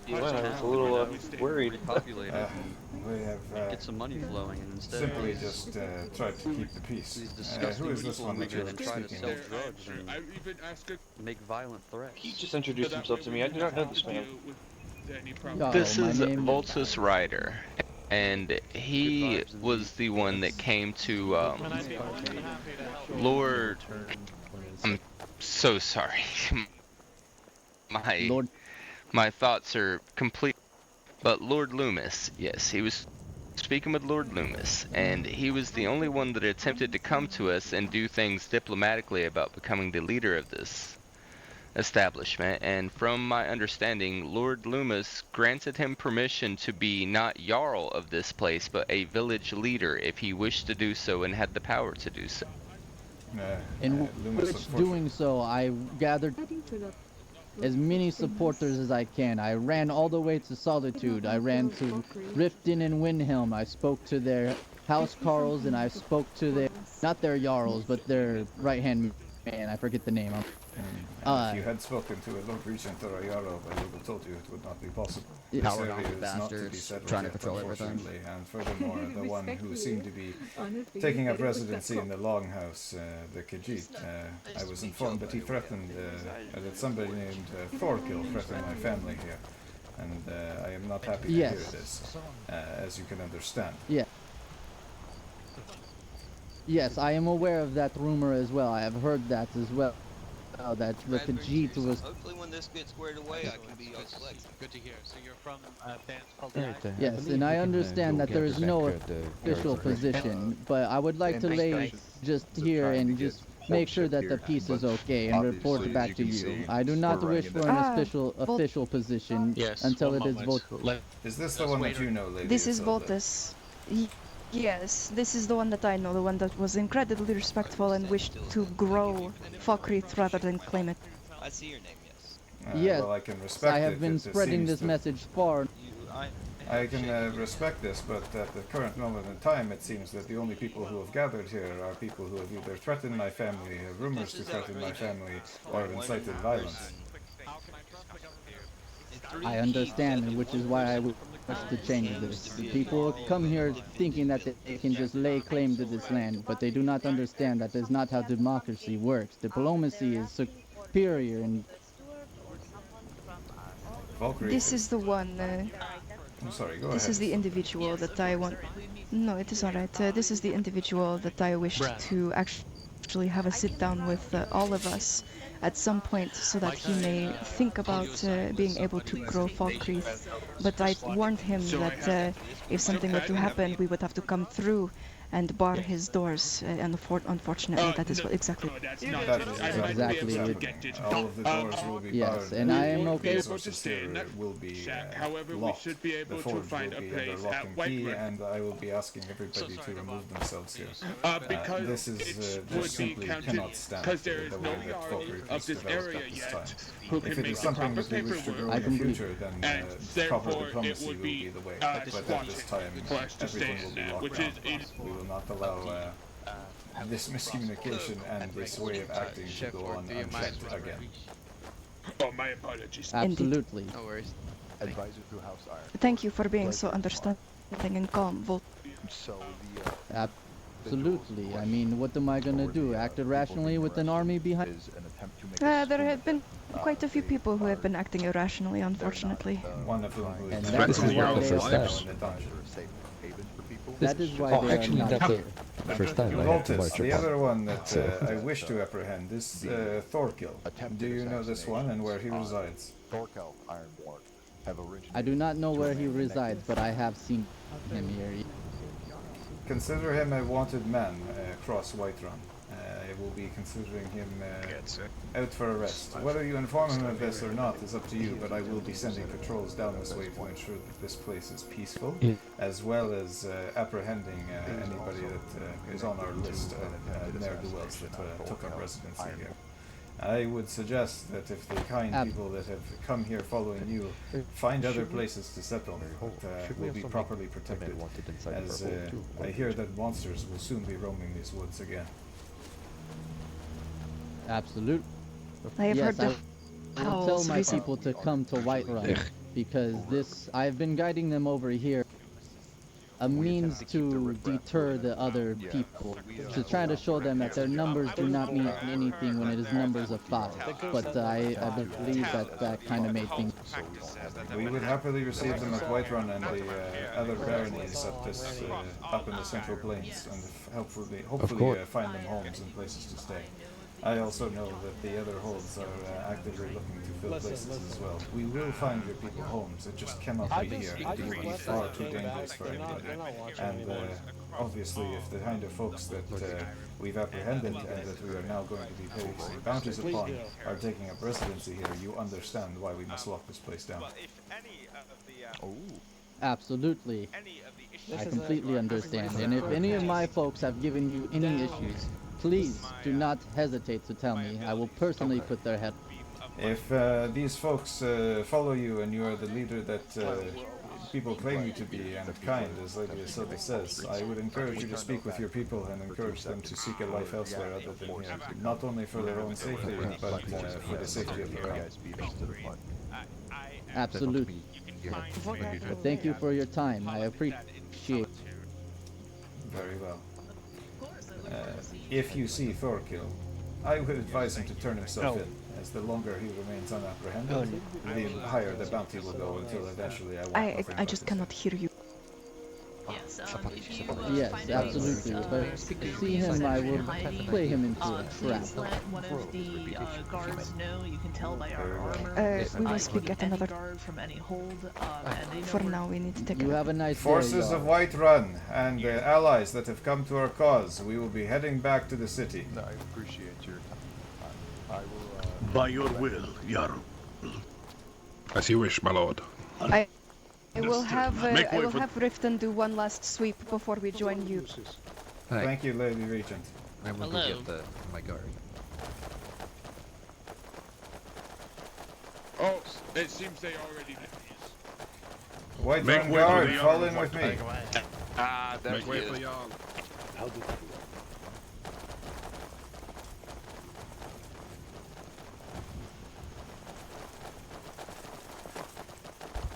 went. I was a little worried. Populate it We have and get some money flowing, and instead simply just tried to keep the peace. these disgusting Who is this people one that come you're in and try to speaking sell of? drugs and make violent threats. He just introduced himself to me. I do not know this man. This is my name Voltus Ryder, and he was the one that came to Lord. I'm so sorry. My thoughts are complete. But Lord Loomis, yes, he was speaking with Lord Loomis, and he was the only one that attempted to come to us and do things diplomatically about becoming the leader of this establishment. And from my understanding, Lord Loomis granted him permission to be not Jarl of this place, but a village leader if he wished to do so and had the power to do so. In which doing so, I gathered as many supporters as I can. I ran all the way to Solitude. I ran to Riften and Windhelm. I spoke to their house carls, and I spoke to their, not their jarls, but their right-hand man. I forget the name. If you had spoken to a Lord Regent or a Jarl, I would have told you it would not be possible. Power This area hungry is not to be bastards settled trying to yet, control everything. unfortunately. And furthermore, the one who seemed to be taking up residency in the Longhouse, the Khajiit, I was informed that he threatened, that somebody named Thorkill threatened my family here. And I am not happy to hear this, as you can understand. Yeah. Yes, I am aware of that rumor as well. I have heard that as well. That the Khajiit was. Hopefully, when this gets squared away, I can be your select. Good to hear. So you're from bands called Yes, and I understand that there is no official position, but I would like to lay just here and just make sure that the peace is okay and report back to you. I do not wish for an official position until it is voted. Is this the one that you know, lady? This is Voltus. Yes, this is the one that I know, the one that was incredibly respectful and wished to grow Falkreath rather than claim it. I see your name, yes. Yes, well, I can respect I have been spreading this message far. I can respect this, but at the current moment in time, it seems that the only people who have gathered here are people who have either threatened my family, have rumors to threaten my family, or have incited violence. I understand, which is why I wish to change this. People come here thinking that they can just lay claim to this land, but they do not understand that is not how democracy works. Diplomacy is superior and... This is the one... I'm sorry, go this ahead. is the individual that I want... No, it is alright. This is the individual that I wish to actually have a sit down with all of us at some point so that he may think about being able to grow Falkreath. But I warned him that if something were to happen, we would have to come through and bar his doors, and unfortunately that is what exactly... That is exactly it. All of the doors will be barred. Yes, and I am okay. Will be locked. The forge will be under lock and key, and I will be asking everybody to remove themselves here. This is just simply cannot stand the way that Falkreath has developed at this time. If it is something that we wish to grow in the future, then proper diplomacy will be the way. But at this time, everything will be locked down. We will not allow this miscommunication and this way of acting to go on unchecked again. Oh, my apologies. Absolutely. No worries. Advisor through House Iron. Thank you for being so understanding and calm, Volt. So the Absolutely. I mean, what am I gonna do? Act irrationally with an army behind? There have been quite a few people who have been acting irrationally, unfortunately. One of whom who And is that is why they That is why they are not here. First time Voltus, the other one that I wish to apprehend is Thorkill. Do you know this one and where he resides? Thorkill, Ironborn, have originated. I do not know where he resides, but I have seen him here. Consider him a wanted man across Whiterun. I will be considering him out for arrest. Whether you inform him of this or not is up to you, but I will be sending patrols down this way to ensure that this place is peaceful, as well as apprehending anybody that is on our list of ne'er-do-wells that took up residency here. I would suggest that if the kind people that have come here following you find other places to settle, that will be properly protected, as I hear that monsters will soon be roaming these woods again. Absolutely. I have heard the I will tell my people to come to Whiterun, because I've been guiding them over here. A means to deter the other people, to try to show them that their numbers do not mean anything when it is numbers of 5. But I believe that kind of made things. We would happily receive them at Whiterun and the other baronies up in the Central Plains, and hopefully find them homes and places to stay. I also know that the other holds are actively looking to fill places as well. We will find your people homes, it just cannot be here. It will be far too dangerous for anybody. And obviously if the kind of folks that we've apprehended and that we are now going to be paying bounties upon are taking up residency here, you understand why we must lock this place down. Absolutely. I completely understand. And if any of my folks have given you any issues, please do not hesitate to tell me. I will personally put their head. If these folks follow you and you are the leader that people claim you to be and kind, as Lady Isilda says, I would encourage you to speak with your people and encourage them to seek a life elsewhere other than here. Not only for their own safety, but for the safety of their own. Absolutely. But thank you for your time. I appreciate it. Very well. If you see Thorkill, I would advise him to turn himself in, as the longer he remains unapprehended, the higher the bounty will go until eventually I just cannot hear you. Yes. if you Yes, find absolutely. any, If I secret see him, I will hiding, play him into a trap. please let one of the guards know. You can tell by our armor. We will speak at another. Guard from any hold, and they know For now, we need to take. You have a nice Forces day, of Whiterun and allies that have come to our cause. We will be heading back to the city. No, I appreciate your time. I will. By your will, Jarl. As you wish, my lord. I will have Riften do one last sweep before we join you. Thank you, Lady Regent. I will go get my guard. Oh, it seems they already did these. Whiterun guard, fall in with me. Ah, there Make way for Jarl.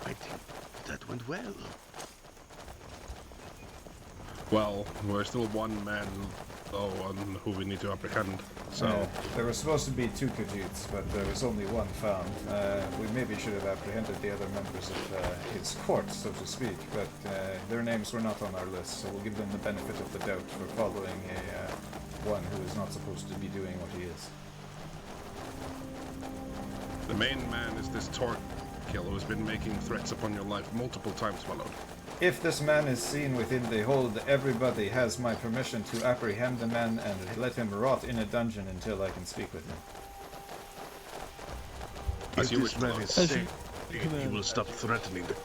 I think that went well. Well, we're still one man, though, on who we need to apprehend. So there were supposed to be 2 Khajiits, but there was only one found. We maybe should have apprehended the other members of his court, so to speak, but their names were not on our list, so we'll give them the benefit of the doubt for following one who is not supposed to be doing what he is. the main man is this Torquil who has been making threats upon your life multiple times, my lord. If this man is seen within the hold, everybody has my permission to apprehend the man and let him rot in a dungeon until I can speak with him. If this man is safe, he will stop threatening the...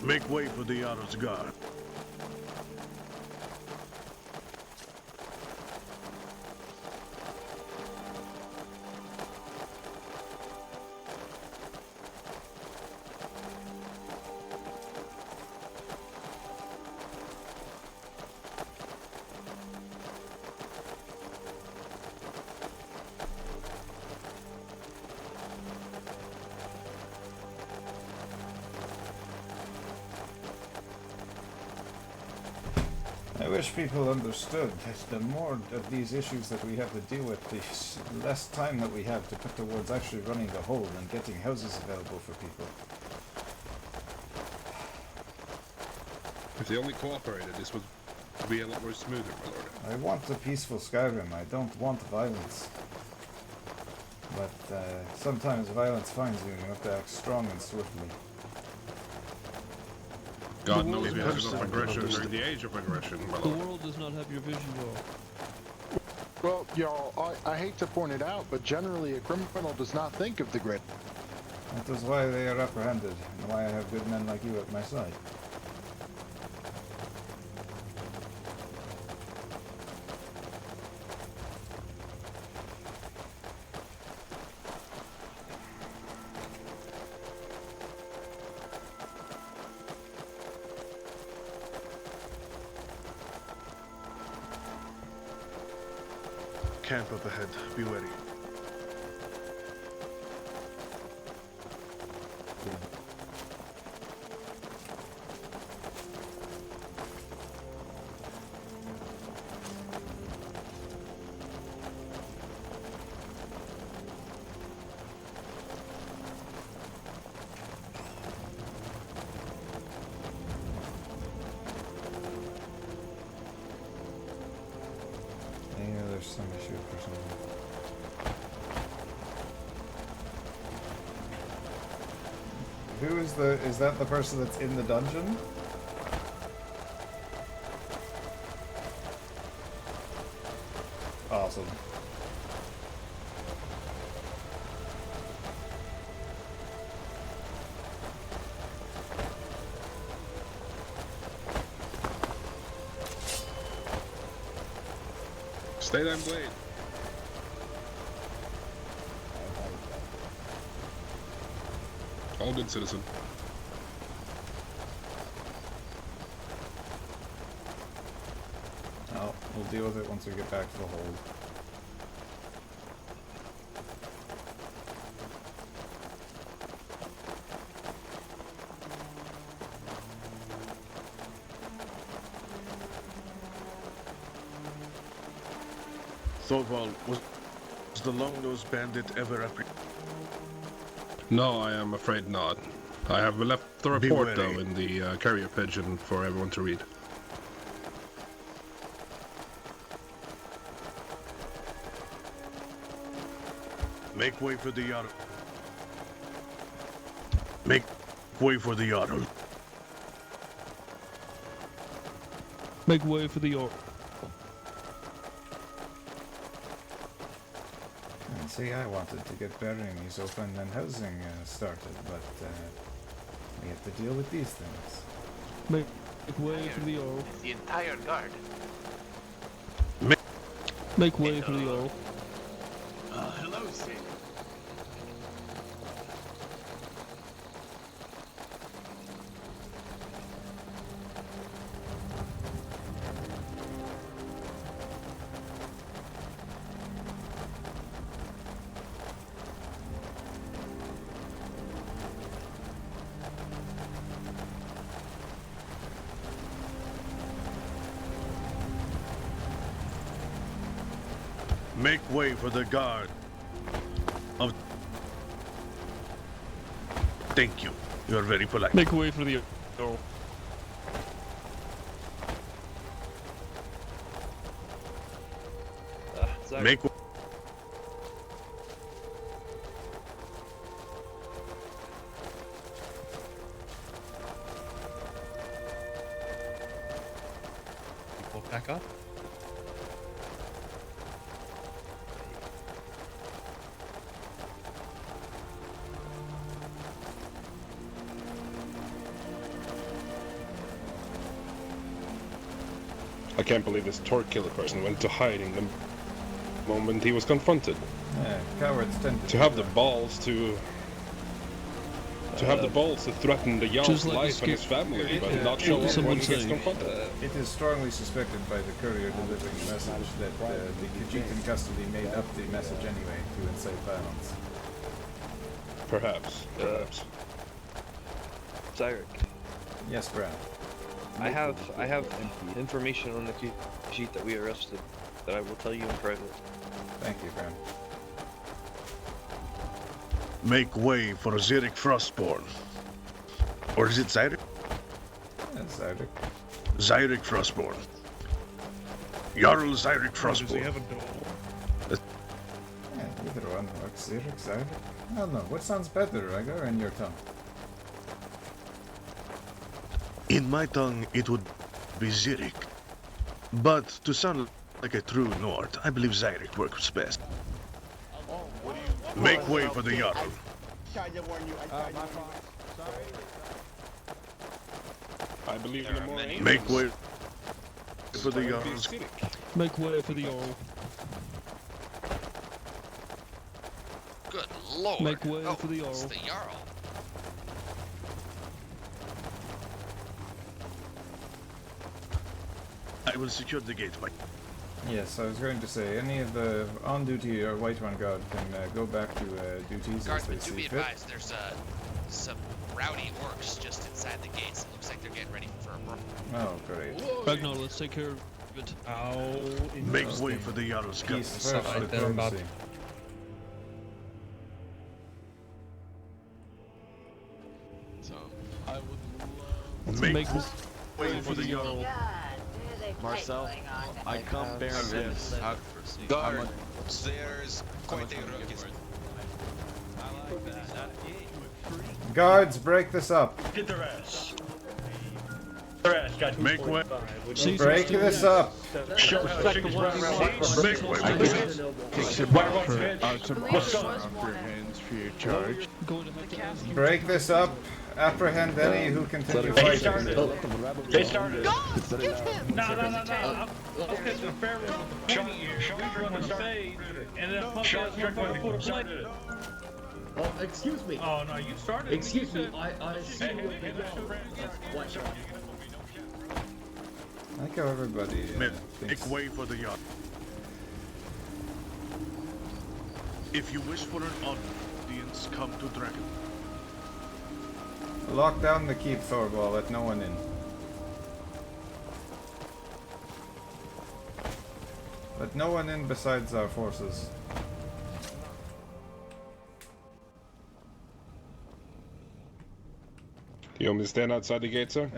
Make way for the Jarl's guard. I wish people understood that the more of these issues that we have to deal with, the less time that we have to put towards actually running the hold and getting houses available for people. If they only cooperated, this would be a lot more smoother, my lord. I want a peaceful Skyrim. I don't want violence. But sometimes violence finds you and you have to act strong and swiftly. God knows we have enough aggression during the age of aggression, my The lord. world does not have your vision, Jarl. Well, y'all, I hate to point it out, but generally a criminal does not think of the grid. That is why they are apprehended, and why I have good men like you at my side. Camp up ahead. Be ready. Yeah, there's some issue for something. Who is is that the person that's in the dungeon? Awesome. Stay down, Blade. All good, citizen. Oh, we'll deal with it once we get back to the hold. Thorvald, was the long-nosed bandit ever apprehended? No, I am afraid not. I have left the report, though, in the carrier pigeon for everyone to read. Make way for the Jarl. Make way for the Jarl. Make way for the Jarl. See, I wanted to get baronies open and housing started, but we have to deal with these things. Make way for the Jarl. The entire guard. Make way for the Jarl. Hello, Zyrik. Make way for the guard of... Thank you. You are very polite. Make way for the Jarl. Make way. Back up. I can't believe this torque killer person went to hiding the moment he was confronted. Yeah, cowards tend to have the balls to have the balls to threaten the Jarl's life and his family, but not show up when he gets confronted. It is strongly suspected by the courier delivering the message that the Khajiit in custody made up the message anyway to incite violence. Perhaps. Zyrik. Yes, Brown. I have information on the Khajiit that we arrested that I will tell you in private. Thank you, Brown. Make way for Zyrik Frostborn. Or is it Zyrik? Yeah, Zyrik. Zyrik Frostborn. Jarl Zyrik Frostborn. Does he have a door? Yeah, either one works. Zyrik. I don't know. What sounds better, Rhaegar, in your tongue? In my tongue, it would be Zyrik. But to sound like a true Nord, I believe Zyrik works best. Make way for the Jarl. I believe in the more Make way for the Jarl. Make way for the Jarl. Good lord. Make way for the Jarl. It's the Jarl. I will secure the gate, Mike. Yes, I was going to say, any of the on-duty or White One Guard can go back to duties as they Guardsmen, see do be fit. advised, there's some rowdy orcs just inside the gates. It looks like they're getting ready for a brawl. Oh, great. Ragnar, let's take care of it. Make way for the Jarl's gun. Peace first, diplomacy. So, I would Make way for the Jarl. Marcel, I come bearing gifts. Guard, there's quite a ruckus. Guards, break this up. Get their ass. Make way. Break this up. Break this up. Apprehend any who continue fighting. They started. No. It's a fair and then excuse me. Oh no, you started. Excuse me. I see you. Watch out. I like how everybody Make way for the yacht. If you wish for an audience, come to Dragon. Lock down the keep, Thorvald. Let no one in. Let no one in besides our forces. You want me to stand outside the gate, sir?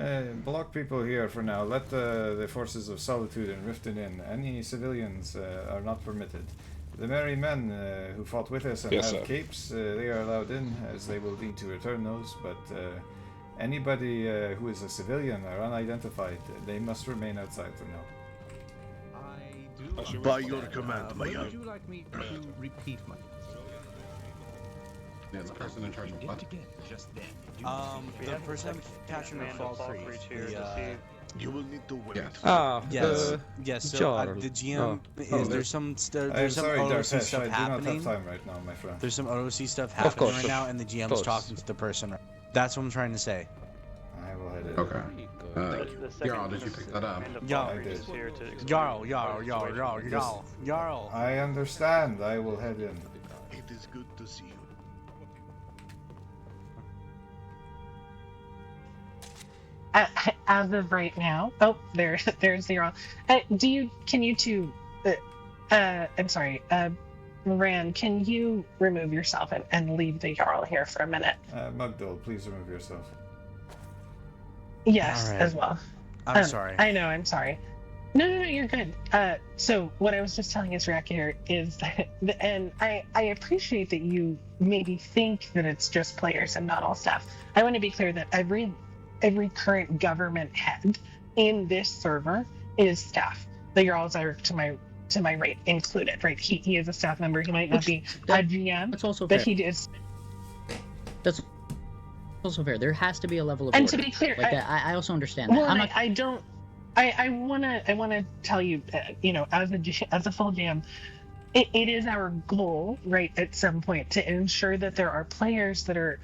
Block people here for now. Let the forces of Solitude and Riften in. Any civilians are not permitted. The merry men who fought with us and have capes, they are allowed in, as they will need to return those, but anybody who is a civilian or unidentified, they must remain outside for now. By your command, my Would you like me to repeat my... Yeah, the person in charge of what? The person capturing the fall creek. You will need to wait. Yes. So the GM there's some OOC stuff happening. I do not have time right now, my friend. There's some OOC stuff happening right now, and the GM is talking to the person. That's what I'm trying to say. I will head it. Okay. Jarl, did you pick that up? Jarl. I understand. I will head in. It is good to see you. As of right now, there's Jarl. Can you two? I'm sorry. Rand, can you remove yourself and leave the Jarl here for a minute? Mugdol, please remove yourself. Yes, right. as well. I'm sorry. I know, I'm sorry. No, you're good. So what I was just telling Zyrik here is that, and I appreciate that you maybe think that it's just players and not all staff. I want to be clear that every current government head in this server is staff. The Jarl Zyrik to my right included, right? He is a staff member. He might not be a GM, that's also but fair. he is. That's also fair. There has to be a level of And order. to be clear, like that. I also understand that. Well, I'm not... I wanna tell you, as a full GM, it is our goal, right, at some point, to ensure that there are players that are,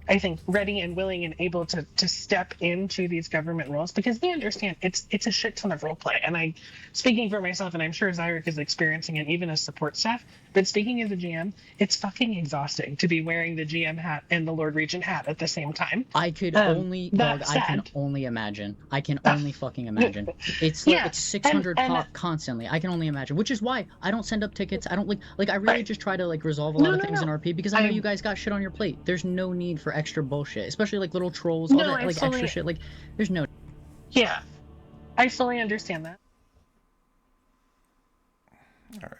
I think, ready and willing and able to step into these government roles, because we understand it's a shit ton of role play. And I, speaking for myself, and I'm sure Zyrik is experiencing it even as support staff, but speaking as a GM, it's fucking exhausting to be wearing the GM hat and the Lord Regent hat at the same time. I could only, dog, I can only imagine. I can only fucking imagine. It's like it's 600 pop constantly. I can only imagine, which is why I don't send up tickets. I don't like I really just try to resolve a lot of things in RP, because I know you guys got shit on your plate. There's no need for extra bullshit, especially like little trolls, all that extra shit. Like, there's no. Yeah, I fully understand that. All right.